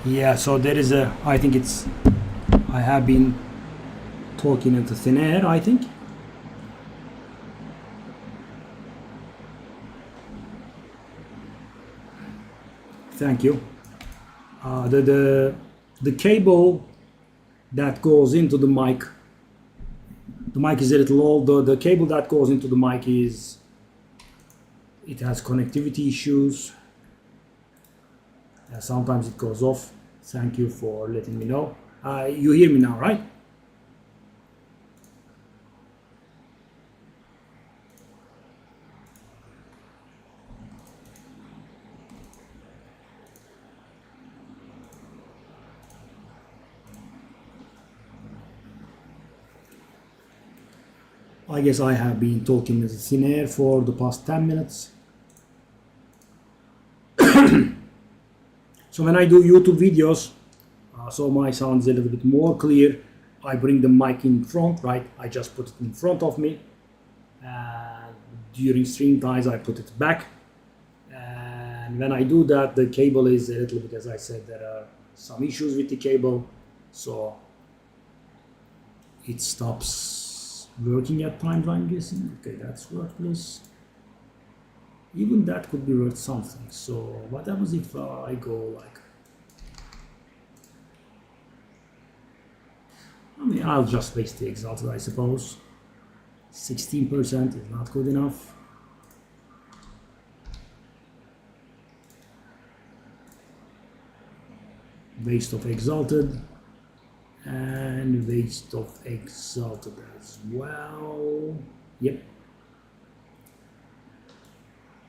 Yeah, so there is a, I think it's, I have been talking into thin air, I think. Thank you. The cable that goes into the mic is a little old. The cable that goes into the mic is, it has connectivity issues. Sometimes it goes off. Thank you for letting me know. You hear me now, right? I guess I have been talking with thin air for the past 10 minutes. So when I do YouTube videos, so my sound is a little bit more clear, I bring the mic in front, right? I just put it in front of me. And during stream times, I put it back. And when I do that, the cable is a little bit, as I said, there are some issues with the cable. So it stops working at times, I'm guessing. Okay, that's worthless. Even that could be worth something. So what happens if I go like, I mean, I'll just waste the exalted, I suppose. 16% is not good enough. Waste of exalted and waste of exalted as well. Yep.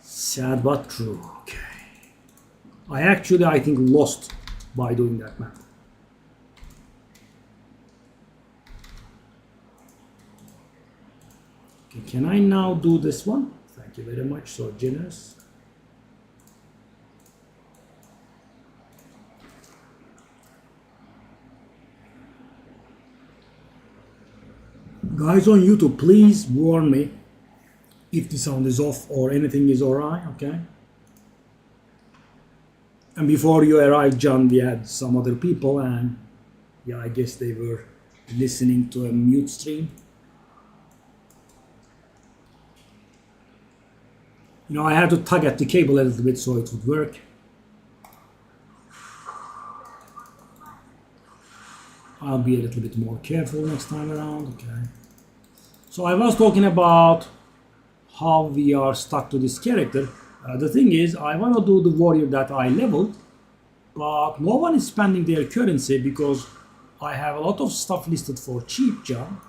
Sad but true. Okay. I think lost by doing that math. Okay, can I now do this one? Thank you very much, so generous. Guys on YouTube, please warn me if the sound is off or anything is alright, okay? And before you arrived, John, we had some other people, and yeah, I guess they were listening to a mute stream. You know, I had to tug at the cable a little bit so it would work. I'll be a little bit more careful next time around, okay? So I was talking about how we are stuck to this character. The thing is, I want to do the warrior that I leveled, but no one is spending their currency because I have a lot of stuff listed for cheap, John,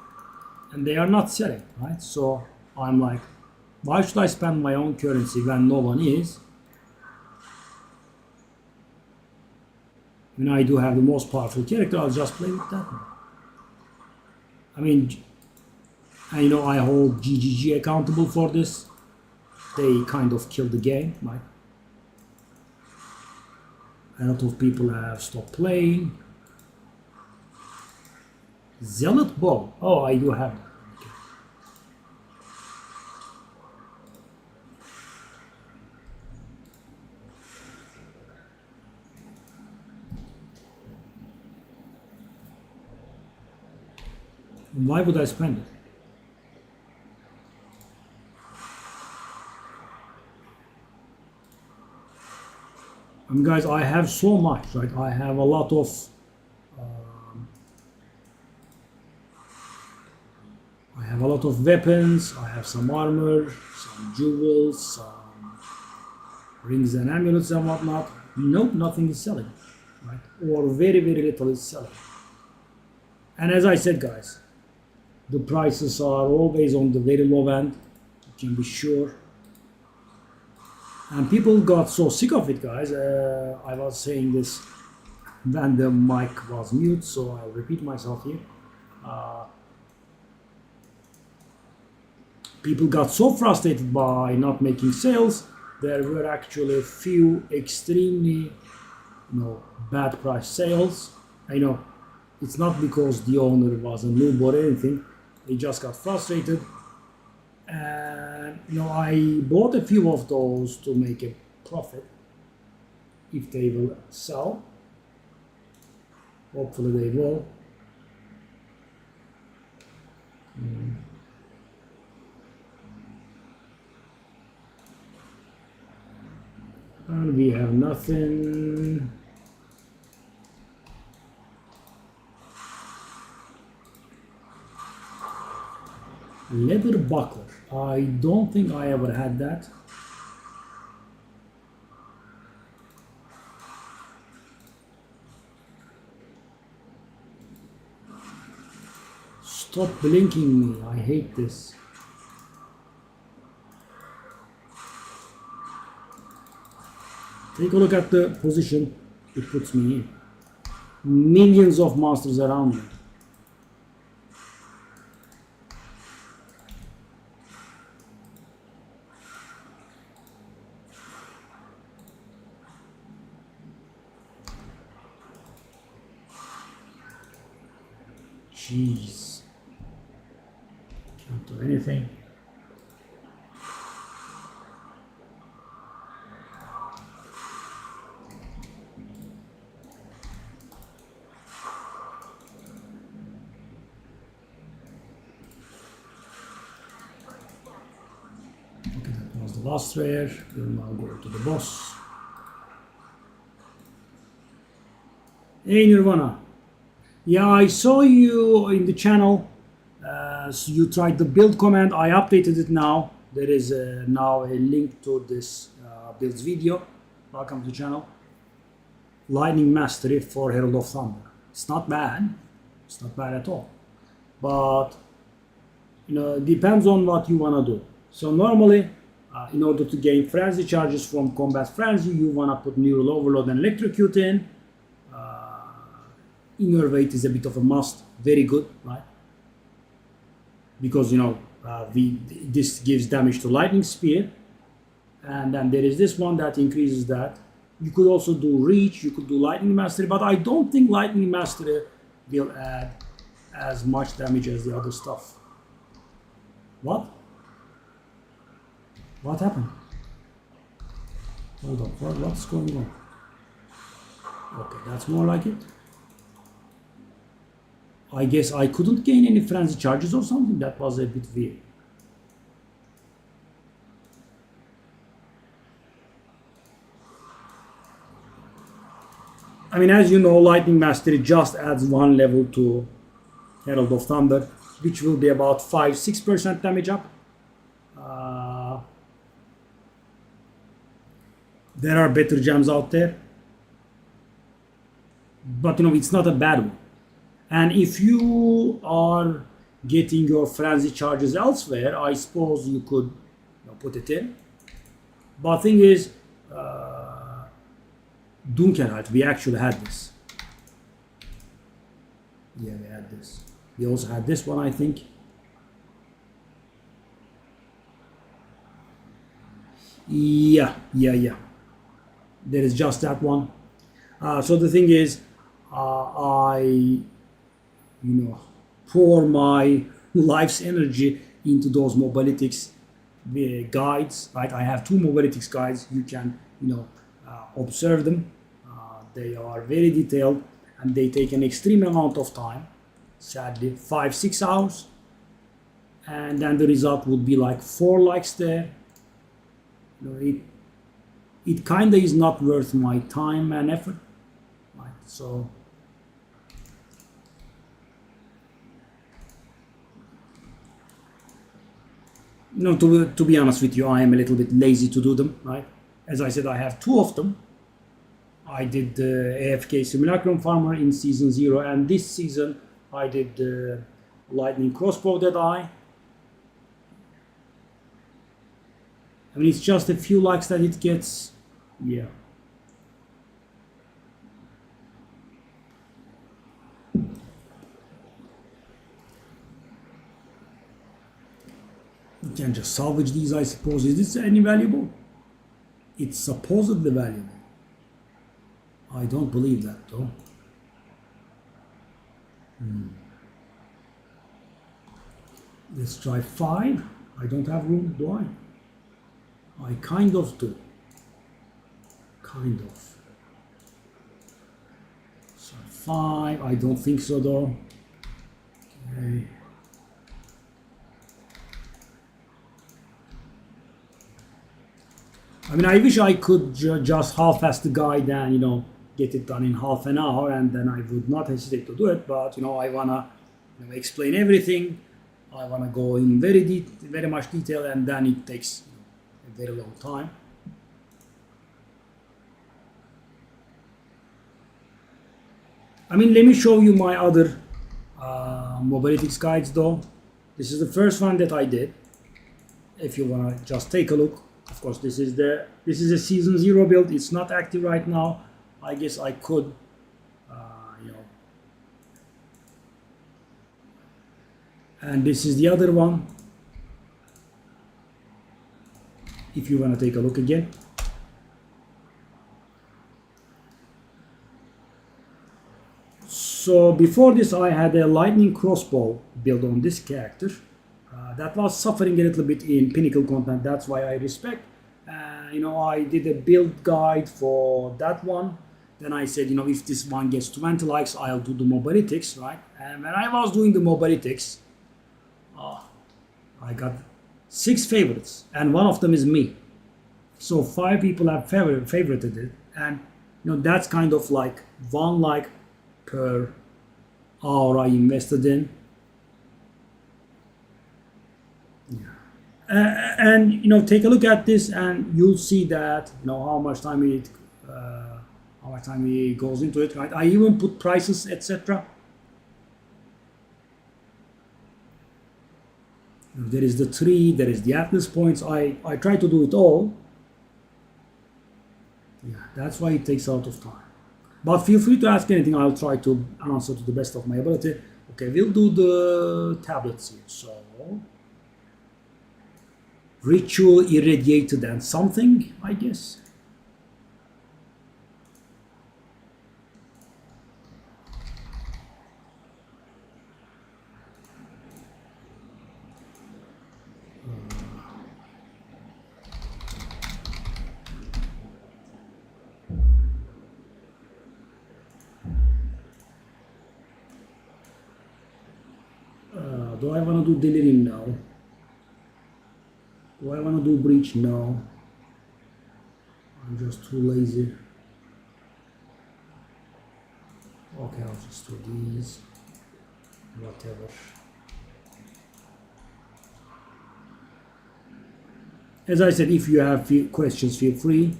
and they are not selling, right? So I'm like, why should I spend my own currency when no one is? When I do have the most powerful character, I'll just play with that one. I mean, you know, I hold GGG accountable for this. They kind of killed the game, right? A lot of people have stopped playing. Zealot Bow. Oh, I do have that. Okay. Why would I spend it? Guys, I have so much, right? I have a lot of weapons, I have some armor, some jewels, some rings and amulets and whatnot. Nope, nothing is selling, right? Or very, very little is selling. And as I said, guys, the prices are always on the very low end, you can be sure. And people got so sick of it, guys. I was saying this when the mic was mute, so I'll repeat myself here. People got so frustrated by not making sales. There were actually a few extremely, bad price sales. I know it's not because the owner was a noob or anything. They just got frustrated. And I bought a few of those to make a profit if they will sell. Hopefully they will. And we have nothing. Leather buckler. I don't think I ever had that. Stop blinking me. I hate this. Take a look at the position it puts me in. Millions of monsters around me. Jeez. Can't do anything. Okay, that was the last rare. We'll now go to the boss. Hey Nirvana. Yeah, I saw you in the channel. So you tried the build command. I updated it now. There is now a link to this builds video. Welcome to the channel. Lightning Mastery for Herald of Thunder. It's not bad. It's not bad at all. But you know, it depends on what you want to do. So normally, in order to gain frenzy charges from combat frenzy, you want to put neural overload and electrocute in. Innervate is a bit of a must. Very good, right? Because you know this gives damage to lightning spear, and then there is this one that increases that. You could also do reach. You could do lightning mastery, but I don't think lightning mastery will add as much damage as the other stuff. What? What happened? Hold on. What's going on? Okay, that's more like it. I guess I couldn't gain any frenzy charges or something. That was a bit weird. I mean, as you know, Lightning Mastery just adds one level to Herald of Thunder, which will be about 5-6% damage up. There are better gems out there, but you know, it's not a bad one. And if you are getting your frenzy charges elsewhere, I suppose you could put it in. But thing is, Dunkelheit, we actually had this. Yeah, we had this. We also had this one, I think. Yeah. There is just that one. So the thing is, I pour my life's energy into those Mobalytics guides, right? I have 2 Mobalytics guides. You can, observe them. They are very detailed and they take an extreme amount of time. Sadly, 5-6 hours. And then the result would be like 4 likes there. It kind of is not worth my time and effort, right? So. To be honest with you, I am a little bit lazy to do them, right? As I said, I have 2 of them. I did the AFK Simulacrum Farmer in Season 0, and this season I did the Lightning Crossbow Deadeye. I mean, it's just a few likes that it gets. Yeah. You can just salvage these, I suppose. Is this any valuable? It's supposedly valuable. I don't believe that, though. Let's try 5. I don't have room, do I? I kind of do. Kind of. So 5. I don't think so though. Okay. I mean, I wish I could just half-ass the guide and, you know, get it done in half an hour, and then I would not hesitate to do it. But, you know, I wanna, you know, explain everything. I wanna go in very much detail, and then it takes, you know, a very long time. I mean, let me show you my other Mobalytics guides though. This is the first one that I did. If you wanna just take a look. Of course, this is a season 0 build. It's not active right now. I guess I could, you know. And this is the other one. If you wanna take a look again. So before this, I had a lightning crossbow build on this character. That was suffering a little bit in Pinnacle content. That's why I respect. You know, I did a build guide for that one. Then I said, you know, if this one gets 20 likes, I'll do the Mobalytics, right? And when I was doing the Mobalytics, I got 6 favorites, and one of them is me. So 5 people have favorited it, and you know, that's kind of like 1 like per hour I invested in. And you know, take a look at this, and you'll see that, you know, how much time it goes into it, right? I even put prices, etc. There is the tree, there is the Atlas points. I try to do it all. Yeah, that's why it takes a lot of time. But feel free to ask anything. I'll try to answer to the best of my ability. Okay, we'll do the tablets here. So. Ritual irradiated and something, I guess. Do I want to do delirium now? Do I want to do breach? No. I'm just too lazy. Okay, I'll just do these. Whatever. As I said, if you have questions, feel free.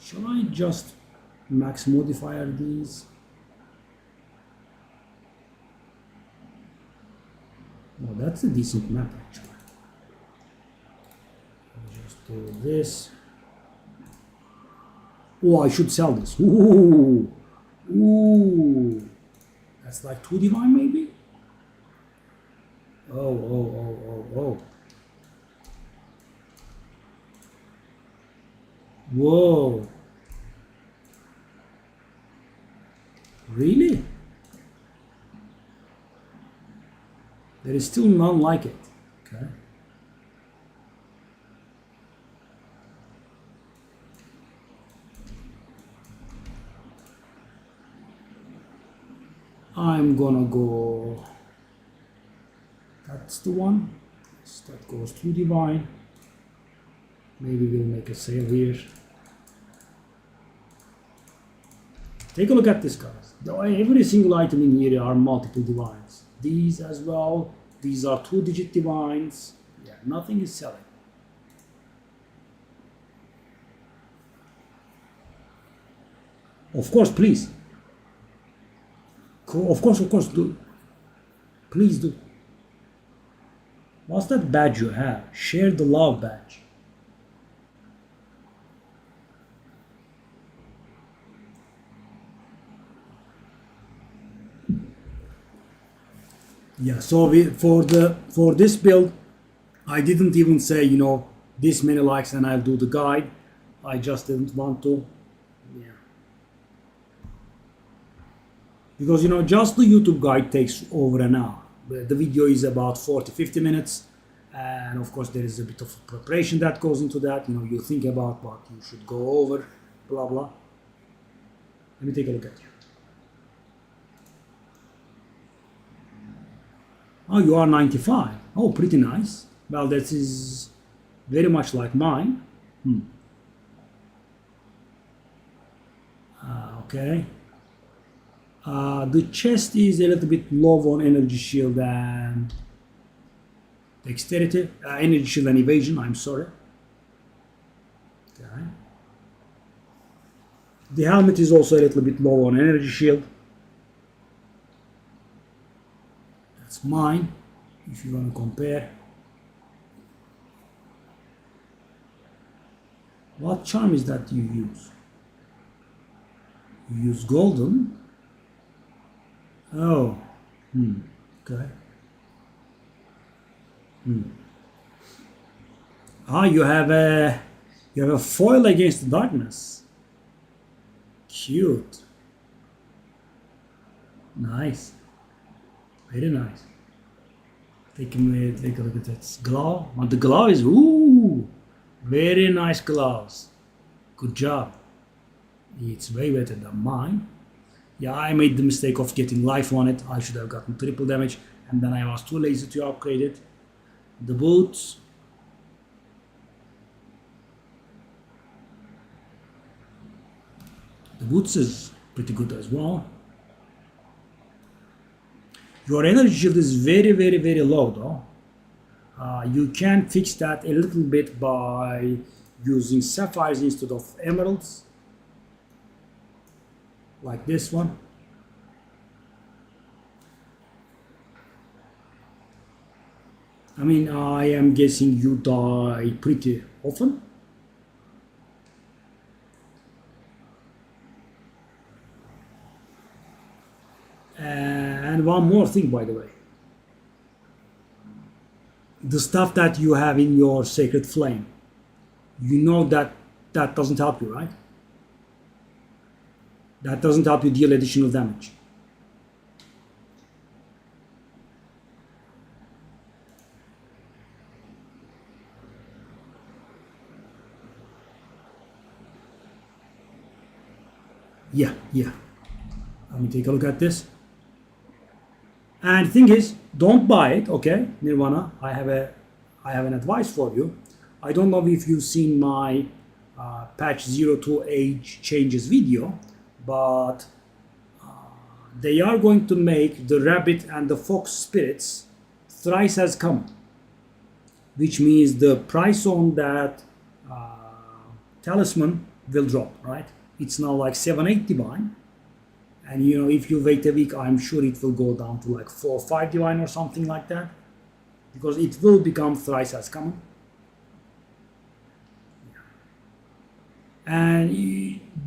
Shall I just max modifier these? Well, that's a decent map actually. I'll just do this. Oh, I should sell this. Ooh, ooh, that's like 2 divine maybe. Oh. Whoa. Really? There is still none like it. Okay. I'm gonna go. That's the one. Yes, that goes to divine. Maybe we'll make a sale here. Take a look at this, guys. Every single item in here are multiple divines. These as well. These are 2-digit divines. Yeah, nothing is selling. Of course, please. Of course, do. Please do. What's that badge you have? Share the love badge. Yeah, so for this build, I didn't even say, you know, this many likes and I'll do the guide. I just didn't want to. Yeah. Because, you know, just the YouTube guide takes over an hour. The video is about 40-50 minutes. And of course, there is a bit of preparation that goes into that. You know, you think about what you should go over. blah blah. Let me take a look at you. Oh, you are 95. Oh, pretty nice. Well, that is very much like mine. Okay. The chest is a little bit low on energy shield and dexterity, energy shield and evasion. I'm sorry. Okay. The helmet is also a little bit low on energy shield. That's mine, if you want to compare. What charm is that you use? You use golden? Oh, okay. Ah, you have a foil against the darkness. Cute. Nice. Very nice. Take a look at that glove. And the glove is very nice gloves. Good job. It's way better than mine. Yeah, I made the mistake of getting life on it. I should have gotten triple damage, and then I was too lazy to upgrade it. The boots. The boots is pretty good as well. Your energy shield is very, very, very low though. You can fix that a little bit by using sapphires instead of emeralds. Like this one. I mean, I am guessing you die pretty often. And one more thing, by the way. The stuff that you have in your Sacred Flame, you know that doesn't help you, right? That doesn't help you deal additional damage. Yeah. Let me take a look at this. And the thing is, don't buy it, okay? Nirvana, I have an advice for you. I don't know if you've seen my patch 02 age changes video, but they are going to make the rabbit and the fox spirits thrice as common, which means the price on that talisman will drop, right? It's now like 7-8 divine, and you know, if you wait a week, I'm sure it will go down to like 4 or 5 divine or something like that, because it will become thrice as common. And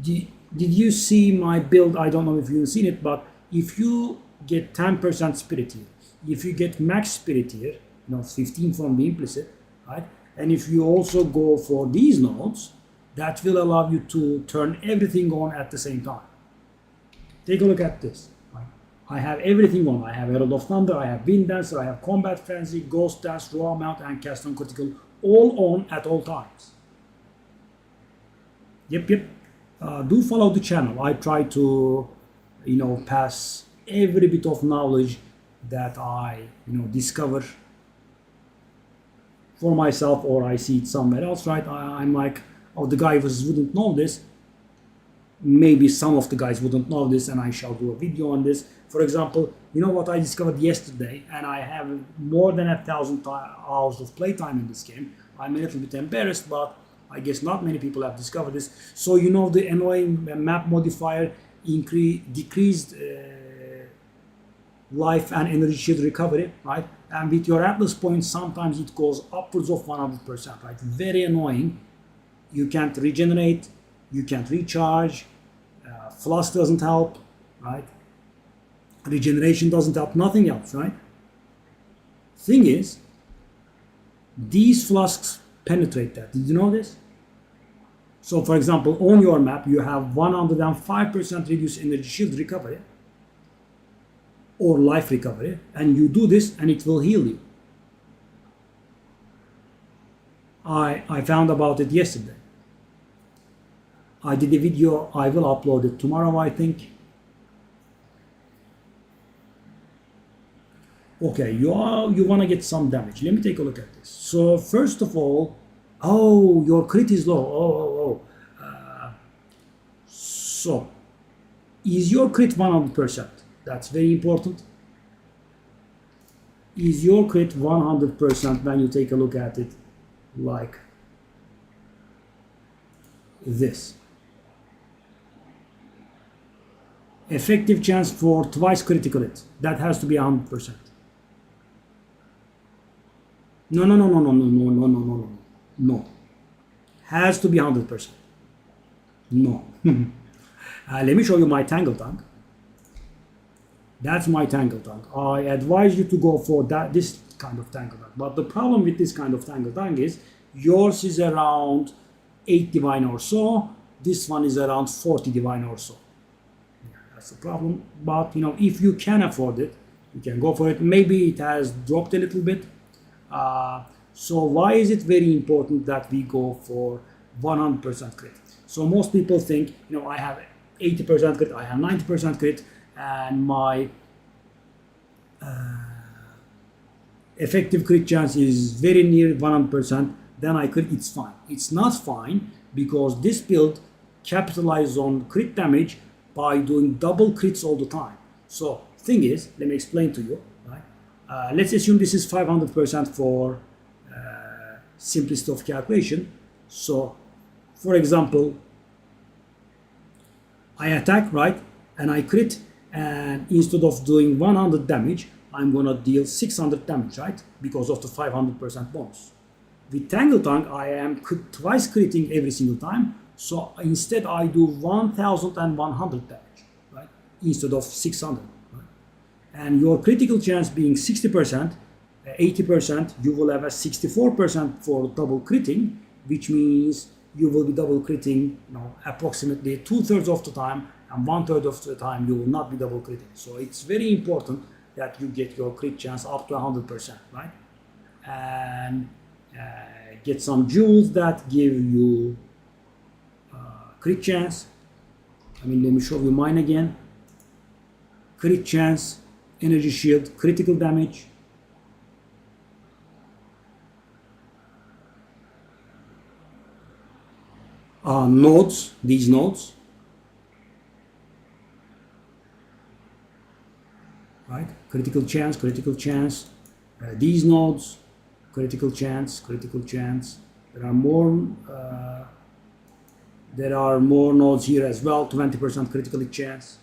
did you see my build? I don't know if you've seen it, but if you get 10% spirit here, if you get max spirit here, 15 from the implicit, right? And if you also go for these nodes, that will allow you to turn everything on at the same time. Take a look at this. Right? I have everything on. I have Herald of Thunder, I have Wind Dancer, I have Combat Frenzy, Ghost Dance, Raw Mount, and Cast on Critical, all on at all times. Yep. Do follow the channel. I try to, pass every bit of knowledge that I, discover for myself, or I see it somewhere else, right? I'm like, oh, the guys wouldn't know this. Maybe some of the guys wouldn't know this, and I shall do a video on this. For example, you know what I discovered yesterday, and I have more than 1,000 hours of playtime in this game. I'm a little bit embarrassed, but I guess not many people have discovered this. So the annoying map modifier decreased life and energy shield recovery, right? And with your Atlas points, sometimes it goes upwards of 100%, right? Very annoying. You can't regenerate, you can't recharge, flush doesn't help, right? Regeneration doesn't help, nothing else, right? Thing is, these flasks penetrate that. Did you know this? So for example, on your map, you have 105% reduced energy shield recovery or life recovery, and you do this and it will heal you. I found about it yesterday. I did a video, I will upload it tomorrow, I think. Okay, you want to get some damage. Let me take a look at this. So first of all, oh, your crit is low. So is your crit 100%? That's very important. Is your crit 100% when you take a look at it like this? Effective chance for twice critical hit. That has to be 100%. No. Has to be 100%. No. Let me show you my Tangle Tank. That's my Tangle Tank. I advise you to go for this kind of Tangle Tank. But the problem with this kind of Tangle Tank is yours is around 8 divine or so. This one is around 40 divine or so. Yeah, that's the problem. But if you can afford it, you can go for it. Maybe it has dropped a little bit. So why is it very important that we go for 100% crit? So most people think, I have 80% crit, I have 90% crit, and my effective crit chance is very near 100%, then I crit, it's fine. It's not fine because this build capitalizes on crit damage by doing double crits all the time. So thing is, let me explain to you. Right? Let's assume this is 500% for simplicity of calculation. So, for example, I attack, right, and I crit, and instead of doing 100 damage, I'm gonna deal 600 damage, right, because of the 500% bonus. With Tangle Tank, I am twice critting every single time, so instead I do 1100 damage, right, instead of 600. Right? And your critical chance being 60%, 80%, you will have a 64% for double critting, which means you will be double critting, approximately 2/3 of the time, and 1/3 of the time you will not be double critting. So it's very important that you get your crit chance up to 100%, right? And get some jewels that give you crit chance. Let me show you mine again. Crit chance, energy shield, critical damage. Nodes, these nodes, right? Critical chance, these nodes, critical chance. There are more nodes here as well. 20% critical chance.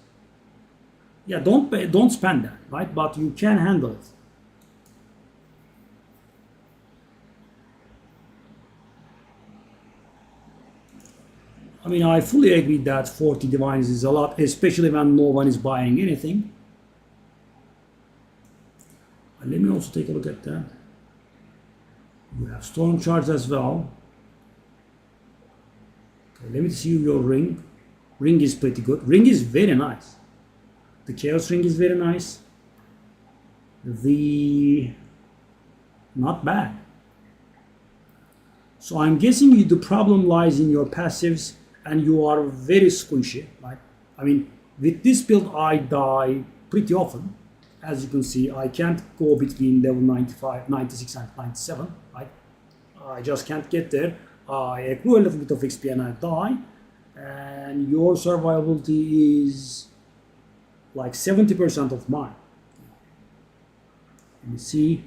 Yeah, don't spend that, right? But you can handle it. I fully agree that 40 divines is a lot, especially when no one is buying anything. Let me also take a look at that. You have Storm Charge as well. Okay, let me see your ring. Ring is pretty good. Ring is very nice. The Chaos Ring is very nice. Not bad. So I'm guessing the problem lies in your passives, and you are very squishy, right? With this build, I die pretty often. As you can see, I can't go between level 95, 96, and 97, right? I just can't get there. I accrue a little bit of XP and I die. And your survivability is like 70% of mine. Let me see.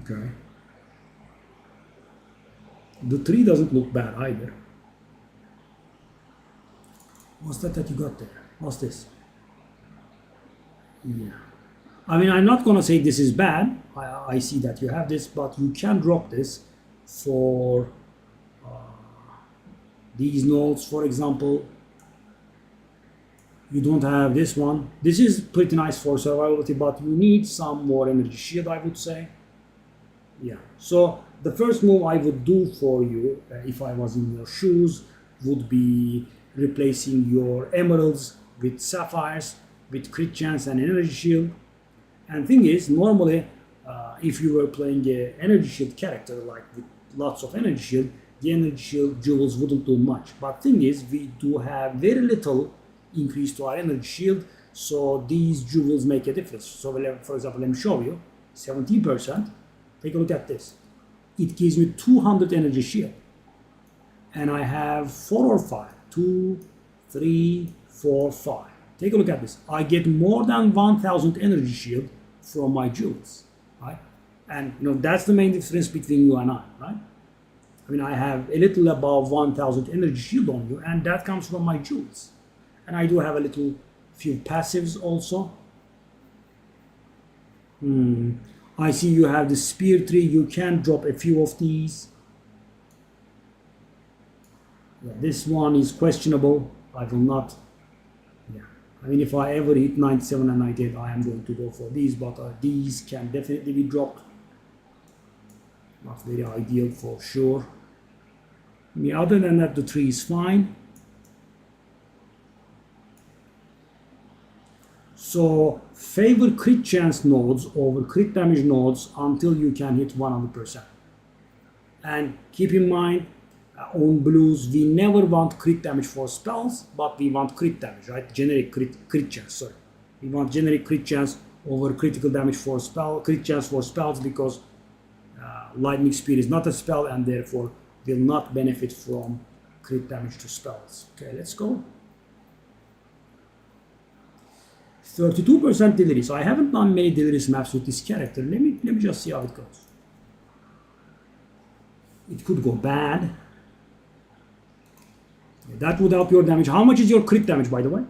Okay. The tree doesn't look bad either. What's that you got there? What's this? Yeah. I'm not gonna say this is bad. I see that you have this, but you can drop this for these nodes, for example. You don't have this one. This is pretty nice for survivability, but you need some more energy shield, I would say. Yeah. So the first move I would do for you, if I was in your shoes, would be replacing your emeralds with sapphires, with crit chance and energy shield. And thing is, normally, if you were playing an energy shield character, like with lots of energy shield, the energy shield joules wouldn't do much. But thing is, we do have very little increase to our energy shield, so these joules make a difference. So for example, let me show you, 17%, take a look at this. It gives me 200 energy shield. And I have 4 or 5, 2, 3, 4, 5. Take a look at this. I get more than 1000 energy shield from my joules, right? And that's the main difference between you and I, right? I mean, I have a little above 1000 energy shield on you, and that comes from my joules. And I do have a little few passives also. I see you have the spear tree. You can drop a few of these. Yeah, this one is questionable. I will not. Yeah, I mean, if I ever hit 97 and 98, I am going to go for these, but these can definitely be dropped. Not very ideal for sure. I mean, other than that, the tree is fine. So favor crit chance nodes over crit damage nodes until you can hit 100%. And keep in mind, on blues, we never want crit damage for spells, but we want crit damage, right? Generic crit chance, sorry. We want generic crit chance over critical damage for crit chance for spells, because Lightning Spear is not a spell and therefore will not benefit from crit damage to spells. Okay, let's go. 32% Delirious. I haven't done many Delirious maps with this character. Let me just see how it goes. It could go bad. That would help your damage. How much is your crit damage, by the way?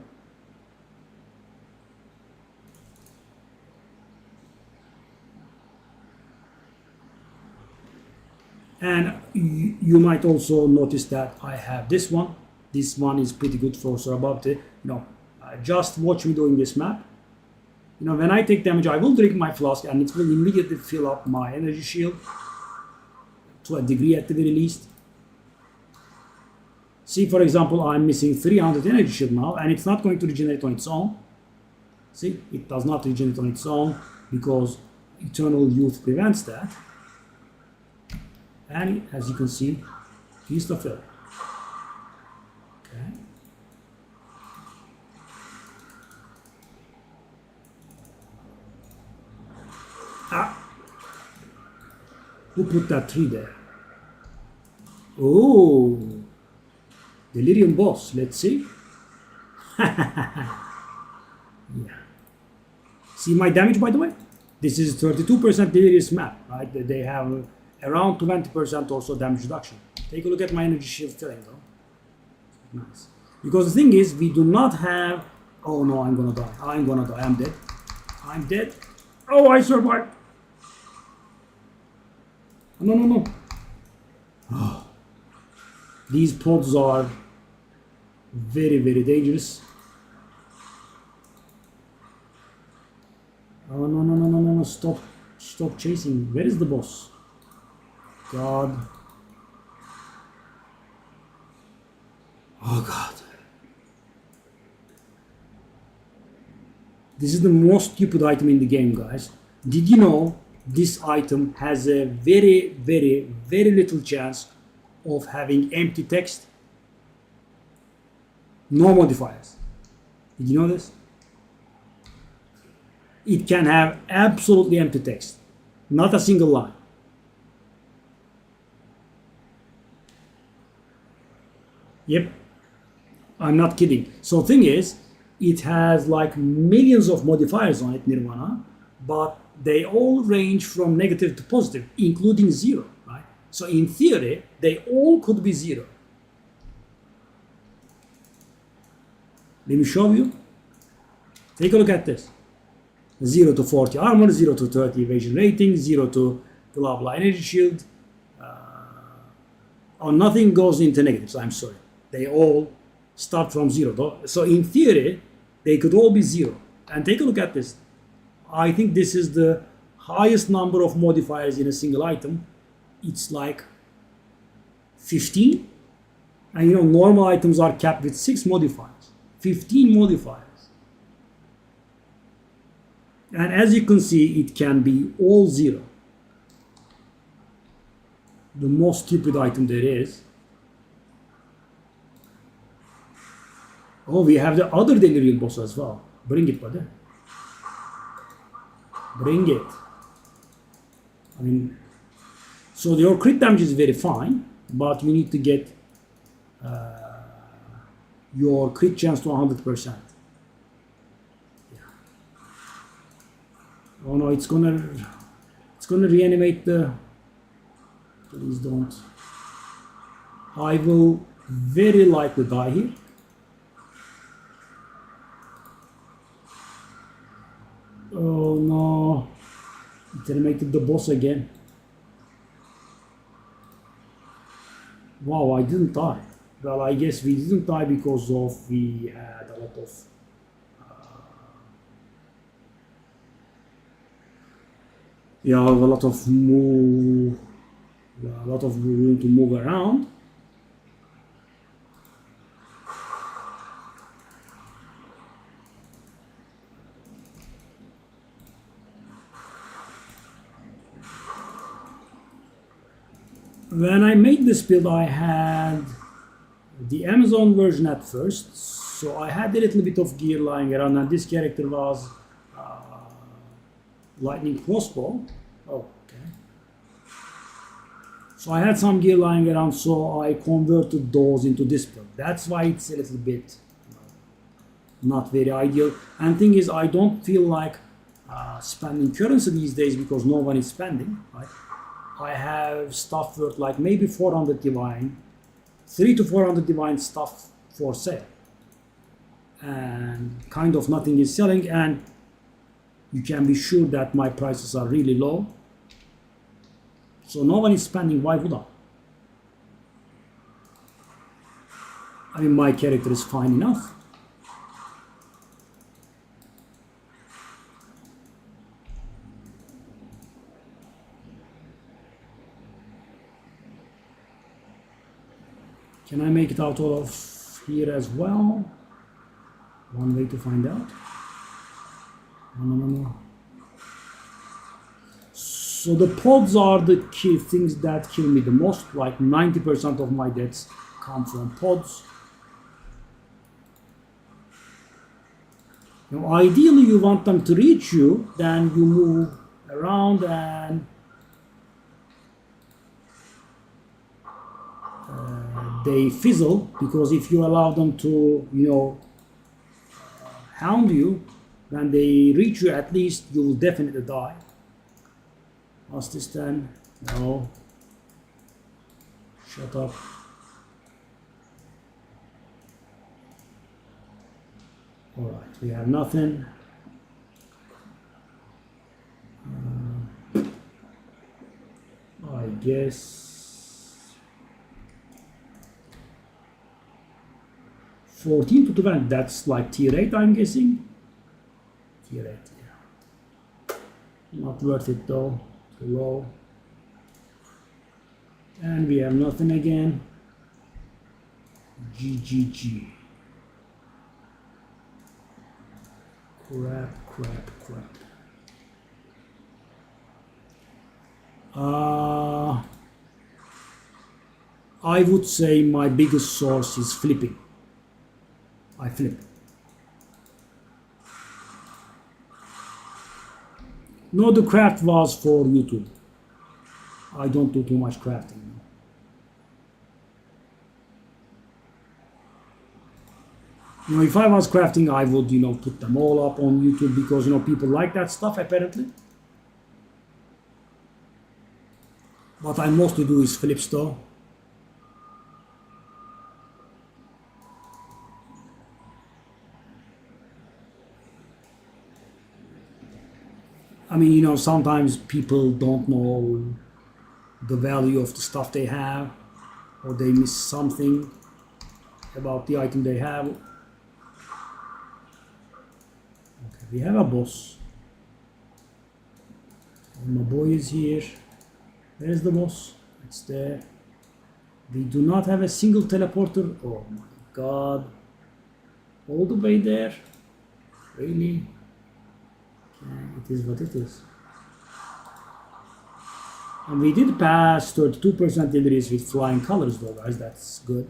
And you might also notice that I have this one. This one is pretty good for Sorababte. Just watch me doing this map. When I take damage, I will drink my flask and it will immediately fill up my energy shield to a degree at the very least. See, for example, I'm missing 300 energy shield now, and it's not going to regenerate on its own. See, it does not regenerate on its own because Eternal Youth prevents that. And as you can see, Feast of Failure. Okay. Who put that tree there? Oh, Delirium boss. Let's see. Yeah. See my damage, by the way? This is 32% Delirious map, right? They have around 20% or so damage reduction. Take a look at my energy shield filling, though. Nice. Because the thing is, we do not have. Oh no, I'm gonna die. I'm gonna die. I'm dead. I'm dead. Oh, I survived. No. Oh. These pods are very, very dangerous. Oh, no. Stop chasing. Where is the boss? God. Oh, God. This is the most stupid item in the game, guys. Did you know this item has a very, very, very little chance of having empty text? No modifiers. Did you know this? It can have absolutely empty text. Not a single line. Yep. I'm not kidding. So the thing is, it has like millions of modifiers on it, Nirvana, but they all range from negative to positive, including 0, right? So in theory, they all could be 0. Let me show you. Take a look at this. 0 to 40 armor, 0 to 30 evasion rating, 0 to blah blah energy shield. Nothing goes into negatives, I'm sorry. They all start from 0 though. So in theory, they could all be 0. And take a look at this. I think this is the highest number of modifiers in a single item. It's like 15. And normal items are capped with 6 modifiers. 15 modifiers. And as you can see, it can be all 0. The most stupid item there is. Oh, we have the other Delirium boss as well. Bring it, buddy. Bring it. I mean, so your crit damage is very fine, but you need to get your crit chance to 100%. Yeah. Oh no, it's gonna reanimate the. Please don't. I will very likely die here. Oh no. It reanimated the boss again. Wow, I didn't die. Well, I guess we didn't die because of we had a lot of a lot of room to move around. When I made this build, I had the Amazon version at first, so I had a little bit of gear lying around, and this character was lightning crossbow. Oh, okay. So I had some gear lying around, so I converted those into this build. That's why it's a little bit not very ideal. And thing is, I don't feel like spending currency these days because no one is spending, right? I have stuff worth like maybe 400 divine, 3 to 400 divine stuff for sale, and kind of nothing is selling, and you can be sure that my prices are really low, so no one is spending. Why would I? I mean, my character is fine enough. Can I make it out of here as well? One way to find out. No. So the pods are the key things that kill me the most. Like 90% of my deaths come from pods. Now, ideally, you want them to reach you, then you move around and they fizzle, because if you allow them to, hound you, when they reach you, at least you will definitely die. What's this then? No. Shut up. Alright, we have nothing. I guess 14 to 20, that's like tier 8, I'm guessing. Tier 8, yeah. Not worth it though, too low. And we have nothing again. GGG. Crap. I would say my biggest source is flipping. I flip. No, the craft was for YouTube. I don't do too much crafting. If I was crafting, I would, put them all up on YouTube because, people like that stuff apparently. What I mostly do is flips though. I mean, sometimes people don't know the value of the stuff they have, or they miss something about the item they have. Okay, we have a boss. And my boy is here. Where's the boss? It's there. We do not have a single teleporter. Oh my god. All the way there? Really? Okay, it is what it is. And we did pass 32% deliveries with flying colors though, guys. That's good.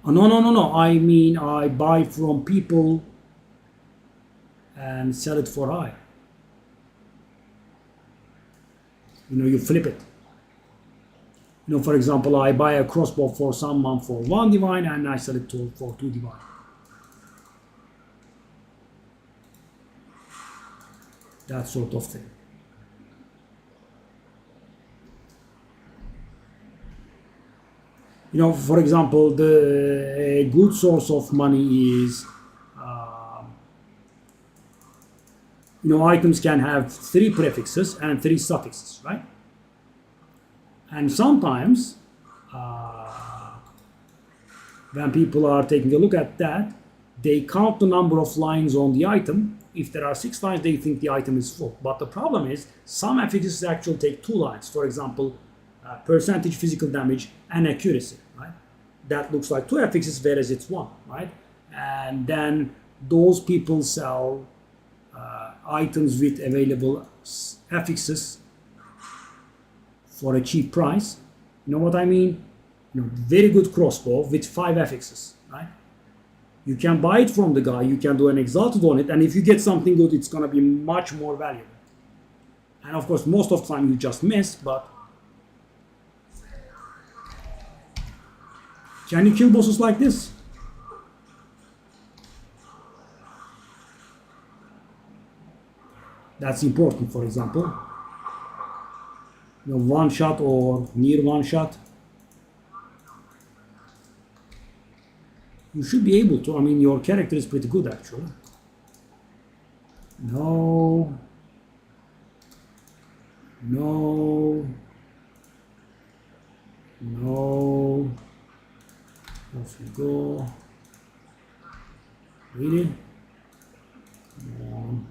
Oh, no. I mean, I buy from people and sell it for high. You flip it. For example, I buy a crossbow for someone for 1 divine and I sell it for 2 divine. That sort of thing. For example, a good source of money is, items can have 3 prefixes and 3 suffixes, right? And sometimes, when people are taking a look at that, they count the number of lines on the item. If there are 6 lines, they think the item is full. But the problem is, some affixes actually take 2 lines. For example, percentage physical damage and accuracy, right? That looks like 2 affixes, whereas it's 1, right? And then those people sell items with available affixes for a cheap price. You know what I mean? Very good crossbow with 5 affixes, right? You can buy it from the guy, you can do an exalted on it, and if you get something good, it's gonna be much more valuable. And of course, most of the time you just miss, but can you kill bosses like this? That's important, for example. One shot or near one shot. You should be able to. I mean, your character is pretty good, actually. No. Off you go. Really? Come on.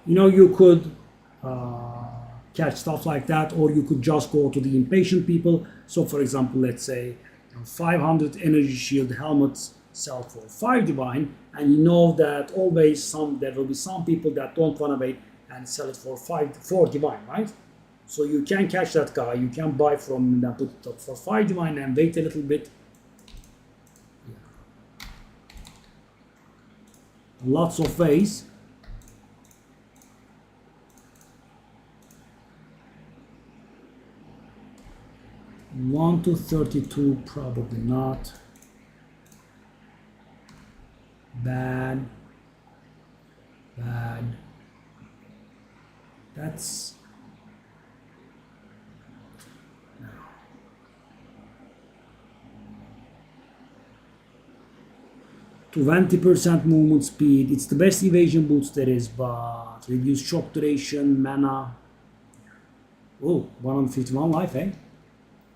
You could catch stuff like that, or you could just go to the impatient people. So for example, let's say 500 energy shield helmets sell for 5 divine, and you know that always there will be some people that don't want to wait and sell it for 4 divine, right? So you can catch that guy, you can buy from him and put it up for 5 divine and wait a little bit. Lots of ways. One to 32, probably not. Bad. That's no. 20% movement speed. It's the best evasion boost there is, but reduced shock duration, mana. Oh, 151 life, eh?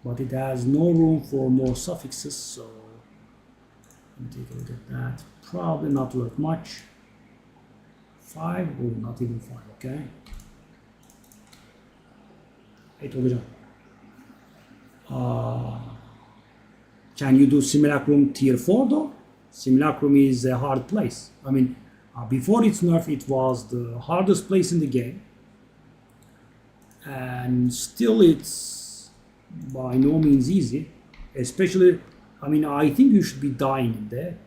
But it has no room for more suffixes, so let me take a look at that. Probably not worth much. 5, oh, not even 5, okay. 8 olacak. Can you do Simulacrum tier 4 though? Simulacrum is a hard place. I mean, before its nerf, it was the hardest place in the game. And still it's by no means easy, especially, I mean, I think you should be dying in there.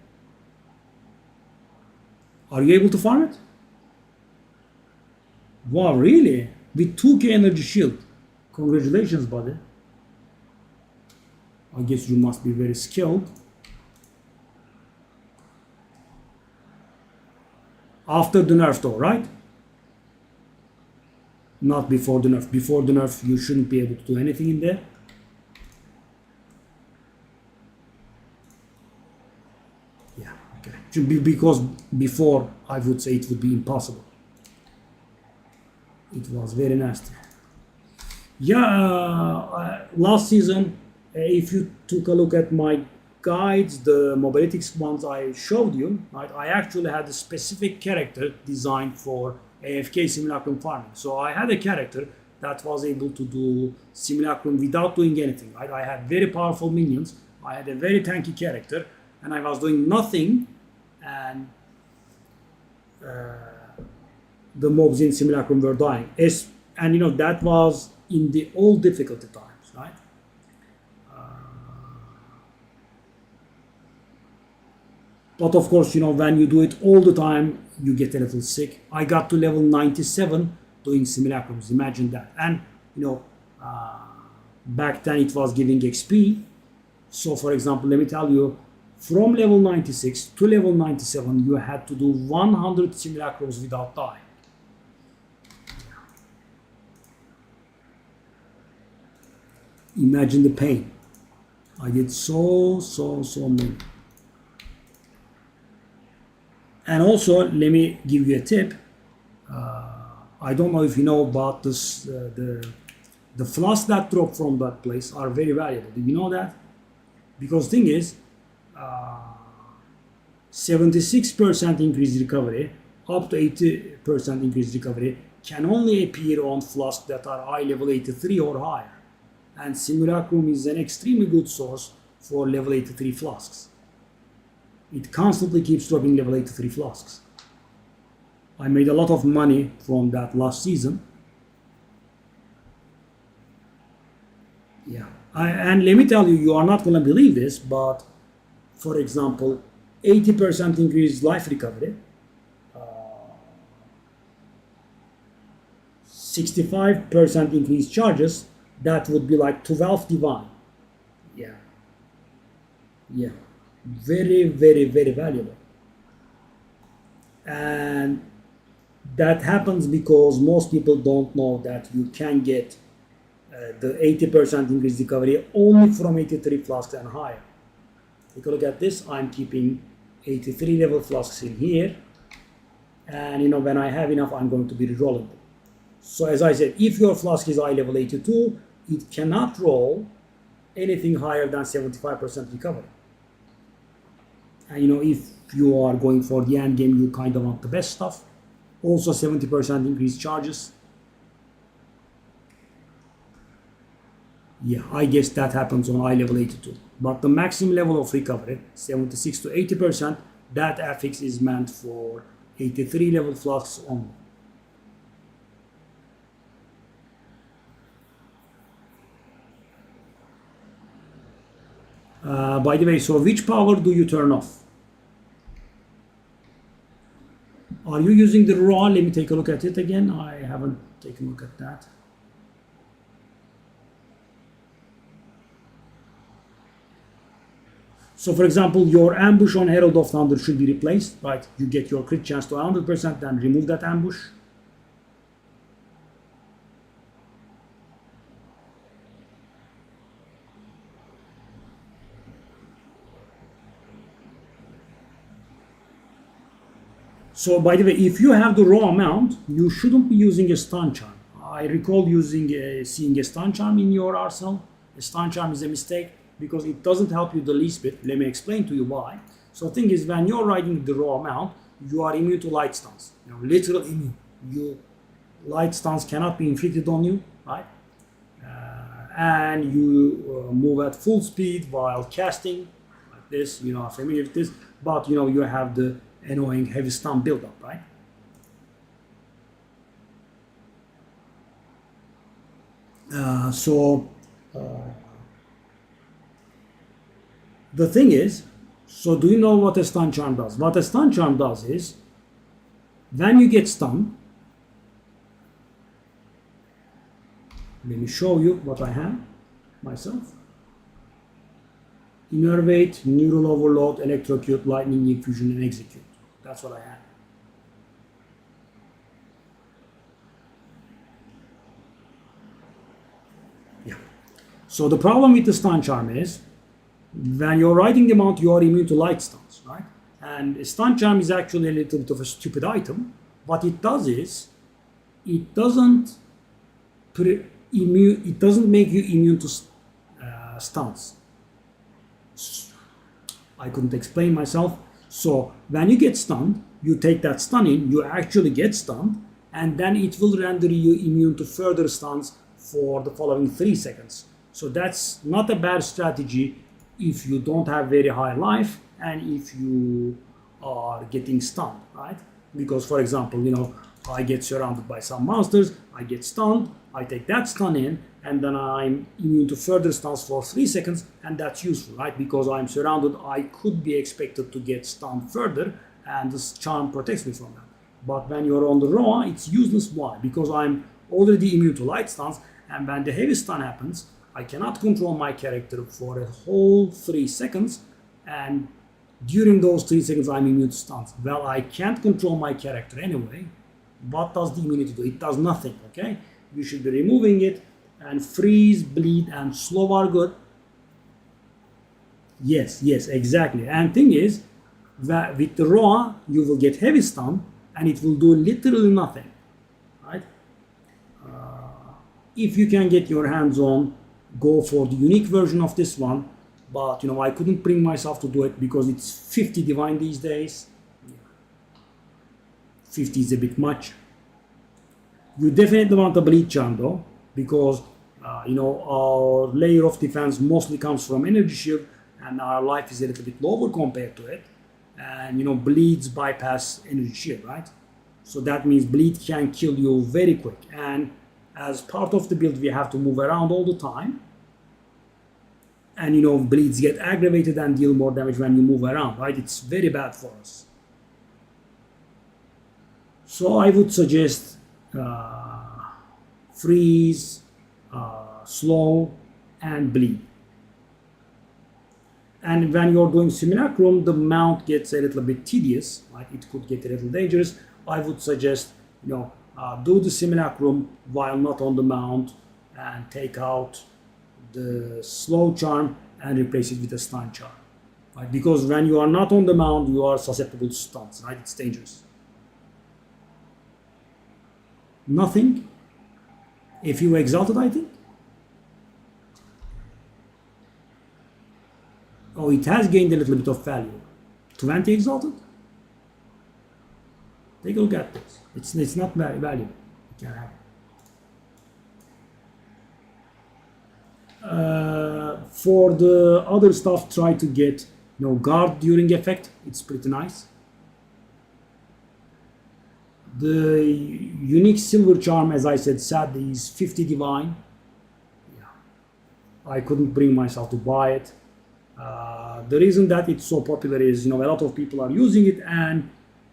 Are you able to farm it? Wow, really? With 2k energy shield. Congratulations, buddy. I guess you must be very skilled. After the nerf though, right? Not before the nerf. Before the nerf, you shouldn't be able to do anything in there. Yeah, okay. Because before, I would say it would be impossible. It was very nasty. Yeah, last season, if you took a look at my guides, the Mobilitics ones I showed you, right, I actually had a specific character designed for AFK simulacrum farming. So I had a character that was able to do simulacrum without doing anything, right? I had very powerful minions, I had a very tanky character, and I was doing nothing, and the mobs in simulacrum were dying. And you know, that was in the old difficulty times, right? But of course, you know, when you do it all the time, you get a little sick. I got to level 97 doing simulacrums. Imagine that. And you know, back then it was giving XP. So for example, let me tell you, from level 96 to level 97, you had to do 100 simulacrums without dying. Imagine the pain. I did so many. And also, let me give you a tip. I don't know if you know about this. The flasks that drop from that place are very valuable. Do you know that? Because thing is, 76% increased recovery, up to 80% increased recovery can only appear on flasks that are eye level 83 or higher. And Simulacrum is an extremely good source for level 83 flasks. It constantly keeps dropping level 83 flasks. I made a lot of money from that last season. Yeah, and let me tell you, you are not going to believe this, but for example, 80% increased life recovery, 65% increased charges, that would be like 12 divine. Yeah. Yeah. Very valuable. And that happens because most people don't know that you can get the 80% increased recovery only from 83 flasks and higher. Take a look at this. I'm keeping 83 level flasks in here, and you know, when I have enough, I'm going to be rerolling them. So as I said, if your flask is eye level 82, it cannot roll anything higher than 75% recovery. And you know, if you are going for the end game, you kind of want the best stuff. Also 70% increased charges. Yeah, I guess that happens on eye level 82. But the maximum level of recovery, 76 to 80%, that affix is meant for 83 level flasks only. By the way, so which power do you turn off? Are you using the raw? Let me take a look at it again. I haven't taken a look at that. So for example, your ambush on Herald of Thunder should be replaced, right? You get your crit chance to 100%, then remove that ambush. So by the way, if you have the raw amount, you shouldn't be using a stun charm. I recall seeing a stun charm in your arsenal. A stun charm is a mistake because it doesn't help you the least bit. Let me explain to you why. So the thing is, when you're riding the raw amount, you are immune to light stuns. You know, literally immune. Light stuns cannot be inflicted on you, right? And you move at full speed while casting, like this. You know, I'm familiar with this, but you know, you have the annoying heavy stun buildup, right? The thing is, so do you know what a stun charm does? What a stun charm does is, when you get stunned, let me show you what I have myself. Innervate, neural overload, electrocute, lightning infusion, and execute. That's what I have. Yeah. So the problem with the stun charm is, when you're riding the mount, you are immune to light stuns, right? And a stun charm is actually a little bit of a stupid item. What it does is, it doesn't make you immune to stuns. I couldn't explain myself. So when you get stunned, you take that stun in, you actually get stunned, and then it will render you immune to further stuns for the following 3 seconds. So that's not a bad strategy if you don't have very high life and if you are getting stunned, right? Because for example, I get surrounded by some monsters, I get stunned, I take that stun in, and then I'm immune to further stuns for 3 seconds, and that's useful, right? Because I'm surrounded, I could be expected to get stunned further, and this charm protects me from that. But when you're on the raw, it's useless. Why? Because I'm already immune to light stuns, and when the heavy stun happens, I cannot control my character for a whole 3 seconds, and during those 3 seconds I'm immune to stuns. Well, I can't control my character anyway. What does the immunity do? It does nothing, okay? You should be removing it, and freeze, bleed, and slow are good. Yes, exactly. And thing is, that with the raw, you will get heavy stun, and it will do literally nothing, right? If you can get your hands on, go for the unique version of this one. But I couldn't bring myself to do it because it's 50 divine these days. 50 is a bit much. You definitely want a bleed charm though, because our layer of defense mostly comes from energy shield, and our life is a little bit lower compared to it. And bleeds bypass energy shield, right? So that means bleed can kill you very quick. And as part of the build, we have to move around all the time. And bleeds get aggravated and deal more damage when you move around, right? It's very bad for us. So I would suggest freeze, slow, and bleed. And when you're doing simulacrum, the mount gets a little bit tedious, right? It could get a little dangerous. I would suggest, do the simulacrum while not on the mount, and take out the slow charm and replace it with a stun charm, right? Because when you are not on the mount, you are susceptible to stuns, right? It's dangerous. Nothing. If you exalted, I think. Oh, it has gained a little bit of value. 20 exalted. Take a look at this. It's not very valuable. You can have it. For the other stuff, try to get guard during effect. It's pretty nice. The unique silver charm, as I said, sadly is 50 divine. Yeah, I couldn't bring myself to buy it. The reason that it's so popular is a lot of people are using it, and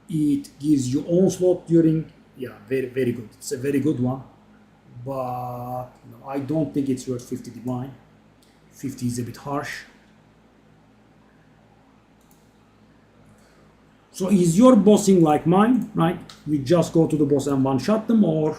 it gives you onslaught during. Yeah, very very good. It's a very good one, but I don't think it's worth 50 divine. 50 is a bit harsh. So is your bossing like mine, right? We just go to the boss and one-shot them, or?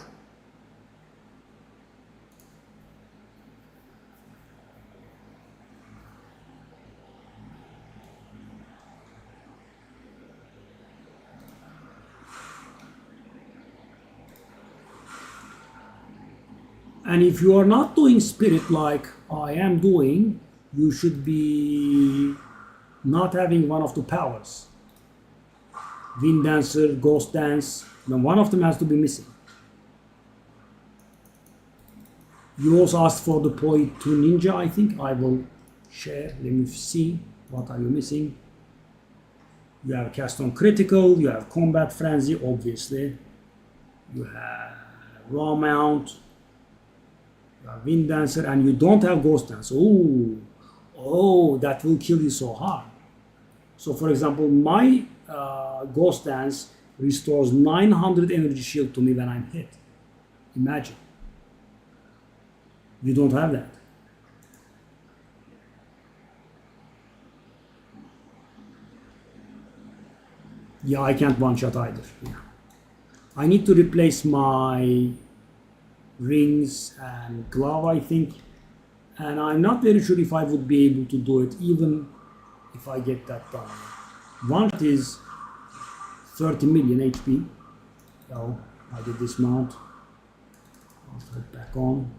And if you are not doing spirit like I am doing, you should be not having one of the powers. Wind Dancer, Ghost Dance, one of them has to be missing. You also asked for the Point 2 Ninja, I think. I will share. Let me see. What are you missing? You have Cast on Critical, you have Combat Frenzy, obviously. You have Raw Mount, you have Wind Dancer, and you don't have Ghost Dance. Oh, that will kill you so hard. So for example, my Ghost Dance restores 900 energy shield to me when I'm hit. Imagine. You don't have that. Yeah, I can't one-shot either. Yeah. I need to replace my rings and glove, I think. And I'm not very sure if I would be able to do it even if I get that done. One shot is 30 million HP. So I did dismount. I'll put it back on.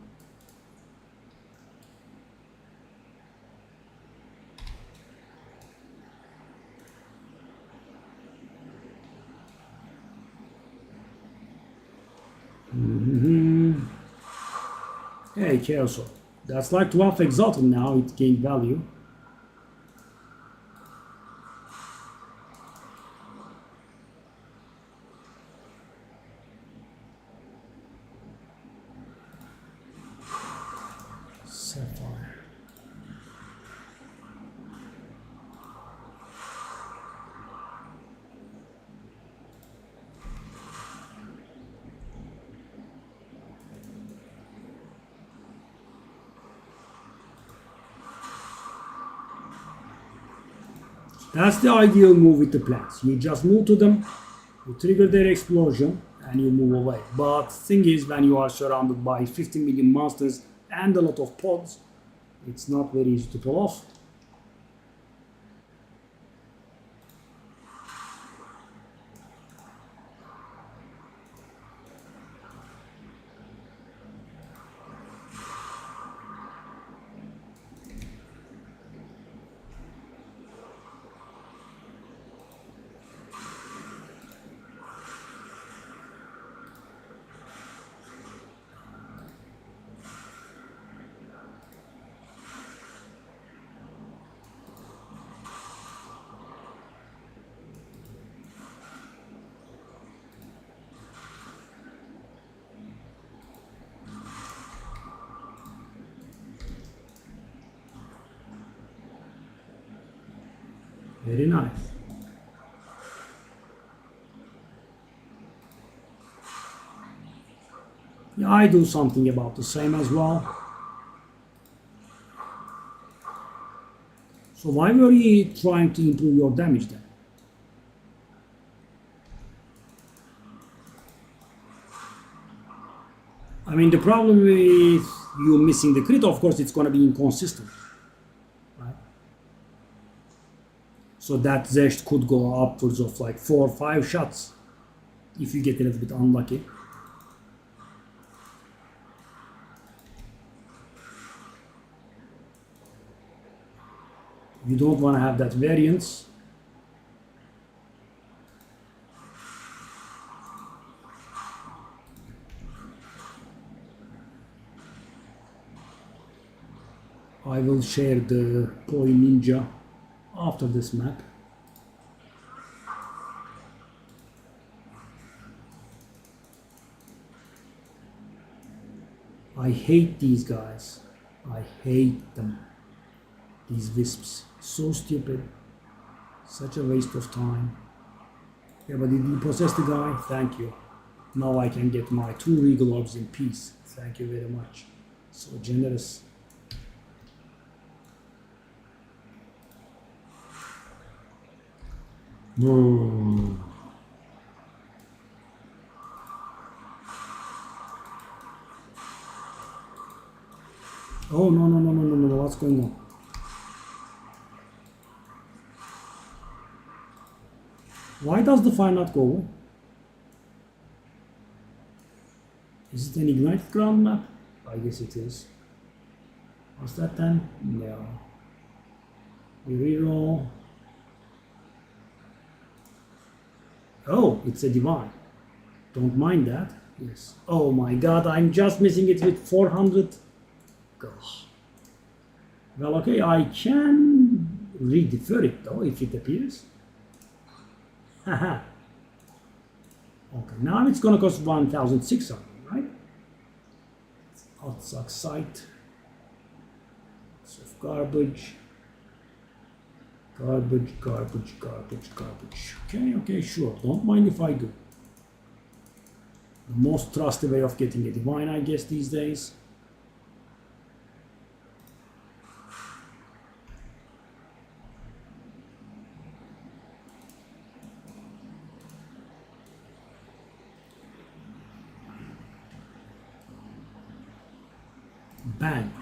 Hey, Chaos Orb. That's like 12 exalted now, it gained value. Sapphire. That's the ideal move with the plants. You just move to them, you trigger their explosion, and you move away. But thing is, when you are surrounded by 50 million monsters and a lot of pods, it's not very easy to pull off. Very nice. Yeah, I do something about the same as well. So why were you trying to improve your damage then? I mean, the problem with you missing the crit, of course, it's going to be inconsistent. Right? So that Zest could go upwards of like 4 or 5 shots if you get a little bit unlucky. You don't want to have that variance. I will share the Koi Ninja after this map. I hate these guys. I hate them. These wisps. So stupid. Such a waste of time. Yeah, but did you possess the guy? Thank you. Now I can get my 2 regal orbs in peace. Thank you very much. So generous. Boom. Oh, no, what's going on? Why does the fire not go away? Is it an ignited ground map? I guess it is. What's that then? No. We reroll. Oh, it's a divine. Don't mind that. Yes. Oh my god, I'm just missing it with 400. Gosh. Well, okay, I can re-defer it though if it appears. Haha. Okay, now it's gonna cost 1,600, right? Outsuck site. Of garbage. Garbage. Okay, sure. Don't mind if I do. The most trusted way of getting a divine, I guess, these days. Bang.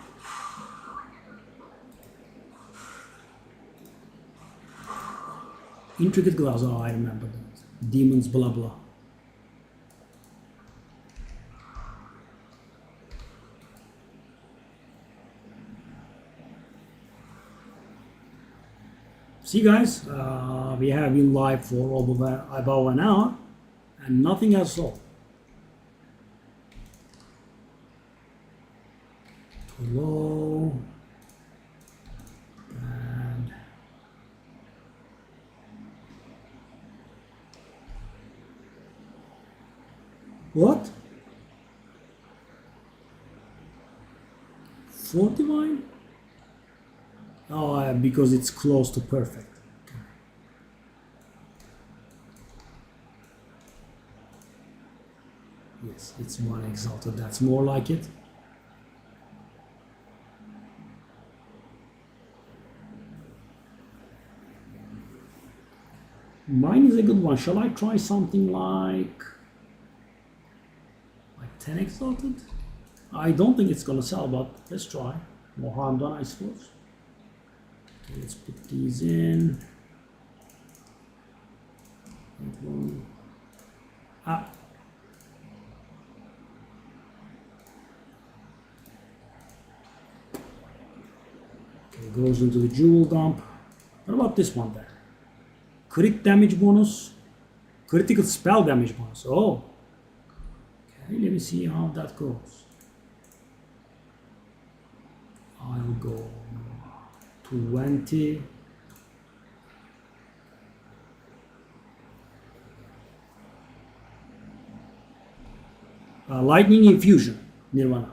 Intricate gloves, oh, I remember that. Demons, blah blah. See guys, we have been live for about an hour and nothing has solved. Too low. And what? 4 divine? Oh, because it's close to perfect. Okay. Yes, it's 1 exalted. That's more like it. Mine is a good one. Shall I try something like 10 exalted? I don't think it's gonna sell, but let's try. No harm done, I suppose. Okay, let's put these in. Ah. Okay, goes into the jewel dump. What about this one there? Crit damage bonus, critical spell damage bonus. Oh, okay. Let me see how that goes. I'll go 20. Lightning infusion, Nirvana.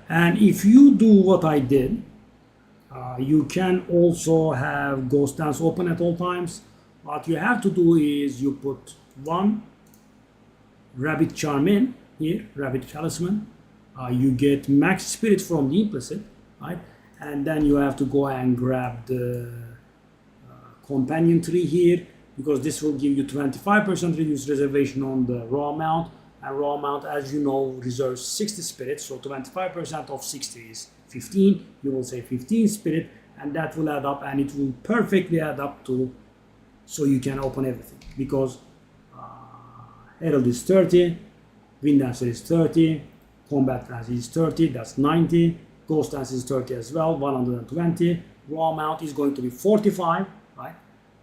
And if you do what I did, you can also have Ghost Dance open at all times. What you have to do is you put 1 Rabbit Charm in here, Rabbit Talisman. You get Max Spirit from the implicit, right? And then you have to go and grab the Companion Tree here, because this will give you 25% reduced reservation on the raw amount. And raw amount, as you know, reserves 60 spirits, so 25% of 60 is 15. You will say 15 spirit, and that will add up, and it will perfectly add up to, so you can open everything. Because Herald is 30, Wind Dancer is 30, Combat Trance is 30, that's 90, Ghost Dance is 30 as well, 120. Raw amount is going to be 45, right?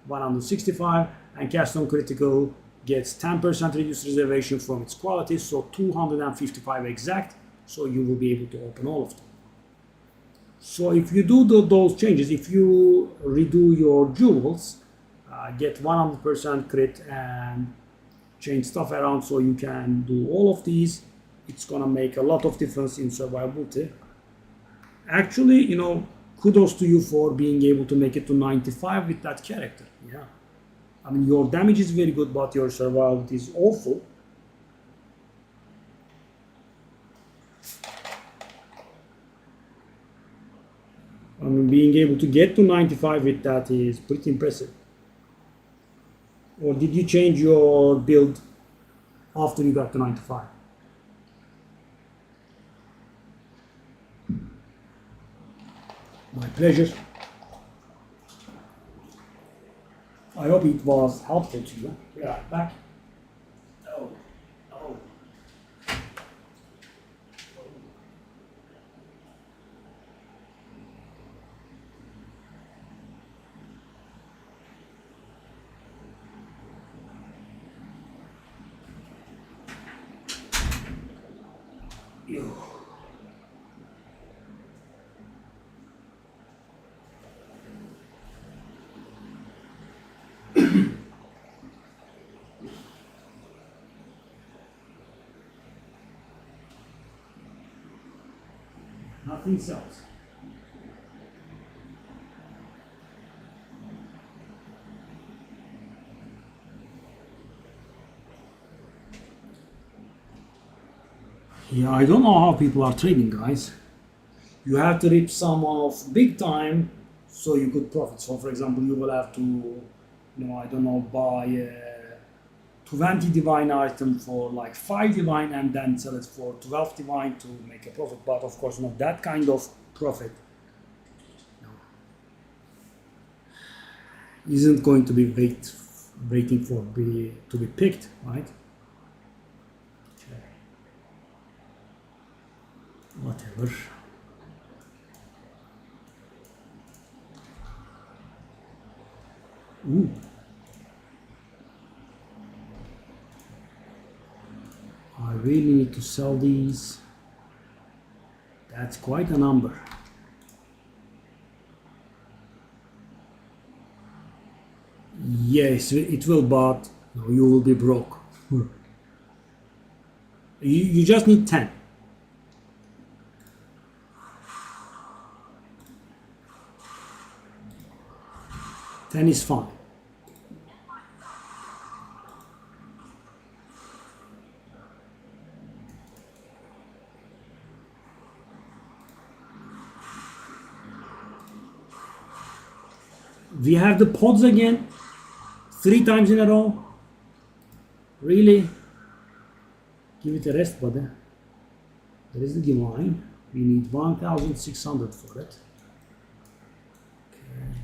165, and Cast on Critical gets 10% reduced reservation from its quality, so 255 exact, so you will be able to open all of them. So if you do those changes, if you redo your jewels, get 100% crit and change stuff around so you can do all of these, it's gonna make a lot of difference in survivability. Actually, you know, kudos to you for being able to make it to 95 with that character. Yeah. I mean, your damage is very good, but your survivability is awful. I mean, being able to get to 95 with that is pretty impressive. Or did you change your build after you got to 95? My pleasure. I hope it was helpful to you. Be right back. Oh, oh. Ew. Nothing sells. Yeah, I don't know how people are trading, guys. You have to rip some off big time so you could profit. So, for example, you will have to, I don't know, buy 20 divine item for like 5 divine and then sell it for 12 divine to make a profit. But of course, not that kind of profit. No. Isn't going to be waiting for to be picked, right? Okay. Whatever. Ooh. I really need to sell these. That's quite a number. Yes, it will, but no, you will be broke. You just need 10. Ten is fine. We have the pods again, 3 times in a row. Really? Give it a rest, buddy. There is the divine. We need 1,600 for it. Okay.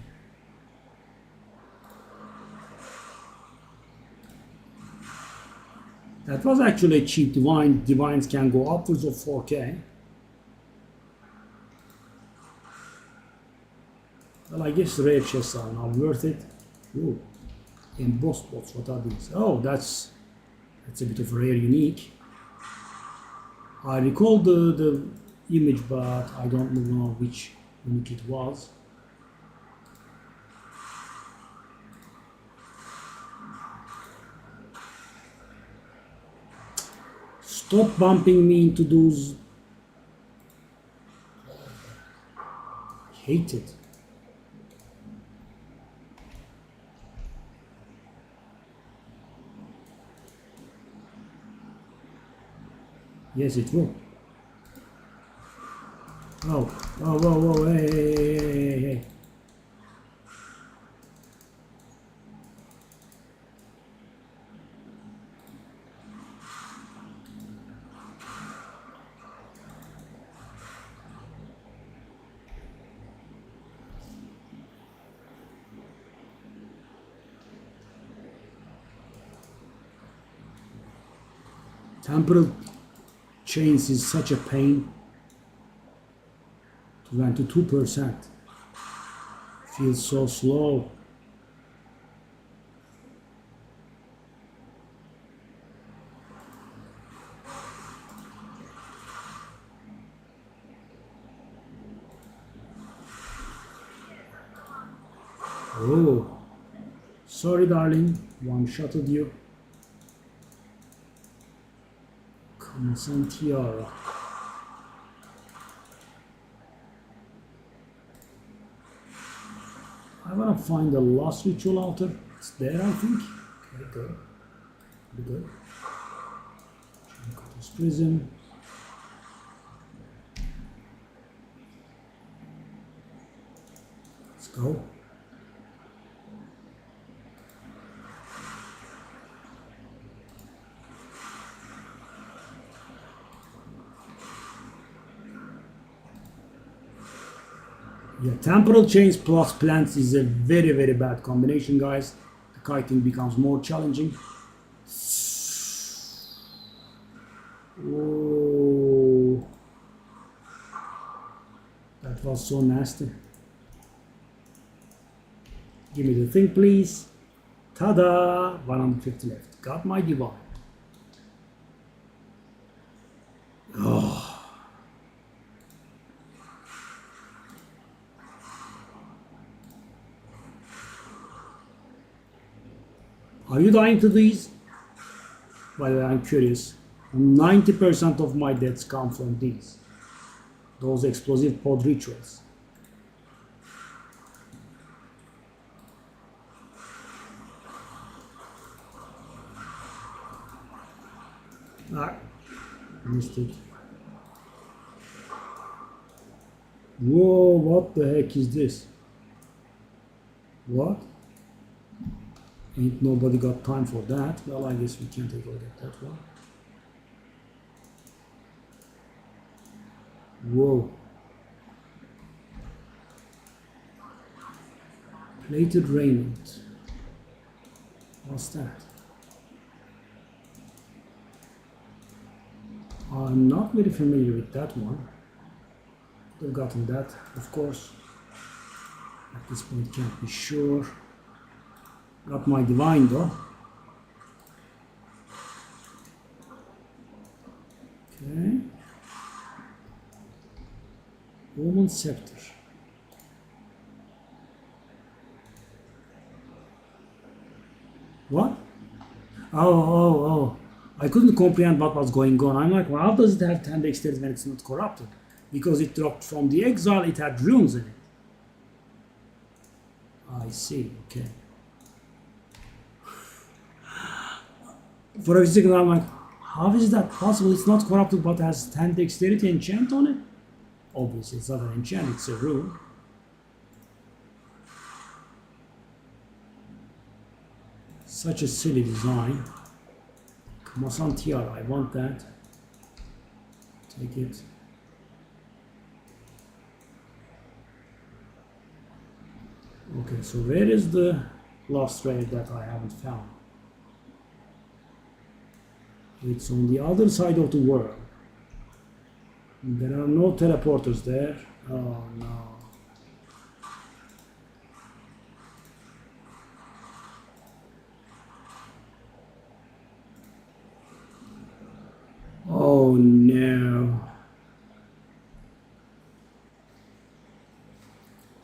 That was actually a cheap divine. Divines can go upwards of 4K. Well, I guess rare chests are now worth it. Ooh. Embossed bots, what are these? Oh, that's a bit of rare unique. I recall the image, but I don't know which unique it was. Stop bumping me into those. I hate it. Yes, it will. Oh, whoa, whoa, whoa, hey, hey, hey, hey. Temporal chains is such a pain. 22%. Feels so slow. Oh, sorry, darling. One-shotted you. Consent Tiara. I want to find the last ritual altar. It's there, I think. Okay, good. Good. Shinkota's Prism. Let's go. Yeah, temporal chains plus plants is a very, very bad combination, guys. The kiting becomes more challenging. Oh, that was so nasty. Give me the thing, please. Ta-da! 150 left. Got my divine. Oh. Are you dying to these? By the way, I'm curious. 90% of my deaths come from these. Those explosive pod rituals. Ah, missed it. Whoa, what the heck is this? What? Ain't nobody got time for that. Well, I guess we can take a look at that one. Whoa. Plated raiment. What's that? I'm not very familiar with that one. I've gotten that, of course. At this point, can't be sure. Not my divine though. Okay. Roman scepter. What? Oh. I couldn't comprehend what was going on. I'm like, well, how does it have 10 dexterity when it's not corrupted? Because it dropped from the exile, it had runes in it. I see, okay. For a second, I'm like, how is that possible? It's not corrupted but has 10 dexterity enchant on it? Obviously, it's not an enchant, it's a rune. Such a silly design. Kamasan Tiara, I want that. Take it. Okay, so where is the lost raid that I haven't found? It's on the other side of the world. There are no teleporters there. Oh no. Oh no.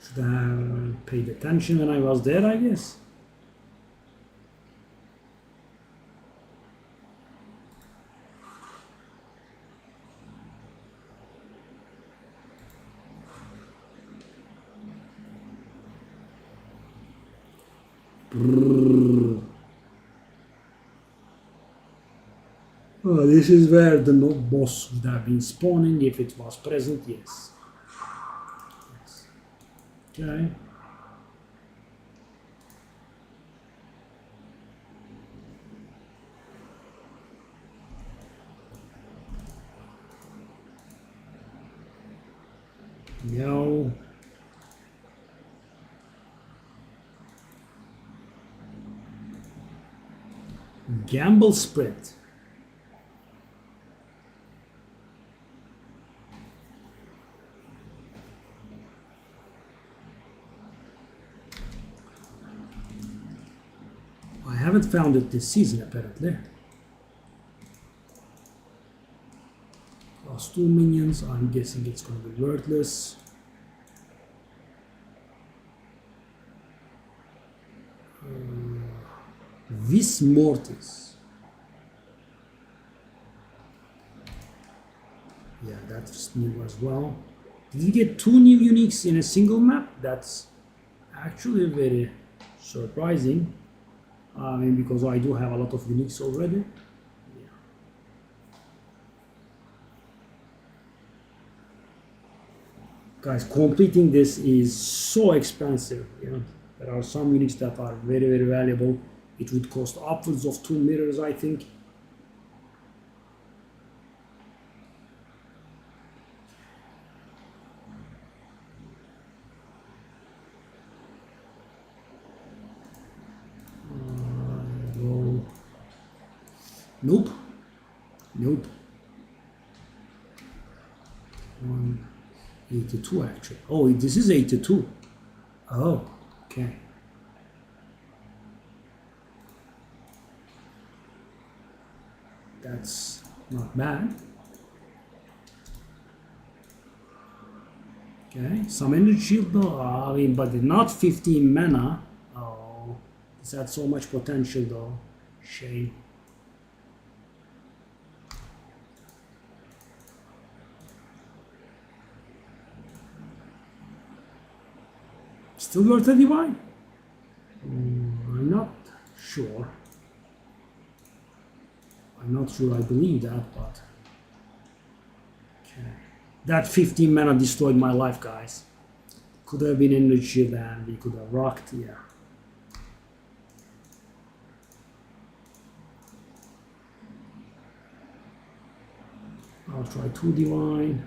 Should I have paid attention when I was there, I guess? Oh, this is where the no boss would have been spawning if it was present, yes. Okay. No. Gamble sprint. I haven't found it this season apparently. Plus 2 minions, I'm guessing it's going to be worthless. Vis Mortis. Yeah, that's new as well. Did you get 2 new uniques in a single map? That's actually very surprising. I mean, because I do have a lot of uniques already. Yeah. Guys, completing this is so expensive. You know, there are some uniques that are very, very valuable. It would cost upwards of 2 mirrors, I think. Nope. Nope. 182 actually. Oh, this is 82. Oh, okay. That's not bad. Okay, some energy shield though. I mean, but not 15 mana. Oh, this had so much potential though. Shame. Still worth a divine? I'm not sure. I'm not sure I believe that, but okay. That 15 mana destroyed my life, guys. Could have been energy shield and we could have rocked, yeah. I'll try 2 divine.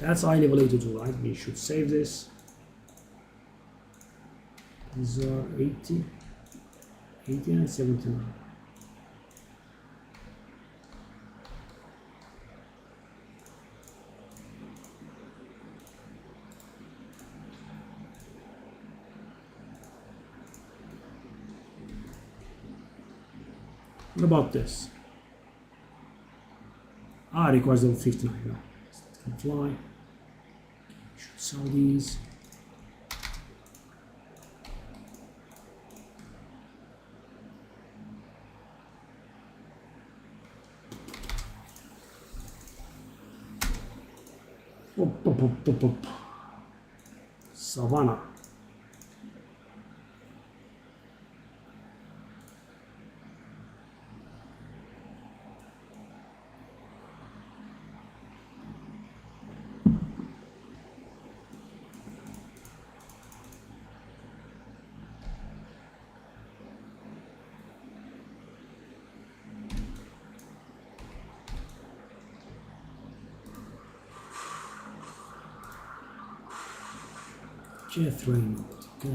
That's eye level 82, right? We should save this. These are 80 and 79. What about this? Ah, requires level 59 now. That can fly. Should sell these. Up. Savannah. Jeff Raymond, okay.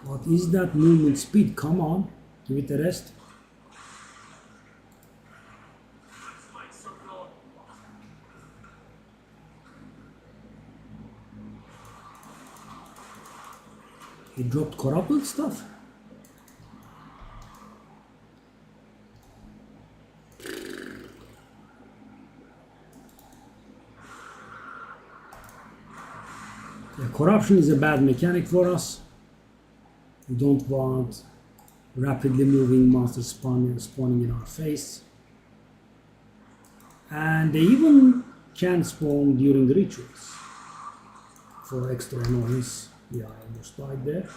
What is that movement speed? Come on, give it a rest. He dropped corrupted stuff. Yeah, corruption is a bad mechanic for us. We don't want rapidly moving monsters spawning in our face. And they even can spawn during the rituals for extra annoyance. Yeah, I almost died there.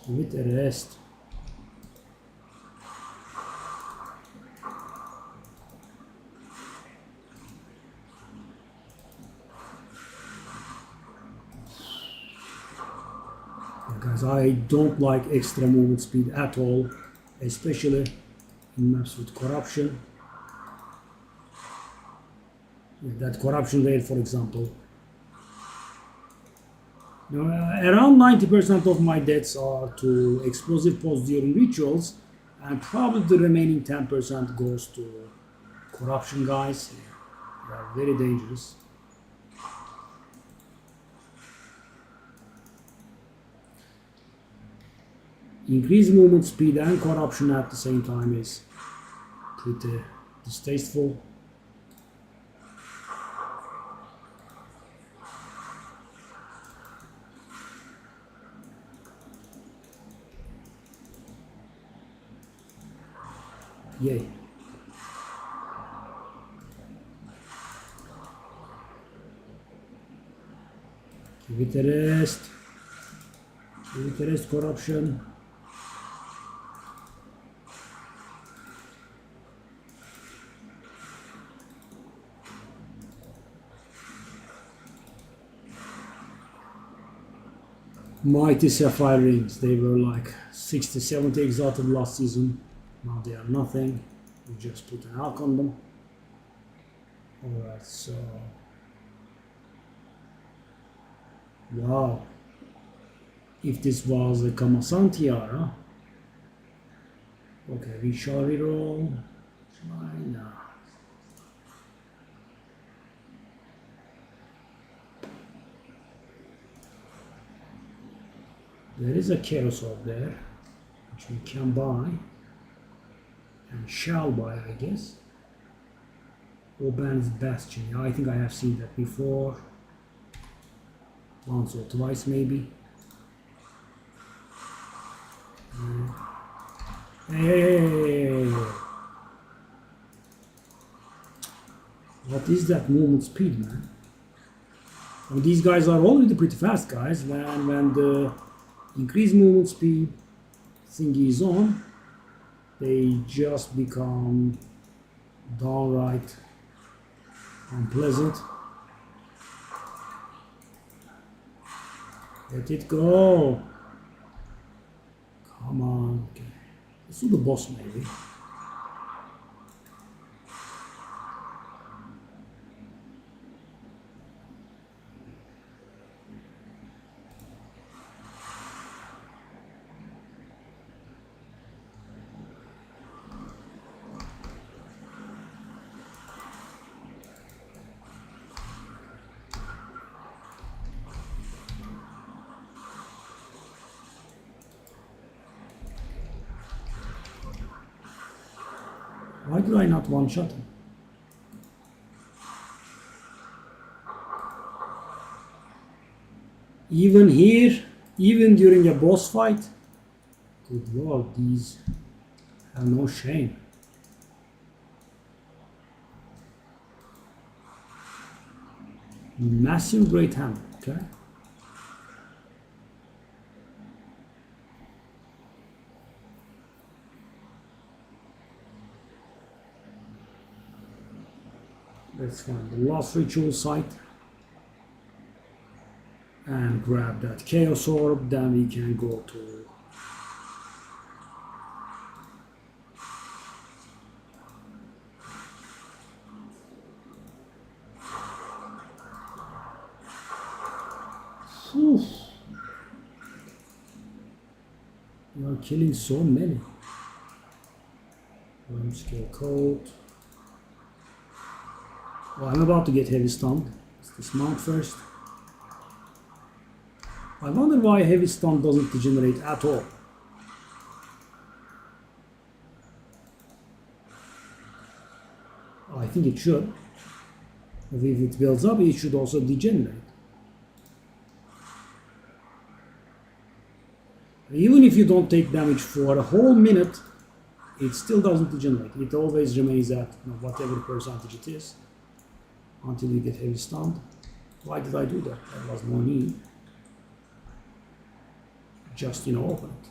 Give it a rest. Guys, I don't like extra movement speed at all, especially in maps with corruption. That corruption rate, for example. Now, around 90% of my deaths are to explosive posts during rituals, and probably the remaining 10% goes to corruption guys. They are very dangerous. Increased movement speed and corruption at the same time is pretty distasteful. Yay. Give it a rest. Give it a rest, corruption. Mighty Sapphire Rings, they were like 60, 70 exalted last season. Now they are nothing. We just put an alch on them. Alright, so... Wow. If this was a Kamasan Tiara... Okay, we shall reroll. China. There is a carousel there, which we can buy, and shall buy, I guess. Oban's Bastion. Yeah, I think I have seen that before. Once or twice, maybe. Hey! What is that movement speed, man? And these guys are already pretty fast, guys. When the increased movement speed thingy is on, they just become downright unpleasant. Let it go. Come on. Okay. Let's do the boss maybe. Why did I not one-shot him? Even here, even during a boss fight, good lord, these have no shame. Massive great hammer, okay? Let's find the last ritual site and grab that chaos orb, then we can go to we are killing so many. One skill code. Oh, I'm about to get heavy stunned. Let's dismount first. I wonder why heavy stun doesn't degenerate at all. Oh, I think it should. If it builds up, it should also degenerate. Even if you don't take damage for a whole minute, it still doesn't degenerate. It always remains at whatever percentage it is until you get heavy stunned. Why did I do that? There was no need. Just, open it.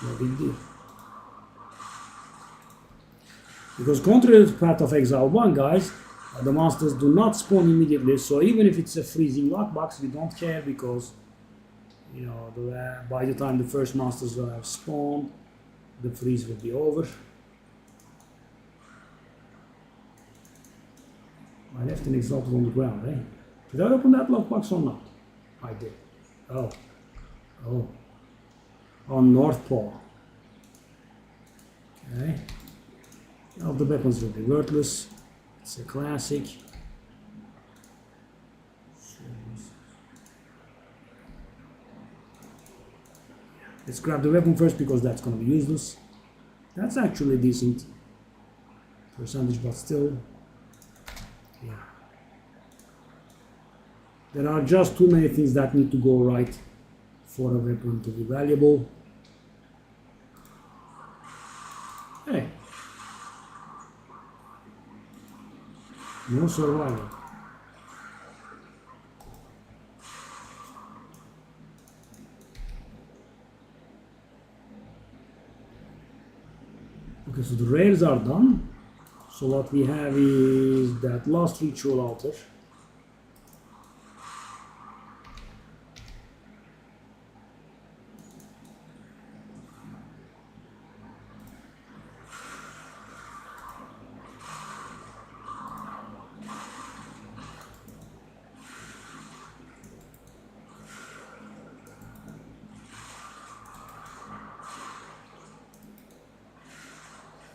No big deal. Because contrary to Path of Exile 1, guys, the monsters do not spawn immediately, so even if it's a freezing lockbox, we don't care because, by the time the first monsters will have spawned, the freeze will be over. I left an Exalted on the ground, eh? Did I open that lockbox or not? I did. Oh. On North Pole. Okay. All the weapons will be worthless. It's a classic. Let's grab the weapon first because that's going to be useless. That's actually a decent percentage, but still. Yeah. There are just too many things that need to go right for a weapon to be valuable. Hey. No survival. Okay, so the rares are done. So what we have is that last ritual altar.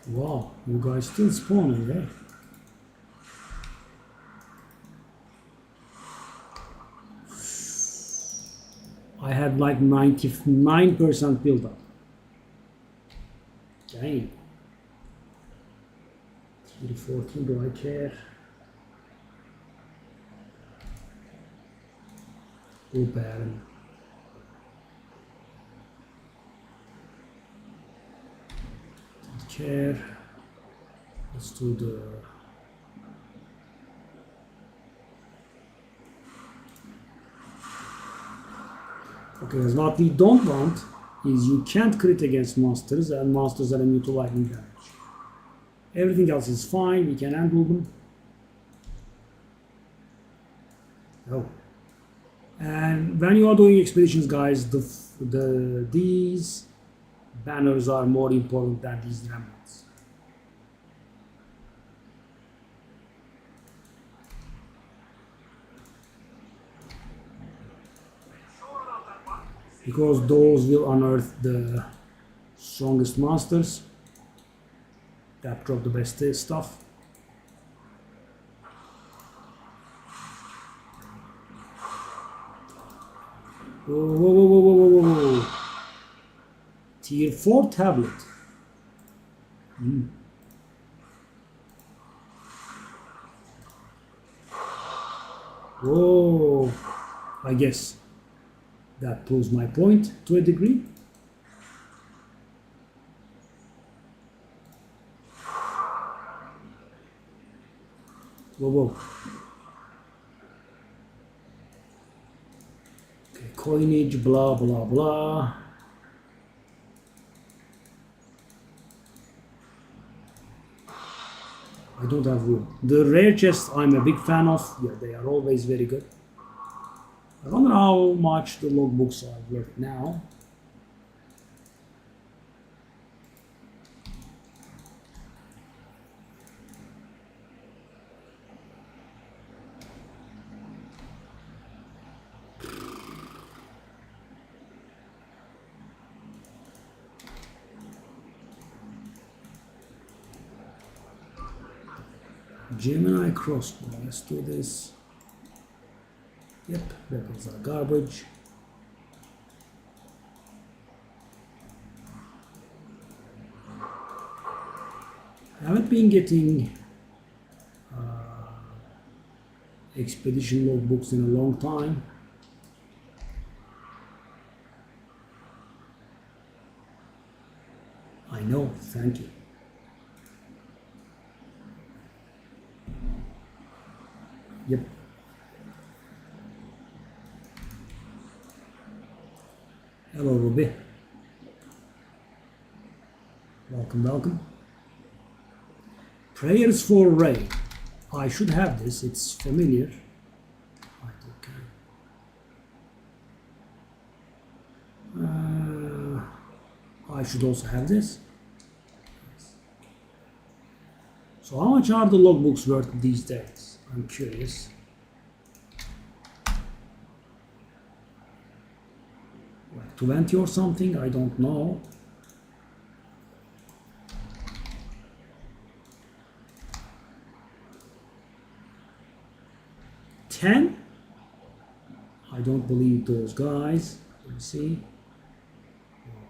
Wow, you guys still spawning, eh? I had like 99% build up. Dang. 314, do I care? Oh, Baron. Care. Let's do the okay, as what we don't want is you can't crit against monsters and monsters are immune to lightning damage. Everything else is fine, we can handle them. Oh. And when you are doing expeditions, guys, these banners are more important than these remnants. Because those will unearth the strongest monsters that drop the best stuff. Whoa. Tier 4 tablet. Oh, I guess that proves my point to a degree. Whoa, whoa. Okay, coinage, blah, blah, blah. I don't have room. The rare chests I'm a big fan of. Yeah, they are always very good. I wonder how much the logbooks are worth now. Gemini crossbow. Let's do this. Yep, weapons are garbage. I haven't been getting expedition logbooks in a long time. I know, thank you. Yep. Hello, Ruby. Welcome, welcome. Prayers for Ray. I should have this, it's familiar. Right, okay. I should also have this. So how much are the logbooks worth these days? I'm curious. Like 20 or something, I don't know. $10? I don't believe those guys. Let me see.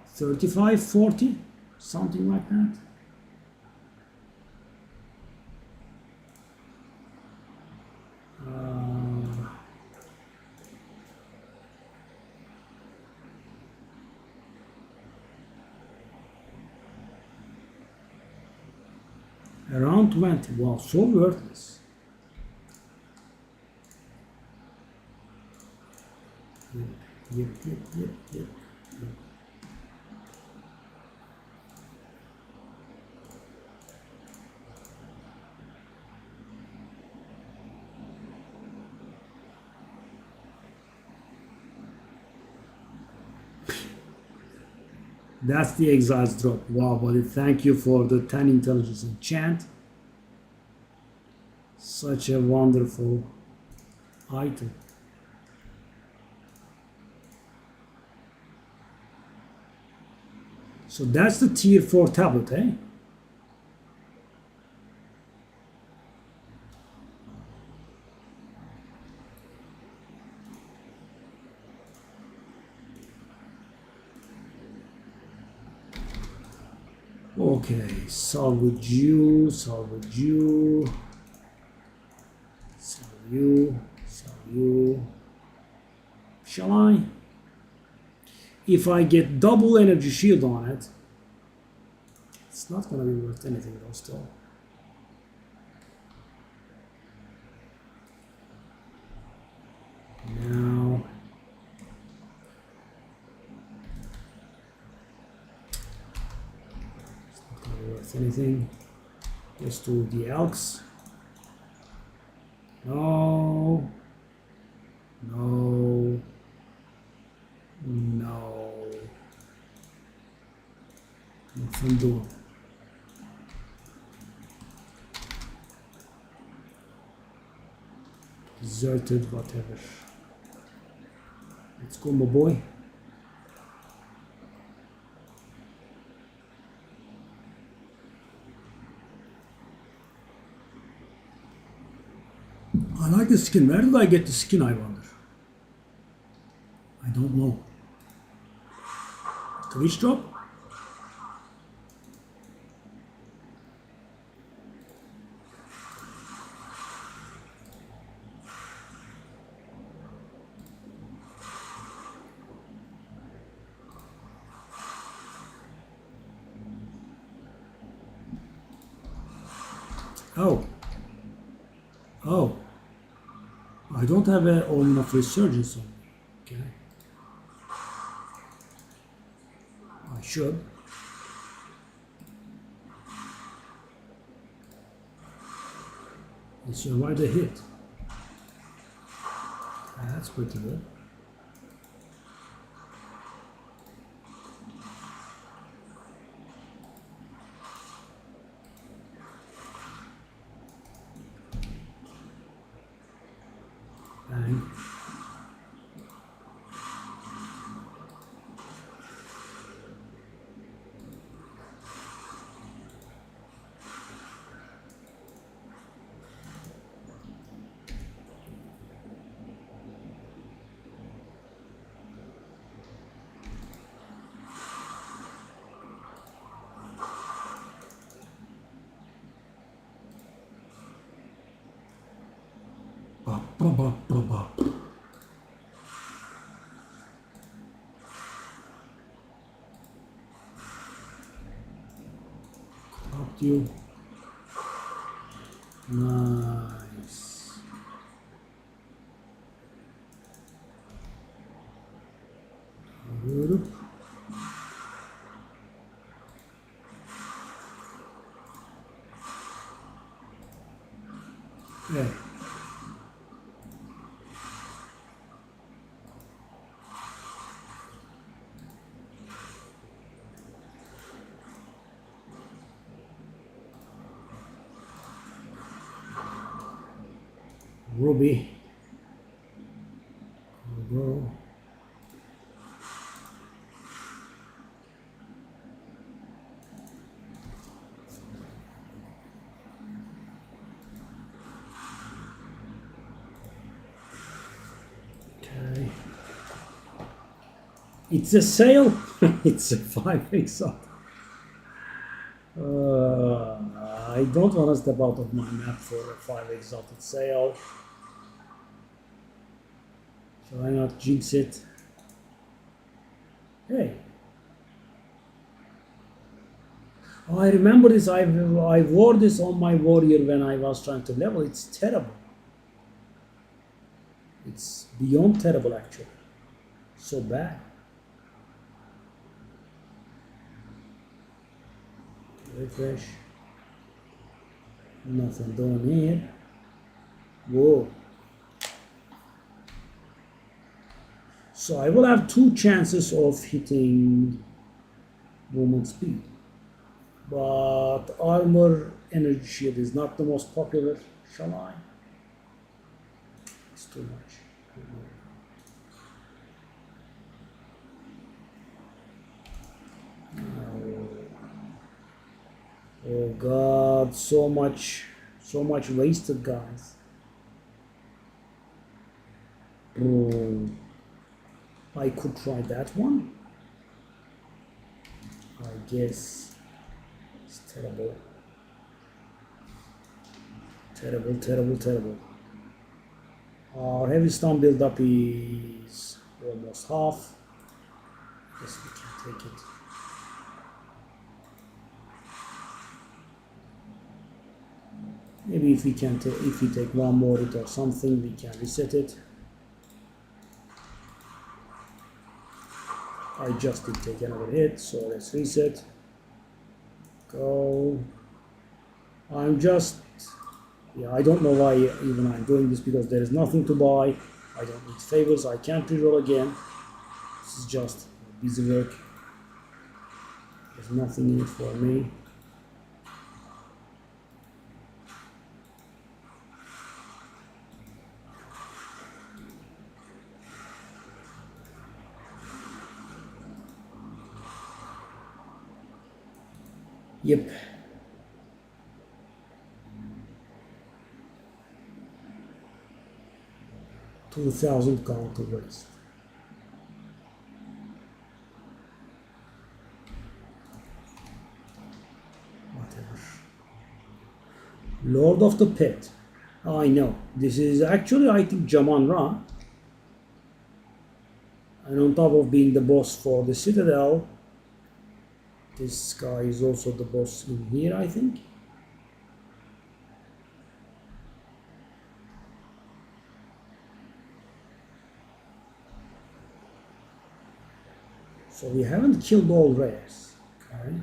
35, 40, something like that. Around 20. Wow, so worthless. Yep. That's the Exiles drop. Wow, buddy, thank you for the 10 intelligence enchant. Such a wonderful item. So that's the tier 4 tablet, eh? Okay, salvage you, sell you. Shall I? If I get double energy shield on it, it's not gonna be worth anything though still. Now it's not gonna be worth anything. Let's do the Elks. No. Nothing doing. Deserted, whatever. Let's go, my boy. I like the skin. Where did I get the skin, I wonder? I don't know. Twitch drop? Oh. Oh. I don't have a Omen of Resurgence on me. Okay. I should. It survived a hit. That's pretty good. Bang. Bop, bop, bop, bop, bop. Corrupt you. Nice. Good. Yeah. Ruby. Go. Okay. It's a sale. It's a 5x up. I don't want to step out of my map for a 5 exalted sail. Shall I not jinx it? Hey. Oh, I remember this. I wore this on my warrior when I was trying to level. It's terrible. It's beyond terrible, actually. So bad. Refresh. Nothing down here. Whoa. So I will have 2 chances of hitting movement speed. But armor energy shield is not the most popular. Shall I? It's too much. Oh god, so much wasted, guys. Bro, I could try that one. I guess it's terrible. Terrible. Our heavy stun build up is almost half. Guess we can take it. Maybe if we take one more hit or something, we can reset it. I just did take another hit, so let's reset. Go. I don't know why even I'm doing this, because there is nothing to buy. I don't need favors. I can't reroll again. This is just busy work. There's nothing in it for me. Yep. $2,000 counter waste. Whatever. Lord of the Pit. I know. This is actually, I think, Jaman Ra. And on top of being the boss for the Citadel, this guy is also the boss in here, I think. So we haven't killed all rares. Okay.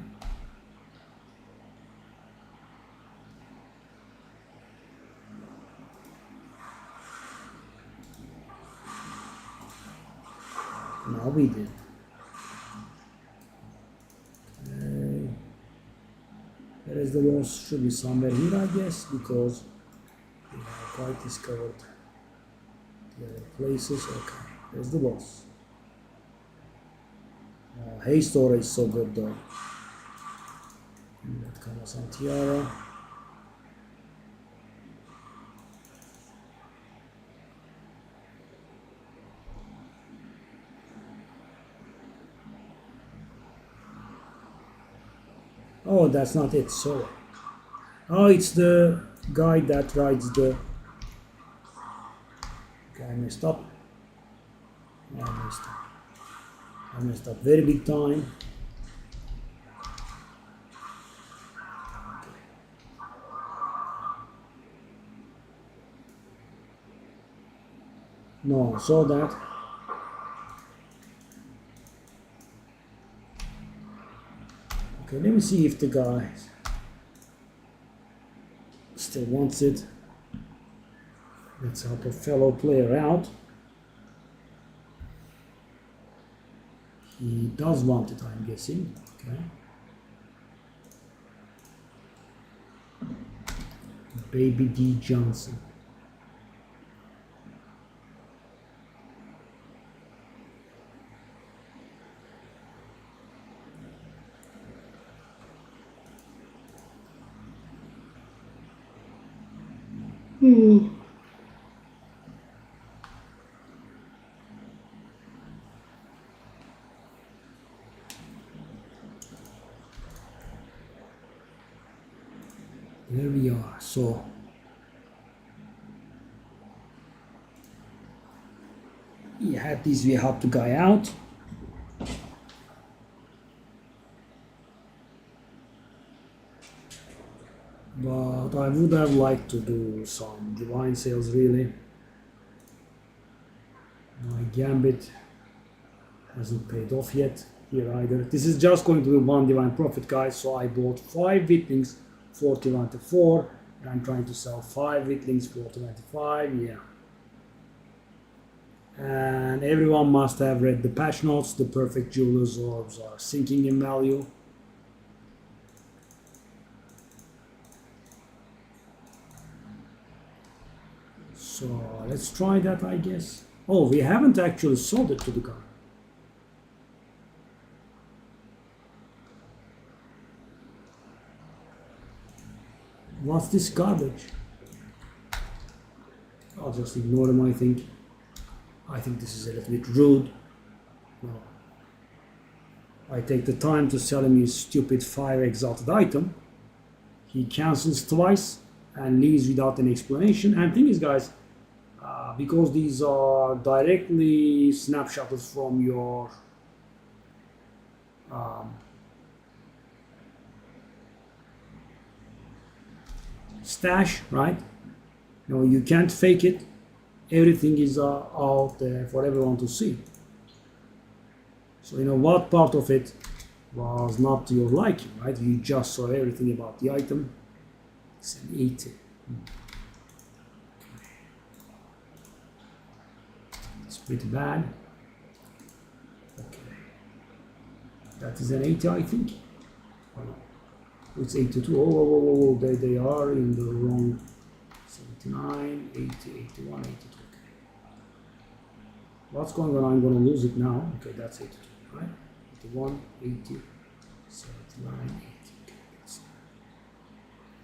Now we did. Okay. Where is the boss? Should be somewhere here, I guess, because we have quite discovered the other places. Okay, there's the boss. Haste aura is so good though. That comes on Tiara. Oh, that's not it, sorry. Oh, it's the guy that rides the... Okay, I messed up. I messed up very big time. No, saw that. Okay, let me see if the guy still wants it. Let's help a fellow player out. He does want it, I'm guessing. Okay. Baby D. Johnson. There we are. So he had this, we helped the guy out. But I would have liked to do some divine sales really. My gambit hasn't paid off yet here either. This is just going to be one divine profit, guys. So I bought 5 Witlings 4094 and I'm trying to sell 5 Witlings 4095. Yeah. And everyone must have read the patch notes. The perfect jeweler's orbs are sinking in value. So let's try that, I guess. Oh, we haven't actually sold it to the guy. What's this garbage? I'll just ignore him, I think. I think this is a little bit rude. No. I take the time to sell him his stupid fire exalted item. He cancels twice and leaves without an explanation. And thing is, guys, because these are directly snapshots from your stash, right? You know, you can't fake it. Everything is out there for everyone to see. So you know what part of it was not to your liking, right? You just saw everything about the item. It's an 80. It's pretty bad. Okay. That is an 80, I think. Oh, no. It's 82. Oh, they are in the wrong. 79, 80, 81, 82. Okay. What's going on? I'm going to lose it now. Okay, that's 82, right? 81, 80, 79, 80.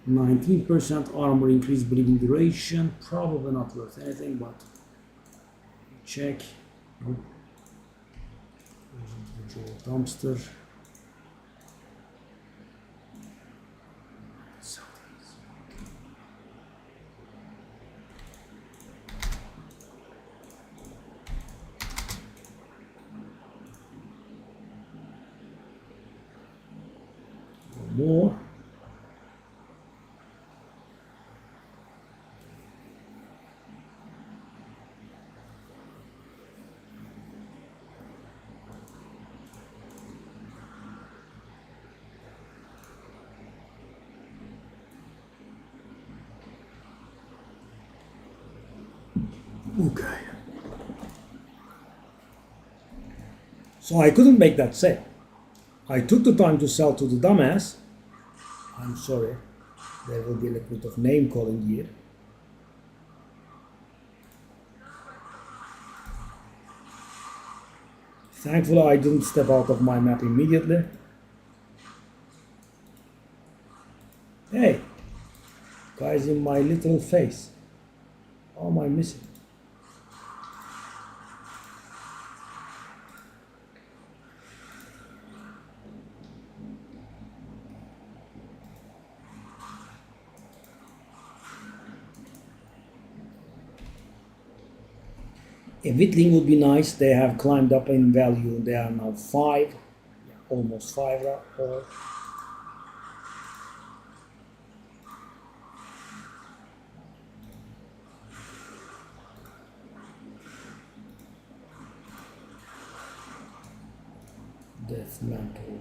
Okay, 19% armor increase, bleeding duration. Probably not worth anything, but check. Nope. Individual dumpster. More. Okay. So I couldn't make that sale. I took the time to sell to the dumbass. I'm sorry. There will be a little bit of name calling here. Thankfully, I didn't step out of my map immediately. Hey, guys in my little face. How am I missing? A Whitling would be nice. They have climbed up in value. They are now 5, almost 5 or Death Mantle.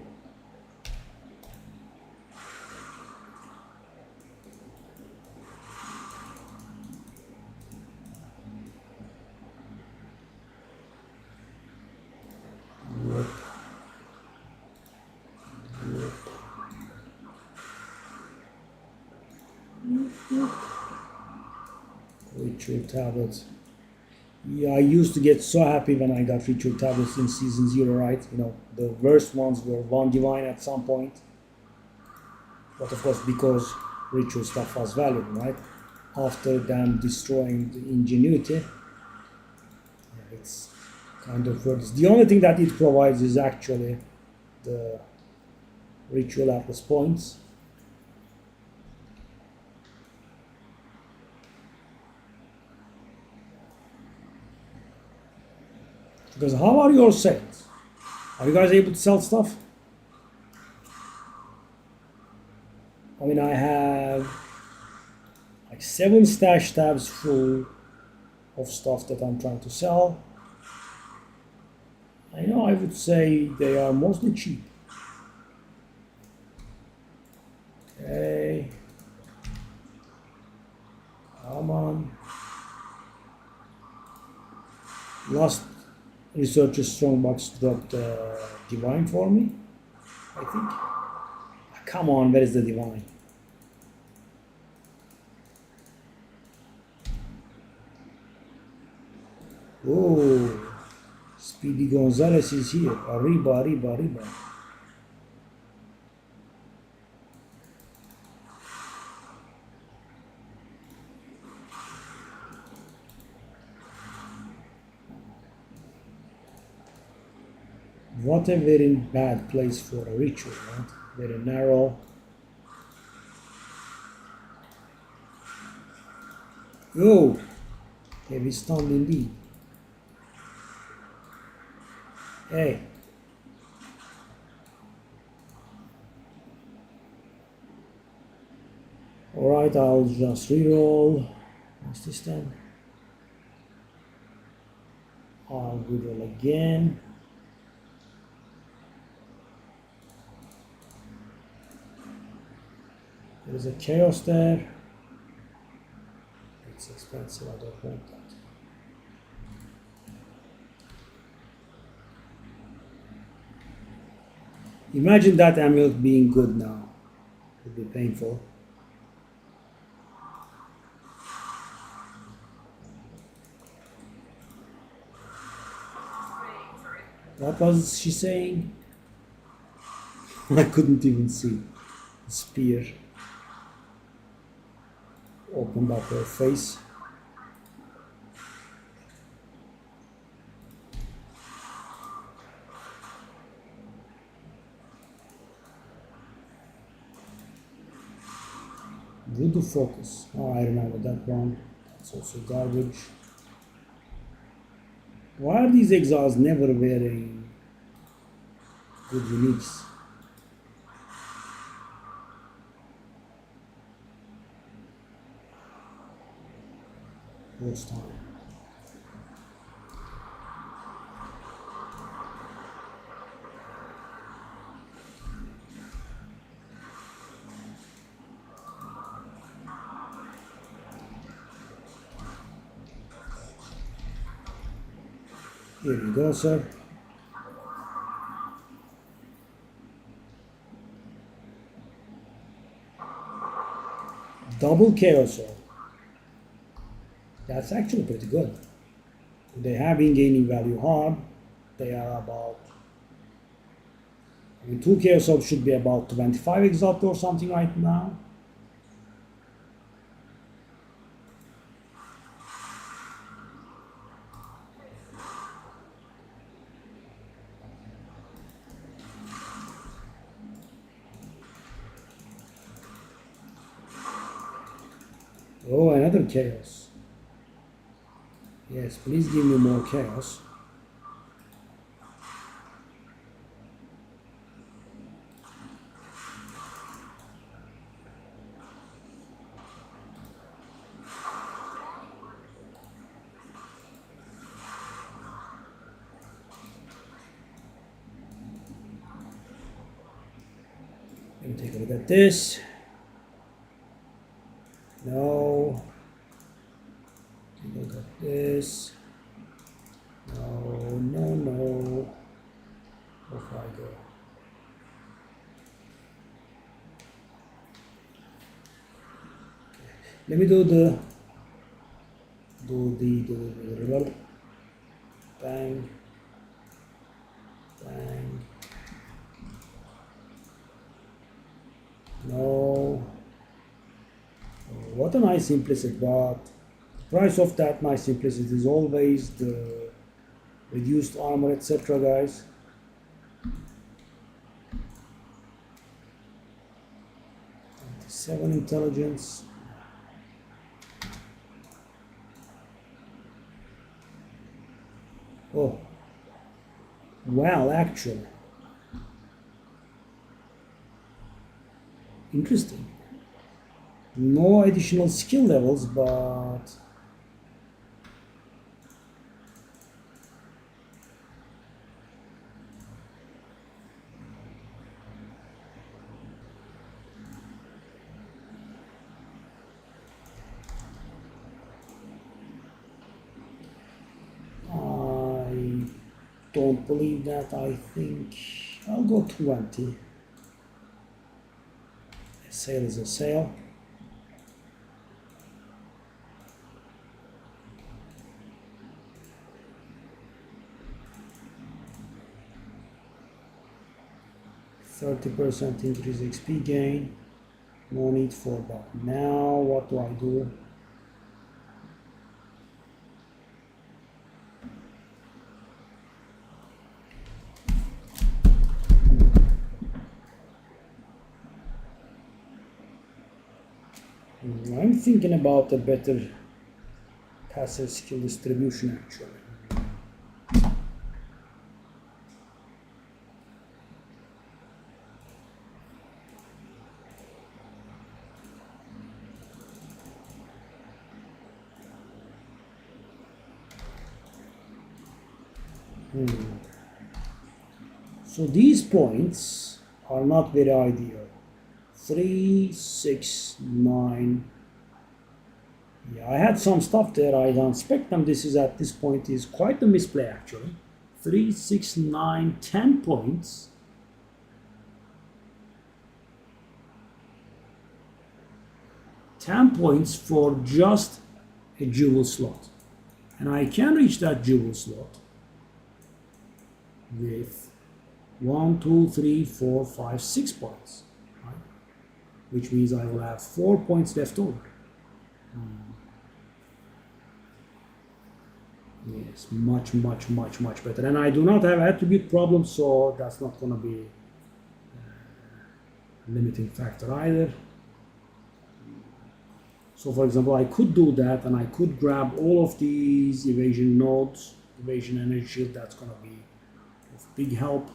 Ritual tablets. Yeah, I used to get so happy when I got ritual tablets in season 0, right? You know, the worst ones were 1 divine at some point. But of course, because ritual stuff was valuable, right? After them destroying the ingenuity, yeah, it's kind of worthless. The only thing that it provides is actually the ritual atlas points. Because how are your sales? Are you guys able to sell stuff? I mean, I have like 7 stash tabs full of stuff that I'm trying to sell. I know I would say they are mostly cheap. Okay. Come on. Last researcher strongbox dropped divine for me, I think. Come on, where is the divine? Oh, Speedy Gonzalez is here. Arriba, arriba, arriba. What a very bad place for a ritual, right? Very narrow. Oh, heavy stunned indeed. Hey. Alright, I'll just reroll. What's this time? I'll reroll again. There's a chaos there. It's expensive, I don't want that. Imagine that amulet being good now. It would be painful. What was she saying? I couldn't even see. The spear opened up her face. Voodoo Focus. Oh, I remember that one. That's also garbage. Why are these exiles never wearing good uniques? Worst time. Here you go, sir. Double chaos orb. That's actually pretty good. They have been gaining value hard. They are about, I mean, 2 chaos orbs should be about 25 exalt or something right now. Oh, another chaos. Yes, please give me more chaos. Let me take a look at this. No. Take a look at this. No, no, no. Off I go. Let me do the bang, bang. No. Oh, what a nice implicit, but the price of that nice implicit is always the reduced armor, etc., guys. Seven intelligence. Oh, well, actually, interesting. No additional skill levels, but I don't believe that. I think I'll go 20. A sale is a sale. %30 increase XP gain. No need for that. Now what do I do? I'm thinking about a better passive skill distribution actually. So these points are not very ideal. 3, 6, 9. Yeah, I had some stuff there. I don't expect them. This is at this point is quite a misplay actually. 3, 6, 9, 10 points. $10 for just a jewel slot. And I can reach that jewel slot with 1, 2, 3, 4, 5, 6 points. Right? Which means I will have 4 points left over. Yes, much better. And I do not have attribute problems, so that's not going to be a limiting factor either. So for example, I could do that and I could grab all of these evasion nodes, evasion energy shield, that's going to be of big help.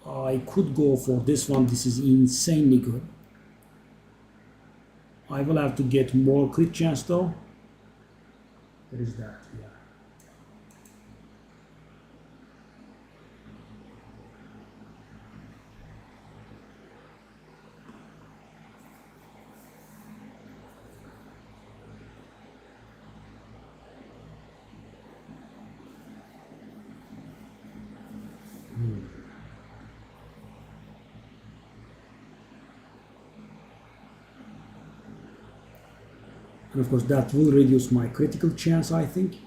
I could go for this one, this is insanely good. I will have to get more crit chance though. There is that, yeah. And of course that will reduce my critical chance, I think.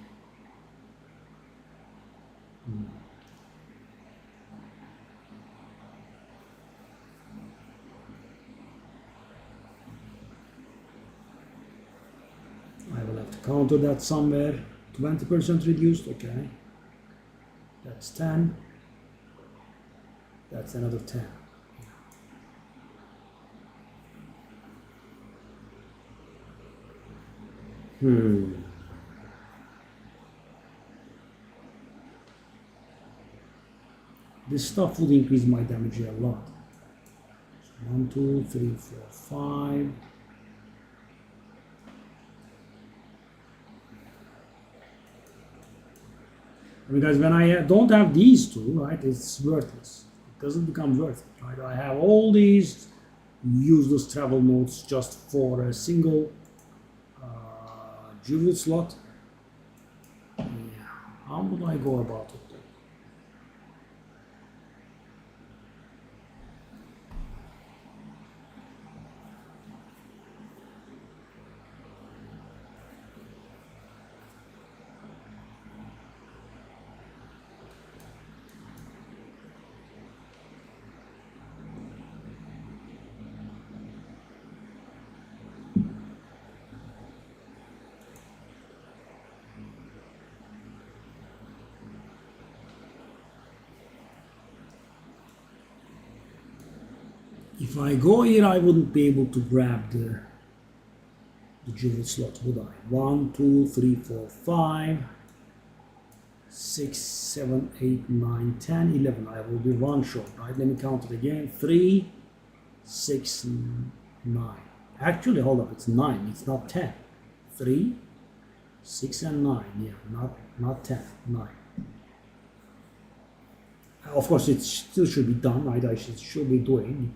I will have to counter that somewhere. 20% reduced, okay. That's 10. That's another 10. This stuff would increase my damage a lot. So 1, 2, 3, 4, 5. I mean, guys, when I don't have these two, right, it's worthless. It doesn't become worth it, right? I have all these useless travel modes just for a single jewel slot. Yeah. How would I go about it? If I go here, I wouldn't be able to grab the jewel slot, would I? 1, 2, 3, 4, 5, 6, 7, 8, 9, 10, 11. I will be one short, right? Let me count it again. 3, 6, 9. Actually, hold up, it's 9. It's not 10. 3, 6, and 9. Yeah, not 10. 9. Of course, it still should be done, right? I should be doing.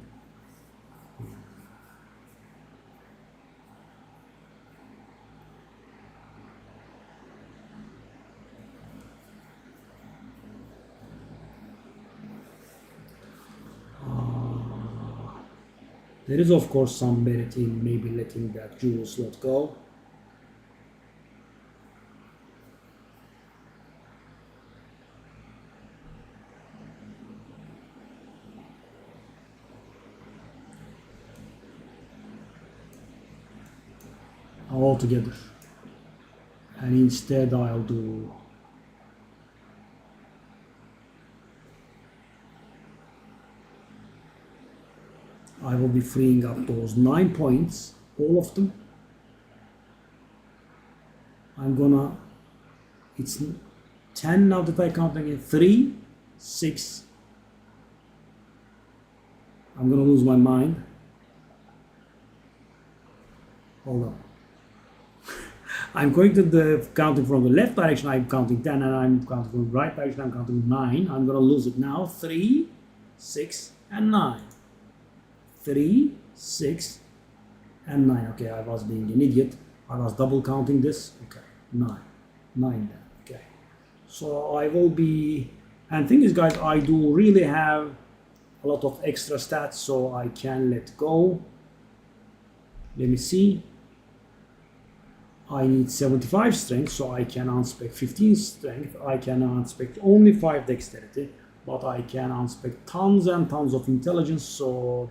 There is of course some merit in maybe letting that jewel slot go. Altogether. And instead I'll do I will be freeing up those 9 points, all of them. I'm gonna, it's 10 now that I count again, 3, 6, I'm gonna lose my mind. Hold on. I'm going to the counting from the left direction, I'm counting 10, and I'm counting from the right direction, I'm counting 9. I'm gonna lose it now, 3, 6, and 9. 3, 6, and 9. Okay, I was being an idiot. I was double counting this. Okay, 9. 9 then. Okay. So I will be... And thing is, guys, I do really have a lot of extra stats, so I can let go. Let me see. I need 75 strength, so I can unspec 15 strength. I can unspec only 5 dexterity. But I can unspec tons and tons of intelligence, so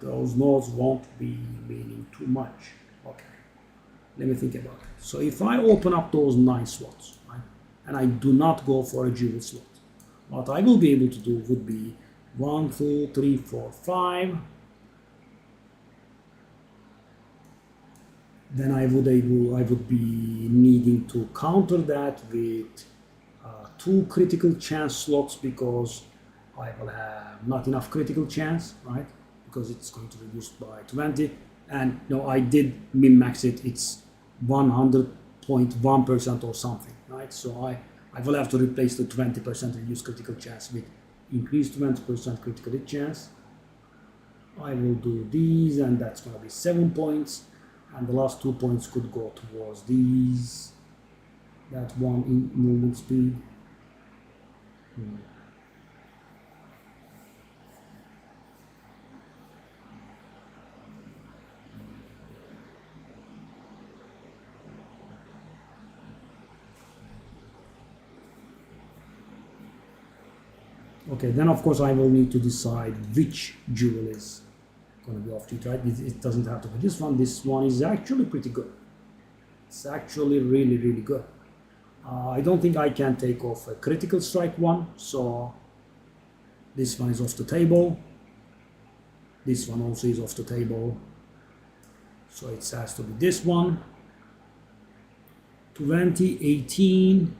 those nodes won't be meaning too much. Okay, let me think about it. So if I open up those 9 slots, right, and I do not go for a jewel slot, what I will be able to do would be 1, 2, 3, 4, 5. Then I would be needing to counter that with 2 critical chance slots, because I will have not enough critical chance, right? Because it's going to reduce by 20. And no, I did min-max it. It's 100.1% or something, right? So I will have to replace the 20% reduced critical chance with increased 20% critical hit chance. I will do these, and that's going to be 7 points. And the last 2 points could go towards these. That one in movement speed. Okay, then of course I will need to decide which jewel is going to be off it, right? It doesn't have to be this one. This one is actually pretty good. It's actually really, really good. I don't think I can take off a critical strike one, so this one is off the table. This one also is off the table, so it has to be this one. 2018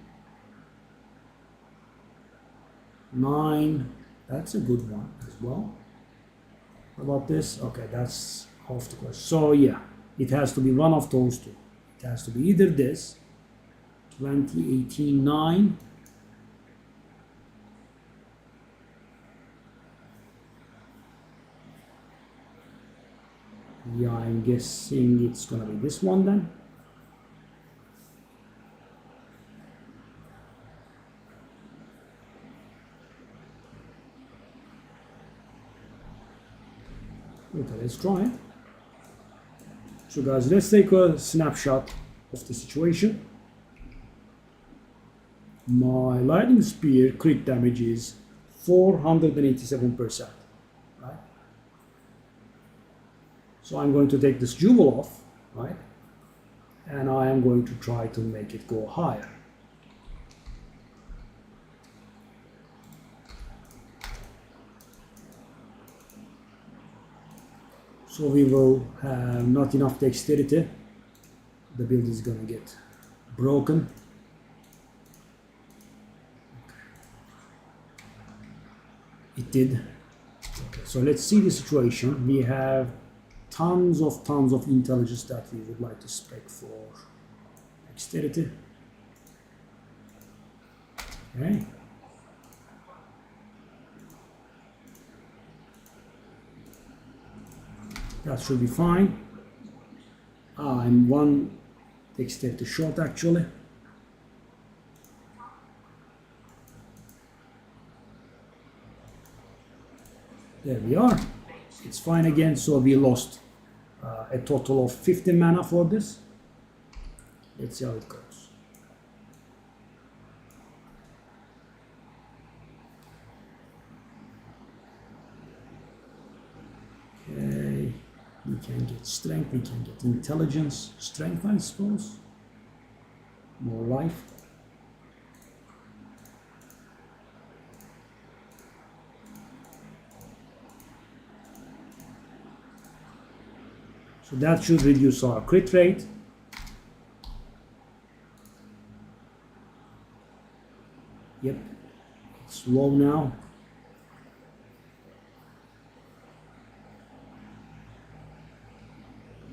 9, that's a good one as well. How about this? Okay, that's off the course. So yeah, it has to be one of those two. It has to be either this 2018 9 yeah, I'm guessing it's gonna be this one then. Okay, let's try it. So guys, let's take a snapshot of the situation. My lightning spear crit damage is 487%, right? So I'm going to take this jewel off, right? And I am going to try to make it go higher. So we will have not enough dexterity. The build is gonna get broken. It did. Okay, so let's see the situation. We have tons of intelligence that we would like to spec for dexterity. Okay. That should be fine. I'm one dexterity short actually. There we are. It's fine again, so we lost a total of 50 mana for this. Let's see how it goes. Okay, we can get strength, we can get intelligence, strength I suppose, more life. So that should reduce our crit rate. Yep, it's low now.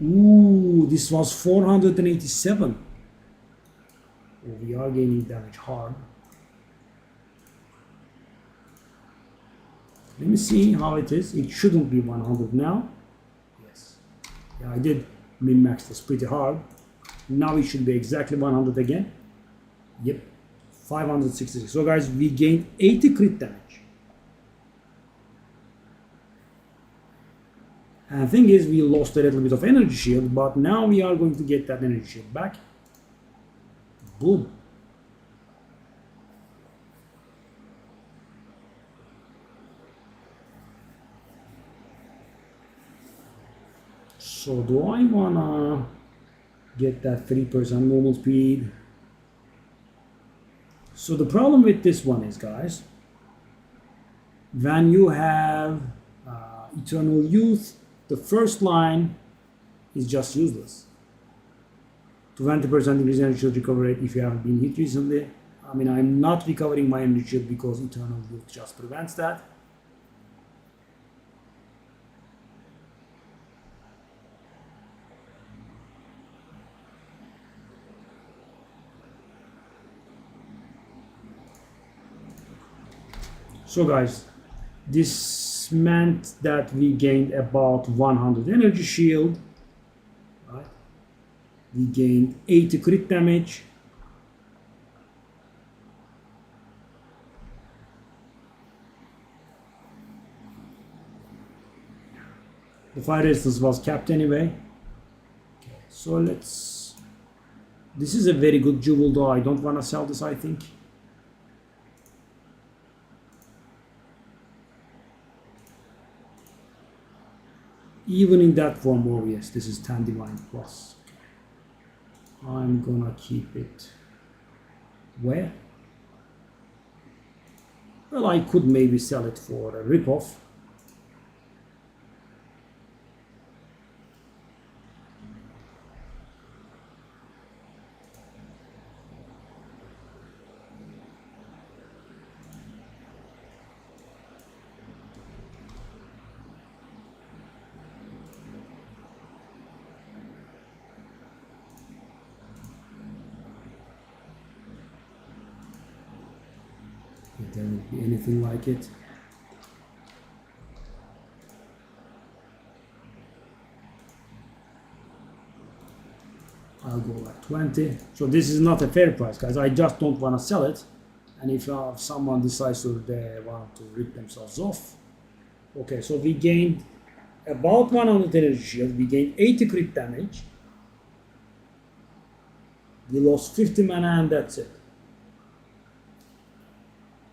Ooh, this was 487. Oh, we are gaining damage hard. Let me see how it is. It shouldn't be 100 now. Yes. Yeah, I did min-max this pretty hard. Now it should be exactly 100 again. Yep. 566. So guys, we gained 80 crit damage. And the thing is, we lost a little bit of energy shield, but now we are going to get that energy shield back. Boom. So do I wanna get that 3% movement speed? So the problem with this one is, guys, when you have Eternal Youth, the first line is just useless. 20% increase energy shield recovery rate if you haven't been hit recently. I mean, I'm not recovering my energy shield because Eternal Youth just prevents that. So guys, this meant that we gained about 100 energy shield, right? We gained 80 crit damage. The fire resistance was capped anyway. Okay, so let's... This is a very good jewel though. I don't want to sell this, I think. even in that form. Oh yes, this is 10 divine plus. I'm gonna keep it where? Well, I could maybe sell it for a ripoff. If there would be anything like it. I'll go like 20. So this is not a fair price, guys. I just don't want to sell it. And if someone decides to they want to rip themselves off. Okay, so we gained about 100 energy shield. We gained 80 crit damage. We lost 50 mana and that's it.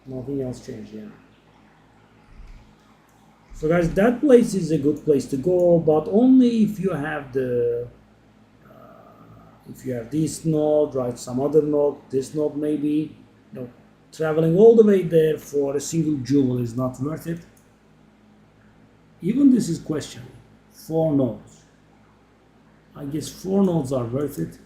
Nothing else changed, yeah. So guys, that place is a good place to go, but only if you have the if you have this node, right, some other node, this node maybe. No, traveling all the way there for a single jewel is not worth it. Even this is questionable. 4 nodes. I guess 4 nodes are worth it.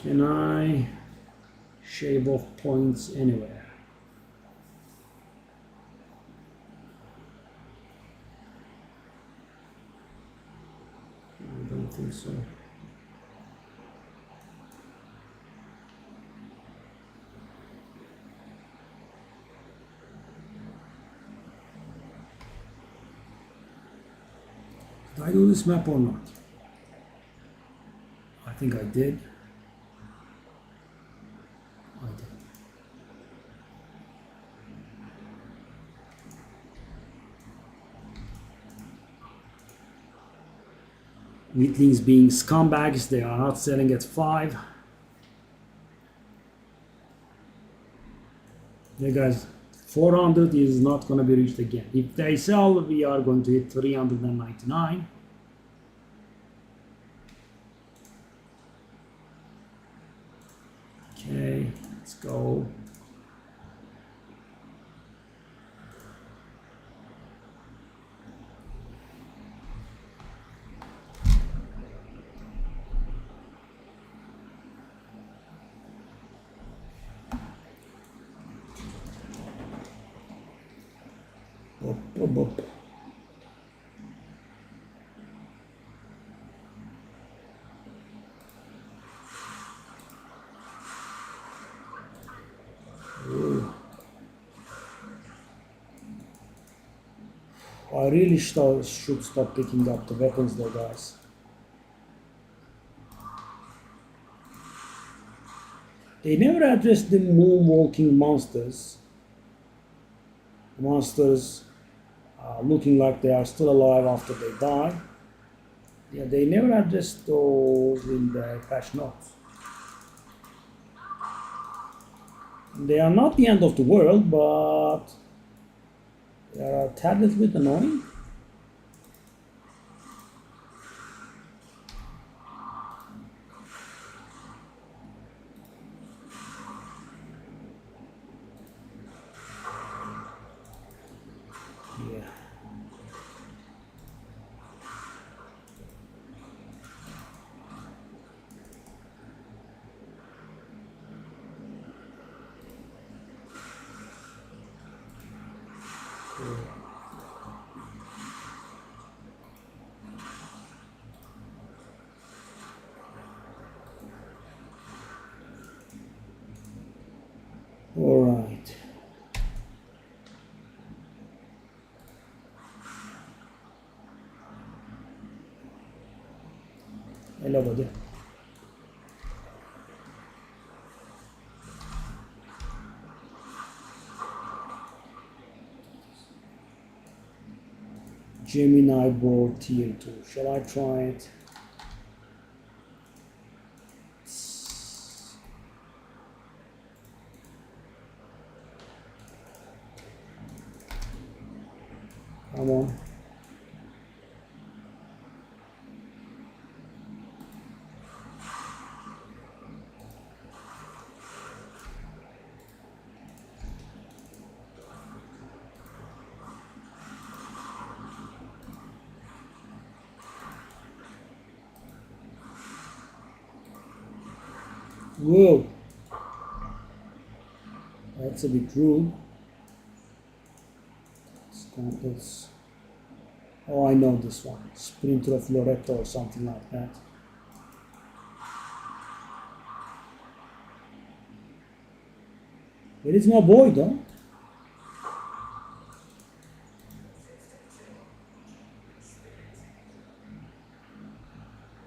Can I shave off points anywhere? I don't think so. Did I do this map or not? I think I did. I did. Weaklings being scumbags, they are not selling at 5. Yeah guys, 400 is not going to be reached again. If they sell, we are going to hit 399. Okay, let's go. Up. I really should stop picking up the weapons though, guys. They never addressed the moonwalking monsters. Monsters looking like they are still alive after they die. Yeah, they never addressed those in the patch notes. They are not the end of the world, but they are a tad little bit annoying. Yeah. All right. Hello, buddy. Gemini board tier 2. Shall I try it? Come on. Whoa, that's a bit rude. Oh, I know this one. Sprinter of Loreto or something like that. Where is my boy though?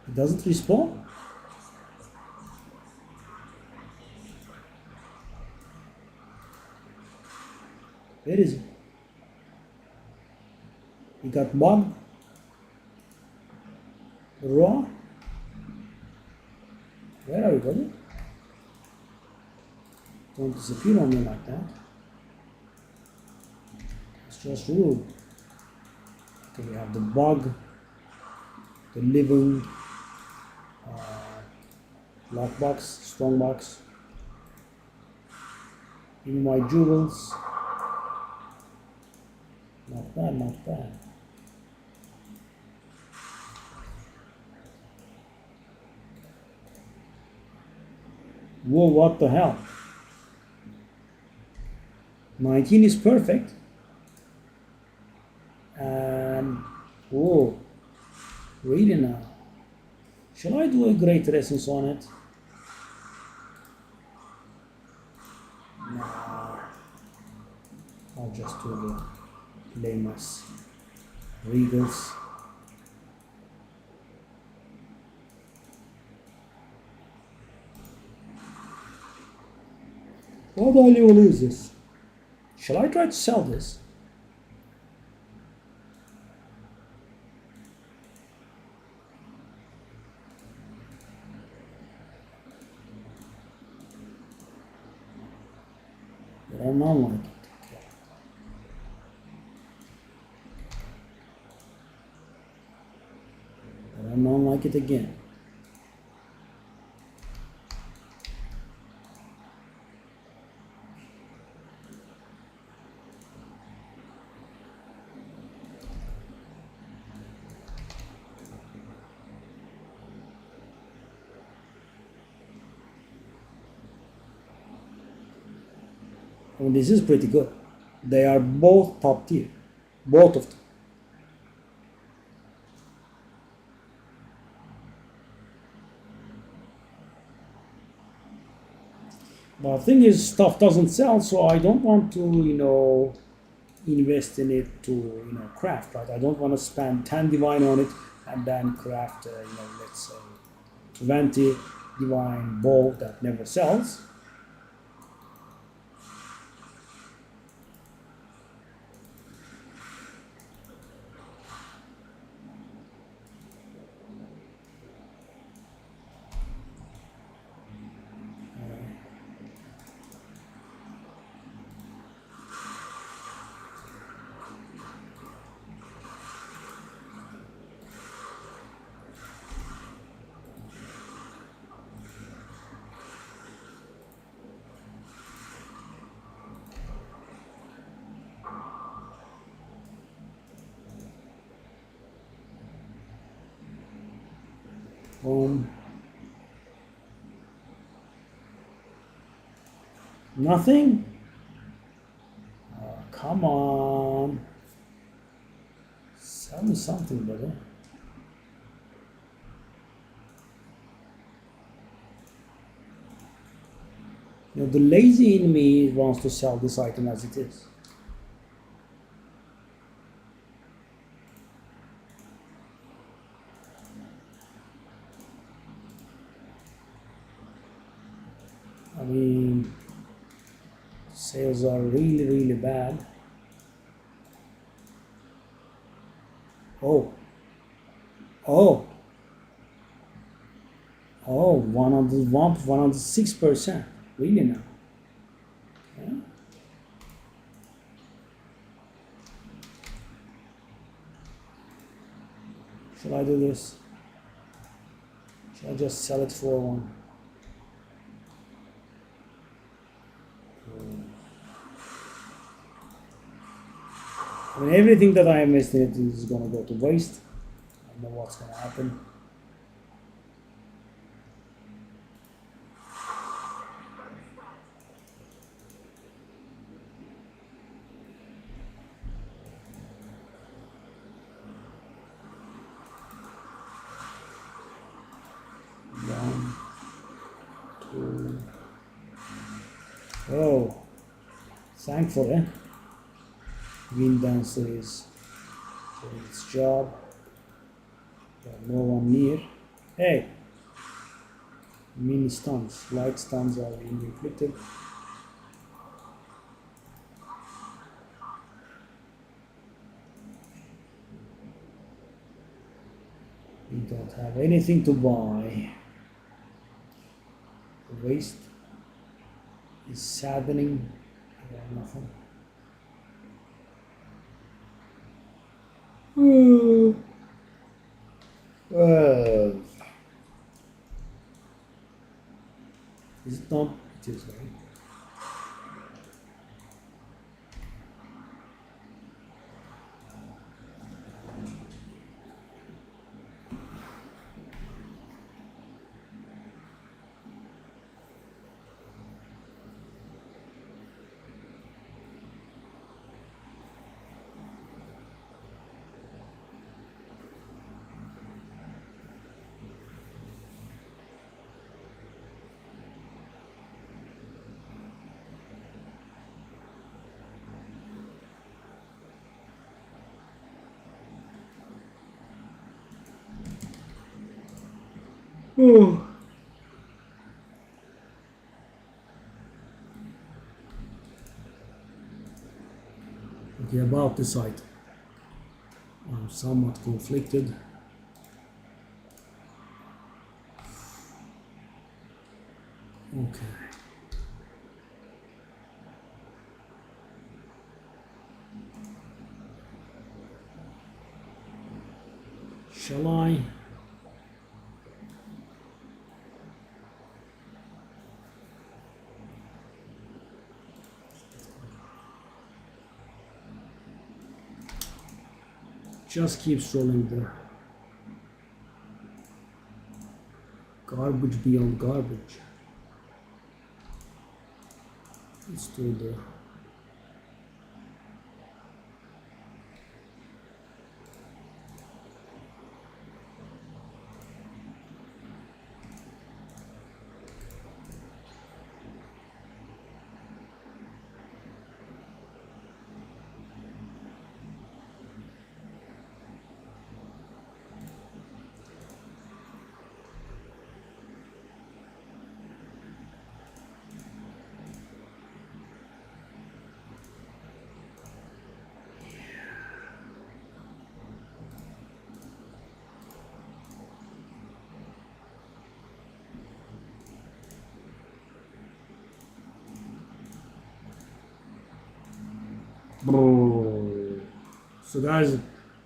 He doesn't respond? Where is he? He got bugged. Raw. Where are you, buddy? Don't disappear on me like that. It's just rude. Okay, we have the bug, the living lockbox, strongbox. Even my jewels. Not bad, not bad. Whoa, what the hell? 19 is perfect. And whoa, really now? Shall I do a greater essence on it? Nah, I'll just do the lamest regals. What value is this? Shall I try to sell this? But I don't like it. Okay. But I don't like it again. I mean, this is pretty good. They are both top tier, both of them. But the thing is, stuff doesn't sell, so I don't want to, invest in it to, craft, right? I don't want to spend 10 divine on it and then craft, let's say 20 divine bow that never sells. Nothing? Oh, come on. Sell me something, brother. The lazy in me wants to sell this item as it is. I mean, sales are really, really bad. Oh, oh, oh, 101, 106%. Really now? Yeah. Shall I do this? Shall I just sell it for one? I mean, everything that I invested is gonna go to waste. I don't know what's gonna happen. One, two. Oh, thankfully, wind dancer is doing its job. There's no one near. Hey, mini stuns, light stuns are being inflicted. We don't have anything to buy. The waste is saddening. I have nothing. Uh, is it not? It is, right? Oh. Okay, about the site. I'm somewhat conflicted. Okay. Shall I? Just keep strolling there. Garbage beyond garbage. It's still there. So guys,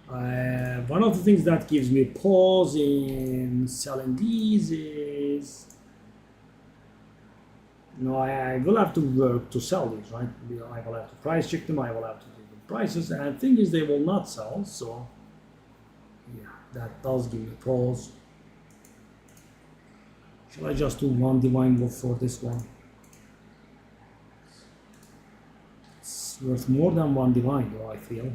one of the things that gives me pause in selling these is, I will have to work to sell these, right? I will have to price check them, I will have to do the prices, and the thing is they will not sell, so yeah, that does give me pause. Shall I just do one divine wolf for this one? It's worth more than one divine though, I feel.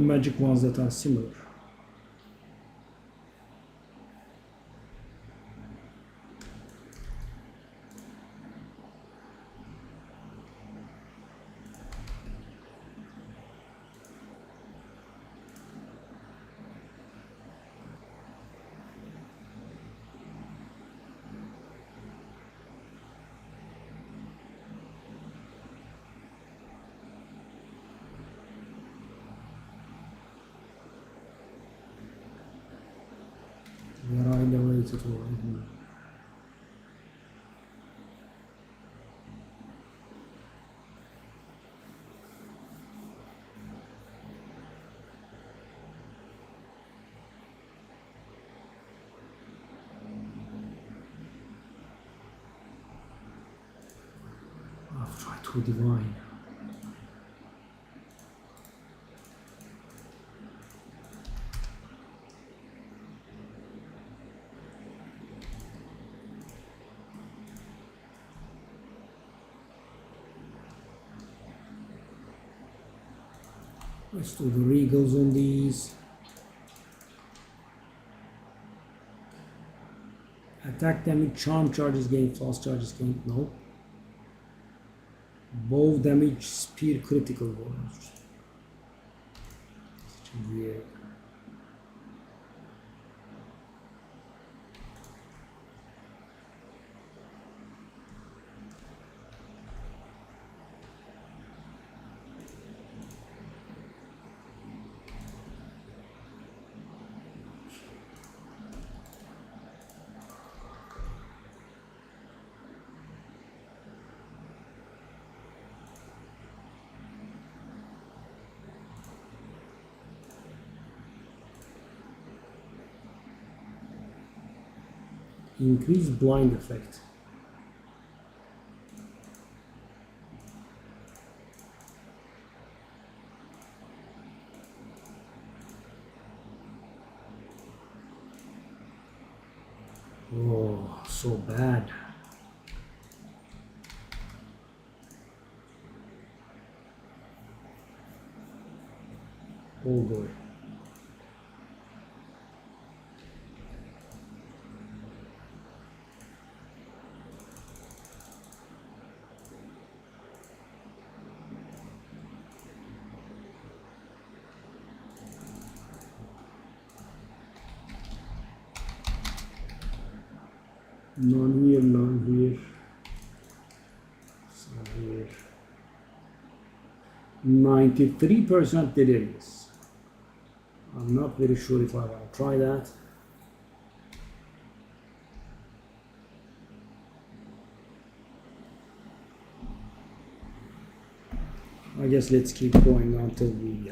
magic ones that are similar. Where I elevated or I've tried to divine. Let's do the regals on these. Attack damage, charm charges gain, fast charges gain. No. Bow damage, spear critical bonus. Weird. Increase blind effect. Oh, so bad. Oh boy. None here, none here. So here. 93% delirious. I'm not very sure if I want to try that. I guess let's keep going until we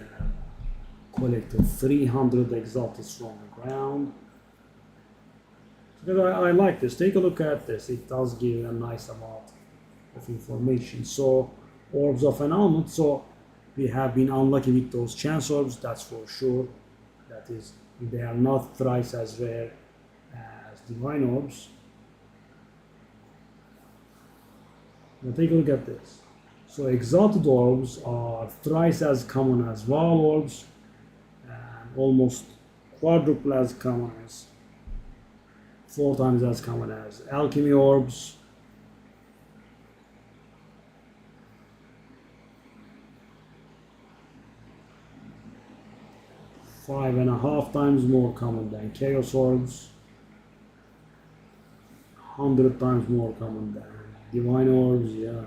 collected 300 exalted from the ground. Because I like this. Take a look at this. It does give a nice amount of information. So, orbs of annulment. So, we have been unlucky with those chance orbs. That's for sure. That is, they are not thrice as rare as divine orbs. Now, take a look at this. So, exalted orbs are thrice as common as Vaal orbs, and almost quadruple as common as 4 times as common as alchemy orbs. Five and a half times more common than chaos orbs. 100 times more common than divine orbs, yeah.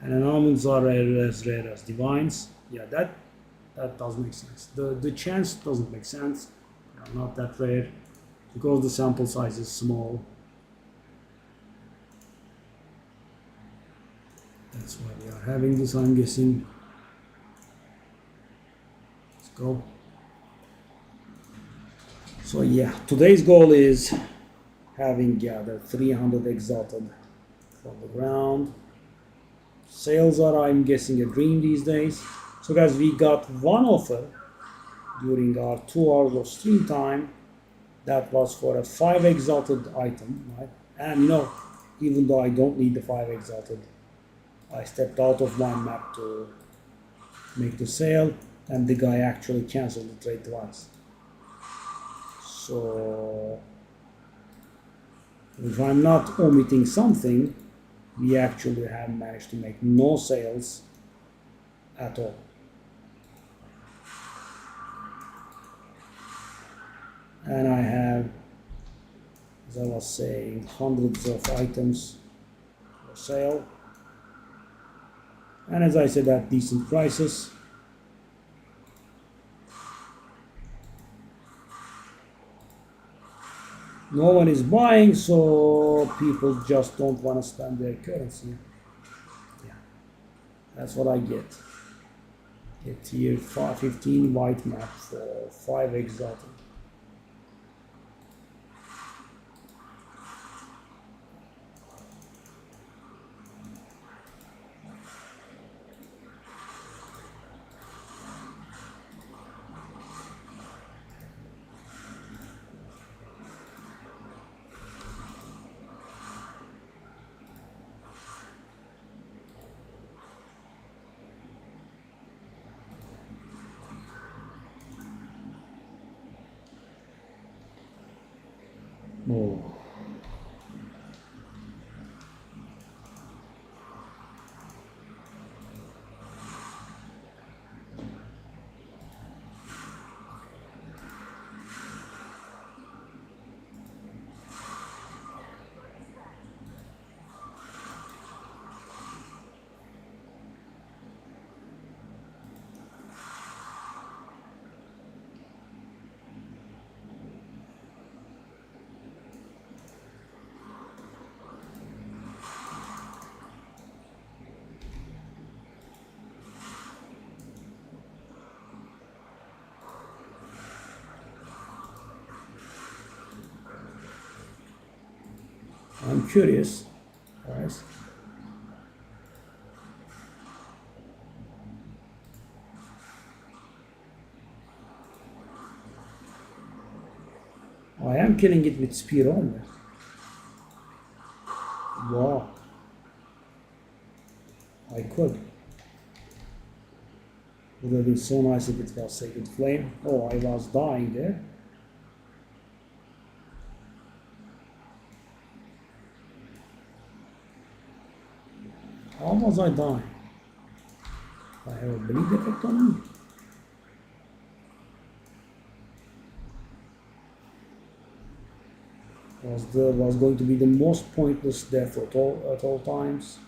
And annulments are as rare as divines. Yeah, that does make sense. The chance doesn't make sense. They are not that rare, because the sample size is small. That's why we are having this, I'm guessing. Let's go. So yeah, today's goal is having the 300 exalted from the ground. Sales are, I'm guessing, a dream these days. So guys, we got one offer during our 2 hours of stream time. That was for a 5 exalted item, right? And even though I don't need the 5 exalted, I stepped out of my map to make the sale. and the guy actually canceled the trade twice. So if I'm not omitting something, we actually have managed to make no sales at all. And I have, as I was saying, hundreds of items for sale. And as I said, at decent prices. No one is buying, so people just don't want to spend their currency. Yeah, that's what I get. A tier 15 white map for 5 exotic. Oh. I'm curious, guys. I am killing it with spear only. Wow. I could. Would have been so nice if it was Sacred Flame. Oh, I was dying there. How was I dying? I have a bleed effect on me. Was going to be the most pointless death at all times.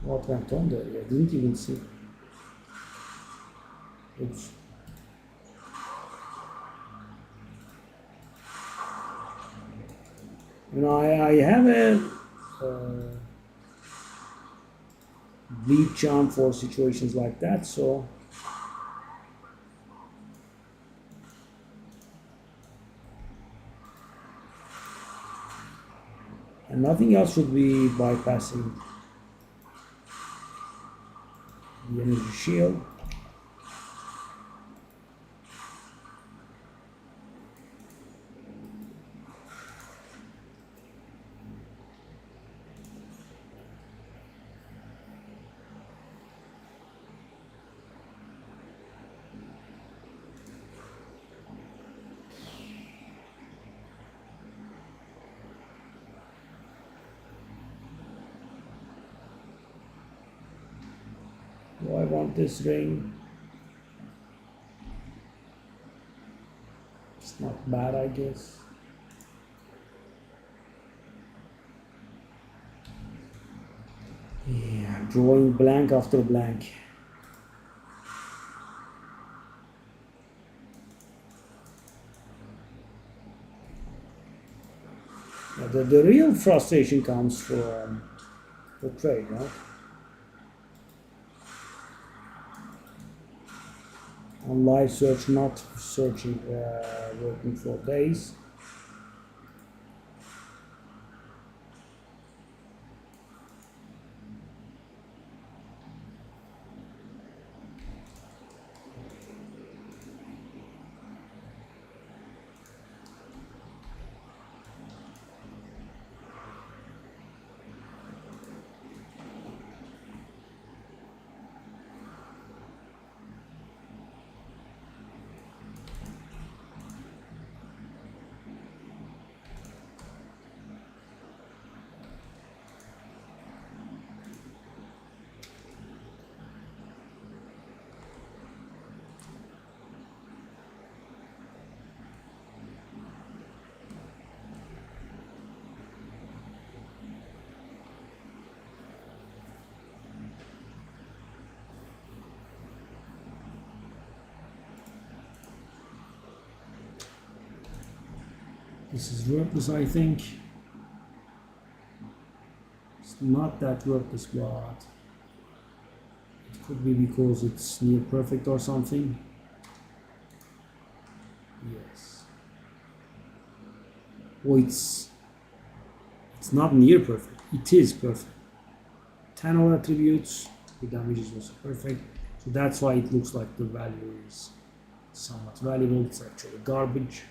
What went on there? I didn't even see. Oops. You know, I have a bleed charm for situations like that, so and nothing else should be bypassing the energy shield. Do I want this ring? It's not bad, I guess. Yeah, drawing blank after blank. Yeah, the real frustration comes from the trade, right? On live search, not searching, working for days. This is worthless, I think. It's not that worthless, but it could be because it's near perfect or something. Yes. Oh, it's not near perfect. It is perfect. 10 all attributes. The damage is also perfect. So that's why it looks like the value is somewhat valuable. It's actually garbage.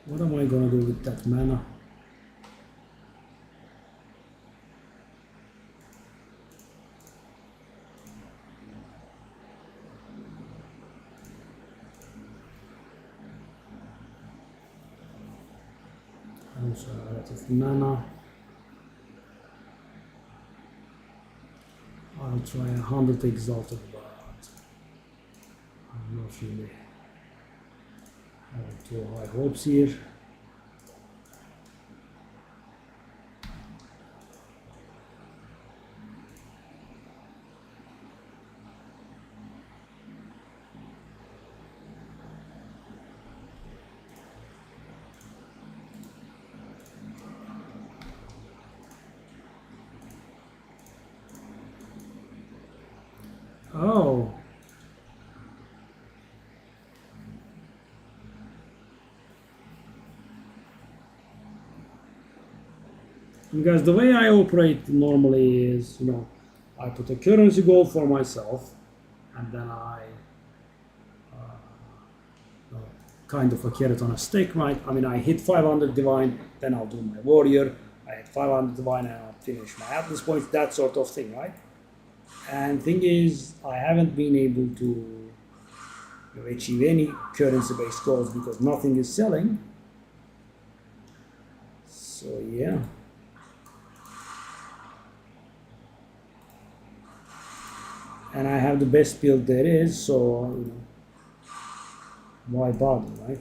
What am I gonna do with that mana? Also a lot of mana. I'll try 100 exalted, but I'm not really having too high hopes here. Oh. Because the way I operate normally is, I put a currency goal for myself, and then I kind of a carrot on a stick, right? I mean, I hit 500 divine, then I'll do my warrior. I hit 500 divine, and I'll finish my atlas points, that sort of thing, right? And thing is, I haven't been able to achieve any currency-based goals because nothing is selling. So yeah. And I have the best build there is, so why bother, right?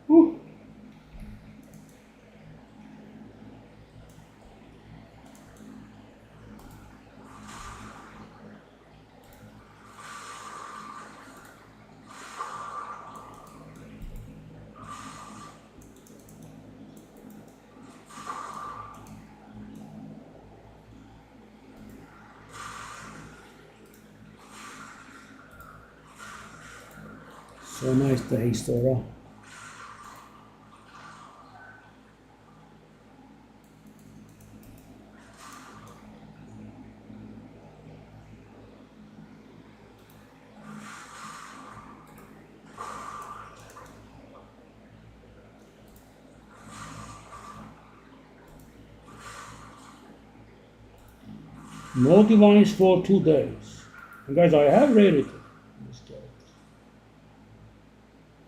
Whew. So nice, the haste aura. No divines for 2 days. And guys, I have rarity in this character.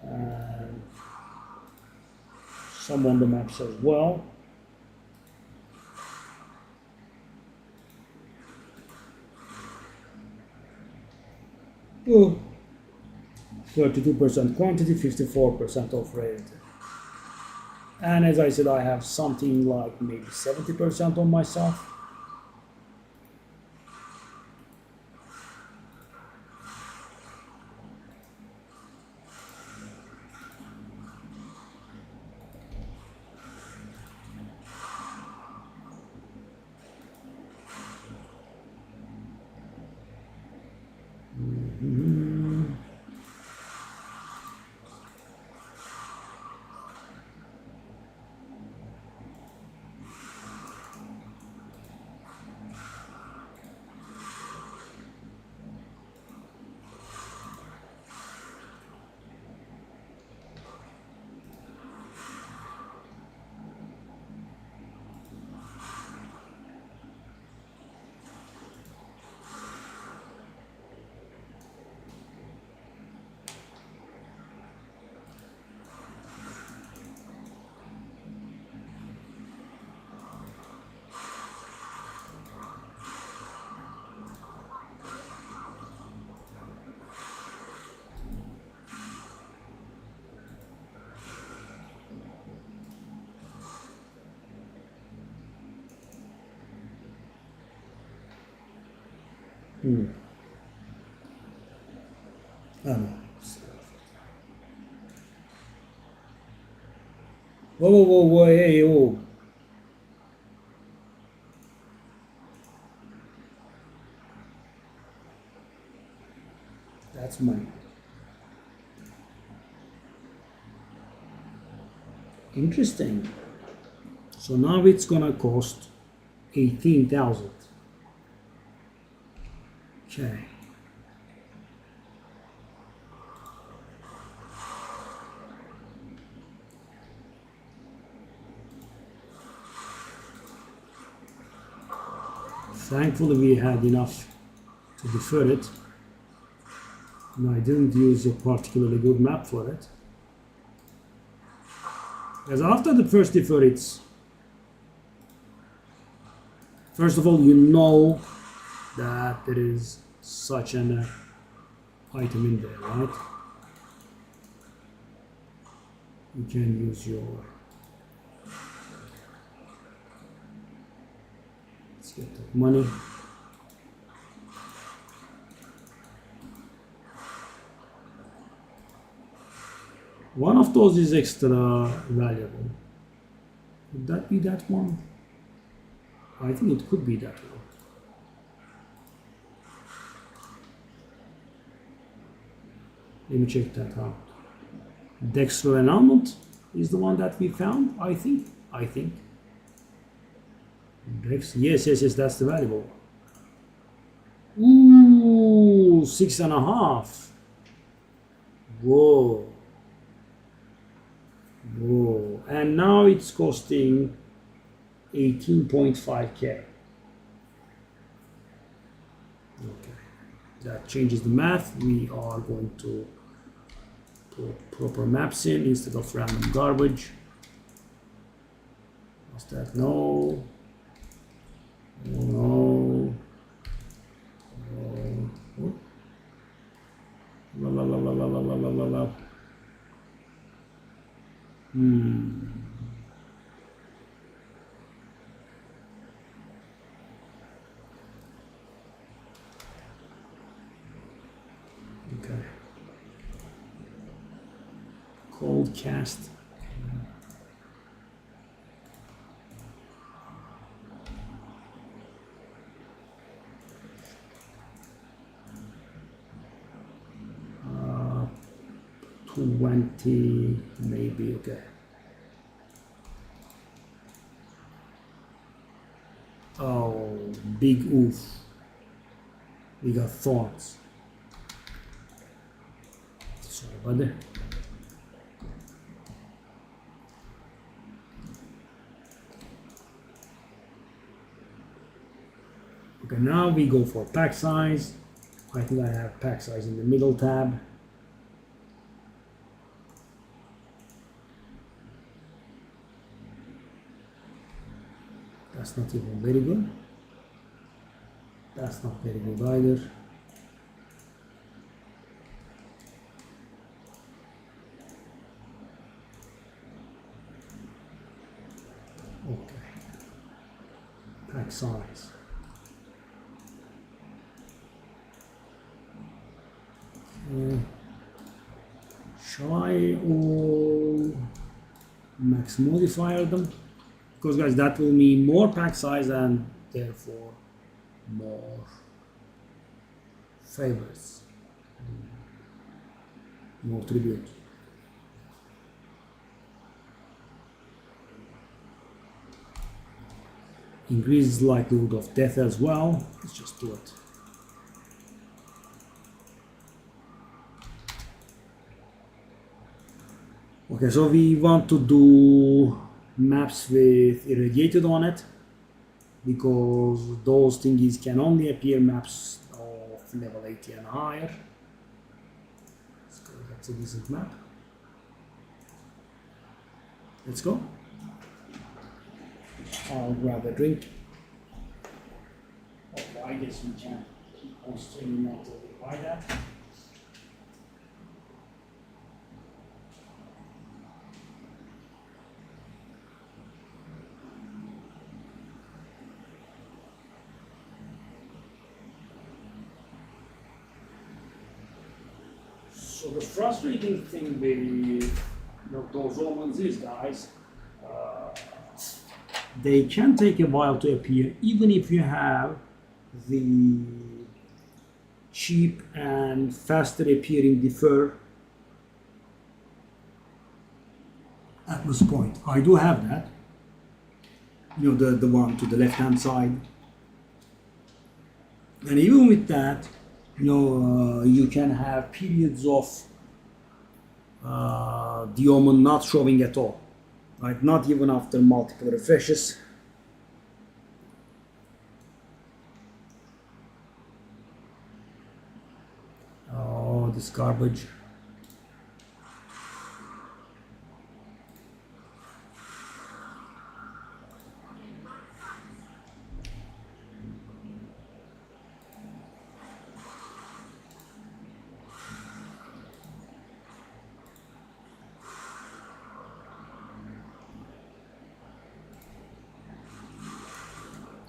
And some on the maps as well. Oh, 32% quantity, 54% of rarity. And as I said, I have something like maybe 70% on myself. Oh, no. Whoa, whoa, whoa, whoa, hey, whoa. That's money. Interesting. So now it's gonna cost 18,000. Okay. Thankfully we had enough to defer it. And I didn't use a particularly good map for it. Because after the first defer, it's first of all you know that there is such an item in there, right? You can use your. Let's get that money. One of those is extra valuable. Could that be that one? I think it could be that one. Let me check that out. Dexter and Almond is the one that we found, I think. Dex, yes, that's the valuable one. Ooh, 6.5. Whoa. Whoa. And now it's costing 18.5k. Okay. That changes the math. We are going to put proper maps in instead of random garbage. What's that? No. No. No. La la la la la la la la la. Okay. Cold cast. Uh, 20 maybe, okay. Oh, big oof. We got thorns. Sorry about that. Okay, now we go for pack size. I think I have pack size in the middle tab. That's not even very good. That's not very good either. Okay. Pack size. Shall I all max modifier them? Because guys, that will mean more pack size and therefore more favors, more tribute. Increases likelihood of death as well. Let's just do it. Okay, so we want to do maps with irradiated on it because those thingies can only appear maps of level 80 and higher. So that's a decent map. Let's go. I'll grab a drink. Oh, I guess we can keep on streaming until we buy that. So the frustrating thing with those omens is, guys, they can take a while to appear, even if you have the cheap and faster appearing defer Atlas point. I do have that. The one to the left hand side. And even with that, you can have periods of the omen not showing at all, right? Not even after multiple refreshes. Oh, this garbage.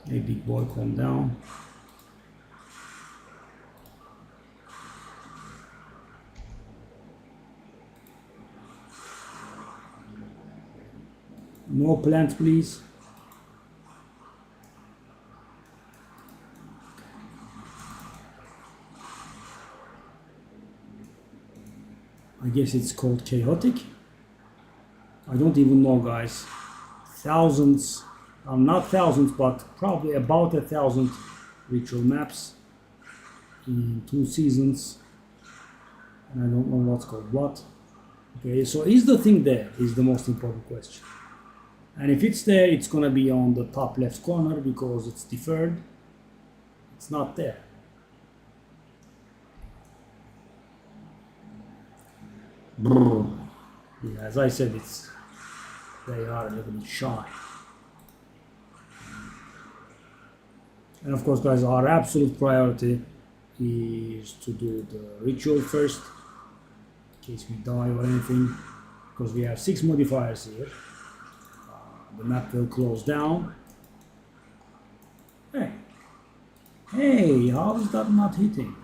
Hey, big boy, calm down. No plants, please. I guess it's called chaotic. I don't even know, guys. Thousands, not thousands, but probably about 1,000 ritual maps in 2 seasons. And I don't know what's called what. Okay, so is the thing there is the most important question. And if it's there, it's gonna be on the top left corner because it's deferred. It's not there. Yeah, as I said, they are a little bit shy. And of course, guys, our absolute priority is to do the ritual first, in case we die or anything, because we have 6 modifiers here. The map will close down. Hey, how is that not hitting?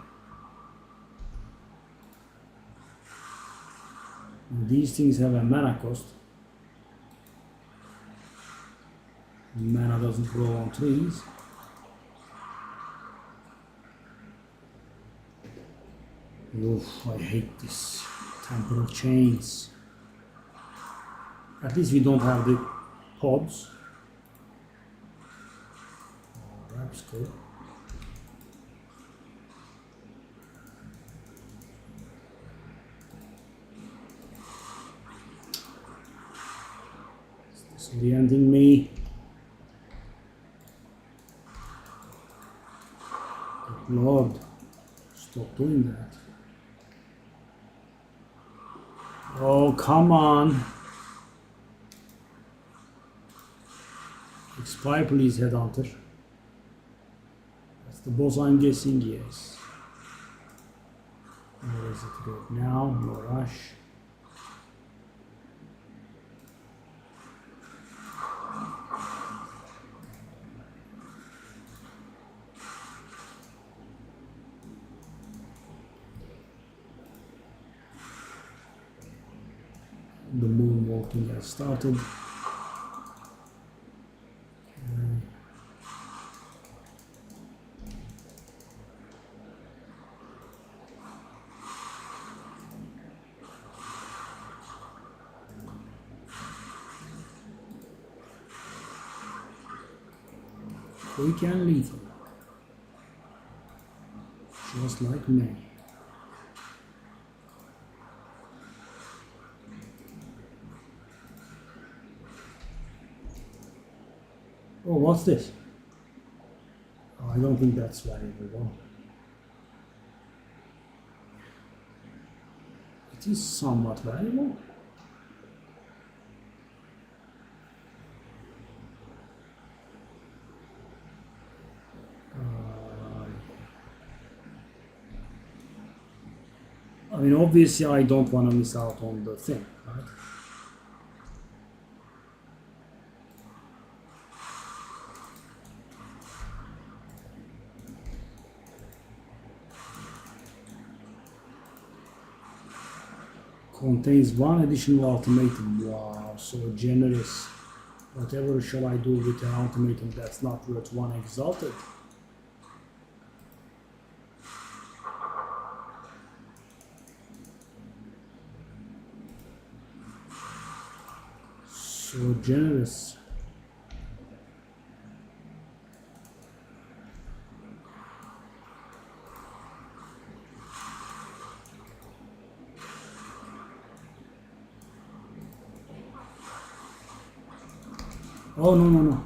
And these things have a mana cost. Mana doesn't grow on trees. Oof, I hate this temporal chains. At least we don't have the pods. Oh, that's cool. Is this orienting me? Good Lord, stop doing that. Oh, come on. Expire, please, Headhunter. That's the boss, I'm guessing, yes. Where is it right now? No rush. The moonwalking has started. Quick and lethal. Just like me. Oh, what's this? Oh, I don't think that's valuable at all. It is somewhat valuable. I mean, obviously, I don't want to miss out on the thing, right? Contains one additional ultimatum. Wow, so generous. Whatever shall I do with an ultimatum that's not worth one exalted? So generous. Oh, no.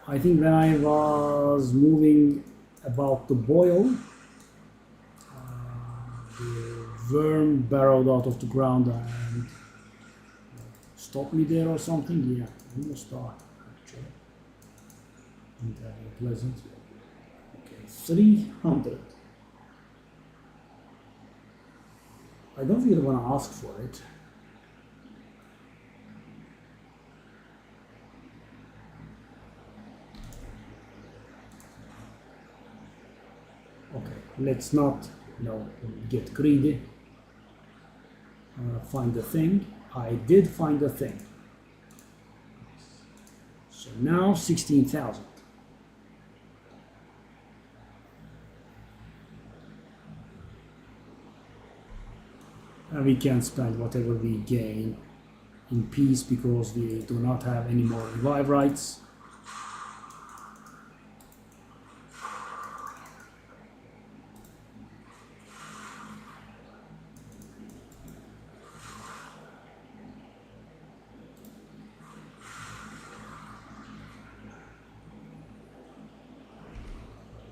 I think when I was moving about the boil, the worm burrowed out of the ground and stopped me there or something. Yeah, almost died actually. Not very pleasant. Okay, 300. I don't really want to ask for it. Okay, let's not, get greedy. I'm gonna find the thing. I did find the thing. So now 16,000. And we can spend whatever we gain in peace because we do not have any more revive rights.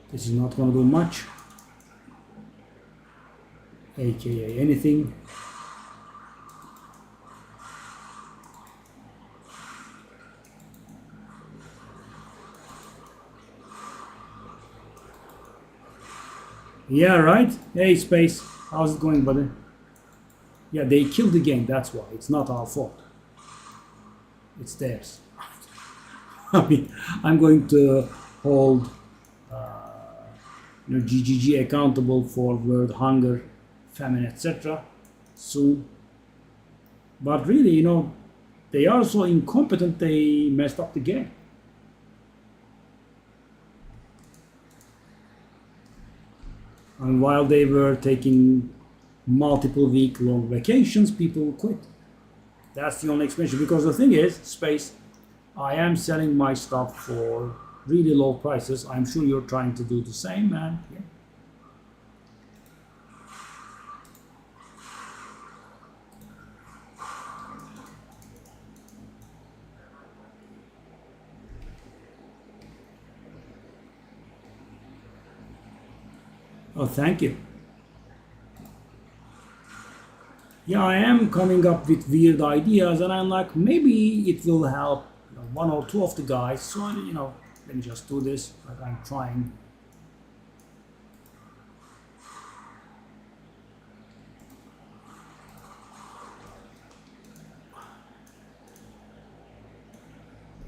This is not going to do much, aka anything. Yeah, right? Hey, Space, how's it going, buddy? Yeah, they killed the game, that's why. It's not our fault. It's theirs. I mean, I'm going to hold GGG accountable for world hunger, famine, etc. soon. But really, they are so incompetent they messed up the game. And while they were taking multiple week-long vacations, people quit. That's the only explanation. Because the thing is, Space, I am selling my stuff for really low prices. I'm sure you're trying to do the same, man. Yeah. Oh, thank you. Yeah, I am coming up with weird ideas, and I'm like, maybe it will help one or two of the guys. So, let me just do this. Like I'm trying.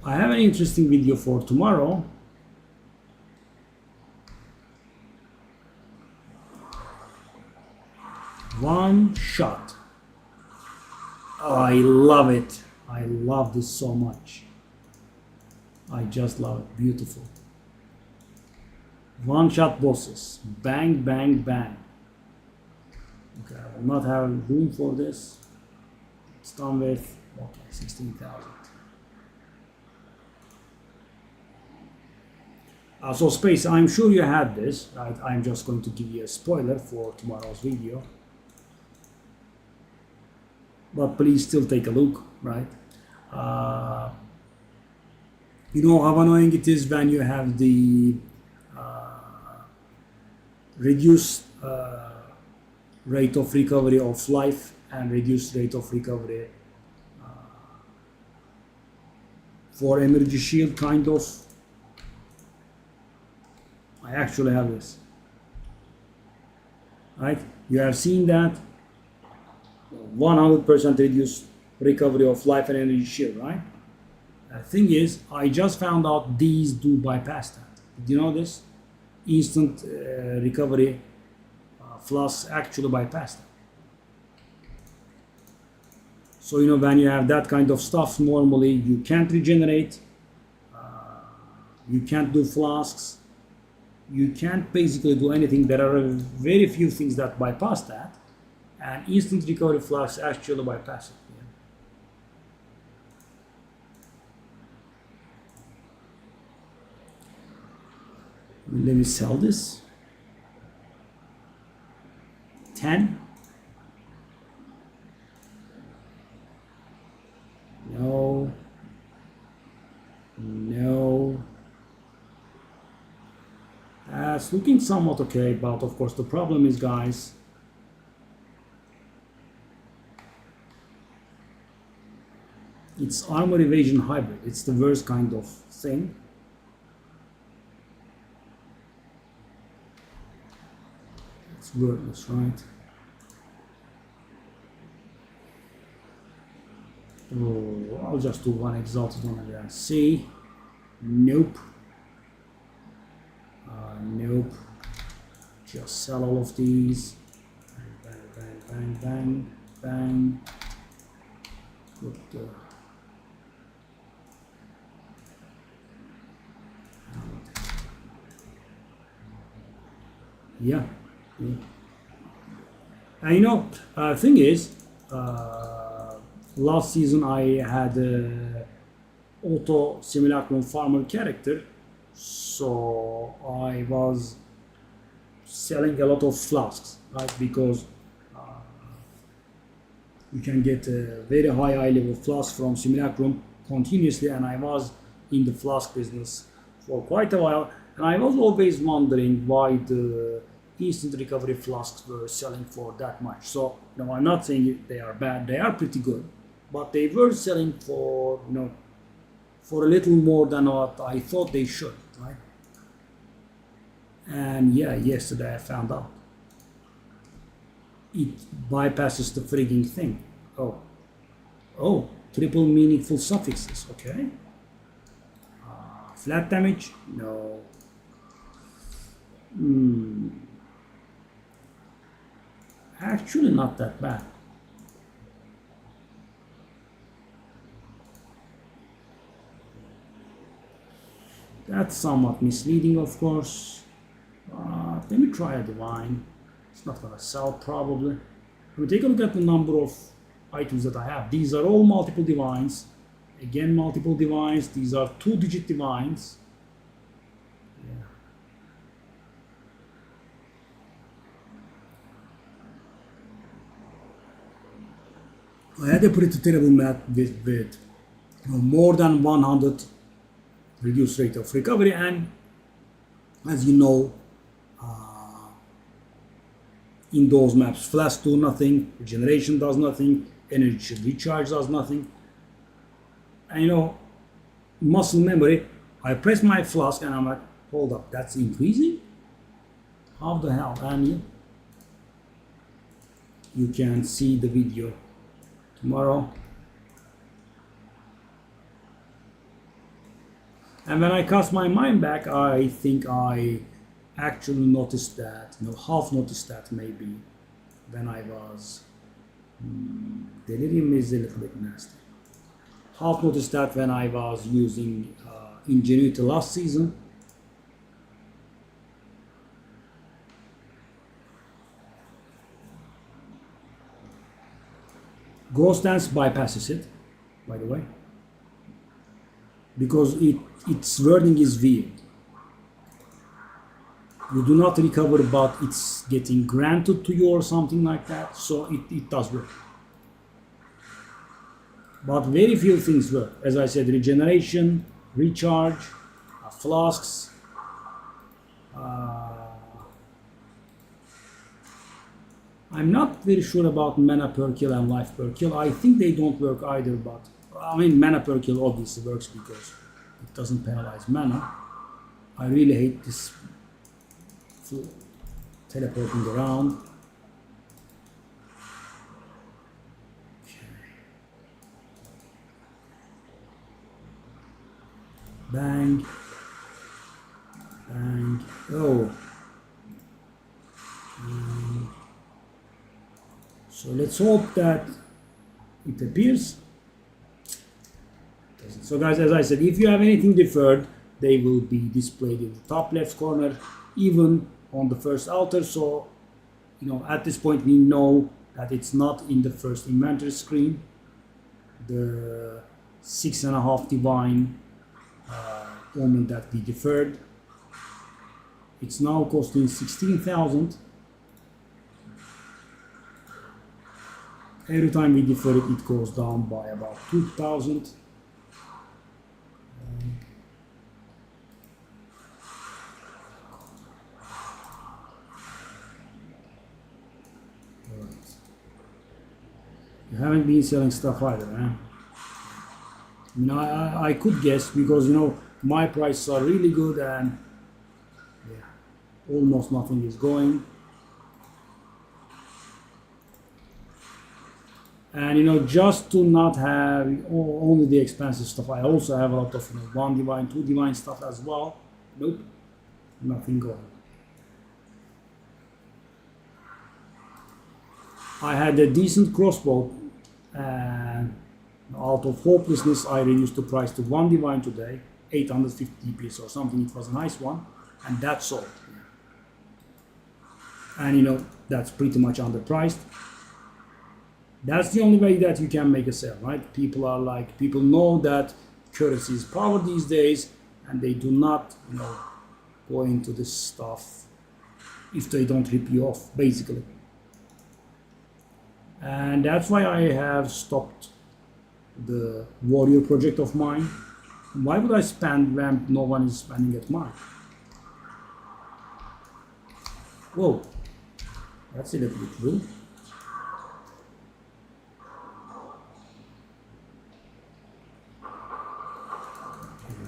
I have an interesting video for tomorrow. One shot. Oh, I love it. I love this so much. I just love it. Beautiful. One shot bosses. Bang, bang, bang. Okay, I will not have room for this. It's done with, okay, 16,000. So Space, I'm sure you had this, right? I'm just going to give you a spoiler for tomorrow's video. But please still take a look, right? You know how annoying it is when you have the reduced rate of recovery of life and reduced rate of recovery for energy shield, kind of. I actually have this, right? You have seen that 100% reduced recovery of life and energy shield, right? The thing is, I just found out these do bypass that. Did you know this? Instant recovery flasks actually bypass that. So, you know, when you have that kind of stuff, normally you can't regenerate, you can't do flasks, you can't basically do anything. There are very few things that bypass that, and instant recovery flasks actually bypass it. Yeah. Let me sell this. 10. No. No. It's looking somewhat okay, but of course the problem is, guys, it's armor evasion hybrid. It's the worst kind of thing. It's wordless, right? Oh, I'll just do one exalted one again. C. Nope. Nope. Just sell all of these. Bang, bang, bang, bang, bang. Put the yeah. And you know, thing is, last season I had auto simulacrum farmer character, so I was selling a lot of flasks, right? Because you can get a very high level flask from simulacrum continuously, and I was in the flask business for quite a while, and I was always wondering why the instant recovery flasks were selling for that much. So, you know, I'm not saying they are bad; they are pretty good, but they were selling for, you know, for a little more than what I thought they should, right? And yeah, yesterday I found out it bypasses the frigging thing. Oh, triple meaningful suffixes. Okay. Flat damage? No. Actually, not that bad. That's somewhat misleading, of course. Let me try a divine. It's not gonna sell probably. Let me take a look at the number of items that I have. These are all multiple divines. Again, multiple divines. These are 2-digit divines. I had a pretty terrible map with more than 100 reduced rate of recovery, and as you know, in those maps, flash do nothing, regeneration does nothing, energy recharge does nothing. And you know, muscle memory, I press my flask and I'm like, hold up, that's increasing? How the hell? And you can see the video tomorrow. And when I cast my mind back, I think I actually noticed that, you know, half noticed that maybe when I was, delirium is a little bit nasty. Half noticed that when I was using Ingenuity last season. Ghost Dance bypasses it, by the way, because its wording is weird. You do not recover, but it's getting granted to you or something like that, so it does work. But very few things work. As I said, regeneration, recharge, flasks, I'm not very sure about mana per kill and life per kill. I think they don't work either, but I mean, mana per kill obviously works because it doesn't penalize mana. I really hate this teleporting around. Okay. Bang. Bang. Oh. So let's hope that it appears. So guys, as I said, if you have anything deferred, they will be displayed in the top left corner, even on the first altar. So, at this point we know that it's not in the first inventory screen. The 6.5 divine omen that we deferred. It's now costing 16,000. Every time we defer it, it goes down by about 2,000. You haven't been selling stuff either, eh? I could guess because my prices are really good and almost nothing is going. And just to not have only the expensive stuff, I also have a lot of 1 divine, 2 divine stuff as well. Nope, nothing going. I had a decent crossbow, and out of hopelessness I reduced the price to 1 divine today, 850 DPS or something. It was a nice one, and that's all. And that's pretty much underpriced. That's the only way that you can make a sale, right? People know that currency is power these days, and they do not go into this stuff if they don't rip you off, basically. And that's why I have stopped the warrior project of mine. Why would I spend when no one is spending at mine? Whoa, that's a little bit rude.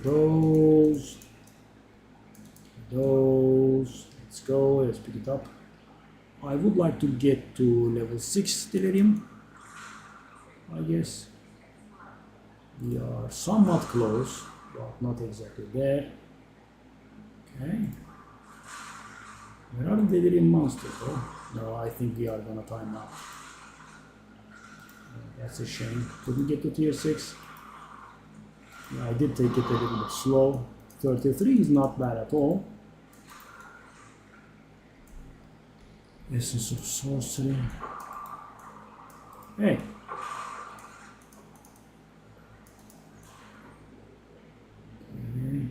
Those, let's go, let's pick it up. I would like to get to level 6 Delirium, I guess. We are somewhat close, but not exactly there. Okay. Where are the Delirium monsters? Oh, no, I think we are gonna time out. That's a shame. Couldn't get to tier 6. Yeah, I did take it a little bit slow. 33 is not bad at all. Essence of Sorcery. Hey. Okay.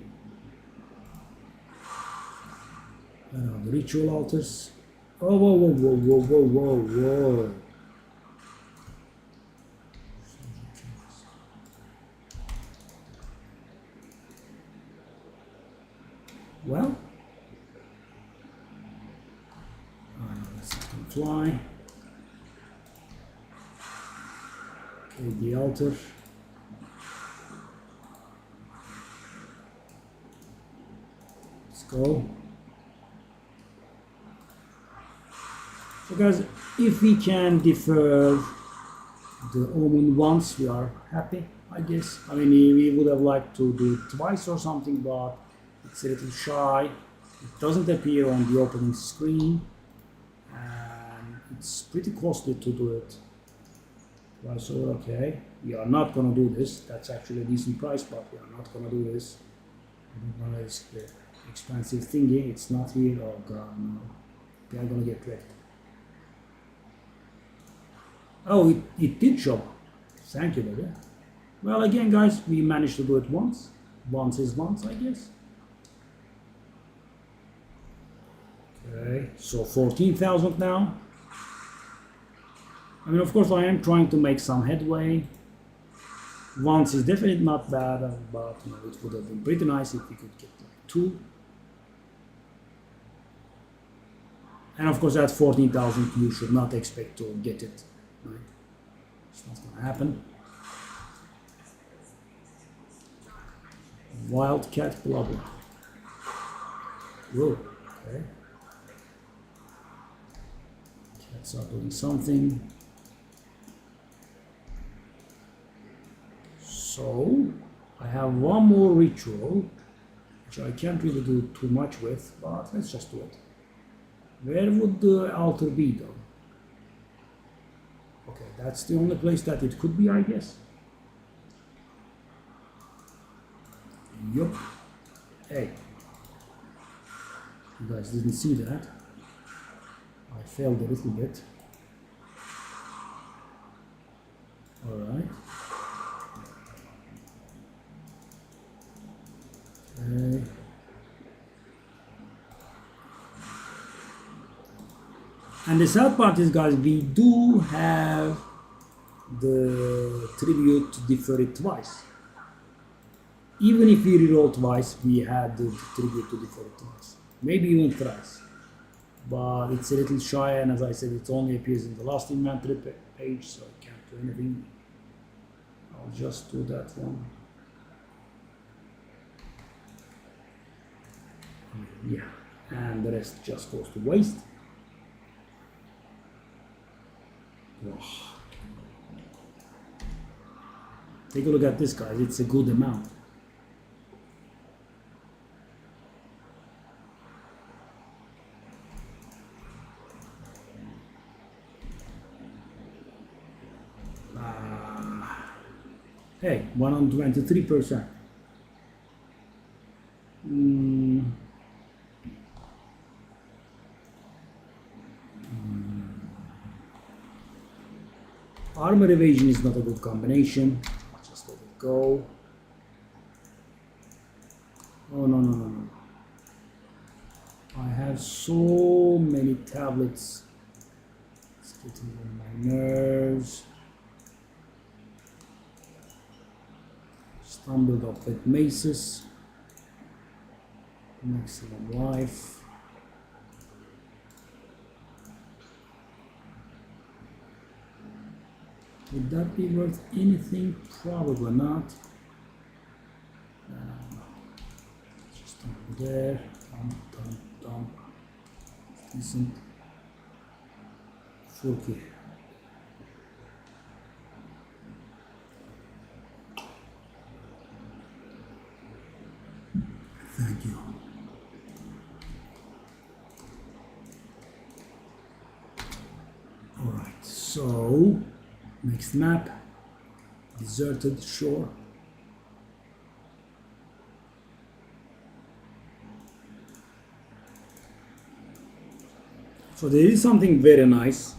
The ritual altars. Oh, whoa, whoa, whoa, whoa, whoa, whoa, whoa. Well, let's fly. Okay, the altar. Let's go. So guys, if we can defer the omen once, we are happy, I guess. I mean, we would have liked to do it twice or something, but it's a little shy. It doesn't appear on the opening screen, and it's pretty costly to do it. Right, so okay, we are not gonna do this. That's actually a decent price, but we are not gonna do this. I don't wanna risk the expensive thingy. It's not here. Oh god, no. We are gonna get wrecked. Oh, it did show. Thank you, baby. Well, again, guys, we managed to do it once. Once is once, I guess. Okay, so 14,000 now. I mean, of course, I am trying to make some headway. Once is definitely not bad, but it would have been pretty nice if we could get like 2. And of course, at 14,000, you should not expect to get it. Right? It's not going to happen. Wildcat Blubber. Whoa, okay. Cats are doing something. So, I have one more ritual, which I can't really do too much with, but let's just do it. Where would the altar be though? Okay, that's the only place that it could be, I guess. Yup. Hey. You guys didn't see that. I failed a little bit. Alright. Okay. And the sad part is, guys, we do have the tribute to defer it twice. Even if we reroll twice, we had the tribute to defer it twice. Maybe even thrice. But it's a little shy, and as I said, it only appears in the last inventory page, so I can't do anything. I'll just do that one. Yeah, and the rest just goes to waste. Oh. Take a look at this, guys. It's a good amount. Hey, 123%. Armor evasion is not a good combination. Just let it go. Oh no. I have so many tablets. It's getting on my nerves. Stumbled up with maces. Maximum life. Would that be worth anything? Probably not. Just over there. Dump. Decent. 4K. Thank you. All right, so next map, deserted shore. So there is something very nice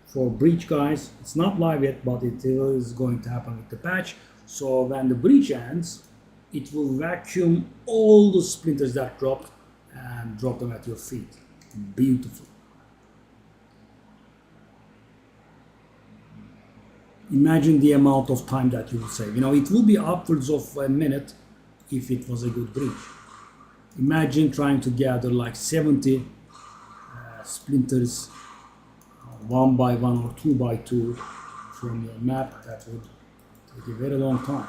for breach, guys. It's not live yet, but it is going to happen with the patch. So when the breach ends, it will vacuum all the splinters that dropped and drop them at your feet. Beautiful. Imagine the amount of time that you will save. You know, it will be upwards of a minute if it was a good breach. Imagine trying to gather like 70 splinters, 1 by 1 or 2 by 2 from your map. That would take a very long time.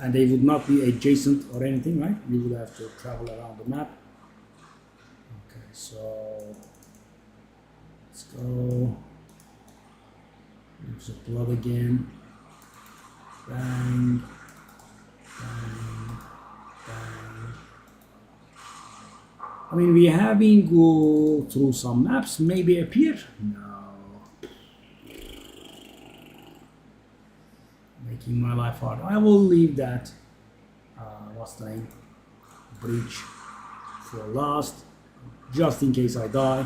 And they would not be adjacent or anything, right? You would have to travel around the map. Okay, so let's go. There's the blood again. Bang, bang, bang. I mean, we have been go through some maps, maybe appear. No. Making my life hard. I will leave that, what's the name? Breach for last, just in case I die.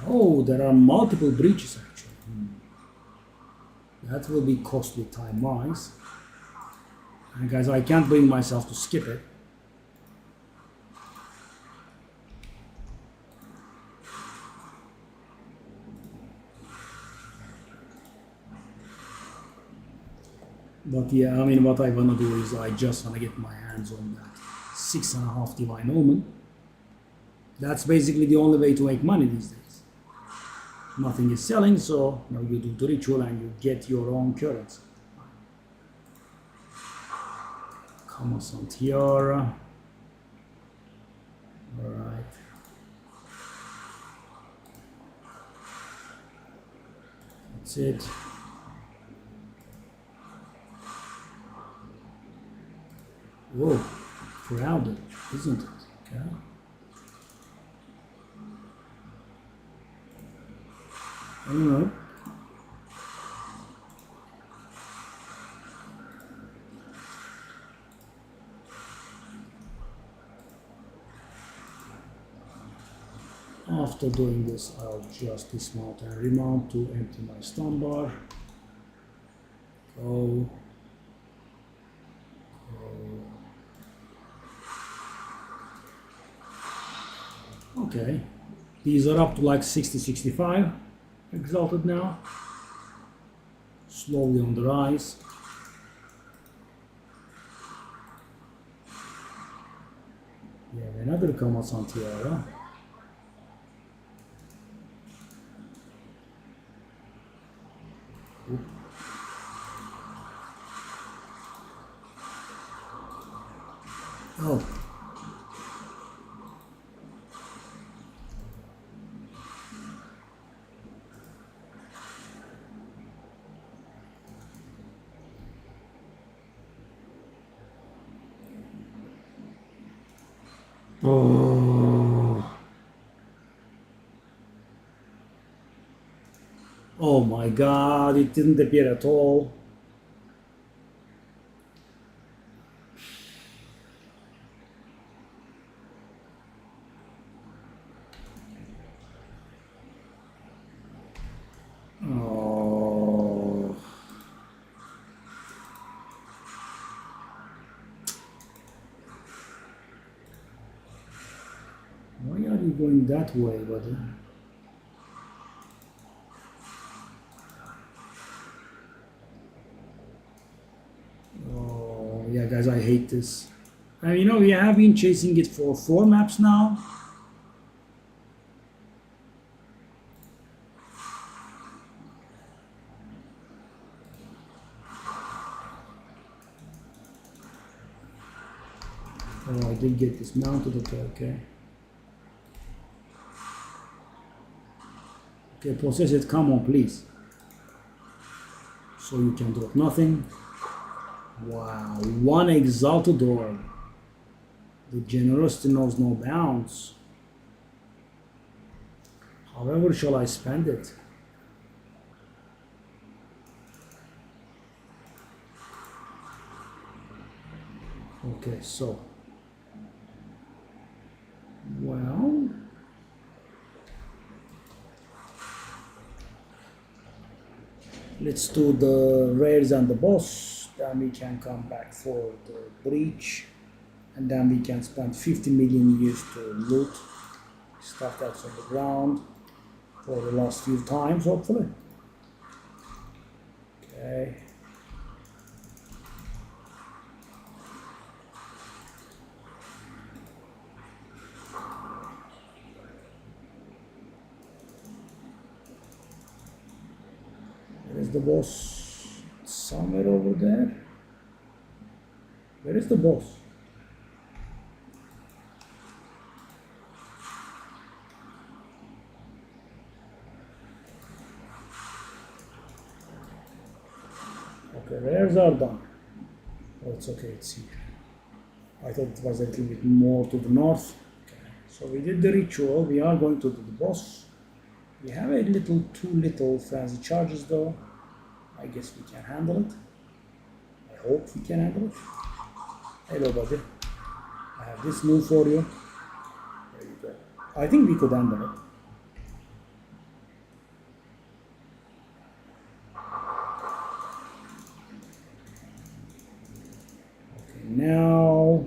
Oh, there are multiple breaches actually. That will be costly time-wise. And guys, I can't bring myself to skip it. But yeah, I mean, what I want to do is I just want to get my hands on that 6.5 Divine Omen. That's basically the only way to make money these days. Nothing is selling, so you know, you do the ritual and you get your own currency. Commerçant Tiara. Alright. That's it. Whoa, crowded, isn't it? Okay. I don't know. After doing this, I'll just dismount and remount to empty my stun bar. Go. Okay, these are up to like 60-65 exalted now, slowly on the rise. We have another Kamasan Tiara. Oh. Oh. Oh my god, it didn't appear at all. Oh. Why are you going that way, buddy? Oh, yeah, guys, I hate this. And you know, we have been chasing it for 4 maps now. Oh, I did get this mounted, okay. Okay, process it, come on, please. So you can drop nothing. Wow, 1 exalted orb. The generosity knows no bounds. However shall I spend it? Okay, so. Well. Let's do the rares and the boss. Then we can come back for the breach. And then we can spend 50 million years to loot stuff that's on the ground for the last few times, hopefully. Okay. Where is the boss? Somewhere over there. Where is the boss? Okay, rares are done. Oh, it's okay, it's here. I thought it was a little bit more to the north. Okay. So we did the ritual, we are going to do the boss. We have a little, too little frenzy charges though. I guess we can handle it. I hope we can handle it. Hello buddy. I have this move for you. There you go. I think we could handle it. Now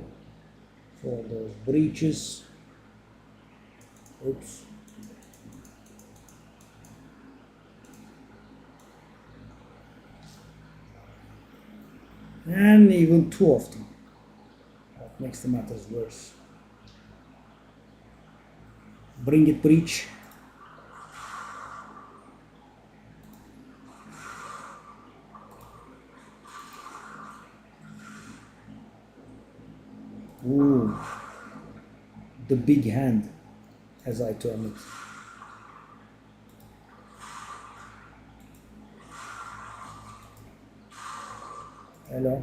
for those breaches. Oops. And even 2 of them. That makes the matters worse. Bring it, breach. Ooh, the big hand, as I term it. Hello.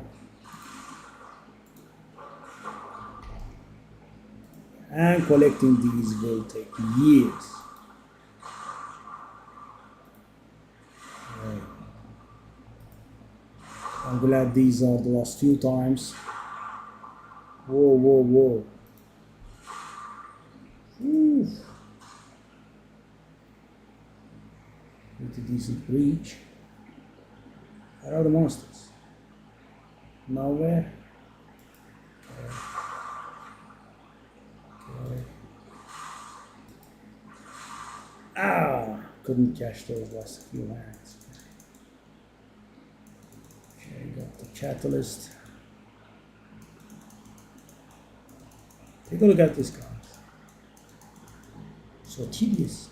And collecting these will take years. I'm glad these are the last few times. Whoa, whoa, whoa. Ooh. Pretty decent reach. Where are the monsters? Nowhere. Okay. Okay. Ah! Couldn't catch those last few hands. Okay, got the catalyst. Take a look at this, guys. So tedious.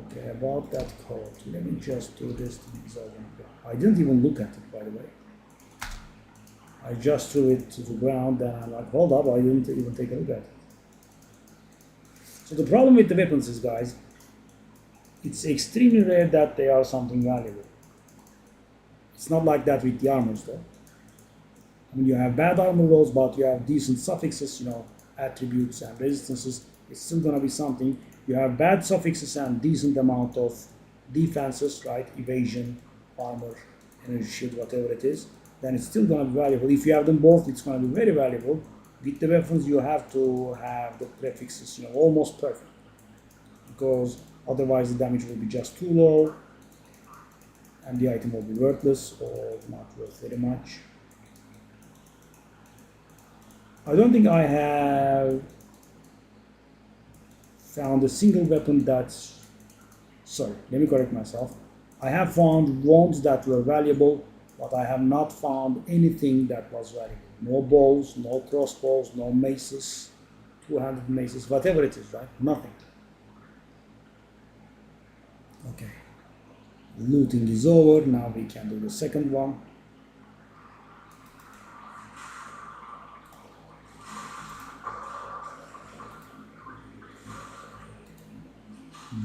Okay, about that code. Let me just do this to these other. I didn't even look at it, by the way. I just threw it to the ground and I'm like, hold up, I didn't even take a look at it. So the problem with the weapons is, guys, it's extremely rare that they are something valuable. It's not like that with the armors, though. I mean, you have bad armor rolls, but you have decent suffixes, attributes and resistances. It's still gonna be something. You have bad suffixes and decent amount of defenses, right? Evasion, armor, energy shield, whatever it is. Then it's still gonna be valuable. If you have them both, it's gonna be very valuable. With the weapons, you have to have the prefixes, almost perfect, because otherwise the damage will be just too low, and the item will be worthless or not worth very much. I don't think I have found a single weapon that's... Sorry, let me correct myself. I have found wands that were valuable, but I have not found anything that was valuable. No bows, no crossbows, no maces, 200 maces, whatever it is, right? Nothing. Okay. Looting is over. Now we can do the second one.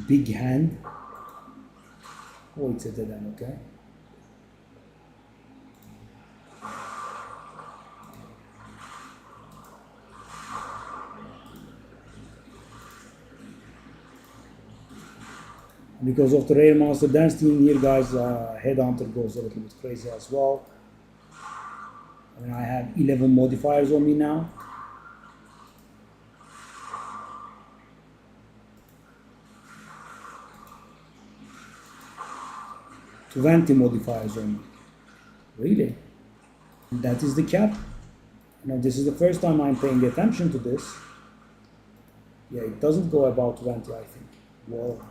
Big hand. Oh, it's a dead end, okay. Because of the rare monster density in here, guys, Headhunter goes a little bit crazy as well. I mean, I have 11 modifiers on me now. "20 modifiers on me." Really? That is the cap? This is the first time I'm paying attention to this. Yeah, it doesn't go about 20, I think. Whoa.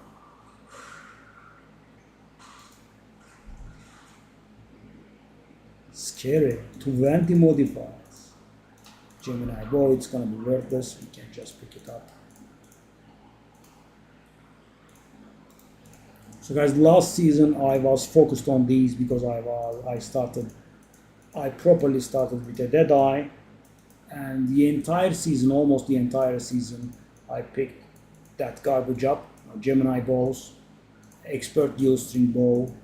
Scary. 20 modifiers. Gemini bow, it's gonna be worthless. We can just pick it up. So guys, last season I was focused on these because I properly started with a Deadeye, and the entire season, almost the entire season, I picked that garbage up. Gemini bows, expert dual string bow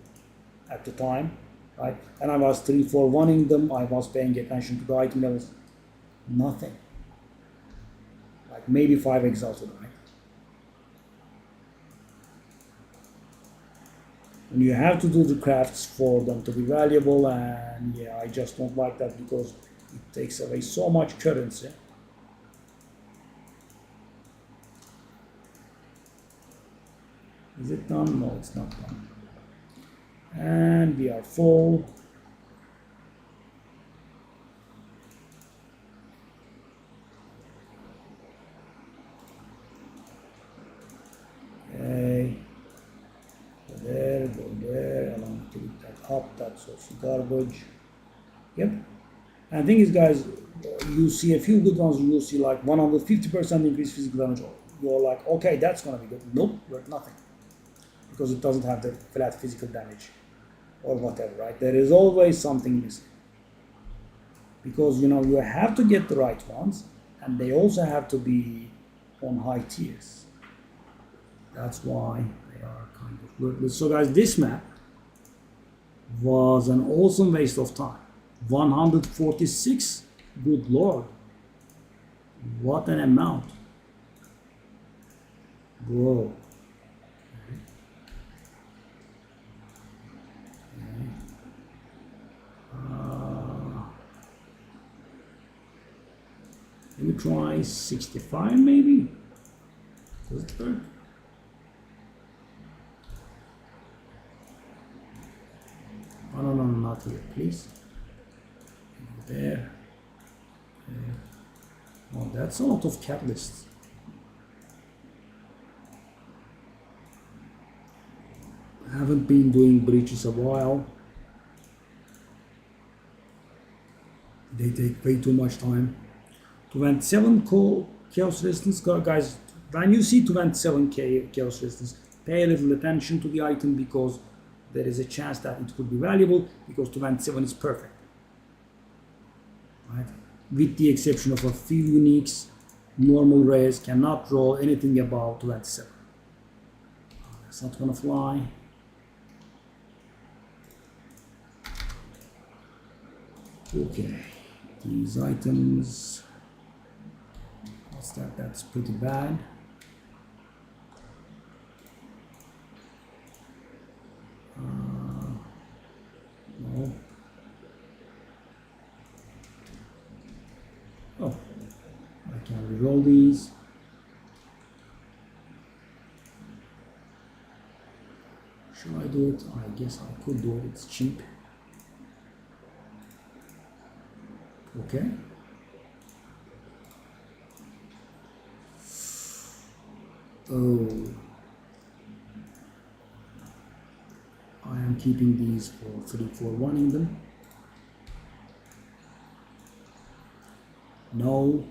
at the time, right? And I was 3-4-1ing them. I was paying attention to the item levels. Nothing. Like maybe 5 exalted, right? And you have to do the crafts for them to be valuable, and yeah, I just don't like that because it takes away so much currency. Is it done? No, it's not done. And we are full. Okay. Go there, I want to pick that up, that's also garbage. Yep. And the thing is, guys, you see a few good ones, you see like 150% increased physical damage. You're like, okay, that's gonna be good. Nope, worth nothing. Because it doesn't have the flat physical damage or whatever, right? There is always something missing. Because, you have to get the right ones, and they also have to be on high tiers. That's why they are kind of worthless. So guys, this map was an awesome waste of time. 146? Good lord. What an amount. Whoa. Let me try 65 maybe. Does it work? Oh, no, not here, please. There. Oh, that's a lot of catalysts. I haven't been doing breaches a while. They take way too much time. 27 chaos resistance, guys. When you see 27 chaos resistance, pay a little attention to the item because there is a chance that it could be valuable because 27 is perfect. Right? With the exception of a few uniques, normal rares cannot roll anything above 27. That's not gonna fly. Okay, these items, what's that? That's pretty bad. No. Oh, I can reroll these. Should I do it? I guess I could do it. It's cheap. Okay. Oh. I am keeping these for 3-4-1-ing them. No.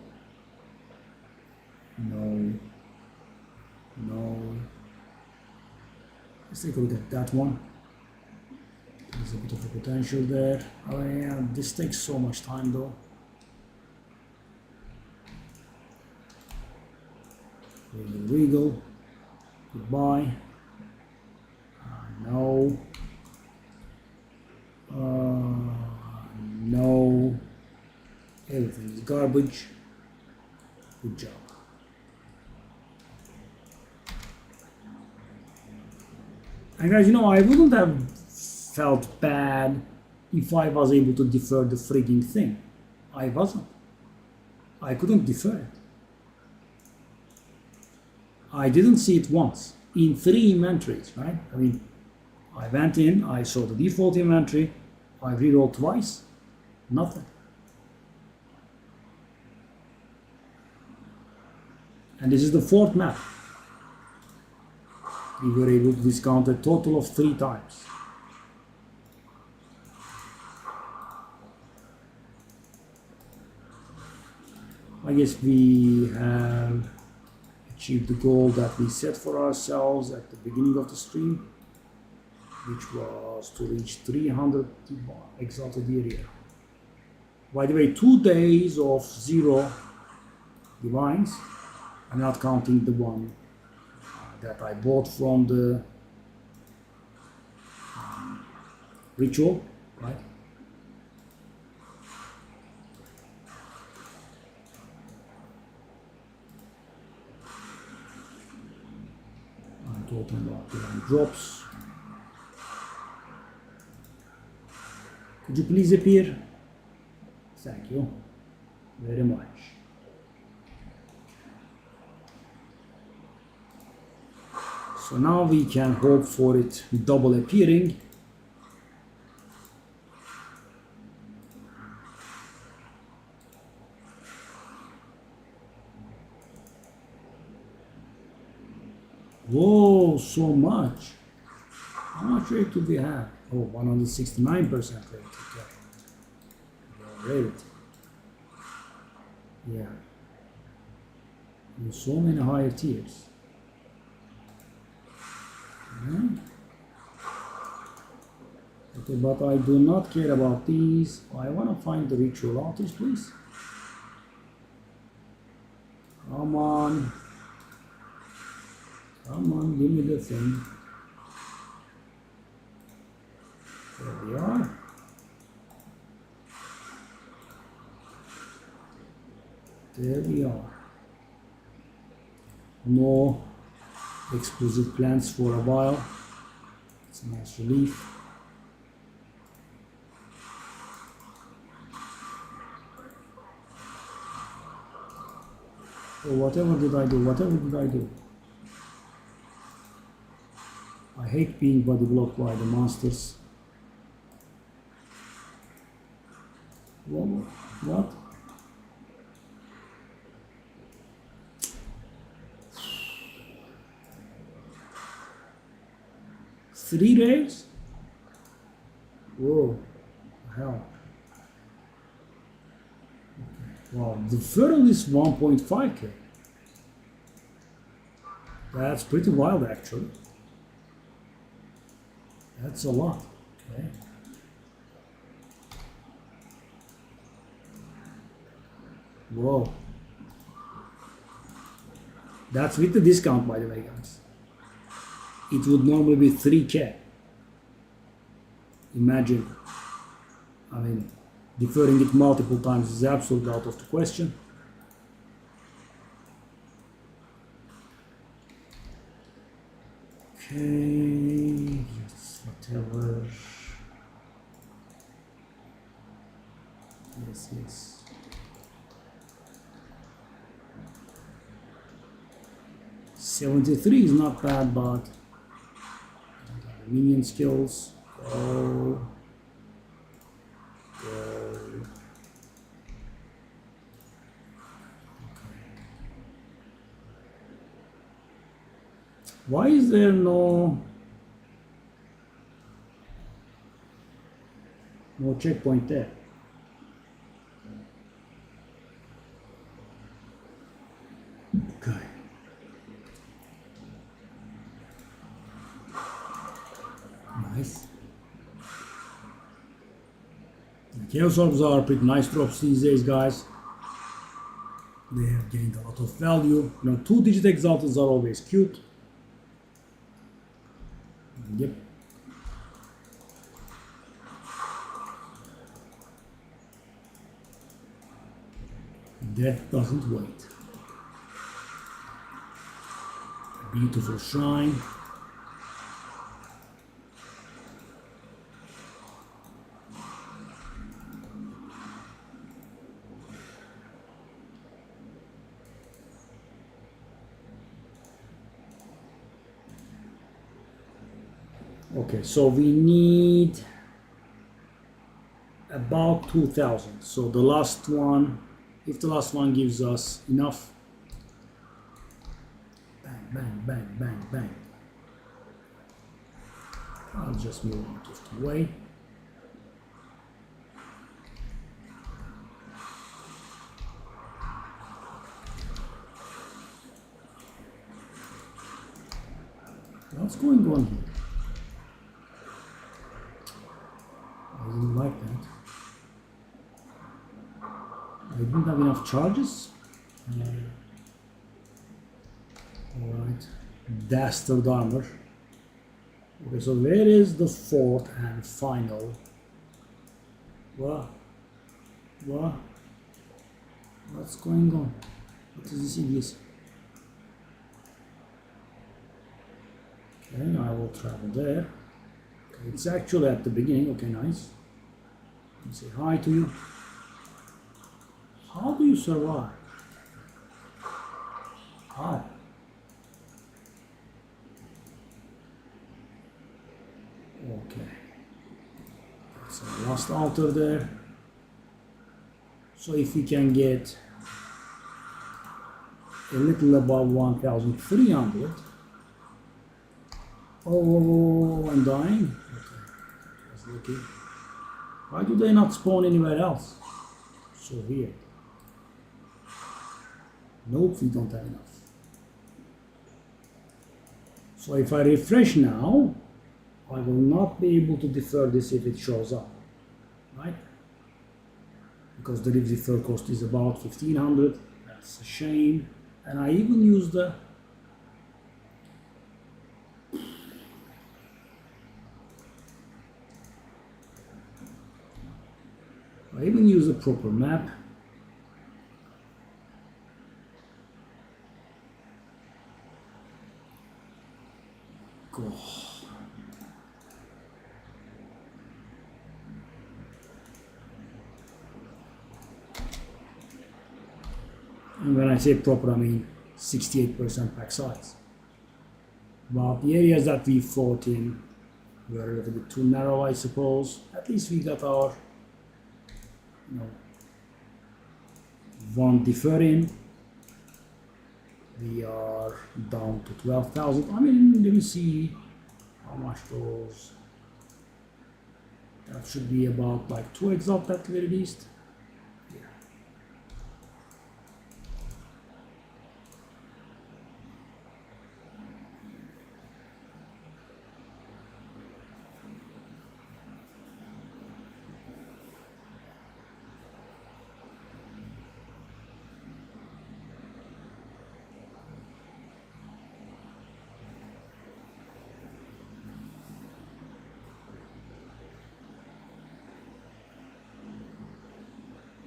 Let's take a look at that one. There's a bit of a potential there. Oh yeah, this takes so much time though. Regal. Goodbye. No. No. Everything is garbage. Good job. And guys, I wouldn't have felt bad if I was able to defer the frigging thing. I wasn't. I couldn't defer it. I didn't see it once in 3 inventories, right? I mean, I went in, I saw the default inventory, I rerolled twice, nothing. And this is the 4th map. We were able to discount a total of 3 times. I guess we have achieved the goal that we set for ourselves at the beginning of the stream, which was to reach 300 exalted area. By the way, 2 days of 0 divines. I'm not counting the one that I bought from the ritual, right? I'm talking about divine drops. Could you please appear? Thank you very much. So now we can hope for it double appearing. Whoa, so much. How much rate do we have? Oh, 169% rate. Okay. Rate. Yeah. In so many higher tiers. Okay, but I do not care about these. I want to find the ritual artist, please. Come on. Come on, give me the thing. There we are. There we are. No exclusive plans for a while. It's a nice relief. Oh, whatever did I do? Whatever did I do? I hate being body blocked by the monsters. What? Three rays? Whoa, hell. Wow, the fertile is 1.5k. That's pretty wild, actually. That's a lot. Okay. Whoa. That's with the discount, by the way, guys. It would normally be 3k. Imagine. I mean, deferring it multiple times is absolutely out of the question. Okay, yes, whatever. Yes. 73 is not bad, but minion skills. Go. Why is there no checkpoint there? Okay. Nice. The Chaos Orbs are pretty nice drops these days, guys. They have gained a lot of value. You know, 2-digit exalteds are always cute. Yep. Death doesn't wait. Beautiful shrine. Okay, so we need about 2,000. So the last one, if the last one gives us enough, bang, bang, bang, bang, bang. I'll just move out of the way. What's going on here? I didn't like that. I didn't have enough charges. Alright. Dastard armor. Okay, so where is the fourth and final? What's going on? What is this idiocy? Okay, I will travel there. Okay, it's actually at the beginning. Okay, nice. Let me say hi to you. How do you survive? How? Okay. So last altar there. So if we can get a little above 1,300. Oh, I'm dying. Okay, that's lucky. Why do they not spawn anywhere else? So weird. Nope, we don't have enough. So if I refresh now, I will not be able to defer this if it shows up, right? Because the defer cost is about 1,500. That's a shame. And I even use the proper map. Go. And when I say proper, I mean 68% pack size. But the areas that we fought in were a little bit too narrow, I suppose. At least we got our, one defer in. We are down to 12,000. I mean, let me see how much those. That should be about like 2x up at the very least. Yeah.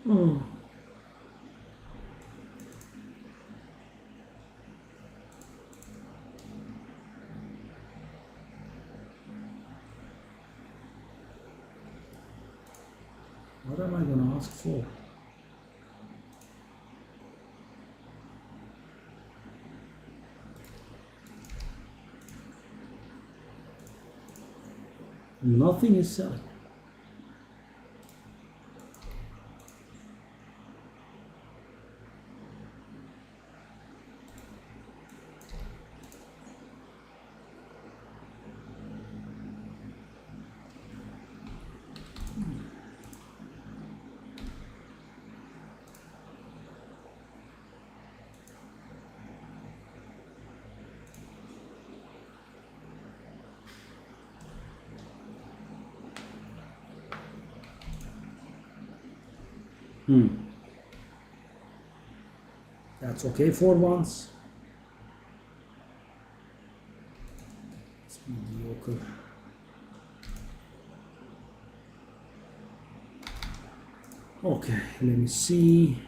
Oh. What am I going to ask for? Nothing is selling. That's okay for once. It's mediocre. Okay, let me see.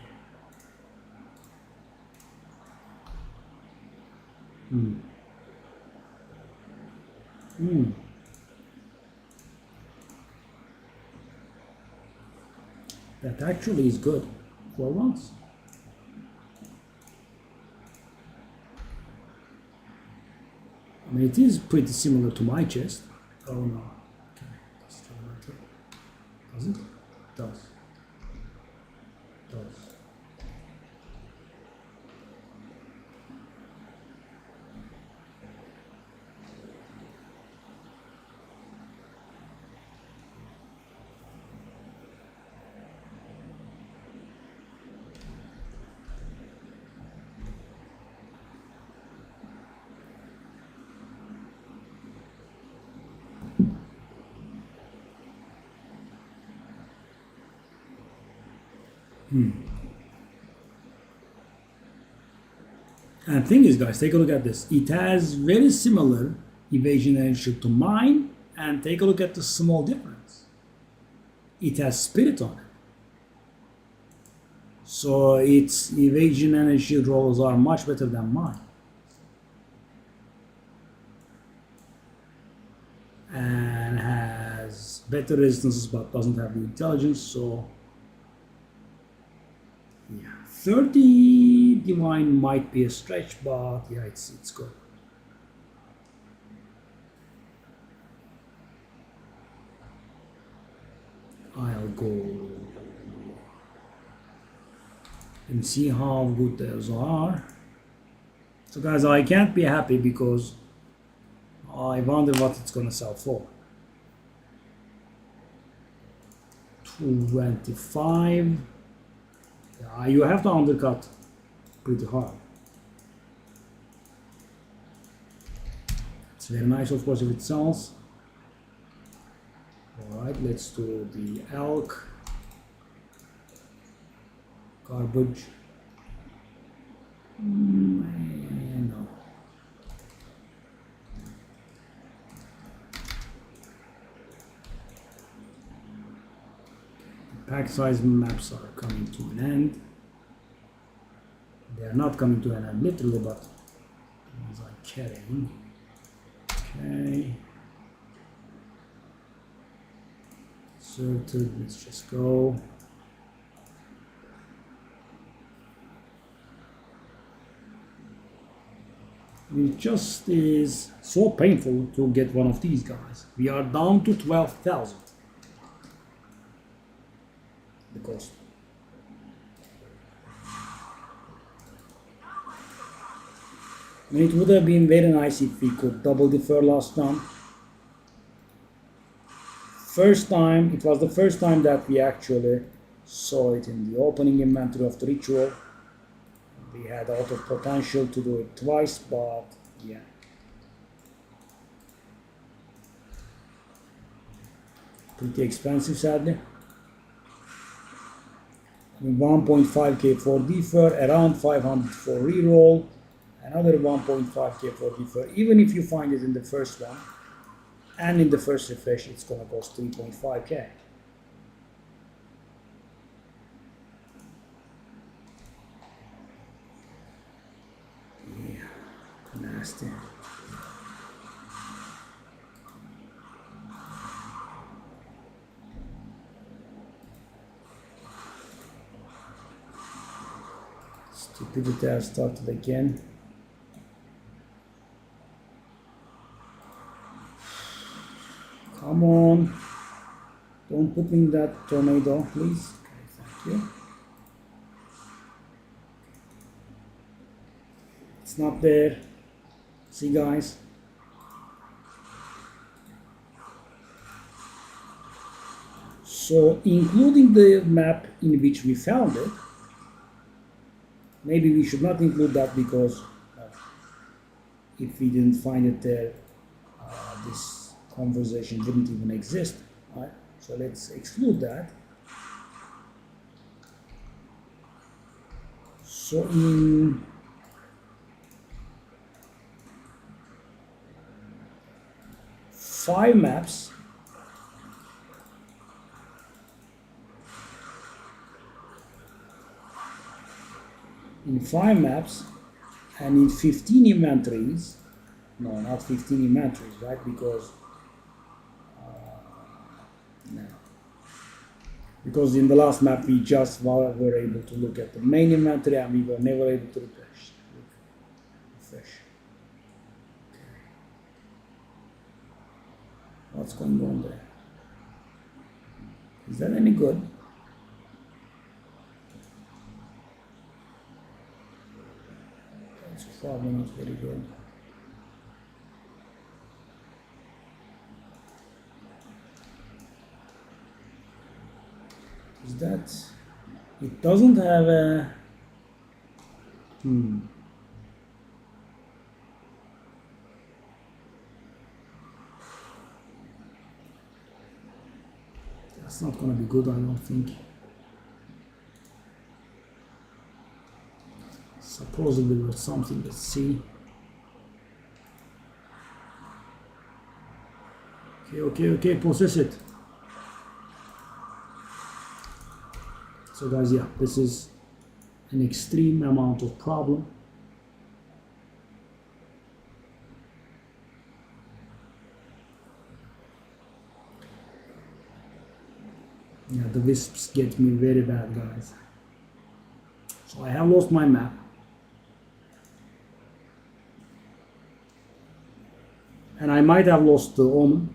That actually is good for once. I mean, it is pretty similar to my chest. Oh no. Okay. Does it? Does. Does. And the thing is, guys, take a look at this. It has very similar evasion and shield to mine, and take a look at the small difference. It has spirit on it. So its evasion and shield rolls are much better than mine. And has better resistances but doesn't have the intelligence, so yeah. 30 divine might be a stretch, but yeah, it's good. I'll go and see how good those are. So guys, I can't be happy because I wonder what it's gonna sell for. 25. Yeah, you have to undercut pretty hard. It's very nice, of course, if it sells. Alright, let's do the elk. Garbage. No. The pack size maps are coming to an end. They are not coming to an end literally, but as I'm carrying. Okay. Sorted, let's just go. It just is so painful to get one of these guys. We are down to 12,000. The cost. I mean, it would have been very nice if we could double defer last round. It was the first time that we actually saw it in the opening inventory of the ritual. We had a lot of potential to do it twice, but yeah. Pretty expensive, sadly. 1.5k for defer, around 500 for reroll, another 1.5k for defer. Even if you find it in the first one and in the first refresh, it's gonna cost 3.5k. Yeah, nasty. Stupidity has started again. Come on. Don't put in that tornado, please. Okay, thank you. It's not there. See, guys. So, including the map in which we found it, maybe we should not include that because if we didn't find it there, this conversation wouldn't even exist. Right? So let's exclude that. So in five maps, and in 15 inventories, no, not 15 inventories, right? Because no. Because in the last map we just were able to look at the main inventory and we were never able to refresh. Okay. What's going on there? Is that any good? That's probably not very good. Is that it doesn't have a that's not gonna be good, I don't think. Supposedly there's something, let's see. Okay, process it. So guys, yeah, this is an extreme amount of problem. Yeah, the wisps get me very bad, guys. So I have lost my map. And I might have lost the omen.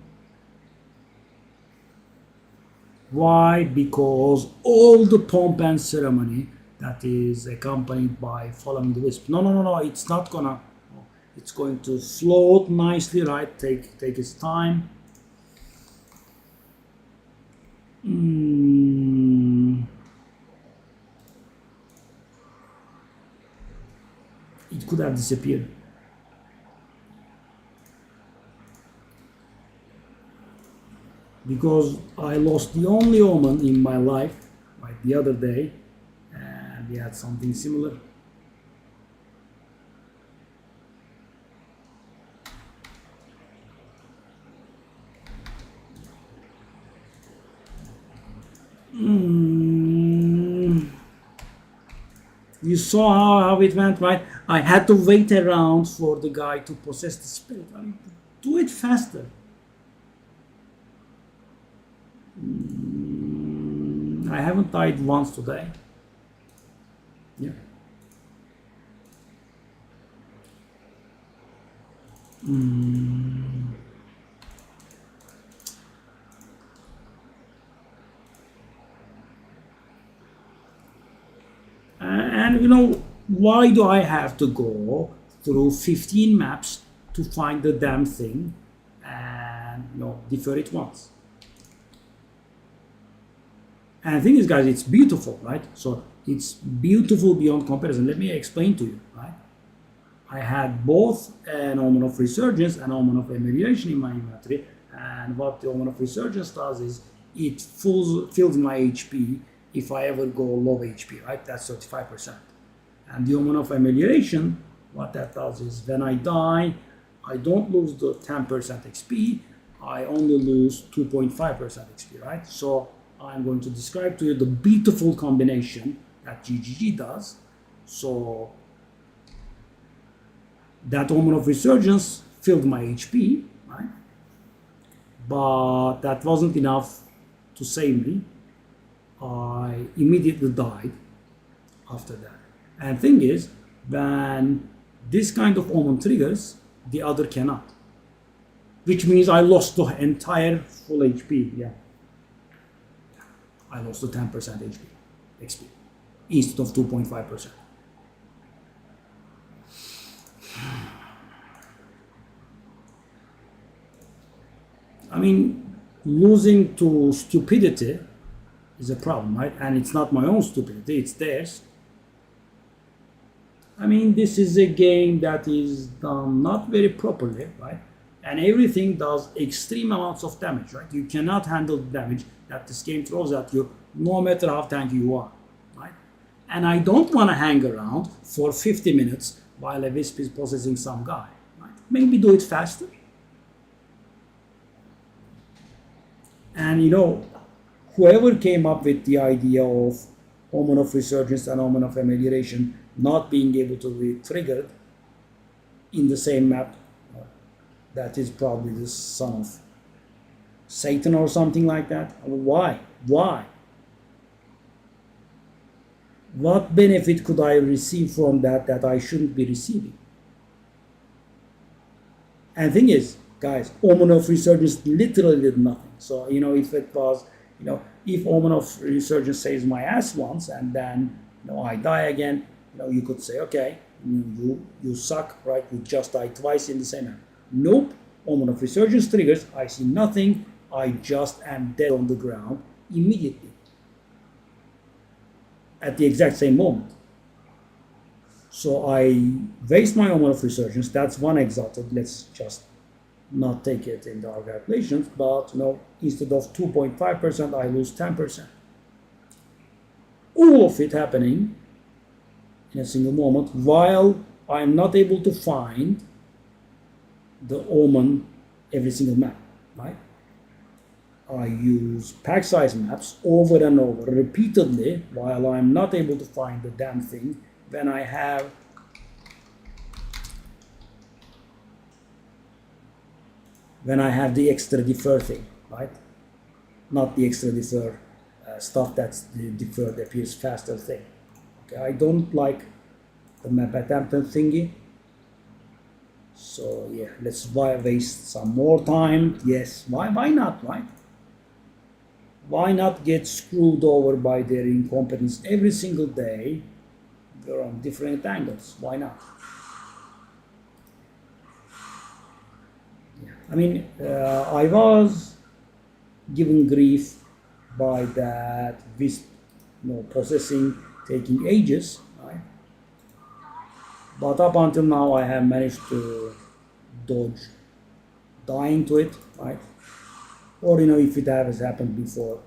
Why? Because all the pomp and ceremony that is accompanied by following the wisp. No, it's not gonna. It's going to float nicely, right? Take its time. It could have disappeared. Because I lost the only omen in my life, like the other day, and we had something similar. You saw how it went, right? I had to wait around for the guy to possess the spirit. I mean, do it faster. I haven't died once today. Yeah. And you know, why do I have to go through 15 maps to find the damn thing and defer it once? And the thing is, guys, it's beautiful, right? So it's beautiful beyond comparison. Let me explain to you, right? I had both an Omen of Resurgence and Omen of Amelioration in my inventory, and what the Omen of Resurgence does is it fills my HP if I ever go low HP, right? That's 35%. And the Omen of Amelioration, what that does is when I die, I don't lose the 10% XP, I only lose 2.5% XP, right? So I'm going to describe to you the beautiful combination that GGG does. So that Omen of Resurgence filled my HP, right? But that wasn't enough to save me. I immediately died after that. And the thing is, when this kind of Omen triggers, the other cannot. Which means I lost the entire full HP, yeah. I lost the 10% XP instead of 2.5%. I mean, losing to stupidity is a problem, right? And it's not my own stupidity, it's theirs. I mean, this is a game that is done not very properly, right? And everything does extreme amounts of damage, right? You cannot handle the damage that this game throws at you, no matter how tanky you are, right? And I don't want to hang around for 50 minutes while a Wisp is possessing some guy, right? Maybe do it faster. And whoever came up with the idea of Omen of Resurgence and Omen of Amelioration not being able to be triggered in the same map, that is probably the son of Satan or something like that. Why? Why? What benefit could I receive from that I shouldn't be receiving? And the thing is, guys, Omen of Resurgence literally did nothing. So, if it was, if Omen of Resurgence saves my ass once and then, I die again, you could say, okay, you suck, right? You just died twice in the same map. Nope. Omen of Resurgence triggers, I see nothing, I just am dead on the ground immediately. At the exact same moment. So I waste my Omen of Resurgence, that's one exalted, let's just not take it into our calculations, but instead of 2.5%, I lose 10%. All of it happening in a single moment while I'm not able to find the Omen every single map, right? I use pack size maps over and over repeatedly while I'm not able to find the damn thing when I have the extra defer thing, right? Not the extra defer stuff that's the deferred appears faster thing. Okay, I don't like the map attempted thingy. So yeah, let's waste some more time. Yes, why not, right? Why not get screwed over by their incompetence every single day? They're on different angles. Why not? Yeah. I mean, I was given grief by that Wisp, processing taking ages, right? But up until now, I have managed to dodge dying to it, right? Or, if it has happened before,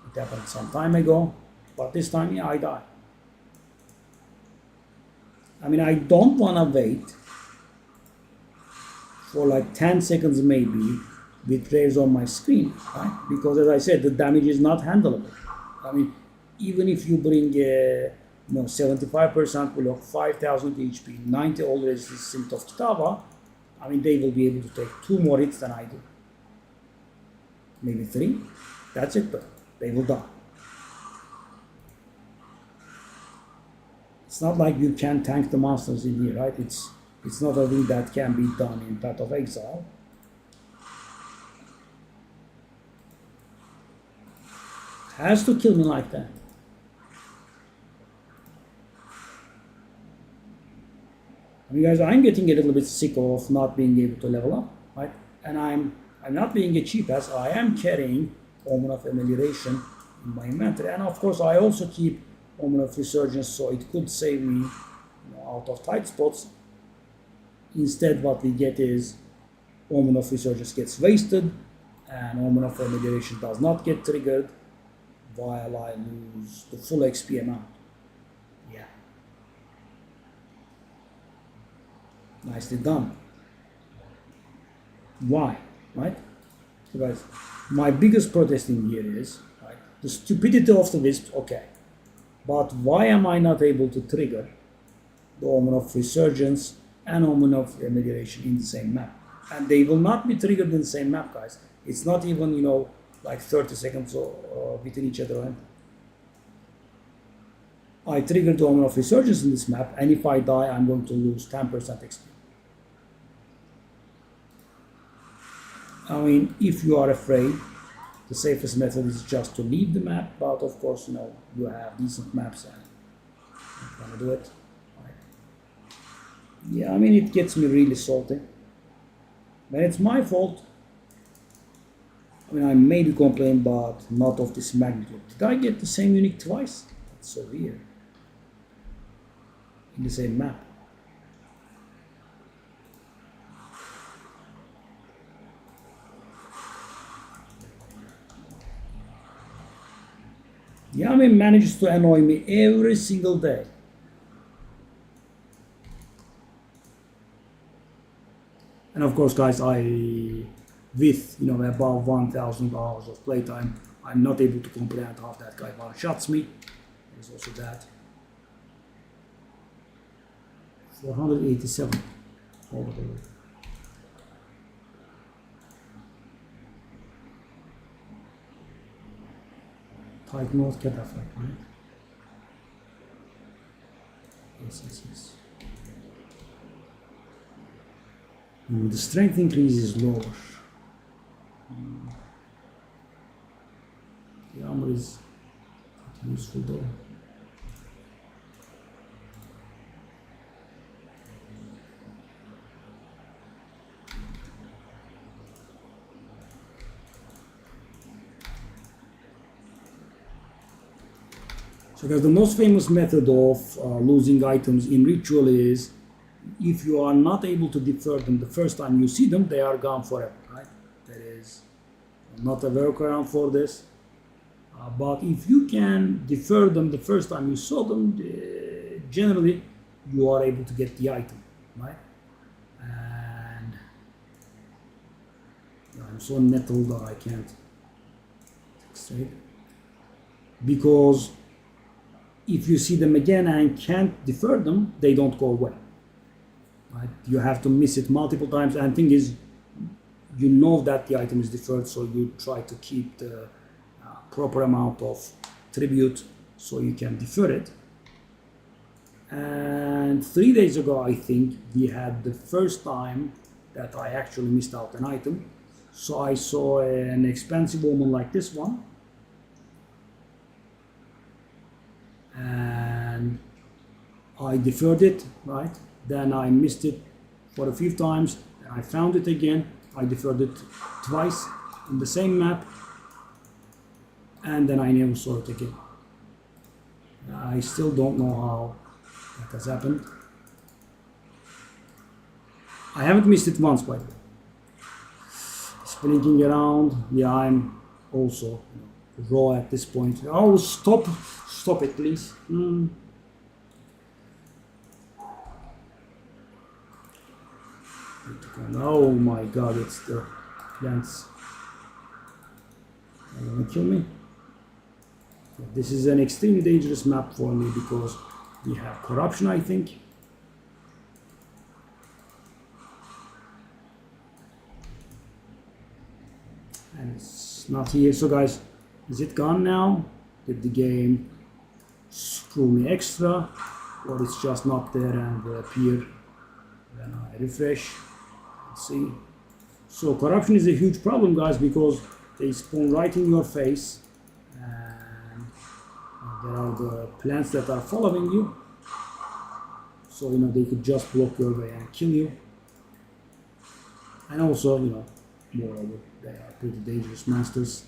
it happened some time ago, but this time, yeah, I died. I mean, I don't want to wait for like 10 seconds maybe with rays on my screen, right? Because as I said, the damage is not handleable. I mean, even if you bring 75% block, 5,000 HP, 90 all resistant of Kitava, I mean, they will be able to take 2 more hits than I do. Maybe 3. That's it, but they will die. It's not like you can tank the monsters in here, right? It's It's not a thing that can be done in Path of Exile. Has to kill me like that. I mean, guys, I'm getting a little bit sick of not being able to level up, right? And I'm not being a cheap ass. I am carrying Omen of Amelioration in my inventory, and of course, I also keep Omen of Resurgence, so it could save me, out of tight spots. Instead, what we get is Omen of Resurgence gets wasted, and Omen of Amelioration does not get triggered, while I lose the full XP amount. Yeah. Nicely done. Why? Right? So guys, my biggest protest in here is, right, the stupidity of the Wisps, okay. But why am I not able to trigger the Omen of Resurgence and Omen of Amelioration in the same map? And they will not be triggered in the same map, guys. It's not even, like 30 seconds between each other. Right? I triggered the Omen of Resurgence in this map, and if I die, I'm going to lose 10% XP. I mean, if you are afraid, the safest method is just to leave the map, but of course, you have decent maps and you're gonna do it. Right. Yeah, I mean, it gets me really salty. But it's my fault. I mean, I made a complaint, but not of this magnitude. Did I get the same unique twice? That's so weird. In the same map. Yami manages to annoy me every single day. And of course, guys, with above 1,000 hours of playtime, I'm not able to comprehend how that guy one-shots me. There's also that. 487. Hold on. Tight North Cataphract, right? Yes. The strength increase is lower. The armor is useful though. So guys, the most famous method of losing items in Ritual is if you are not able to defer them the first time you see them, they are gone forever, right? There is not a workaround for this. But if you can defer them the first time you saw them, generally you are able to get the item, right? And I'm so nettled that I can't straight. Because if you see them again and can't defer them, they don't go away. Right? You have to miss it multiple times, and the thing is, you know that the item is deferred, so you try to keep the proper amount of tribute so you can defer it. And 3 days ago, I think, we had the first time that I actually missed out an item. So I saw an expensive woman like this one, and I deferred it, right? Then I missed it for a few times, and I found it again. I deferred it twice in the same map, and then I never saw it again. I still don't know how that has happened. I haven't missed it once, by the way. Sprinting around, yeah, I'm also raw at this point. Oh, stop it, please. Oh my god, it's the plants. Are you gonna kill me? This is an extremely dangerous map for me because we have corruption, I think. And it's not here. So guys, is it gone now? Did the game screw me extra? Or it's just not there and will appear When I refresh, let's see. So corruption is a huge problem, guys, because they spawn right in your face, and there are the plants that are following you. So they could just block your way and kill you. And also, moreover, they are pretty dangerous monsters.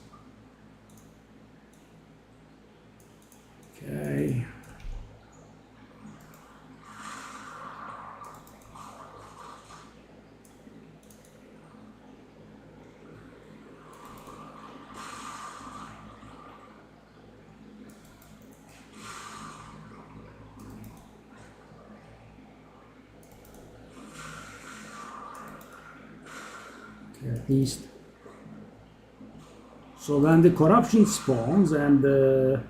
Okay. At least. So when the corruption spawns and the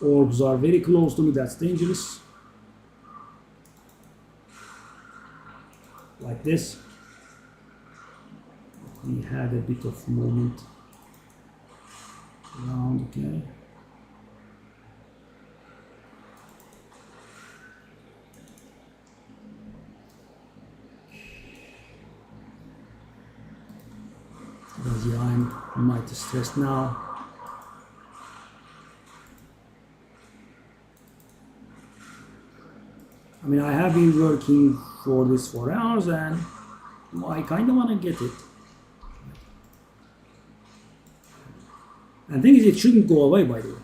orbs are very close to me, that's dangerous. Like this. We had a bit of movement around, okay. Because yeah, I'm mighty stressed now. I mean, I have been working for this for hours, and I kind of want to get it. And the thing is, it shouldn't go away, by the way.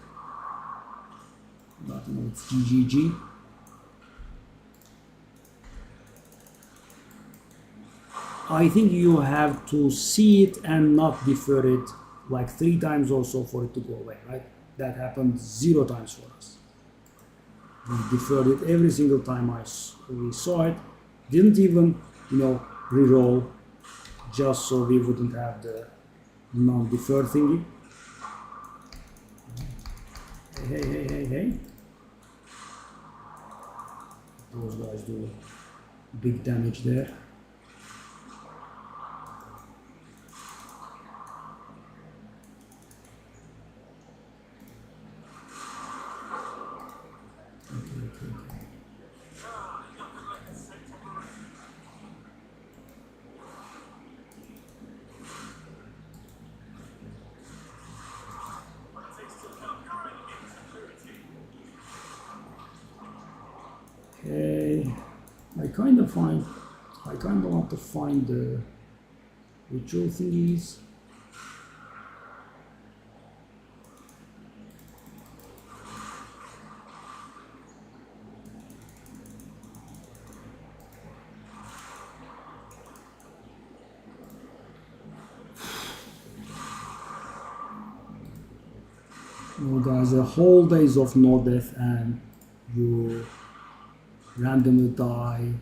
But it's GGG. I think you have to see it and not defer it like 3 times or so for it to go away, right? That happened 0 times for us. We deferred it every single time we saw it. Didn't even, re-roll, just so we wouldn't have the non-defer thingy. Hey. Those guys do big damage there. Okay, I kind of want to find the ritual thingies. Guys, a whole days of no death and you randomly die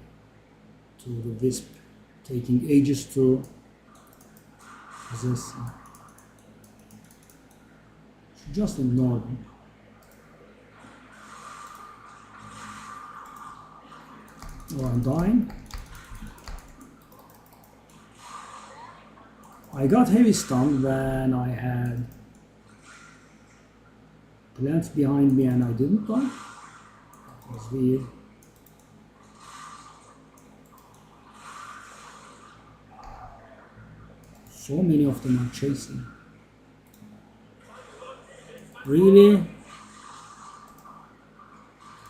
to the wisp, taking ages to possess. Just ignore them. Oh, I'm dying. I got heavy stunned when I had plants behind me and I didn't die. That was weird. So many of them are chasing. Really?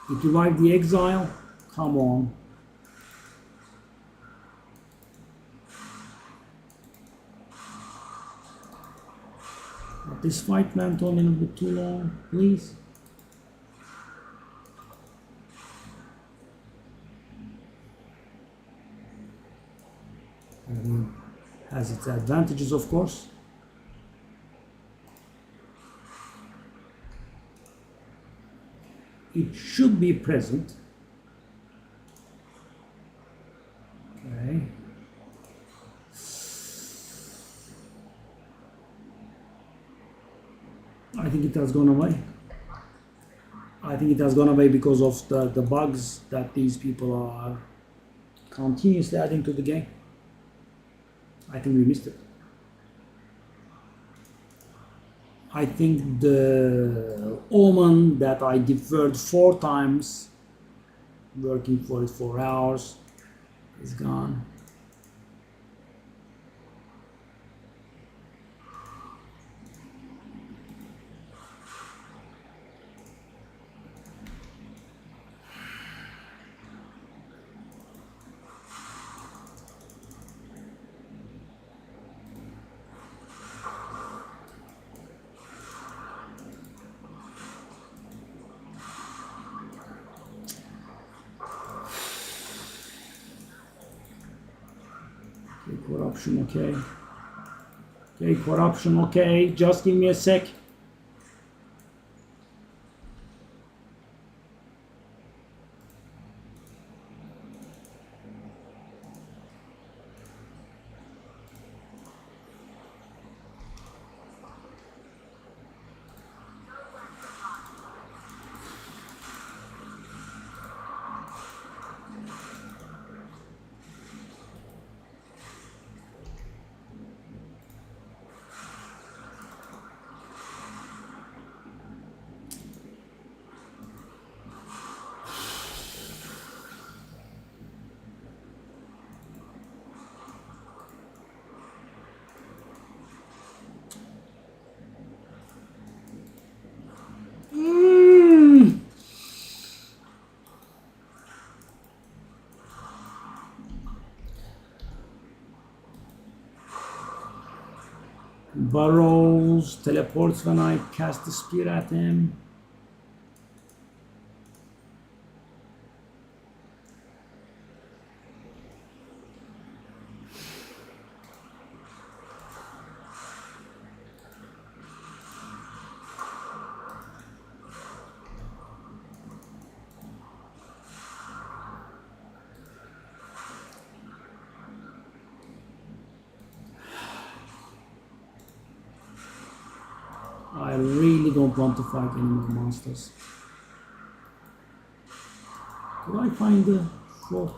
Did you like the exile? Come on. But this fight went on a little bit too long, please. Has its advantages, of course. It should be present. Okay. I think it has gone away. I think it has gone away because of the bugs that these people are continuously adding to the game. I think we missed it. I think the Omen that I deferred 4 times, working for it for hours, He's gone. Corruption, okay. Okay, corruption, okay. Just give me a sec. Burrows teleports when I cast the spear at him. I really don't want to fight any more monsters. Could I find the fort?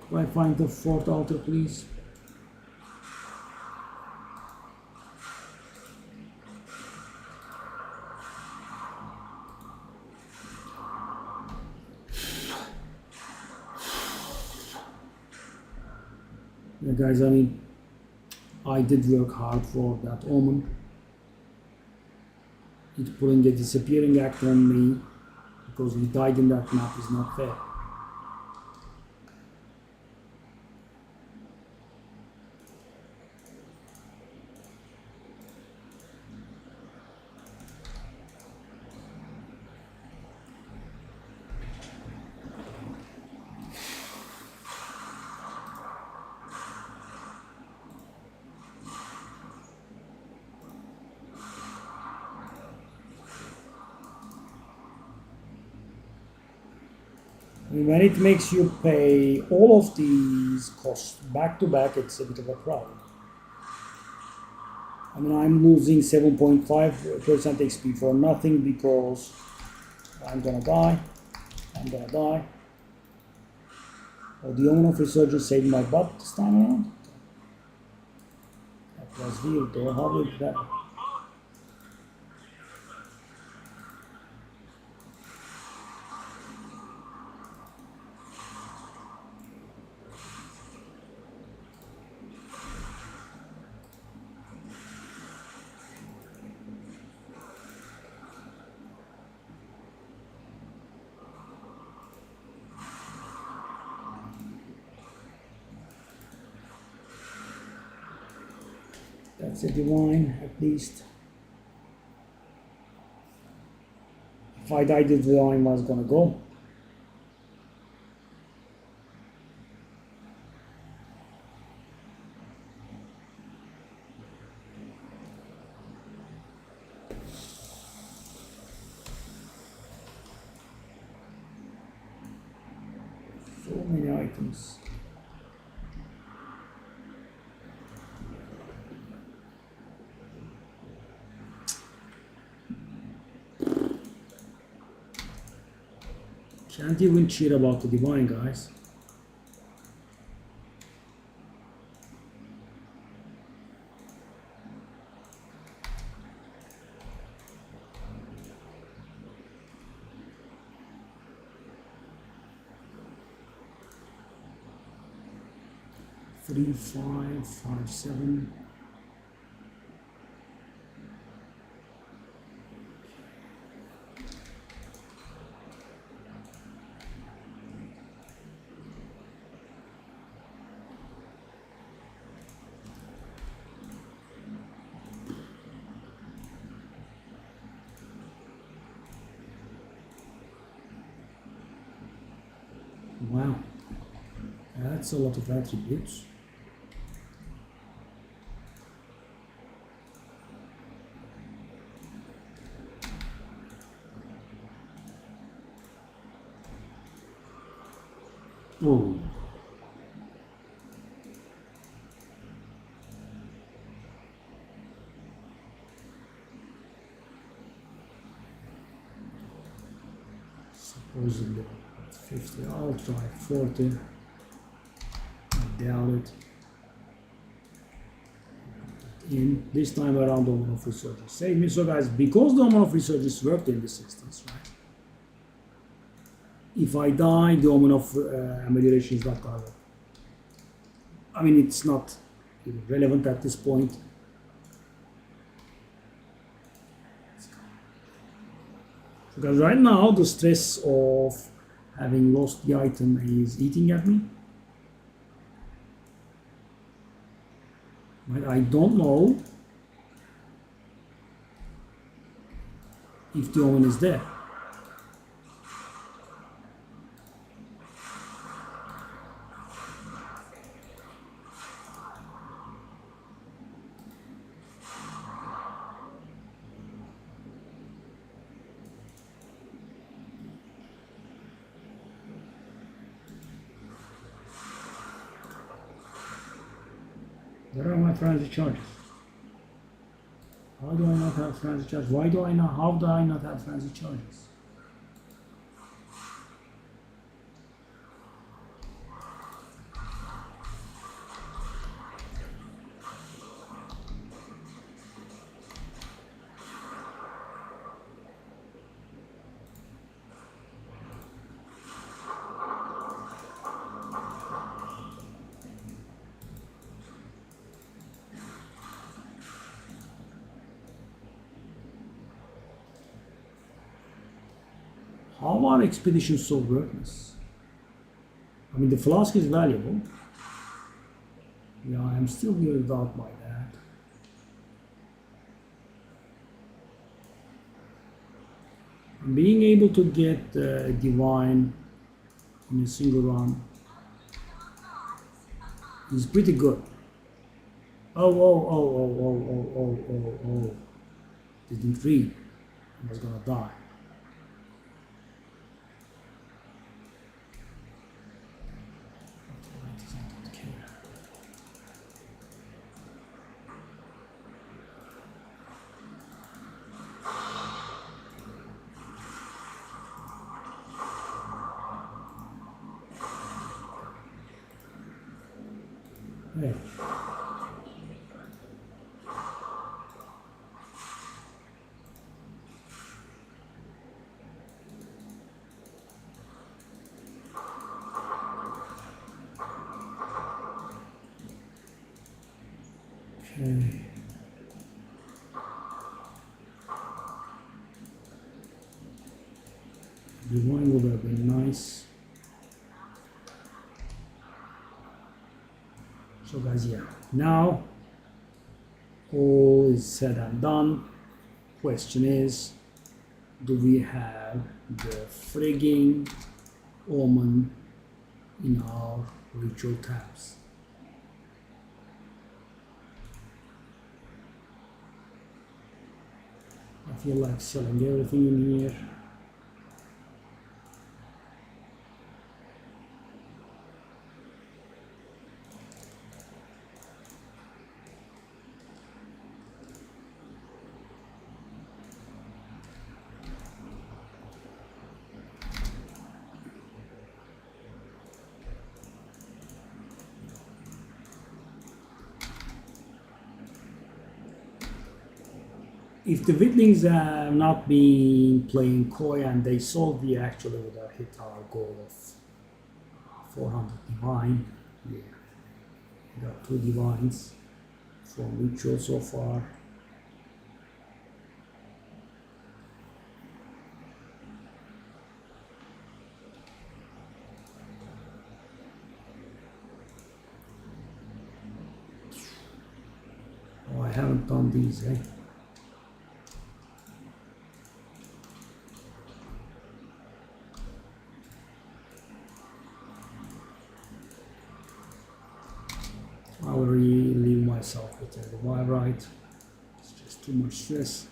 Could I find the fort altar, please? Yeah, guys, I mean, I did work hard for that omen. It putting a disappearing act on me because he died in that map is not fair. When it makes you pay all of these costs back to back, it's a bit of a problem. I mean, I'm losing 7.5% XP for nothing because I'm gonna die. I'm gonna die. Oh, the Omen of Resurgence saved my butt this time around. That was weird though. How did that? That's a divine, at least. If I died, the divine was gonna go. So many items. Can't even cheer about the divine, guys. 3-5-5-7. Wow, that's a lot of attributes. Oh. Supposedly 50, I'll try 40. I doubt it. In this time around, Dawn of Resurgence saved me. So guys, because Dawn of Resurgence worked in this instance, right? If I die, the Omen of Amelioration is not gonna work. I mean, it's not relevant at this point. Because right now, the stress of having lost the item is eating at me. But I don't know if the Omen is there. Where are my frenzy charges? How do I not have frenzy charges? Why do I not? How do I not have frenzy charges? How are expeditions so worthless? I mean, the flask is valuable. Yeah, I'm still weirded out by that. Being able to get divine in a single run is pretty good. Oh. Didn't read. I was gonna die. Hey. Okay. The wine would have been nice. So guys, yeah, now all is said and done. Question is, do we have the frigging Omen in our ritual tabs? I feel like selling everything in here. If the Witlings have not been playing coy and they solve, we actually would have hit our goal of 400 divine. Yeah. Got 2 divines from ritual so far. Oh, I haven't done these, eh? I will relieve myself with a revive right. It's just too much stress.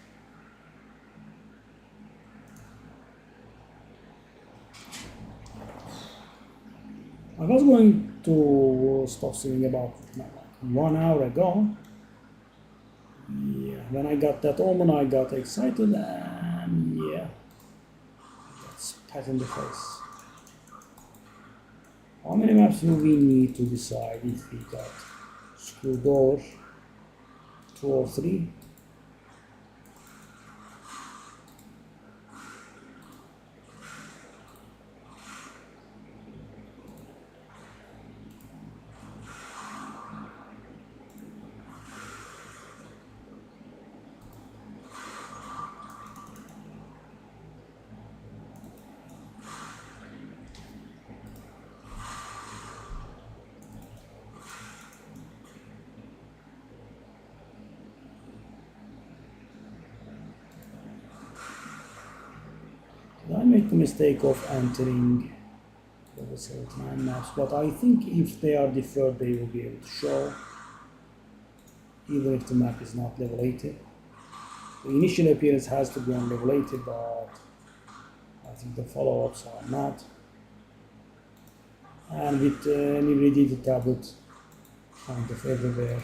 I was going to stop streaming about 1 hour ago. Yeah, when I got that omen, I got excited, and yeah, that's pat in the face. How many maps do we need to decide if we got screwed over? 2 or 3? I make the mistake of entering level 79 maps, but I think if they are deferred, they will be able to show, even if the map is not level 80. The initial appearance has to be on level 80, but I think the follow-ups are not. And with Nibridity tablet kind of everywhere,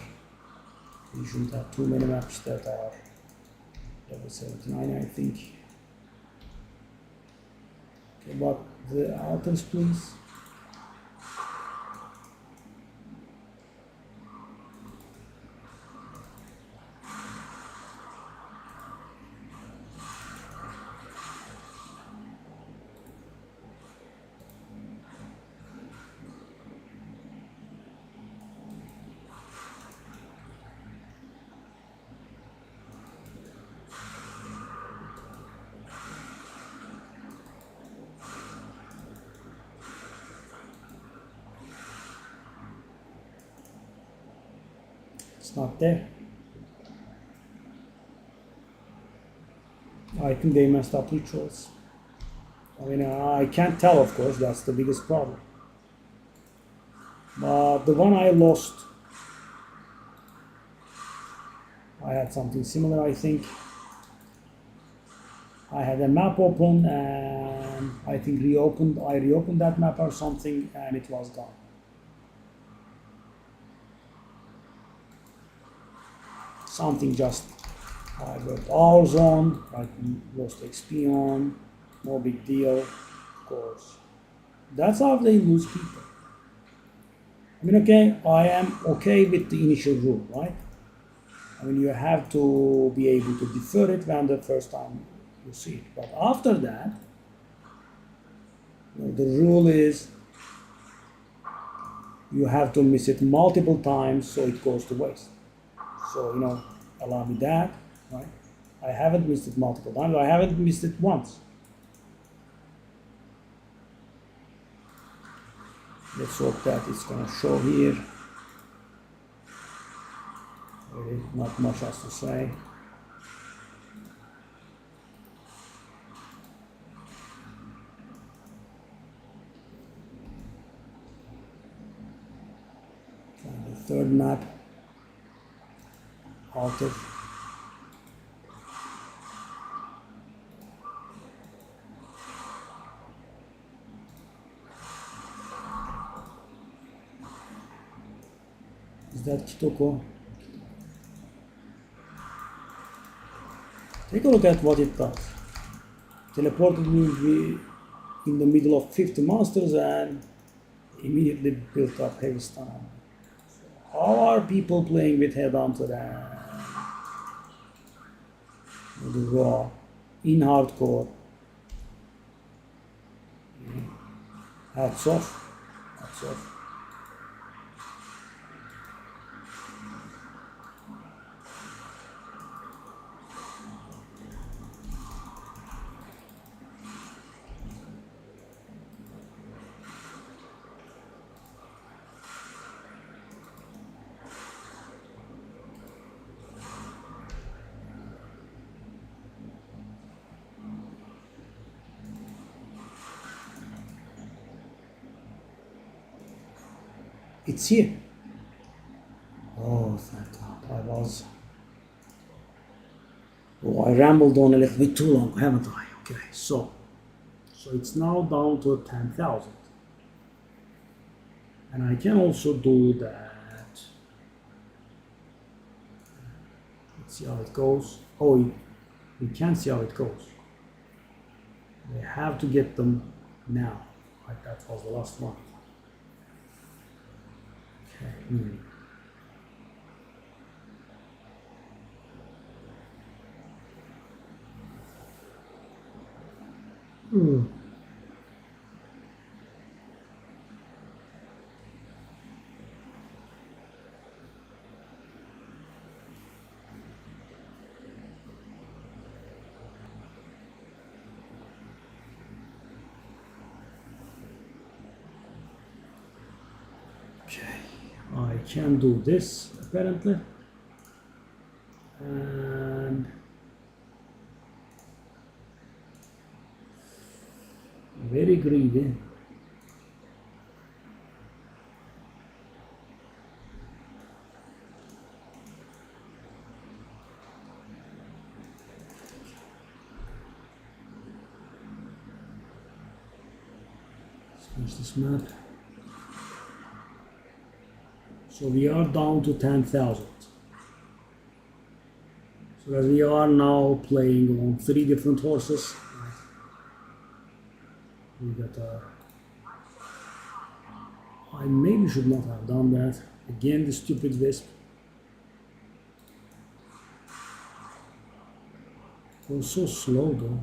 you shouldn't have too many maps that are level 79, I think. Okay, but the altars, please. It's not there. I think they messed up rituals. I mean, I can't tell, of course, that's the biggest problem. But the one I lost, I had something similar, I think. I had a map open and I think I reopened that map or something and it was gone. Something just, I got hours on, I lost XP on, no big deal, of course. That's how they lose people. I mean, okay, I am okay with the initial rule, right? I mean, you have to be able to defer it when the first time you see it. But after that, the rule is you have to miss it multiple times so it goes to waste. So, allow me that, right? I haven't missed it multiple times. I haven't missed it once. Let's hope that it's going to show here. Really, not much else to say. And the third map, altar. Is that Kitoko? Take a look at what it does. Teleported me in the middle of 50 monsters and immediately built up heavy stun. How are people playing with Headhunter and the Raw in hardcore? Hats off. Hats off. It's here. Oh, thank God. Oh, I rambled on a little bit too long, haven't I? Okay, so it's now down to 10,000. And I can also do that. Let's see how it goes. Oh, we can see how it goes. They have to get them now. Like that was the last one. Okay. Okay, I can do this apparently, and very greedy. Let's finish this map. So we are down to 10,000. So that we are now playing on 3 different horses. We got I maybe should not have done that. Again, the stupid wisp. It was so slow though.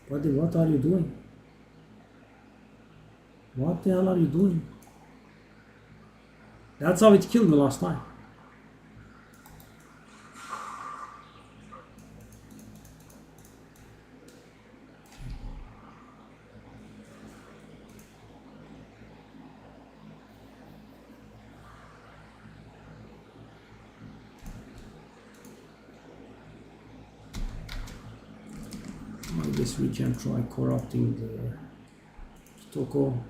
Buddy, what are you doing? What the hell are you doing? That's how it killed me last time. I guess we can try corrupting the Kitoko.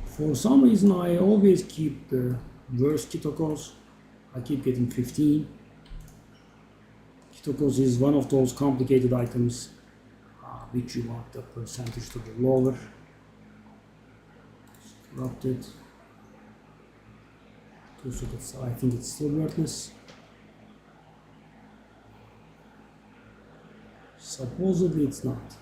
For some reason I always keep the worst Kitokos. I keep getting 15. Kitokos is one of those complicated items which you want the percentage to be lower. Corrupt it. I think it's still worthless. Supposedly it's not.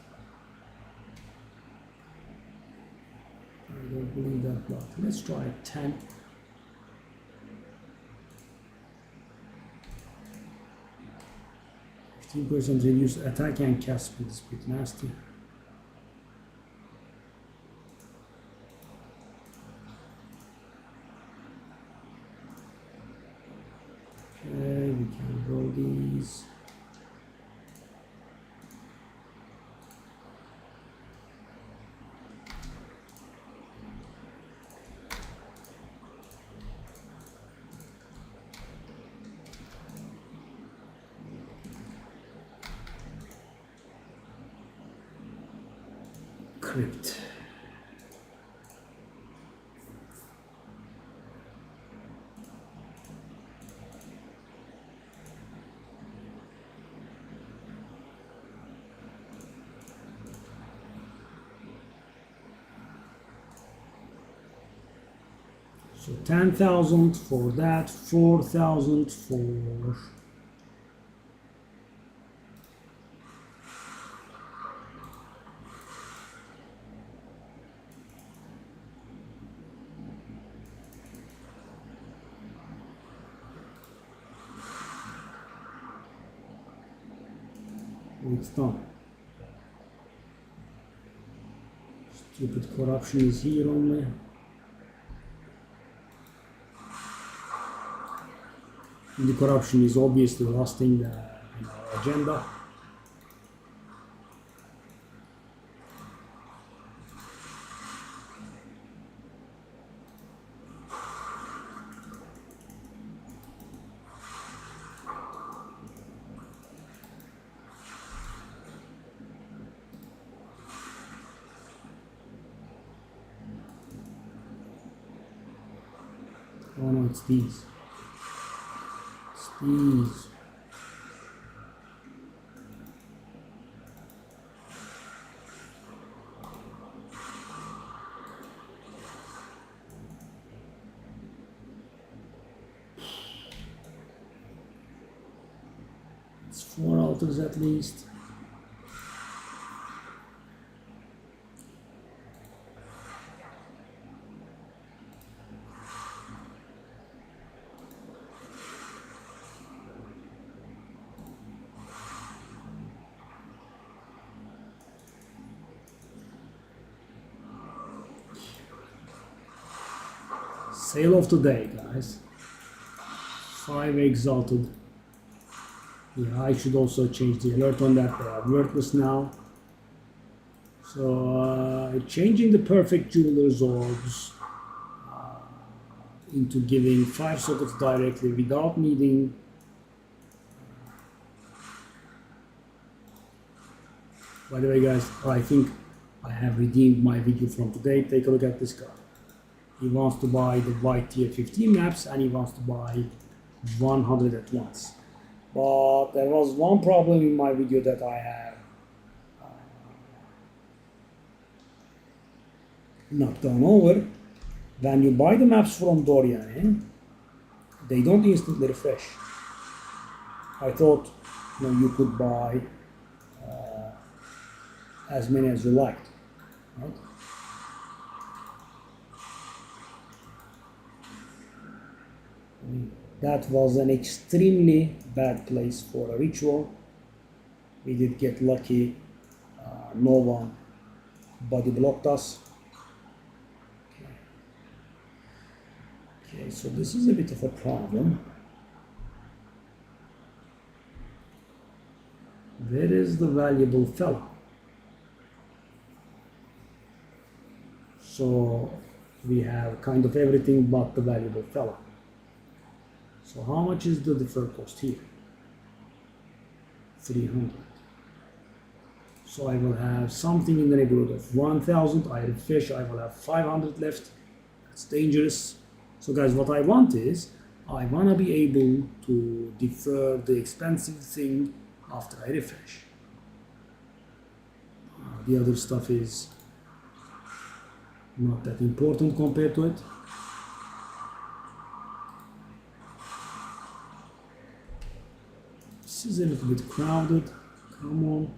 I don't believe that, but let's try 10. %, reduce attack and cast speed is pretty nasty. Okay, we can roll these. Crypt. So 10,000 for that, 4,000 for it's done. Stupid corruption is here only. And the corruption is obviously rusting our agenda. Oh no, it's these. It's these. It's 4 alters at least. Sale of the day, guys. 5 exalted. Yeah, I should also change the alert on that. They are worthless now. So changing the perfect jeweler's orbs into giving 5 sockets directly without needing by the way, guys, I think I have redeemed my video from today. Take a look at this guy. He wants to buy the white tier 15 maps and he wants to buy 100 at once. But there was one problem in my video that I have not gone over. When you buy the maps from Dorian, they don't instantly refresh. I thought you could buy as many as you liked. Right? That was an extremely bad place for a ritual. We did get lucky. No one body blocked us. Okay, so this is a bit of a problem. Where is the valuable fella? So we have kind of everything but the valuable fella. So how much is the deferred cost here? 300. So I will have something in the neighborhood of 1,000. I refresh, I will have 500 left. That's dangerous. So guys, what I want is, I want to be able to defer the expensive thing after I refresh. The other stuff is not that important compared to it. This is a little bit crowded. Come on.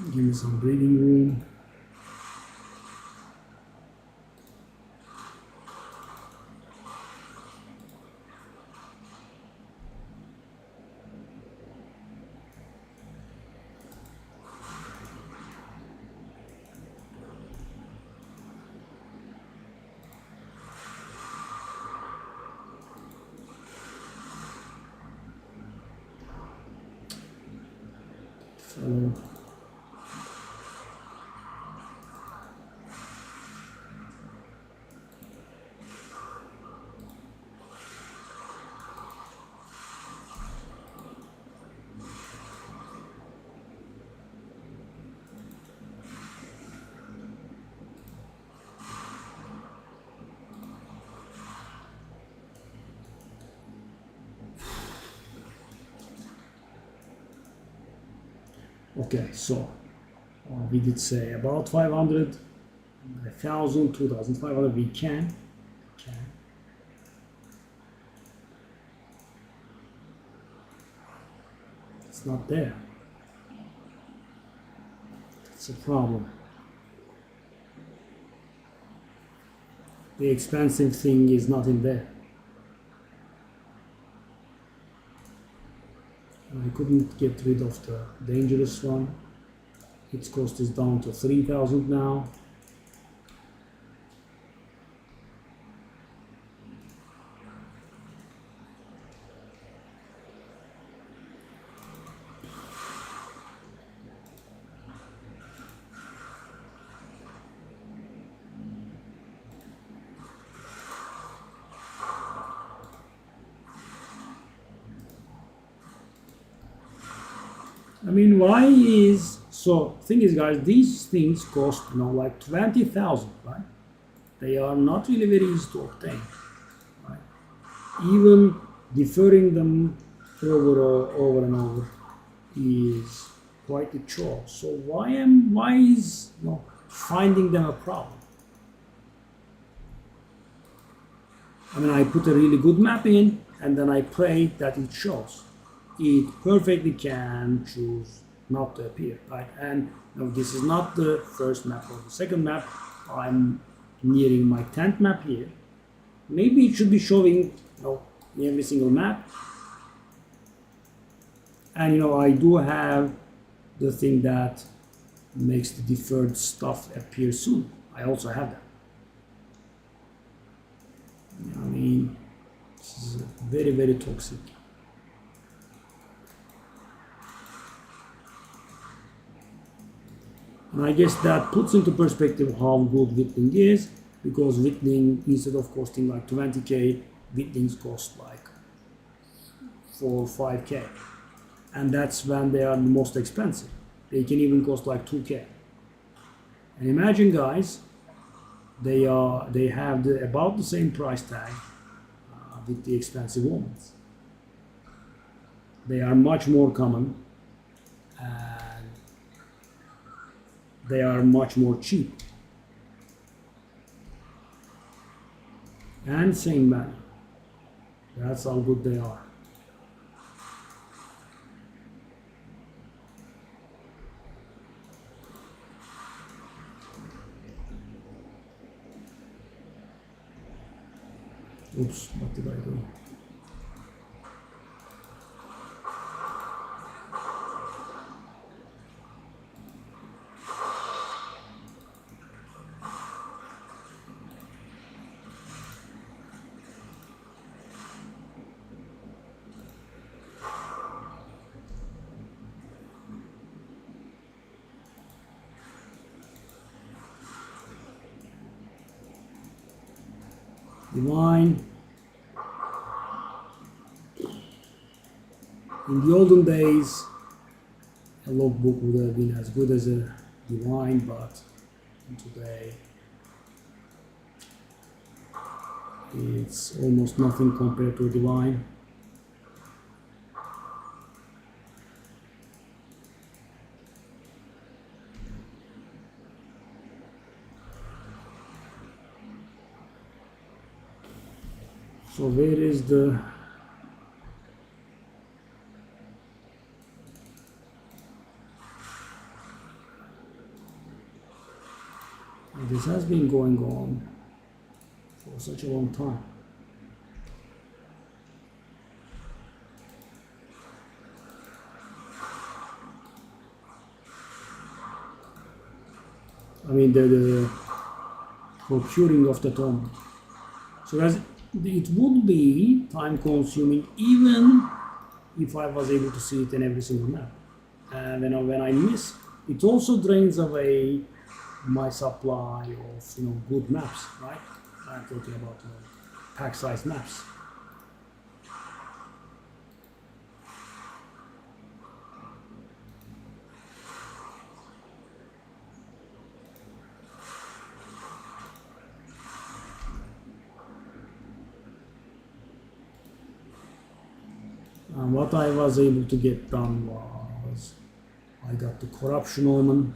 Give me some breathing room. So okay, so we did say about 500, 1,000, 2,500. We can. It's not there. It's a problem. The expensive thing is not in there. I couldn't get rid of the dangerous one. Its cost is down to 3,000 now. I mean, why is so? Thing is, guys, these things cost like 20,000, right? they are not really very easy to obtain. Right? Even deferring them over and over is quite a chore. So why is finding them a problem? I mean, I put a really good map in, and then I pray that it shows. It perfectly can choose not to appear, right? And this is not the first map or the second map. I'm nearing my 10th map here. Maybe it should be showing in every single map. And I do have the thing that makes the deferred stuff appear soon. I also have that. I mean, this is very, very toxic. And I guess that puts into perspective how good Whittling is, because Whittling, instead of costing like 20k, Whittlings cost like 4 or 5k. And that's when they are the most expensive. They can even cost like 2k. And imagine, guys, they have about the same price tag with the expensive ones. They are much more common, and they are much more cheap. And same value. That's how good they are. Oops, what did I do? Divine. In the olden days, a logbook would have been as good as a divine, but today it's almost nothing compared to a divine. So where is the this has been going on for such a long time. I mean the procuring of the tournament. So as it would be time consuming even if I was able to see it in every single map. And when I miss, it also drains away my supply of good maps, right? I'm talking about pack size maps. And what I was able to get done was I got the corruption omen,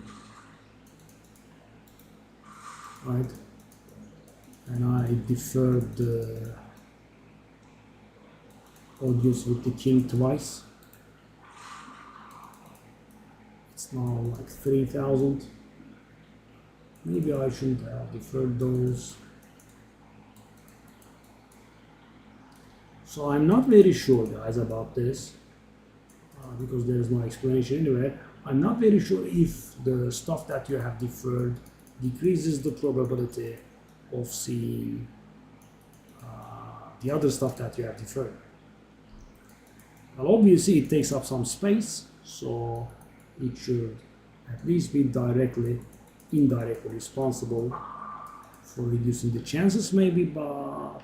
right? And I deferred the audience with the king twice. It's now like 3,000. Maybe I shouldn't have deferred those. So I'm not very sure, guys, about this because there is no explanation anywhere. I'm not very sure if the stuff that you have deferred decreases the probability of seeing the other stuff that you have deferred. Well, obviously it takes up some space, so it should at least be indirectly responsible for reducing the chances maybe, but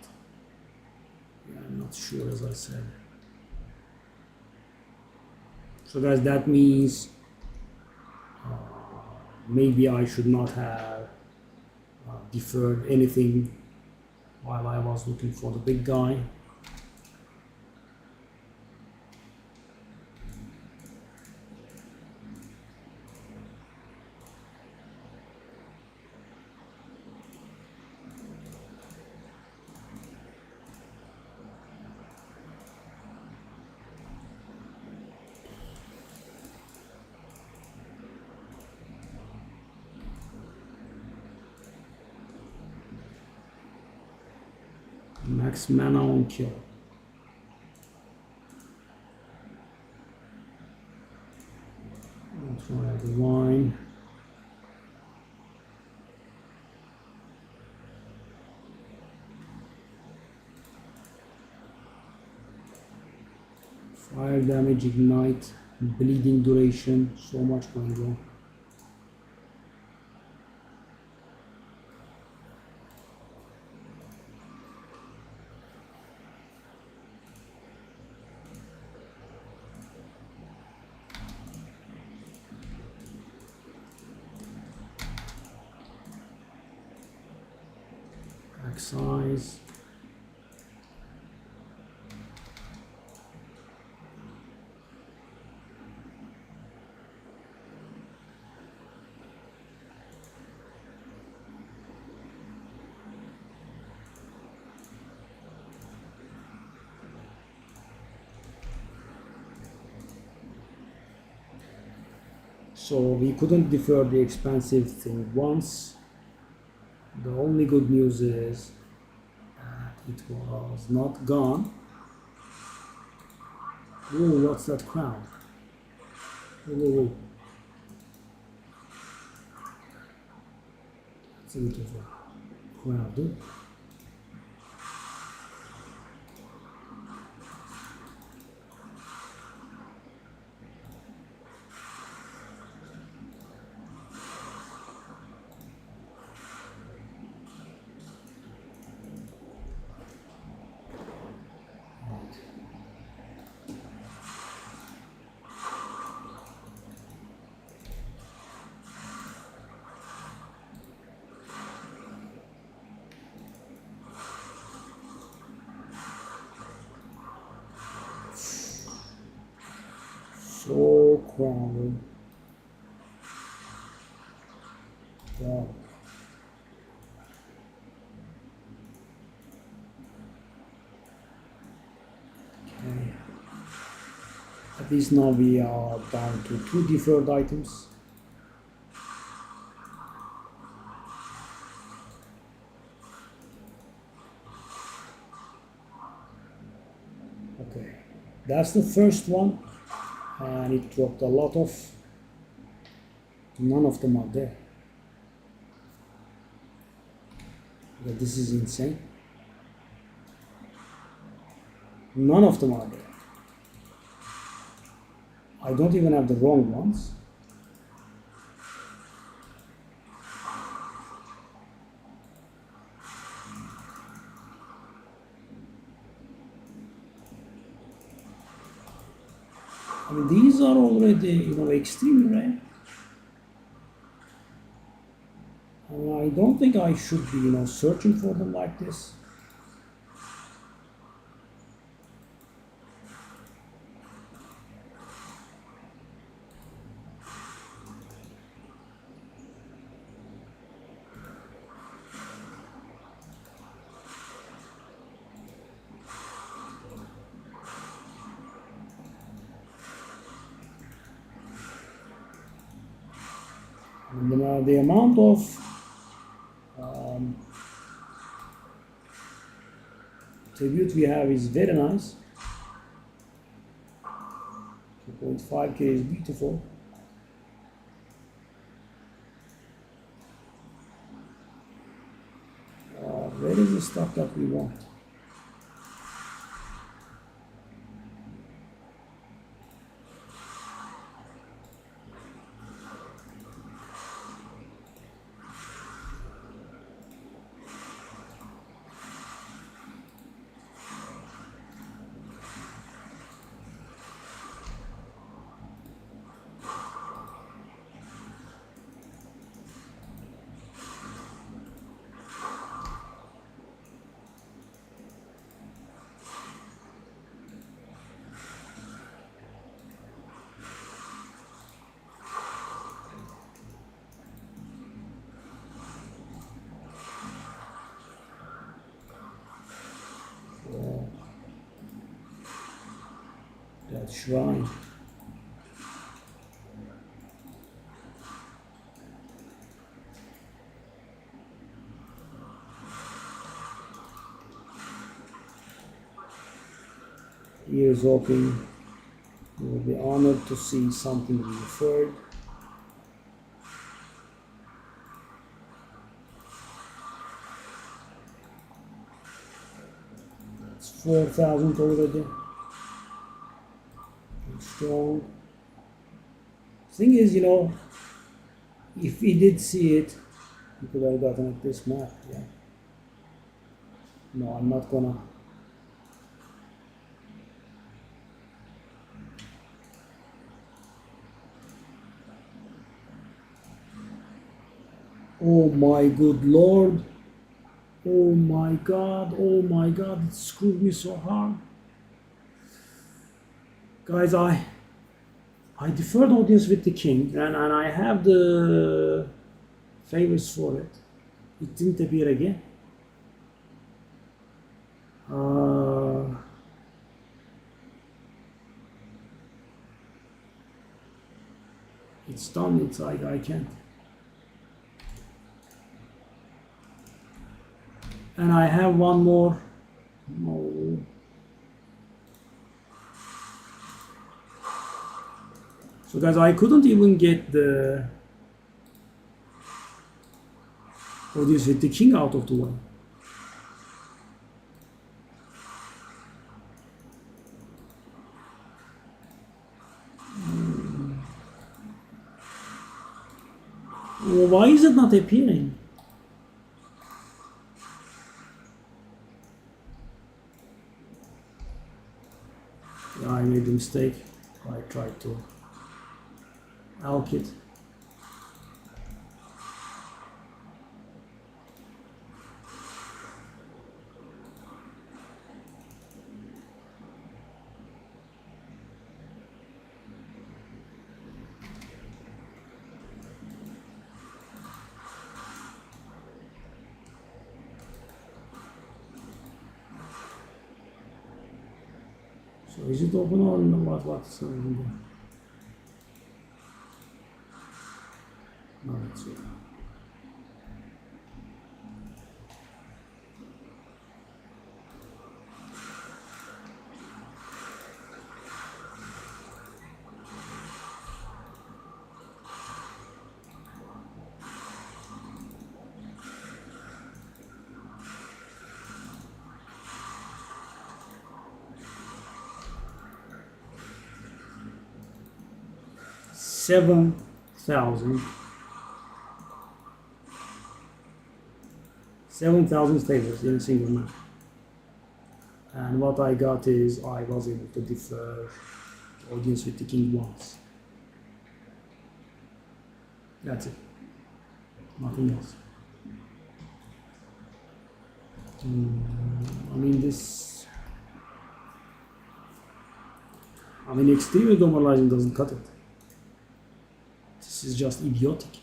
I'm not sure, as I said. So guys, that means maybe I should not have deferred anything while I was looking for the big guy. Max mana on kill. I'll try the wine. Fire damage, ignite, bleeding duration, so much going on. Size. So we couldn't defer the expensive thing once. The only good news is it was not gone. Ooh, what's that crown? Ooh. It's a bit of a crowd. So crowded. Wow. Okay. At least now we are down to 2 deferred items. Okay, that's the first one. And it dropped a lot of, none of them are there. But this is insane. None of them are there. I don't even have the wrong ones. I mean, these are already, extremely rare. And I don't think I should be, searching for them like this. And the amount of tribute we have is very nice. 2.5k is beautiful. Where is the stuff that we want? That shrine. Here's hoping you will be honored to see something we referred. It's 4,000 already. It's strong. Thing is, you know, if we did see it, we could have gotten at this map, yeah. No, I'm not gonna. Oh my good lord. Oh my god. Oh my god. It screwed me so hard. Guys, I deferred audience with the king and I have the favors for it. It didn't appear again. It's done. It's I can't. And I have one more. No. So guys, I couldn't even get the audience with the king out of the way. Why is it not appearing? Yeah, I made a mistake. I tried to alk it. So is it open or what's in there? No, it's open. Seven thousand favors in a single match. And what I got is I was able to defer audience with the king once. That's it. Nothing else. I mean extreme demoralizing doesn't cut it. This is just idiotic.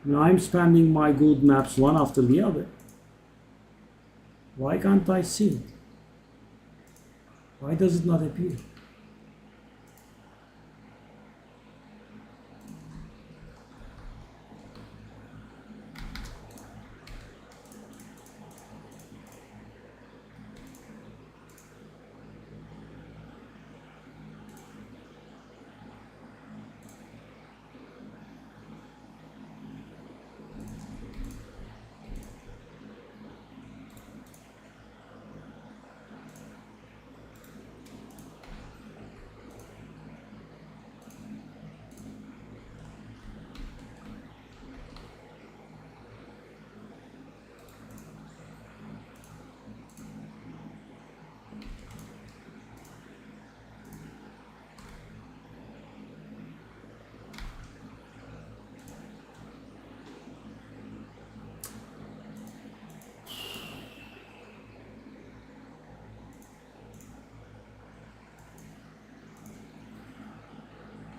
I'm spending my good maps one after the other. Why can't I see it? Why does it not appear?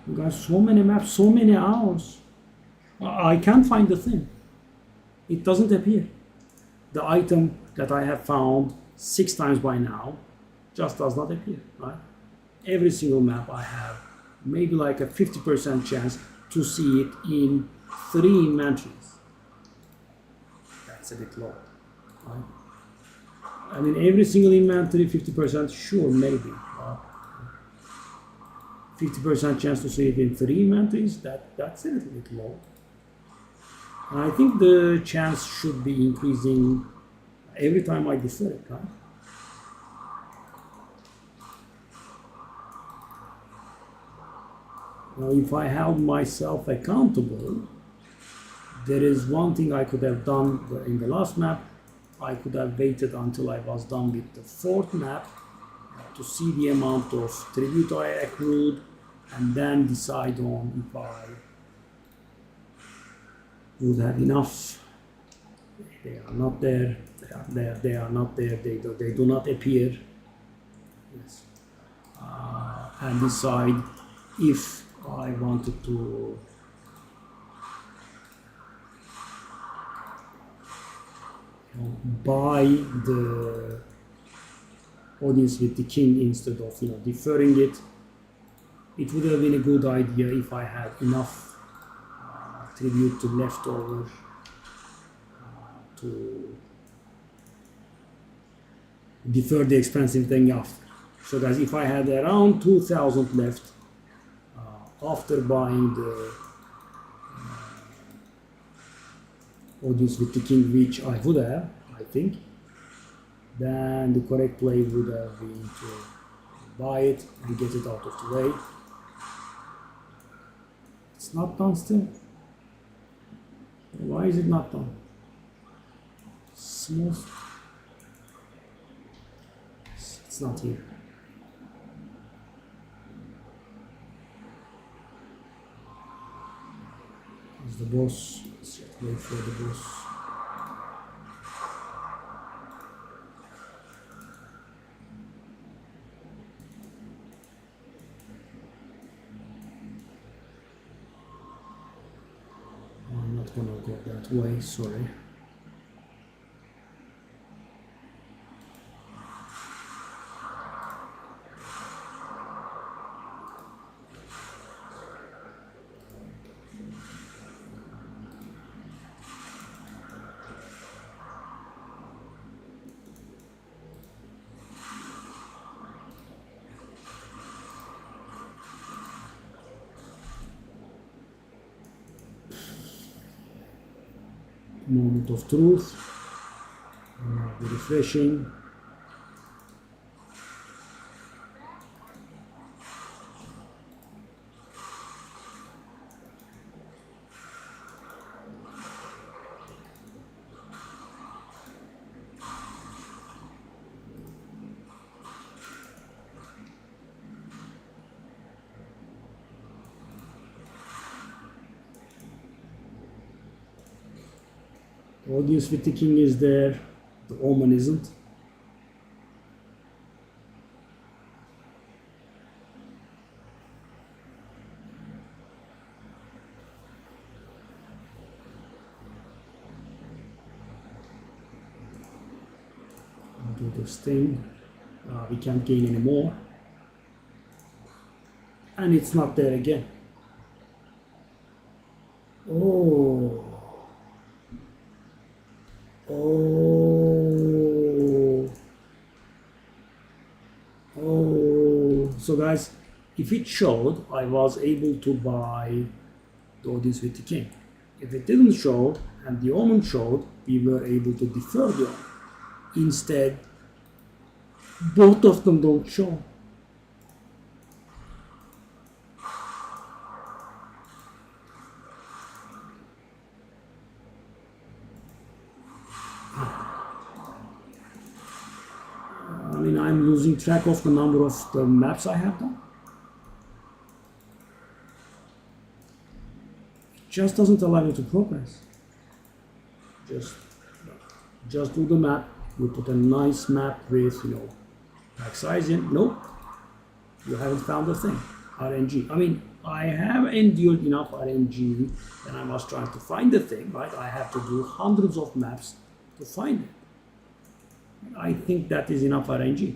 You guys, so many maps, so many hours. I can't find the thing. It doesn't appear. The item that I have found 6 times by now just does not appear, right? Every single map I have maybe like a 50% chance to see it in 3 inventories. That's a bit low, right? I mean, every single inventory, 50%, sure, maybe. 50% chance to see it in 3 inventories, that's a little bit low. And I think the chance should be increasing every time I defer it, right? Now, if I held myself accountable, there is one thing I could have done in the last map. I could have waited until I was done with the 4th map to see the amount of tribute I accrued and then decide on if I would have enough. They are not there. They are not there. They do not appear. Yes. And decide if I wanted to buy the Audience with the King instead of deferring it. It would have been a good idea if I had enough tribute to left over to defer the expensive thing after. So guys, if I had around 2,000 left after buying the Audience with the King, which I would have, I think, then the correct play would have been to buy it and get it out of the way. It's not done still. Why is it not done? Smooth. It's not here. Is the boss? Let's wait for the boss. I'm not gonna go that way, sorry. Moment of truth, refreshing. Audience with the King is there, the Omen isn't. I'll do this thing. We can't gain any more. And it's not there again. Oh. So guys, if it showed, I was able to buy the Audience with the King. If it didn't show and the Omen showed, we were able to defer the Omen. Instead, both of them don't show. I mean, I'm losing track of the number of the maps I have done. It just doesn't allow you to progress. Just do the map. You put a nice map with, pack size in. Nope. You haven't found a thing. RNG. I mean, I have endured enough RNG and I was trying to find the thing, right? I have to do hundreds of maps to find it. I think that is enough RNG.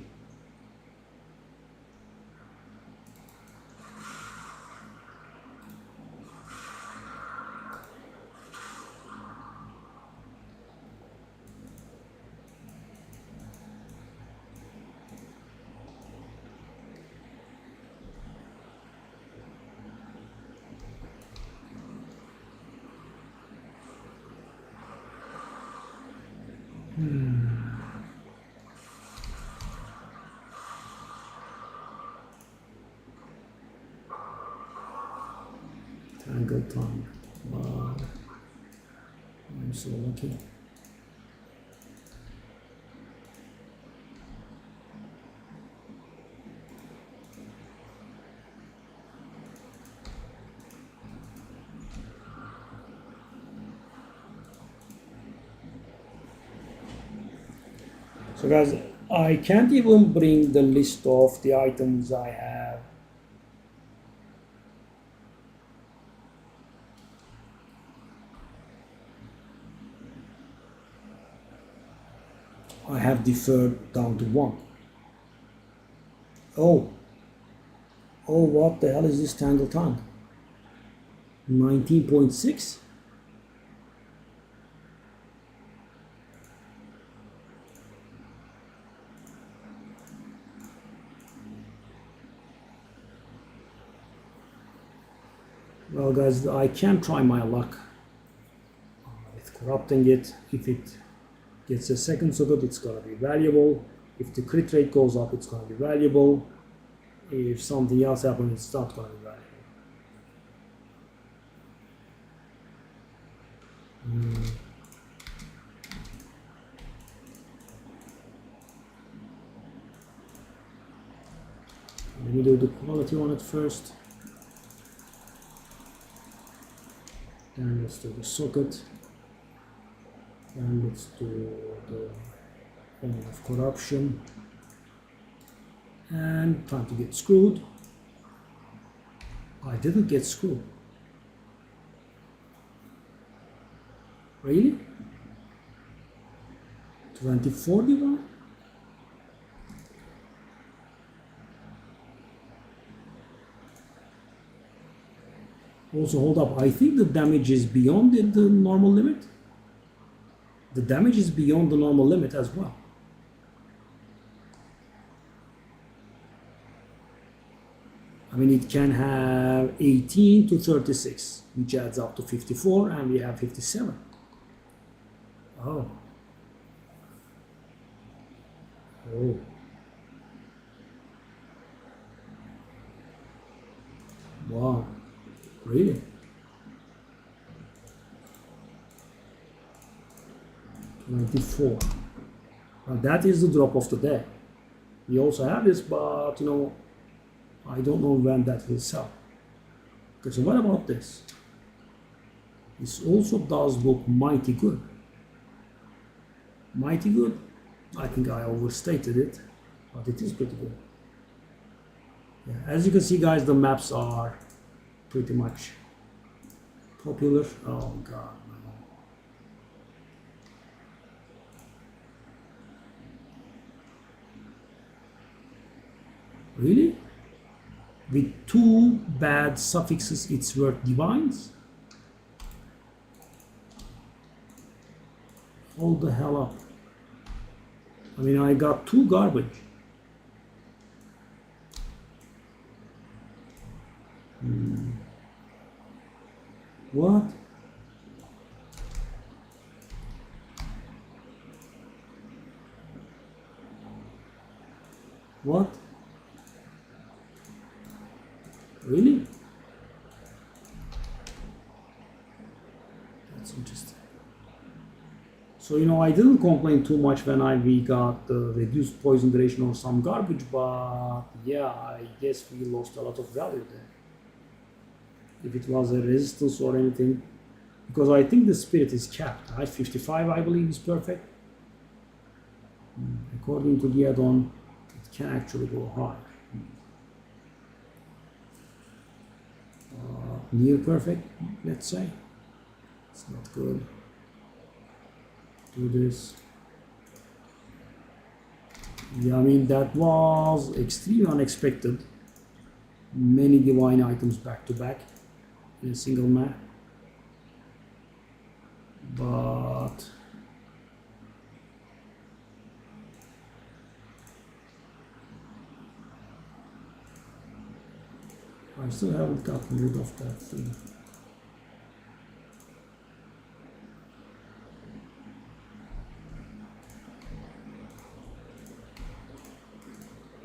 Tangle tongue. Wow. I'm so lucky. So guys, I can't even bring the list of the items I have. I have deferred down to 1. Oh, what the hell is this Tangle Tongue? 19.6? Well guys, I can try my luck with corrupting it. If it gets a second socket, it's gonna be valuable. If the crit rate goes up, it's gonna be valuable. If something else happens, it's not gonna be valuable. Let me do the quality on it first. Then let's do the socket. And let's do the form of corruption. And time to get screwed. I didn't get screwed. Really? 2041? Also, hold up. I think the damage is beyond the normal limit. The damage is beyond the normal limit as well. I mean, it can have 18 to 36, which adds up to 54, and we have 57. Oh. Oh. Wow. Really? $24. Now that is the drop of the day. We also have this, but you know, I don't know when that will sell. Okay, so what about this? This also does look mighty good. Mighty good? I think I overstated it, but it is pretty good. Yeah, as you can see guys, the maps are pretty much popular. Oh god. Really? With 2 bad suffixes, it's worth divines? Hold the hell up. I mean, I got 2 garbage. What? What? Really? That's interesting. So, you know, I didn't complain too much when we got the reduced poison duration or some garbage, but yeah, I guess we lost a lot of value there. If it was a resistance or anything, because I think the spirit is capped, right? 55, I believe, is perfect. According to the add-on, it can actually go high. Near perfect, let's say. It's not good. Do this. Yeah, I mean, that was extremely unexpected. Many divine items back to back in a single map. But I still haven't gotten rid of that thing.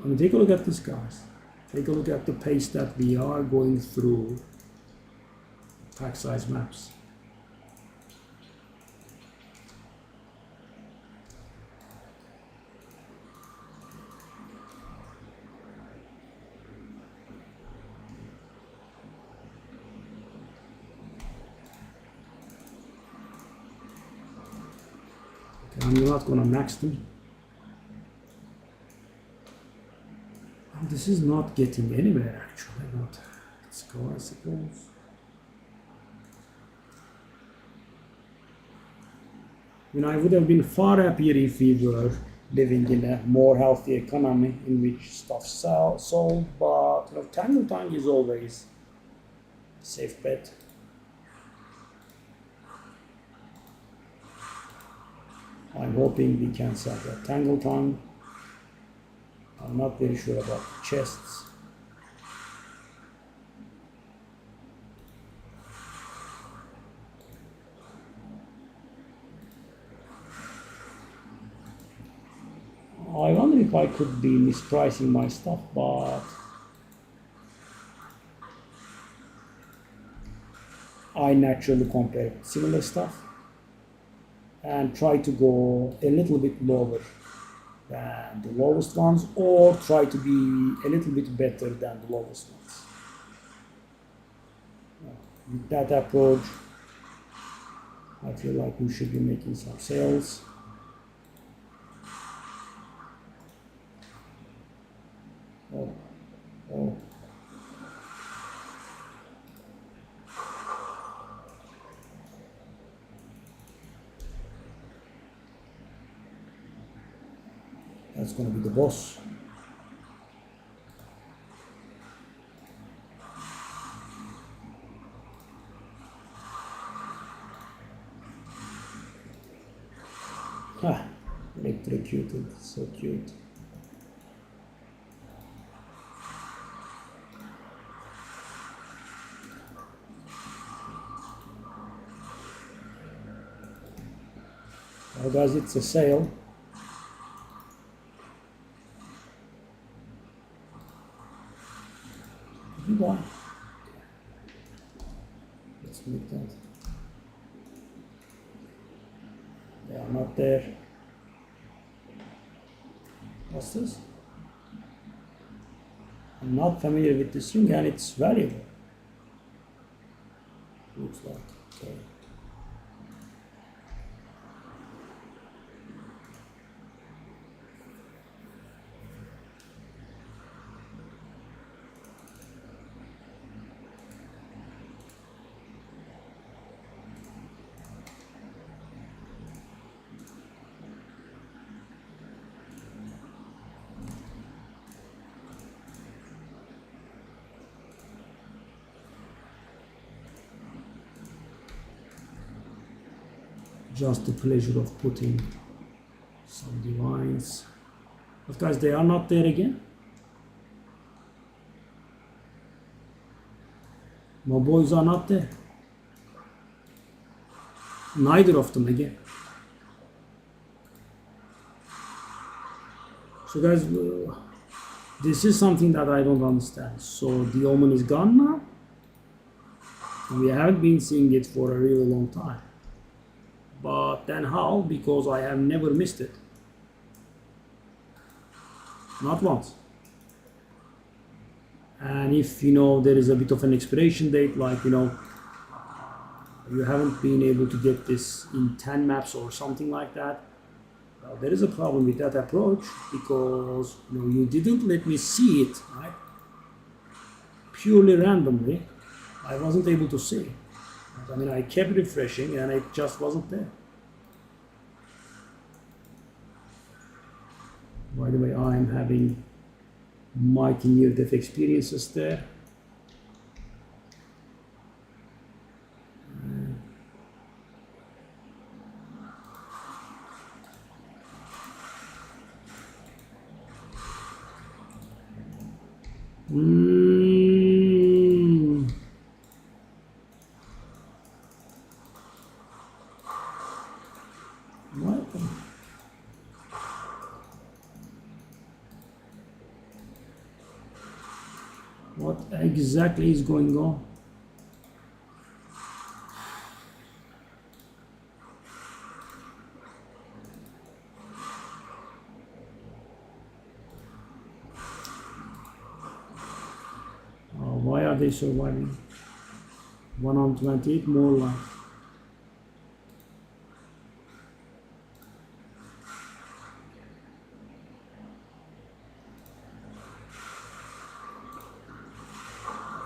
I mean, take a look at this, guys. Take a look at the pace that we are going through pack size maps. Okay, I'm not gonna max them. This is not getting anywhere actually, but let's go, I suppose. You know, I would have been far happier if we were living in a more healthy economy in which stuff sold, but you know, Tangle Tongue is always a safe bet. I'm hoping we can sell that Tangle Tongue. I'm not very sure about the chests. I wonder if I could be mispricing my stuff, but I naturally compare similar stuff and try to go a little bit lower than the lowest ones, or try to be a little bit better than the lowest ones. With that approach, I feel like we should be making some sales. Oh. That's going to be the boss. Ah, electrocuted, so cute. Well, guys, it's a sale. Did you buy? Let's make that. They are not there. What's this? I'm not familiar with this ring and it's valuable. Looks like. Okay. Just the pleasure of putting some divines. But guys, they are not there again. My boys are not there. Neither of them again. So guys, this is something that I don't understand. So the Omen is gone now. And we haven't been seeing it for a really long time. But then how? Because I have never missed it. Not once. And if you know there is a bit of an expiration date, like you know you haven't been able to get this in 10 maps or something like that, well, there is a problem with that approach, because you know you didn't let me see it, right? Purely randomly, I wasn't able to see. I mean, I kept refreshing and it just wasn't there. By the way, I am having mighty near-death experiences there. What? What exactly is going on? Why are they surviving? 128 more life.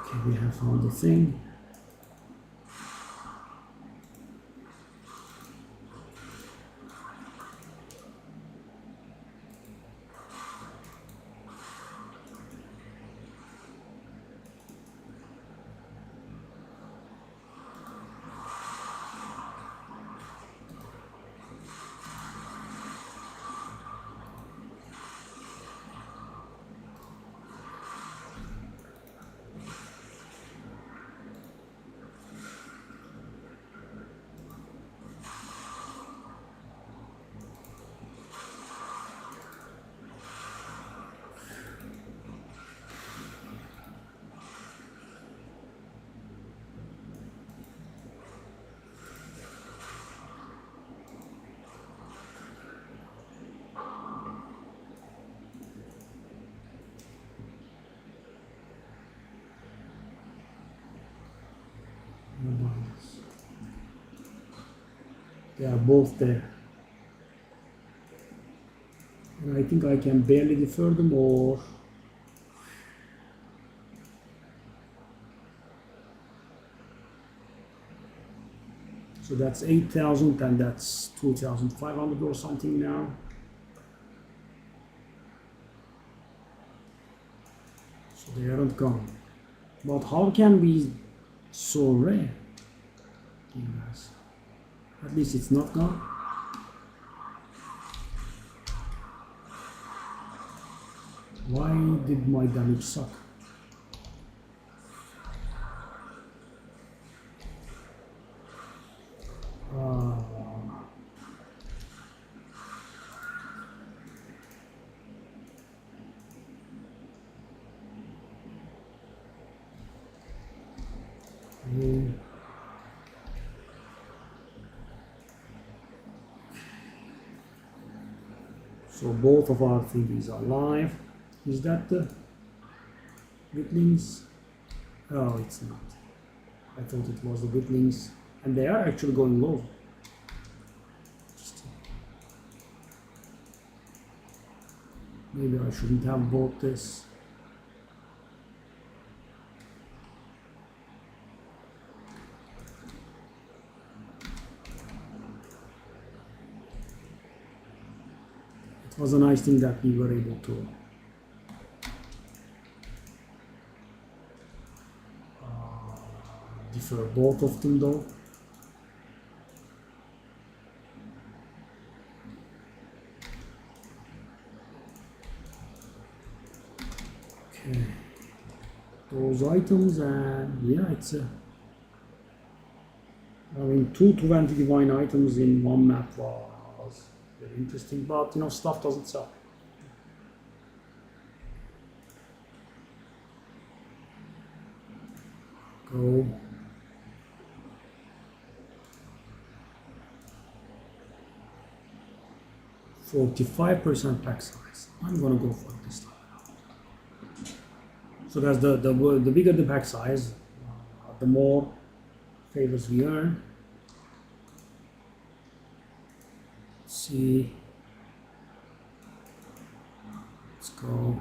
Okay, we have found the thing. They are both there. And I think I can barely defer them, or so that's 8,000 and that's 2,500 or something now. So they aren't gone. But how can we so rare? Yes. At least it's not gone. Why did my damage suck? So both of our thingies are live. Is that the Witlings? Oh, it's not. I thought it was the Witlings, and they are actually going low. Maybe I shouldn't have bought this. It was a nice thing that we were able to defer both of them though. Okay, those items, and yeah, it's a, I mean, 220 divine items in one map was very interesting, but you know, stuff doesn't sell. Go. %45 pack size. I'm gonna go for it this time. So that's the bigger the pack size, the more favors we earn. Let's see. Let's go.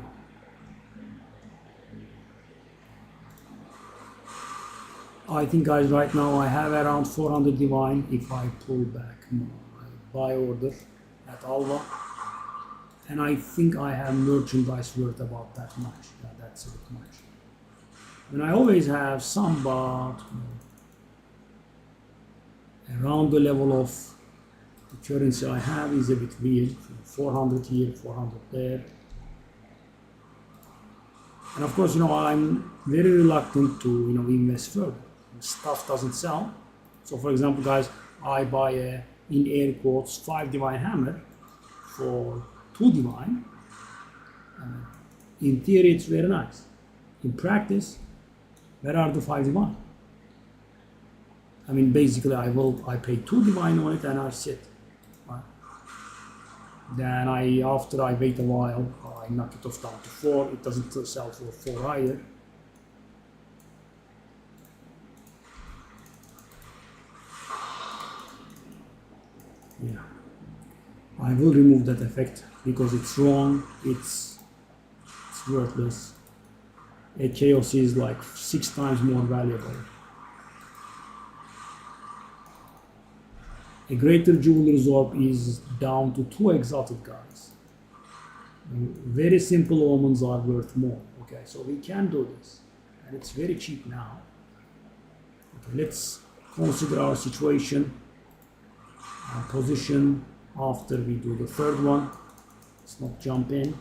I think, guys, right now I have around 400 divine if I pull back my buy order at Alva, and I think I have merchandise worth about that much. Yeah, that's a bit much. And I always have some, but around the level of the currency I have is a bit weird. 400 here, 400 there. And of course, you know, I'm very reluctant to, you know, invest further. Stuff doesn't sell. So for example, guys, I buy a, in air quotes, 5 divine hammer for 2 divine. In theory, it's very nice. in practice, where are the 5 divine? I mean, basically, I pay 2 divine on it and I sit. Right? Then after I wait a while, I knock it off down to 4. It doesn't sell for 4 either. Yeah, I will remove that effect because it's wrong. It's worthless. A chaos is like 6 times more valuable. A greater jeweler's orb is down to 2 exalted guys. Very simple omens are worth more. Okay, so we can do this, and it's very cheap now. Okay, let's consider our situation. Position after we do the third one. Let's not jump in.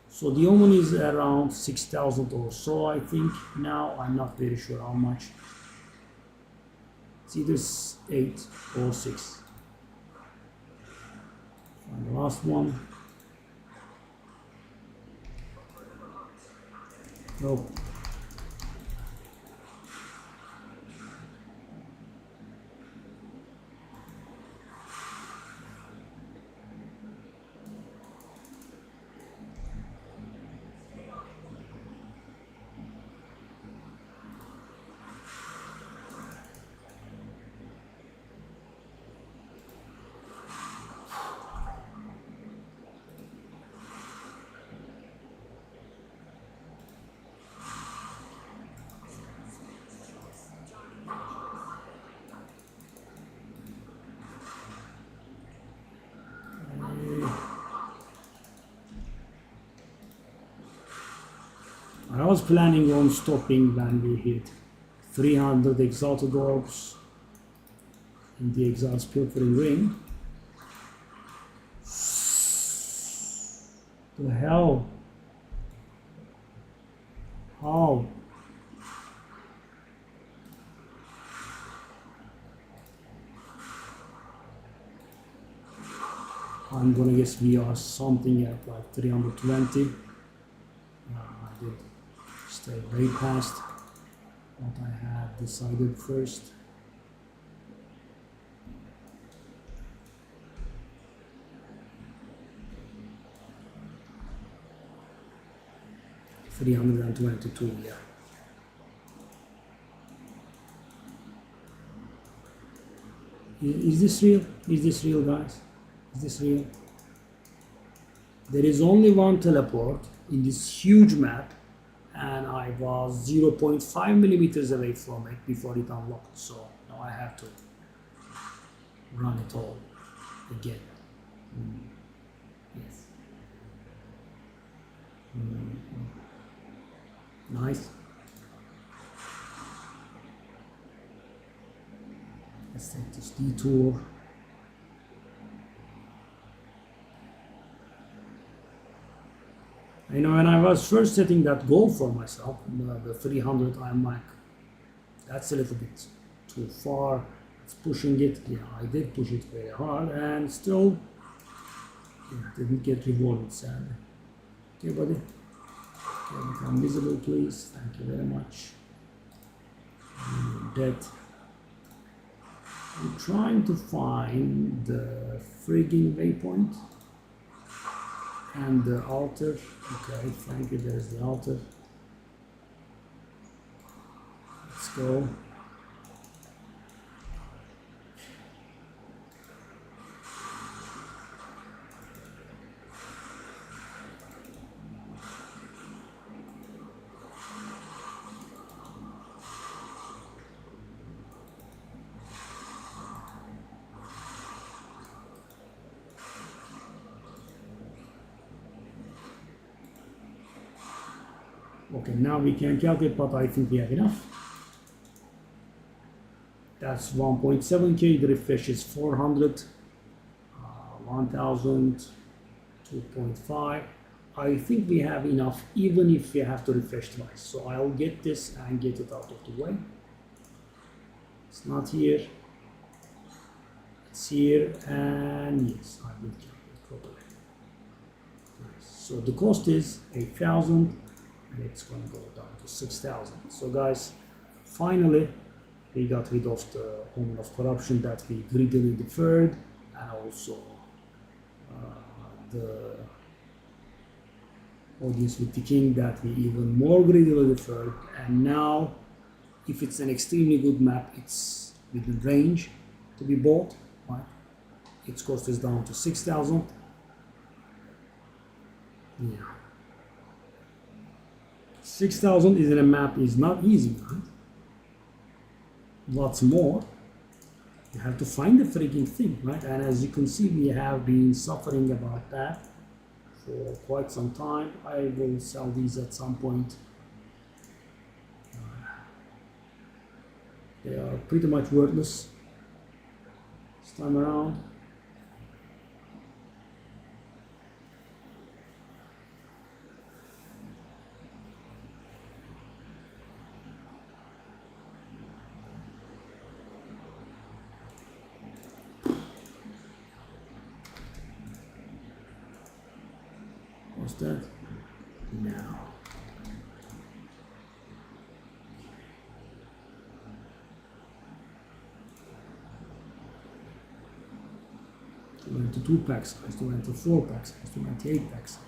So the omen is around 6,000 or so, I think. Now I'm not very sure how much. It's either 8 or 6. And the last one. Nope. I was planning on stopping when we hit 300 exalted orbs in the Exile's Pilfering Ring. The hell? How? I'm gonna guess we are something at like 320. I did stay way past what I had decided first. $322, yeah. Is this real? Is this real, guys? Is this real? There is only one teleport in this huge map, and I was 0.5 millimeters away from it before it unlocked, so now I have to run it all again. Yes. Nice. Let's take this detour. You know, when I was first setting that goal for myself, the 300, I'm like, that's a little bit too far. It's pushing it. Yeah, I did push it very hard, and still, didn't get rewarded, sadly. Okay, buddy. Okay, become visible, please. Thank you very much. You're dead. I'm trying to find the frigging waypoint and the altar. Okay, thank you. There's the altar. Let's go. Okay, now we can calculate, but I think we have enough. That's 1.7k, the refresh is 400, 1000, 2.5. I think we have enough, even if we have to refresh twice. So I'll get this and get it out of the way. It's not here. It's here, and yes, I did calculate properly. Nice. So the cost is 8,000. and it's going to go down to 6,000. So guys, finally we got rid of the Omen of Corruption that we greedily deferred, and also the Audience with the King that we even more greedily deferred. And now if it's an extremely good map, it's within range to be bought, right? Its cost is down to 6,000. Yeah, 6,000 is in a map is not easy, right? What's more, you have to find the freaking thing, right? And as you can see, we have been suffering about that for quite some time. I will sell these at some point. They are pretty much worthless this time around. What's that? Now. Went to 2-pack size, to went to 4-pack size, to 28-pack size.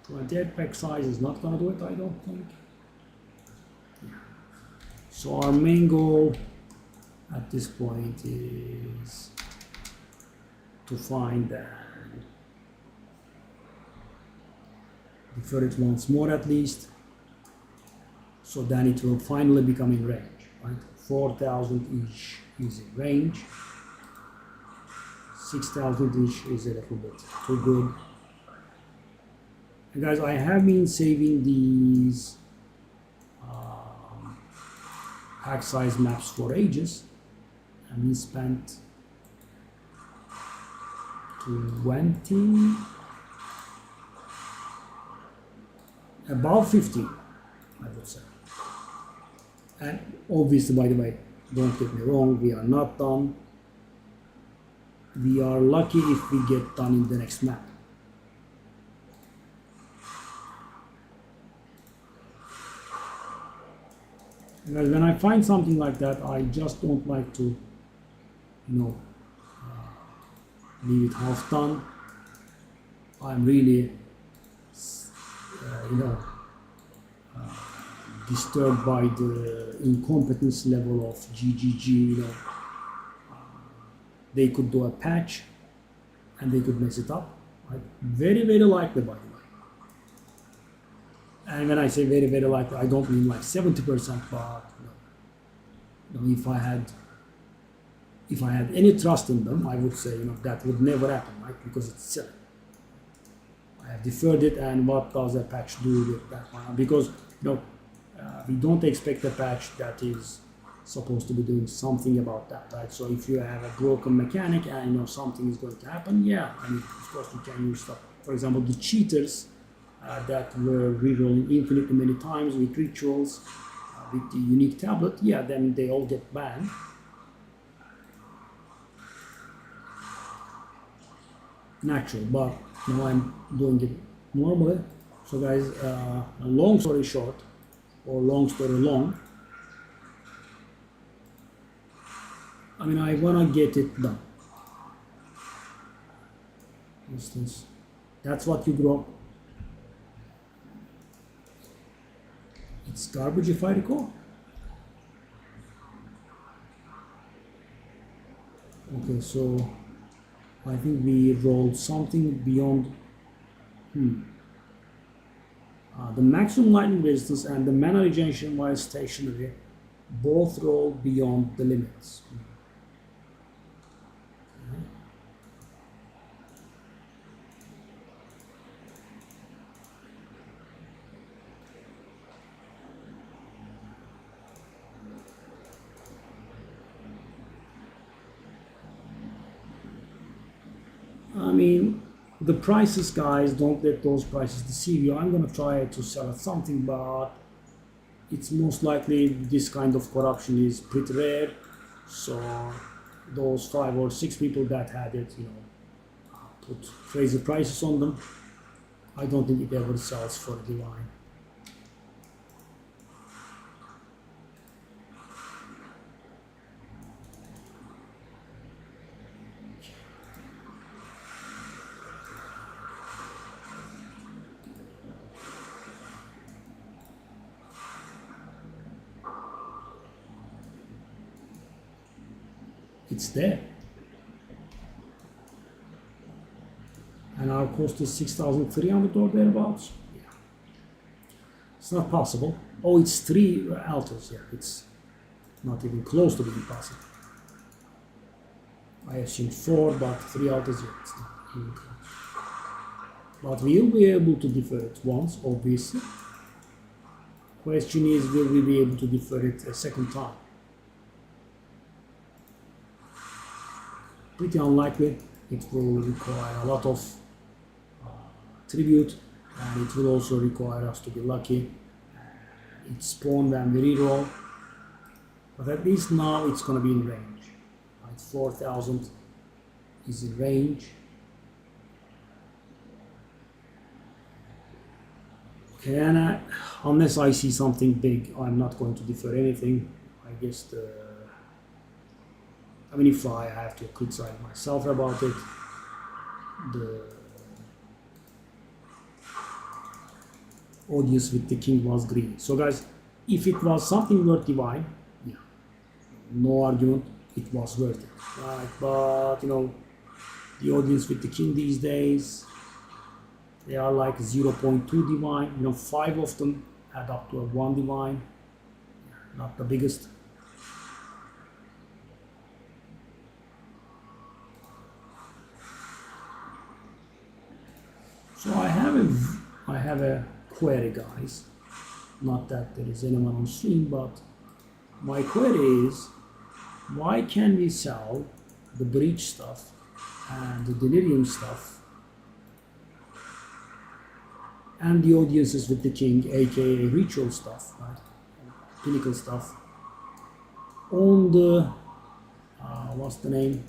28-pack size is not gonna do it, I don't think. Yeah. So our main goal at this point is to find and defer it once more at least, so then it will finally become in range, right? 4,000 each is in range. 6,000 each is a little bit too good. And guys, I have been saving these pack size maps for ages, and we spent 20, about 50, I would say. And obviously, by the way, don't get me wrong, we are not done. We are lucky if we get done in the next map. Because when I find something like that, I just don't like to, leave it half done. I'm really, disturbed by the incompetence level of GGG. They could do a patch and they could mess it up, right? Very, very likely, by the way. And when I say very, very likely, I don't mean like 70%, but if I had any trust in them, I would say that would never happen, right? Because it's silly. I have deferred it, and what does a patch do with that one? Because we don't expect a patch that is supposed to be doing something about that, right? So if you have a broken mechanic and something is going to happen, yeah, I mean, of course you can use stuff. For example, the cheaters that were rerolling infinitely many times with rituals, with the unique tablet, yeah, then they all get banned. Natural, but now I'm doing it normally. So guys, long story short, or long story long, I mean, I wanna get it done. For instance, that's what you grow. It's garbage if I recall. Okay, so I think we rolled something beyond the maximum lightning resistance and the mana regeneration while stationary both roll beyond the limits. I mean, the prices, guys, don't let those prices deceive you. I'm gonna try to sell at something, but it's most likely this kind of corruption is pretty rare. So those 5 or 6 people that had it, put crazy prices on them. I don't think it ever sells for Divine. It's there. And our cost is 6,300 or thereabouts. Yeah. It's not possible. Oh, it's 3 alters. Yeah, it's not even close to being possible. I assume 4, but 3 alters. Yeah, it's not even close. But we'll be able to defer it once, obviously. Question is, will we be able to defer it a second time? Pretty unlikely. It will require a lot of tribute, and it will also require us to be lucky. It's spawned and we reroll, but at least now it's going to be in range. Right, 4,000 is in range. Okay, and unless I see something big, I'm not going to defer anything. I guess I mean, if I have to criticize myself about it, the audience with the king was green. So guys, if it was something worth divine, yeah, no argument, it was worth it, right? But you know, the audience with the king these days, they are like 0.2 divine. You know, 5 of them add up to a 1 divine. Not the biggest. So I have a query, guys. Not that there is anyone on stream, but my query is, why can we sell the breach stuff and the delirium stuff and the audiences with the king, aka ritual stuff, right? Pinnacle stuff, on the what's the name?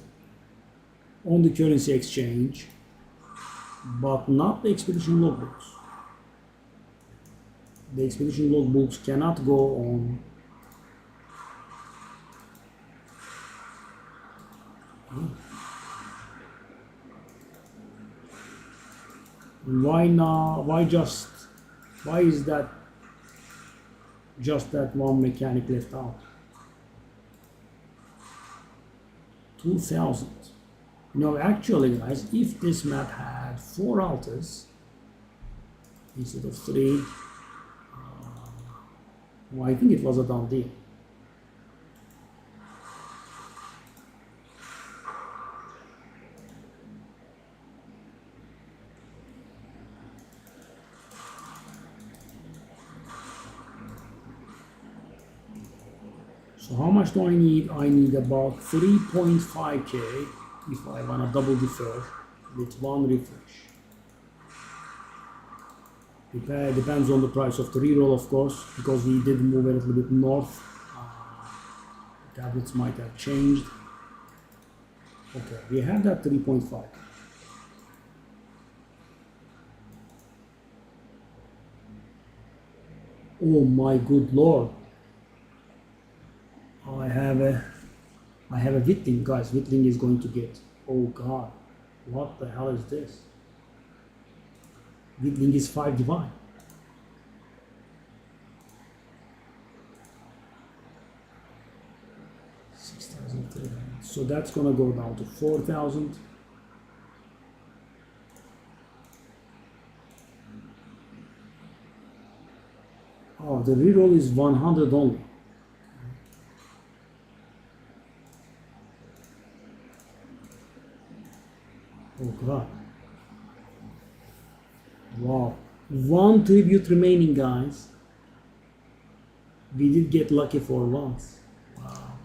On the currency exchange, but not the expedition logbooks. The expedition logbooks cannot go on why now? Why is that just that one mechanic left out? 2,000. No, actually, guys, if this map had 4 altars instead of 3, well, I think it was a done deal. So how much do I need? I need about 3.5k if I want to double defer with 1 refresh. Depends on the price of the reroll, of course, because we did move a little bit north. Tablets might have changed. Okay, we have that 3.5. Oh my good lord. I have a Wittling, guys. Wittling is going to get, oh god, what the hell is this? Wittling is 5 divine. So that's gonna go down to 4,000. Oh, the reroll is 100 only. Oh god. Wow. 1 tribute remaining, guys. We did get lucky for once. Wow.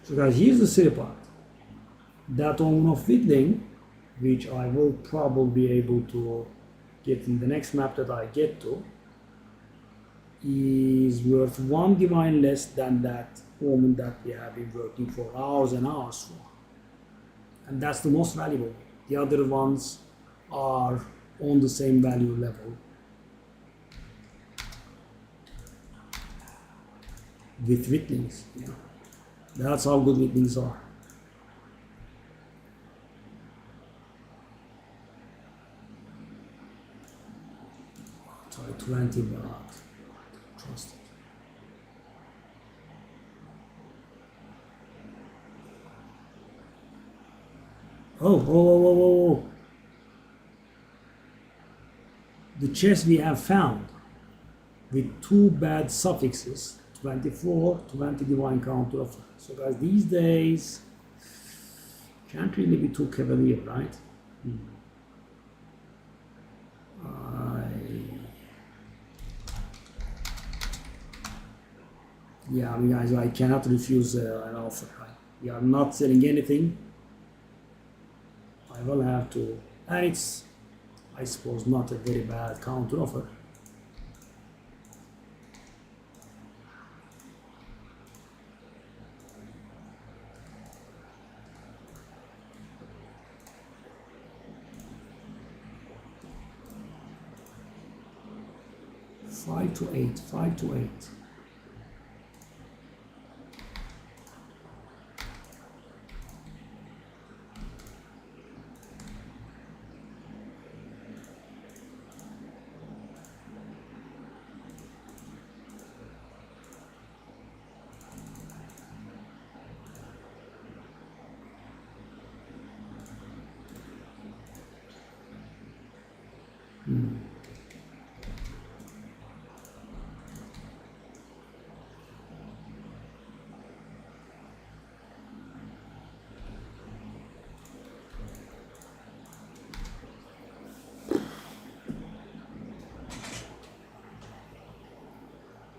So guys, here's the silly part. That one of Wittling, which I will probably be able to get in the next map that I get to, is worth 1 divine less than that omen that we have been working for hours and hours for. And that's the most valuable. The other ones are on the same value level with Wittlings. Yeah. That's how good Wittlings are. 20 baht. Trust it. Oh. The chest we have found with two bad suffixes, 24, 20 divine counter offer. So guys, these days, can't really be too cavalier, right? Yeah, guys, I cannot refuse an offer. We are not selling anything. I will have to, and it's, I suppose, not a very bad counter offer. Five to eight.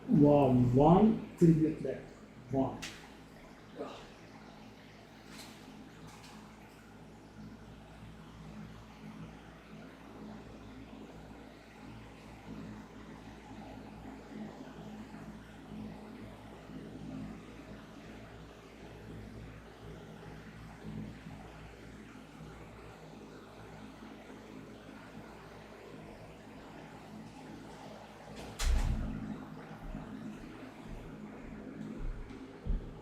Wow, one tribute left. One.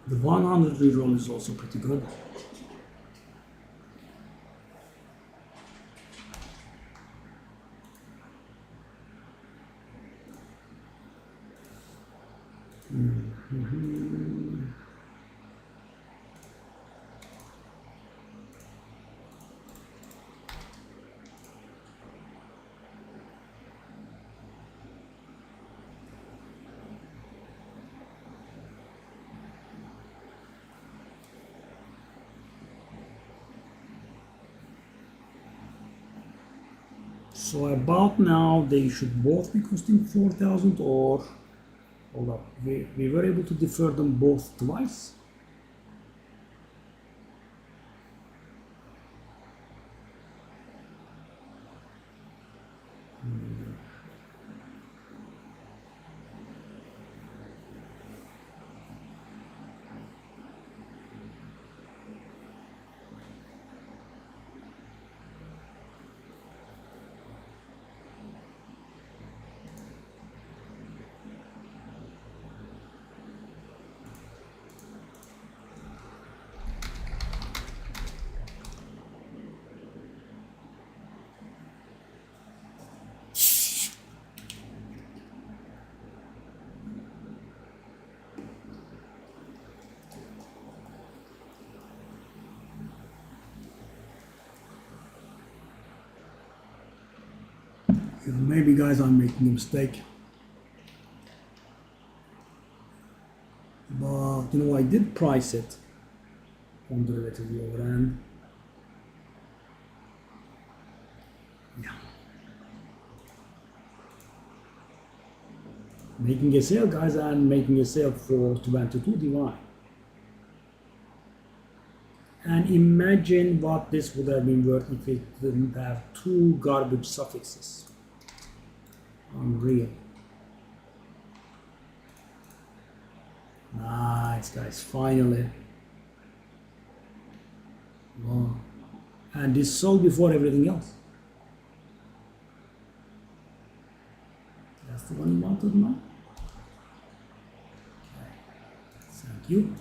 The 100 reroll is also pretty good. So about now they should both be costing 4,000, or hold up, we were able to defer them both twice. Maybe guys I'm making a mistake, but you know I did price it on the relatively lower end. Yeah, making a sale guys, and making a sale for 22 divine. And imagine what this would have been worth if it didn't have two garbage suffixes. Unreal. Nice guys, finally. Wow. And this sold before everything else. That's the one you wanted now? Okay. Thank you.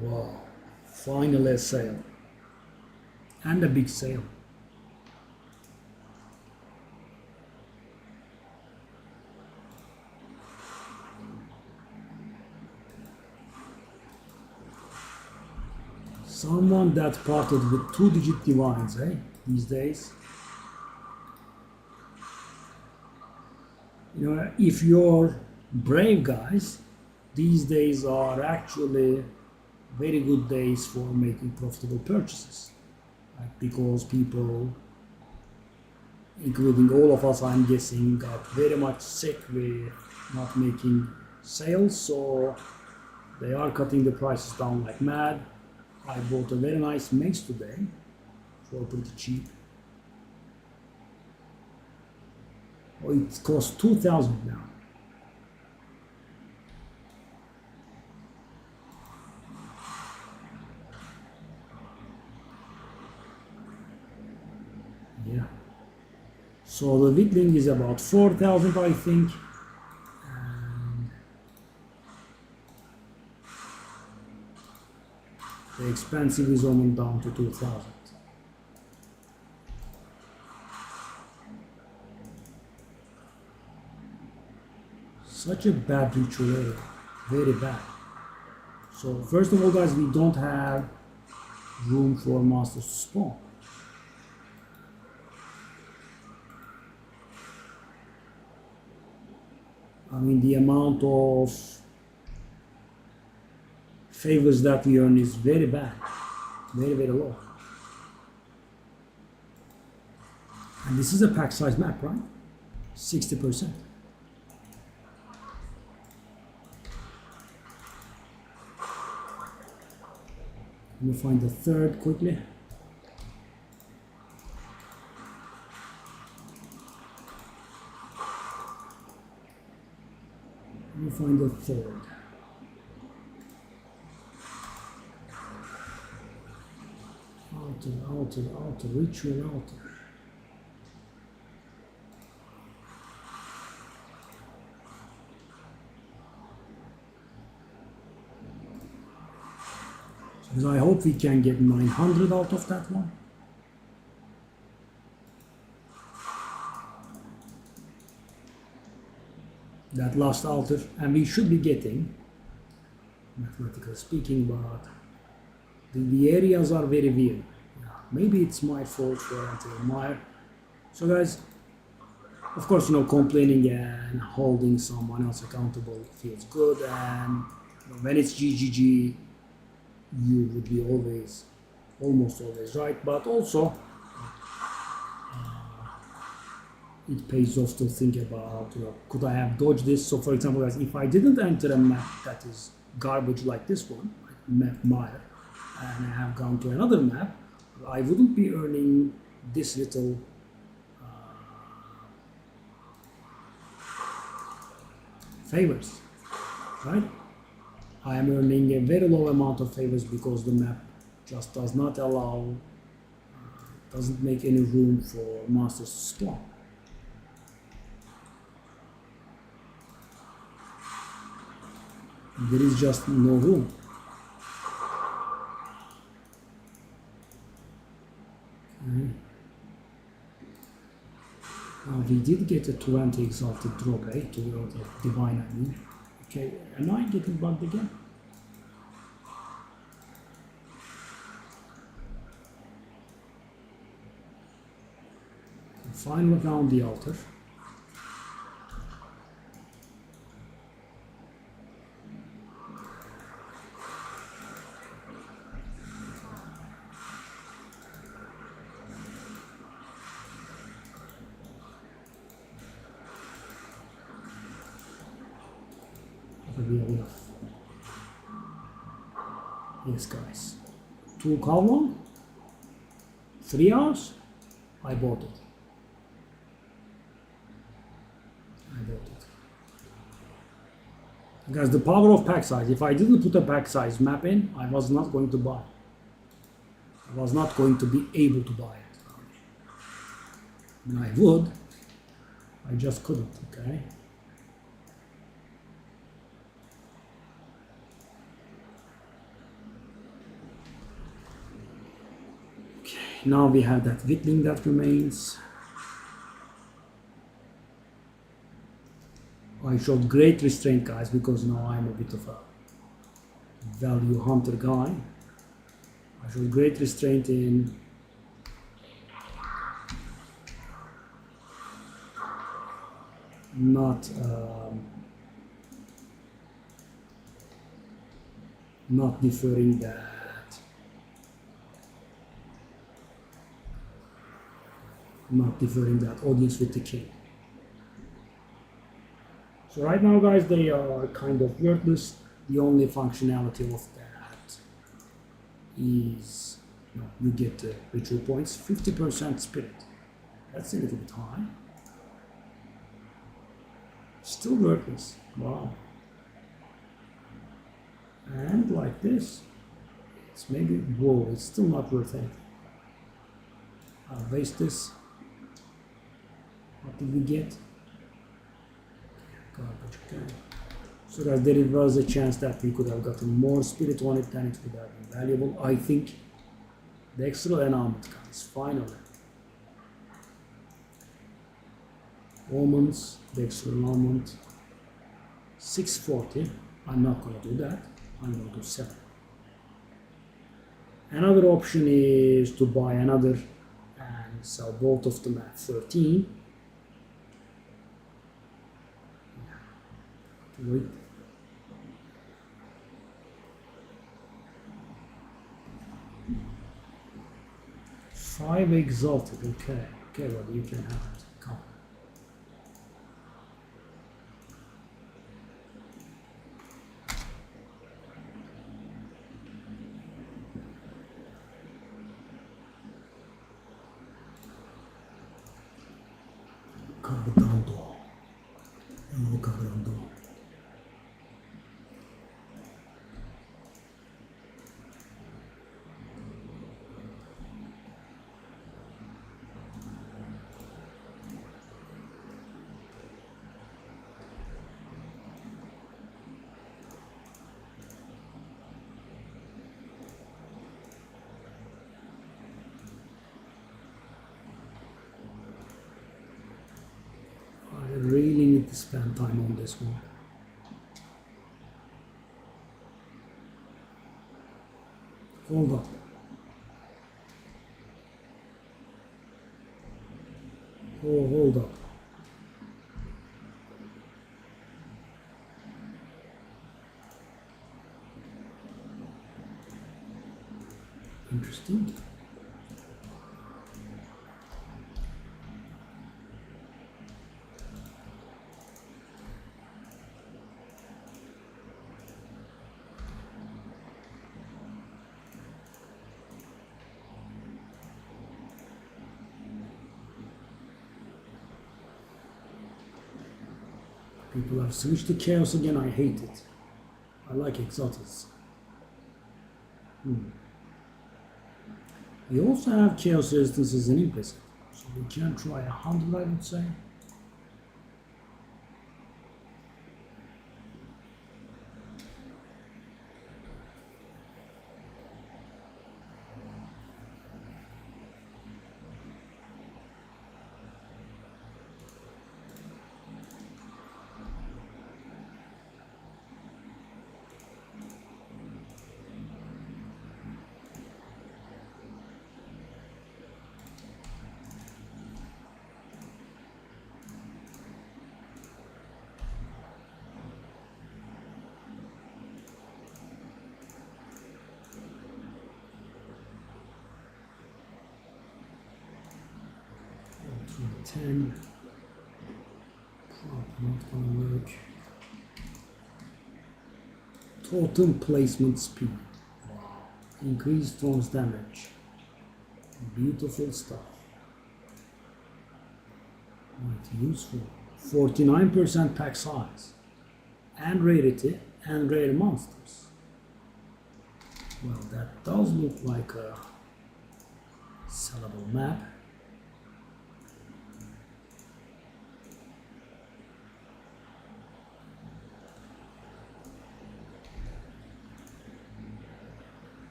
Wow. Finally a sale. And a big sale. Someone that parted with 2-digit divines, eh? These days. You know, if you're brave, guys, these days are actually very good days for making profitable purchases. Right? Because people, including all of us, I'm guessing, got very much sick with not making sales, so they are cutting the prices down like mad. I bought a very nice mace today for pretty cheap. Oh, it costs 2,000 now. Yeah. So the whittling is about 4,000, I think. And the expensive is almost down to 2,000. Such a bad ritual area. Very bad. So first of all, guys, we don't have room for monsters to spawn. I mean, the amount of favors that we earn is very bad. Very, very low. And this is a pack size map, right? 60%. Let me find the third quickly. Let me find the third. Altar, ritual altar. So I hope we can get 900 out of that one. That last altar, and we should be getting, mathematically speaking, but the areas are very weird. Yeah, maybe it's my fault for anti-Meyer. So guys, of course, you know, complaining and holding someone else accountable feels good, and you know, when it's GGG, you would be almost always right, but also it pays off to think about, you know, could I have dodged this? So for example, guys, if I didn't enter a map that is garbage like this one, like map Meyer, and I have gone to another map, I wouldn't be earning this little favors, right? I am earning a very low amount of favors because the map just does not allow, doesn't make any room for monsters to spawn. There is just no room. Okay. Now we did get a 20 exalted drop, eh? To divine, I mean. Okay, am I getting bugged again? Final round the altar. Enough. Yes, guys. 2 how long? 3 hours? I bought it. Guys, the power of pack size. If I didn't put a pack size map in, I was not going to buy. I was not going to be able to buy it. I mean, I would. I just couldn't, okay? Now we have that whittling that remains. I showed great restraint, guys, because now I'm a bit of a value hunter guy. I showed great restraint in not deferring that. Not deferring that audience with the king. So right now, guys, they are kind of worthless. The only functionality of that is, you get the ritual points, 50% spirit. That's a little bit high. Still worthless. Wow. And like this, it's maybe, whoa, it's still not worth anything. I'll waste this. What did we get? Garbage. Okay. So that there was a chance that we could have gotten more spirit on it than it would have been valuable. I think the extra enamel comes finally. Omens, the extra enamel, 640. I'm not going to do that. I'm going to do 7. Another option is to buy another and sell both of them at 13. Wait. Five exalted. Okay. Okay, well, you can have it. Come. Cardando. Hello, Cardando. I really need to spend time on this one. Hold up. Oh, hold up. Interesting. People have switched to chaos again. I hate it. I like exotics. We also have chaos resistances in implicit, so we can try 100, I would say. Through 10. Probably not gonna work. Totem placement speed. Wow. Increased throws damage. Beautiful stuff. Quite useful. 49% pack size. And rarity and rare monsters. Well, that does look like a sellable map.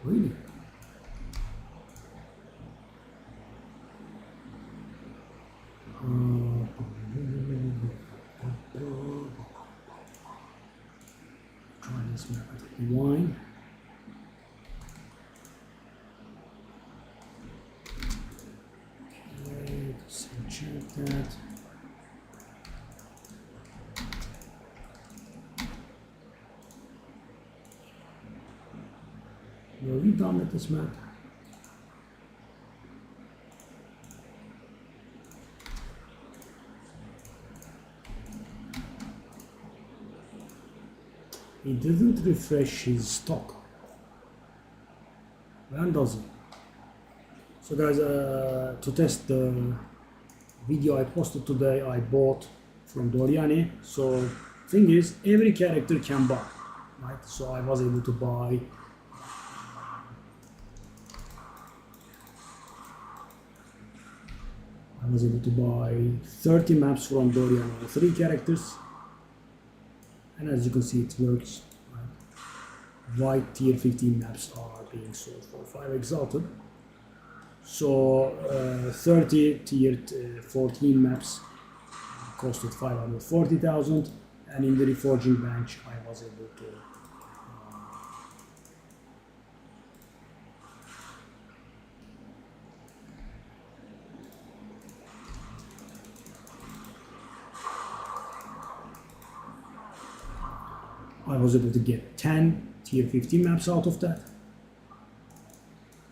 Really? Wine. Okay, let's check that. Were we done with this map? He didn't refresh his stock. When does it? So guys, to test the video I posted today, I bought from Doriani. So thing is, every character can buy, right? So I was able to buy I was able to buy 30 maps from Doriani, 3 characters. And as you can see, it works. Right? White tier 15 maps are being sold for 5 exalted. So 30 tiered 14 maps costed 540,000, and in the reforging bench I was able to get 10 tier 15 maps out of that,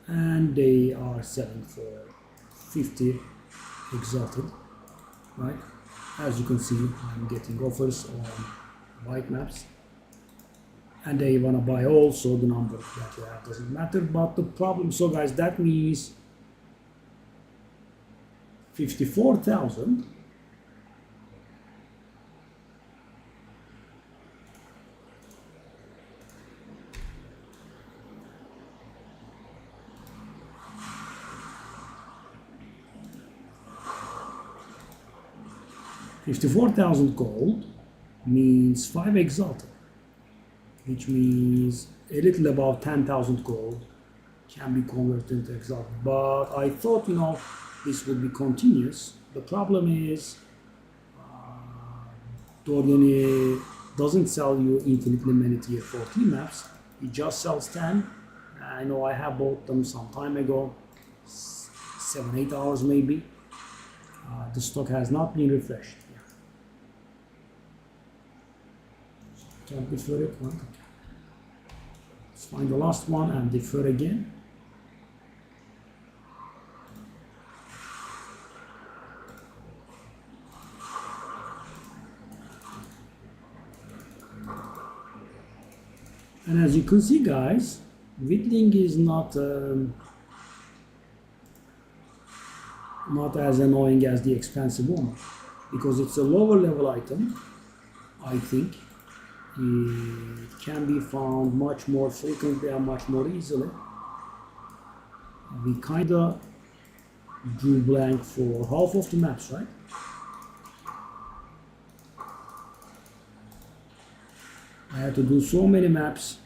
and they are selling for 50 exalted, right? As you can see, I'm getting offers on white maps, and they want to buy also the number that you have doesn't matter. But the problem, so guys, that means 54,000 54,000 gold means 5 exalted, which means a little above 10,000 gold can be converted into exalted. But I thought, this would be continuous. The problem is Doriani doesn't sell you infinitely many tier 14 maps. He just sells 10. I know I have bought them some time ago, 7-8 hours maybe. The stock has not been refreshed. Can't defer it. Well, let's find the last one and defer again. And as you can see, guys, whittling is not as annoying as the expensive one, because it's a lower level item. I think it can be found much more frequently and much more easily. We kinda drew blank for half of the maps, right? I had to do so many maps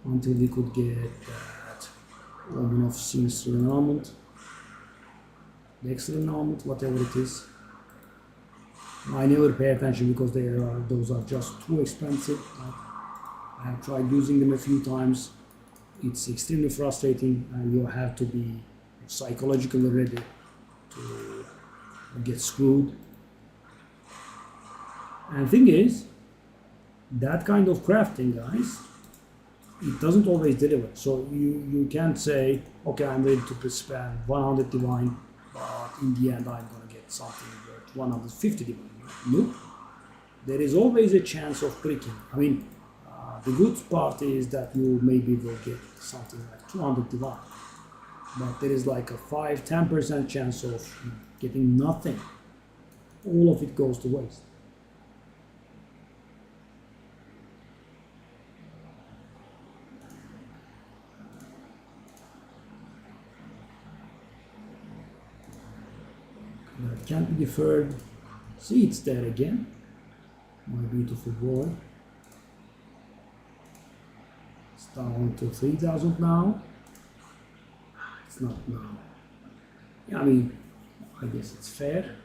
until we could get that Omen of Sinister Annulment, the Excellent Annulment, whatever it is. I never pay attention because those are just too expensive. I have tried using them a few times. It's extremely frustrating, and you have to be psychologically ready to get screwed. And the thing is, that kind of crafting, guys, it doesn't always deliver. So you can't say, okay, I'm ready to spend 100 divine, but in the end I'm going to get something worth 150 divine. Nope. There is always a chance of breaking. I mean, the good part is that you maybe will get something like 200 divine, but there is like a 5-10% chance of getting nothing. All of it goes to waste. That can't be deferred. See, it's there again. My beautiful boy. It's down to 3,000 now. It's not now. Yeah, I mean, I guess it's fair.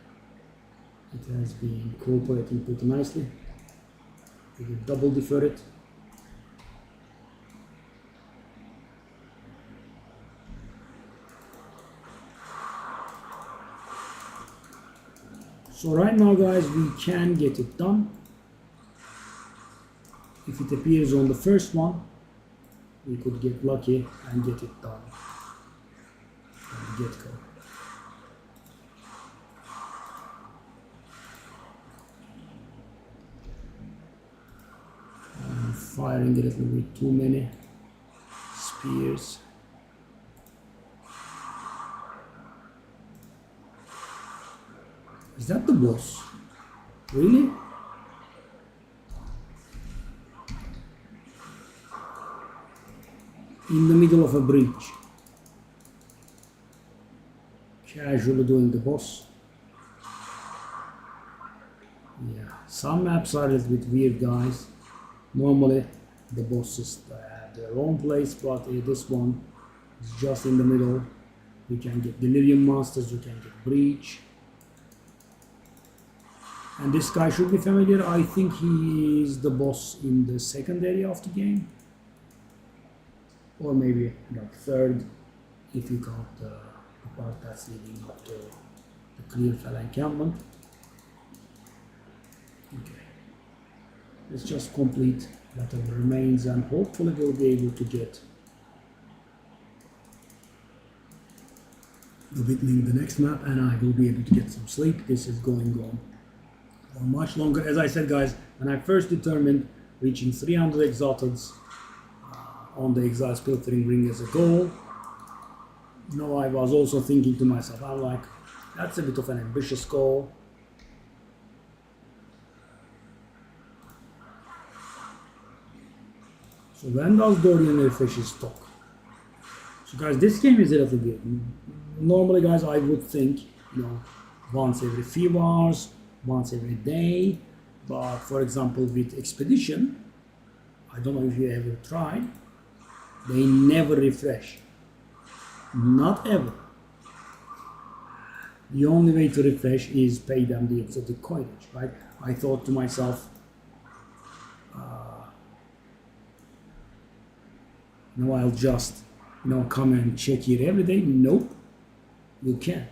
It has been cooperating pretty nicely. We will double defer it. So right now guys, we can get it done. If it appears on the first one, we could get lucky and get it done from the get-go. I'm firing a little bit too many spears. Is that the boss? Really? In the middle of a breach. Casually doing the boss. Yeah, some maps are a little bit weird, guys. Normally the bosses have their own place, but this one is just in the middle. You can get Delirium monsters, you can get Breach. And this guy should be familiar. I think he is the boss in the second area of the game. Or maybe third, if you count the part that's leading up to the Clearfell encampment. Okay. Let's just complete whatever remains and hopefully we'll be able to get the Witling the next map, and I will be able to get some sleep. This is going on for much longer. As I said guys, when I first determined reaching 300 exalteds on the Exile's Pilfering Ring as a goal, I was also thinking to myself, I'm like, that's a bit of an ambitious goal. So when does Dorian refreshes stock? So guys, this game is a little bit. Normally guys, I would think, once every few hours, once every day. But for example, with Expedition, I don't know if you ever tried, they never refresh. Not ever. The only way to refresh is pay them the exotic coinage, right? I thought to myself, I'll just, come and check here every day. Nope, you can't.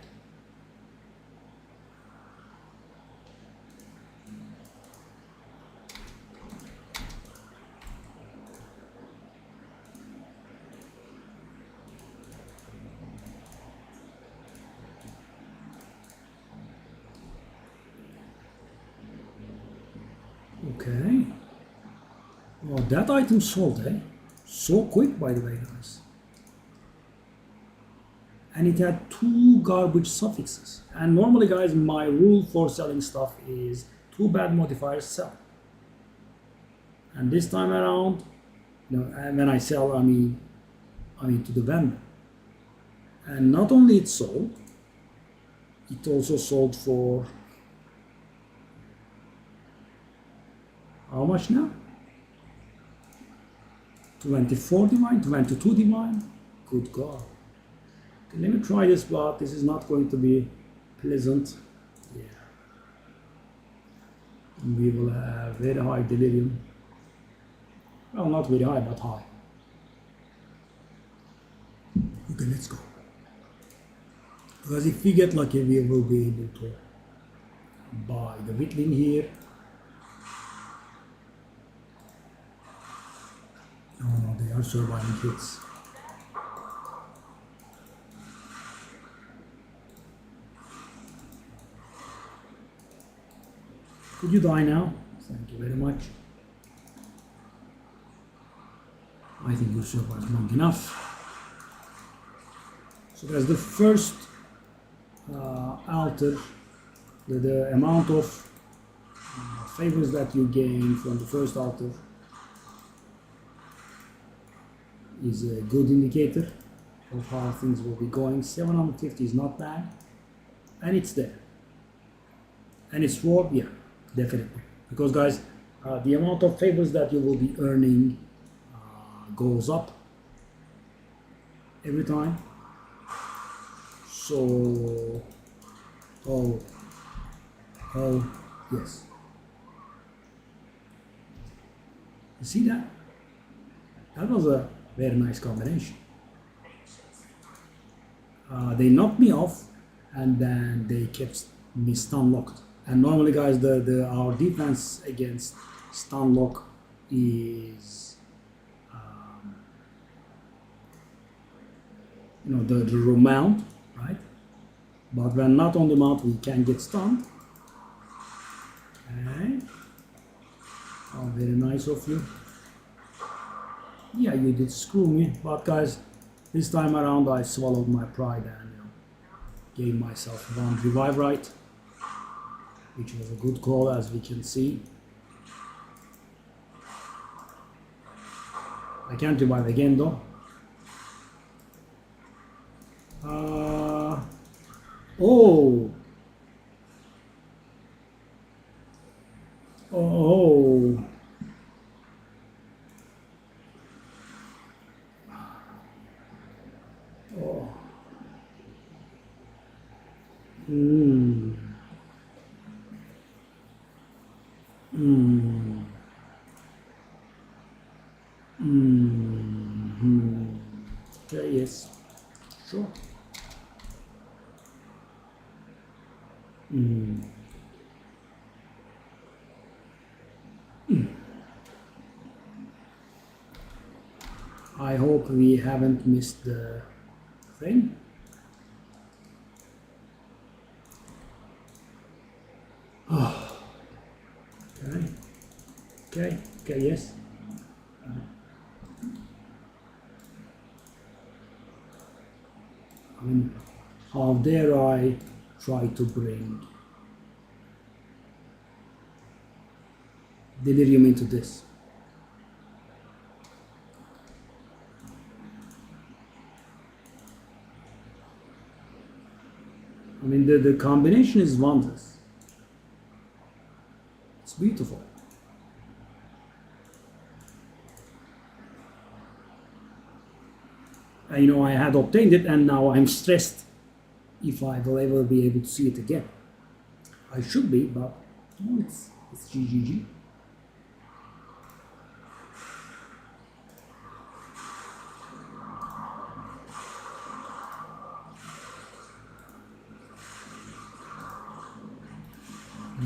Okay. Well, that item sold, eh? So quick, by the way, guys. And it had 2 garbage suffixes. And normally, guys, my rule for selling stuff is 2 bad modifiers sell. And this time around, and when I sell, I mean to the vendor. And not only it sold, it also sold for how much now? 24 divine, 22 divine. Good God. Okay, let me try this, but this is not going to be pleasant. Yeah. And we will have very high delirium. Well, not very high, but high. Okay, let's go. Because if we get lucky, we will be able to buy the Witling here. No, they are surviving hits. Could you die now? Thank you very much. I think you survived long enough. So that's the first altar. The amount of favors that you gain from the first altar is a good indicator of how things will be going. 750 is not bad, and it's there. And it's sword, yeah, definitely. Because guys, the amount of favors that you will be earning goes up every time. So, oh, yes. You see that? That was a very nice combination. They knocked me off and then they kept me stun locked. And normally, guys, our defense against stun lock is, the remount, right? But when not on the mount, we can get stunned. Okay. Oh, very nice of you. Yeah, you did screw me, but guys, this time around I swallowed my pride and gave myself one revive right, which was a good call, as we can see. I can't revive again though. Oh! Oh! Oh! Hmm. Hmm. Hmm. Okay, yes. Sure. Hmm. I hope we haven't missed the thing. Oh. Okay. Okay. Okay. Yes. I mean, how dare I try to bring delirium into this? I mean, the combination is wondrous. It's beautiful. I had obtained it, and now I'm stressed if I will ever be able to see it again. I should be, but it's GGG.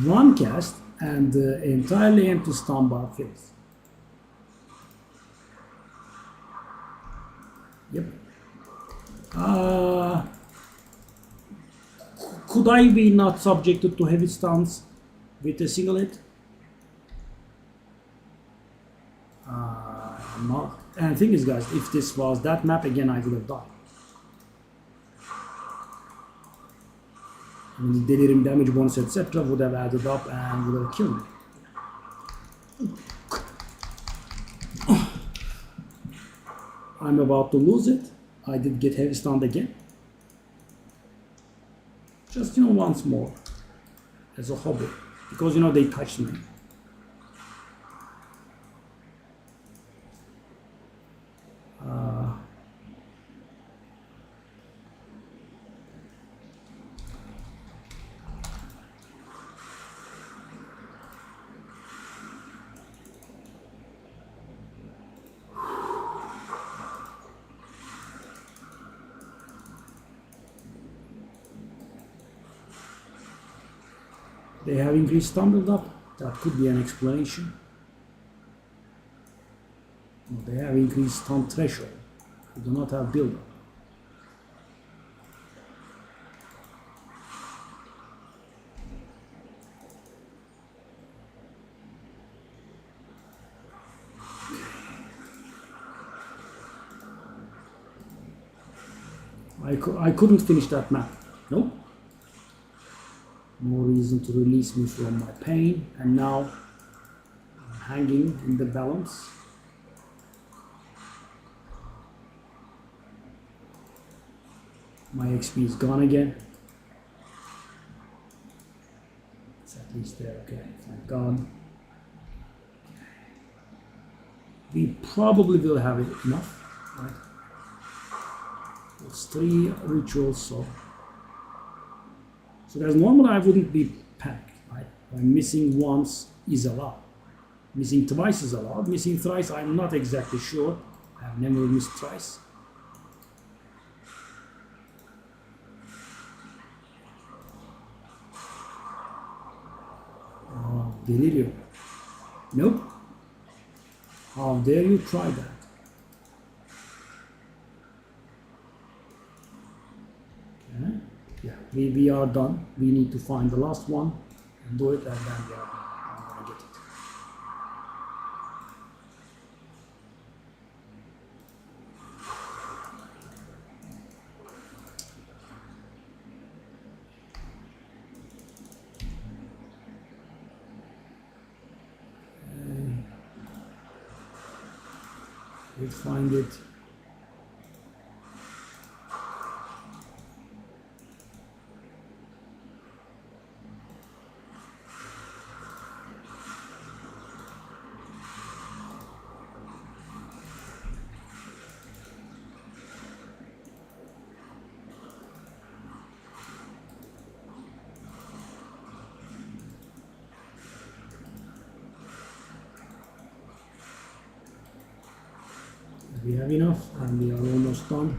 One cast and the entirely empty stun bar fills. Yep. Could I be not subjected to heavy stuns with a single hit? Not. And the thing is, guys, if this was that map again, I would have died. I mean, the delirium damage bonus, etc., would have added up and would have killed me. I'm about to lose it. I did get heavy stunned again. Just, once more. As a hobby. Because, they touched me. They have increased stun build up. That could be an explanation. No, they have increased stun threshold. They do not have build up. I couldn't finish that map. Nope. No reason to release me from my pain, and now I'm hanging in the balance. My XP is gone again. It's at least there, okay, thank God. We probably will have enough, right? It's 3 rituals, so guys, normally I wouldn't be panicked, right? Missing once is allowed. Missing twice is allowed. Missing thrice, I'm not exactly sure. I've never missed twice. Delirio. Nope. How dare you try that? Okay. Yeah, we are done. We need to find the last one and do it, and then we are done. I'm gonna get it. Let's find it. We have enough, and we are almost done.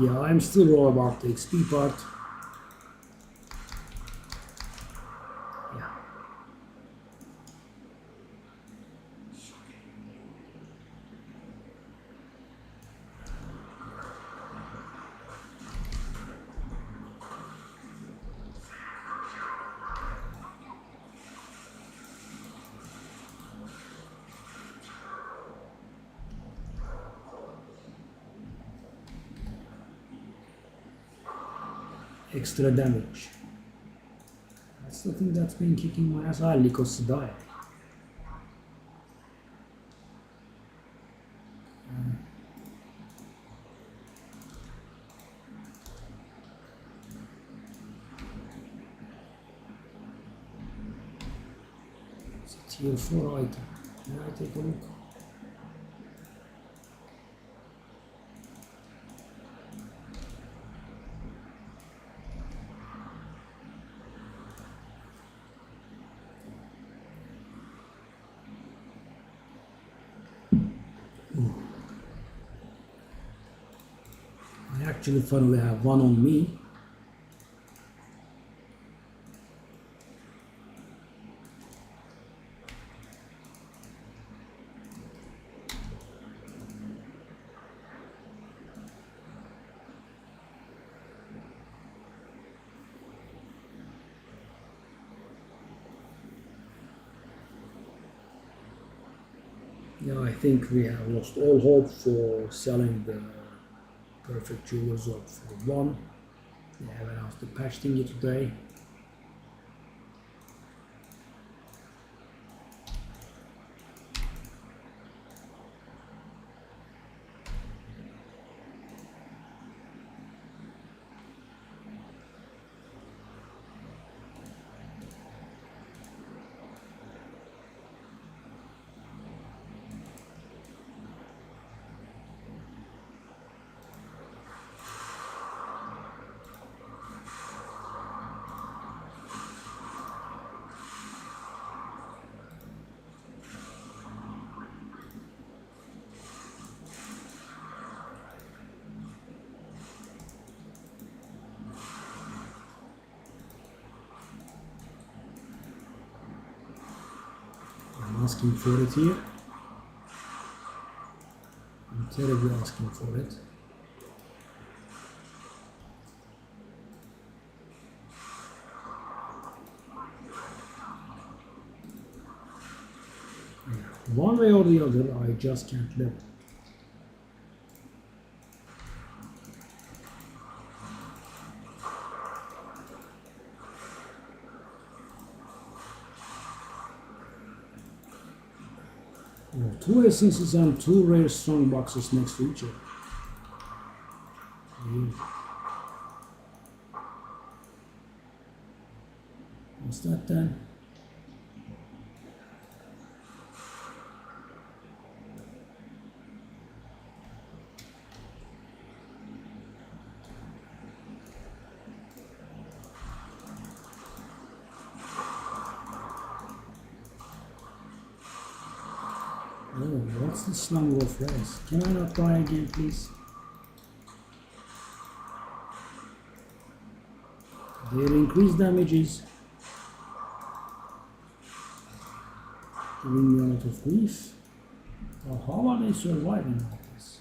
Yeah, I'm still raw about the XP part. Yeah. Extra damage. That's the thing that's been kicking my ass. Lycos die. It's a tier 4 item. Can I take a look? I actually finally have one on me. Yeah, I think we have lost all hope for selling the Perfect Jewels of 1. They have announced the patch thingy today. I'm asking for it here. I'm terribly asking for it. One way or the other, I just can't level. Oh, 2 essences and 2 rare strong boxes next to each other. What's that then? What's this number of rays? Can I not die again, please? Their increased damage is giving me a lot of grief. Oh, how are they surviving all this?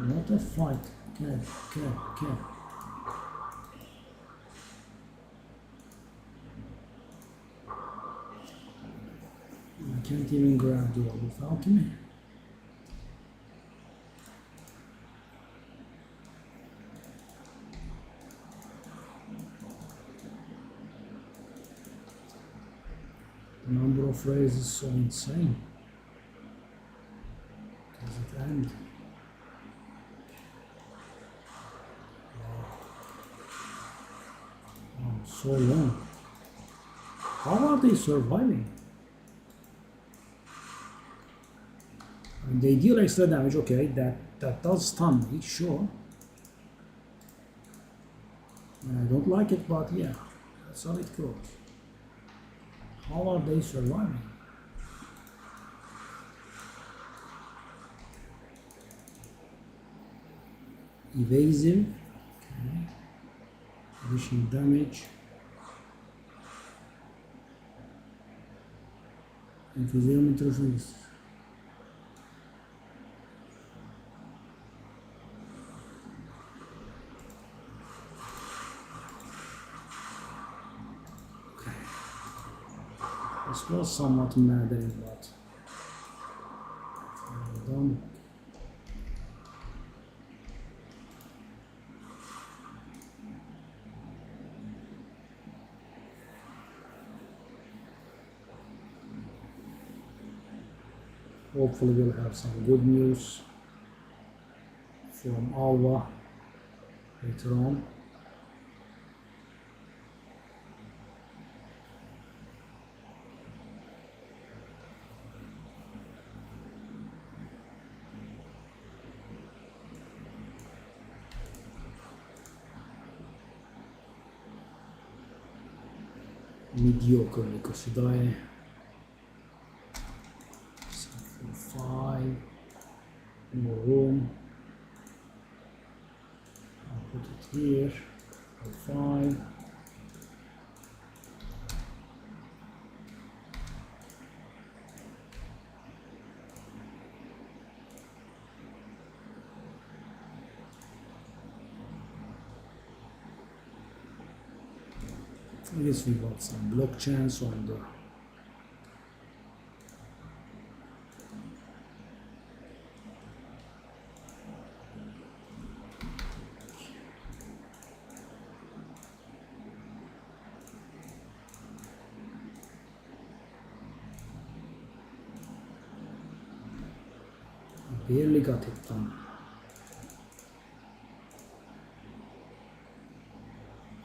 What a fight. Okay. I can't even grab the orb of alchemy. The number of rays is so insane. Does it end? Oh, so long. How are they surviving? They deal extra damage, okay, that does stun me, sure. And I don't like it, but yeah, that's how it goes. How are they surviving? Evasive, okay. Additional damage. Enthusiasm interface. This was somewhat maddening, but done. Hopefully we'll have some good news from Alva later on. Mediocre Nicosidai. 5 more room. I'll put it here. 5. I guess we got some block chance on the barely got it done.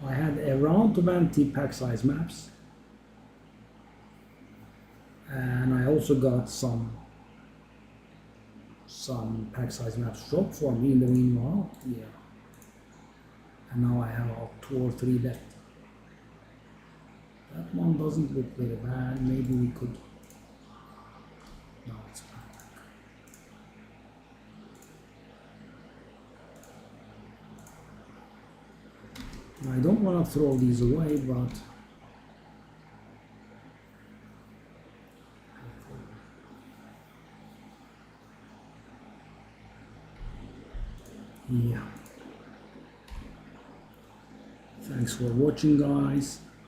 I had around 20 pack size maps, and I also got some pack size maps dropped for me in the meanwhile. Yeah, and now I have about 2 or 3 left. That one doesn't look very bad. Maybe we could. No, it's bad. I don't want to throw these away, but yeah. Thanks for watching, guys.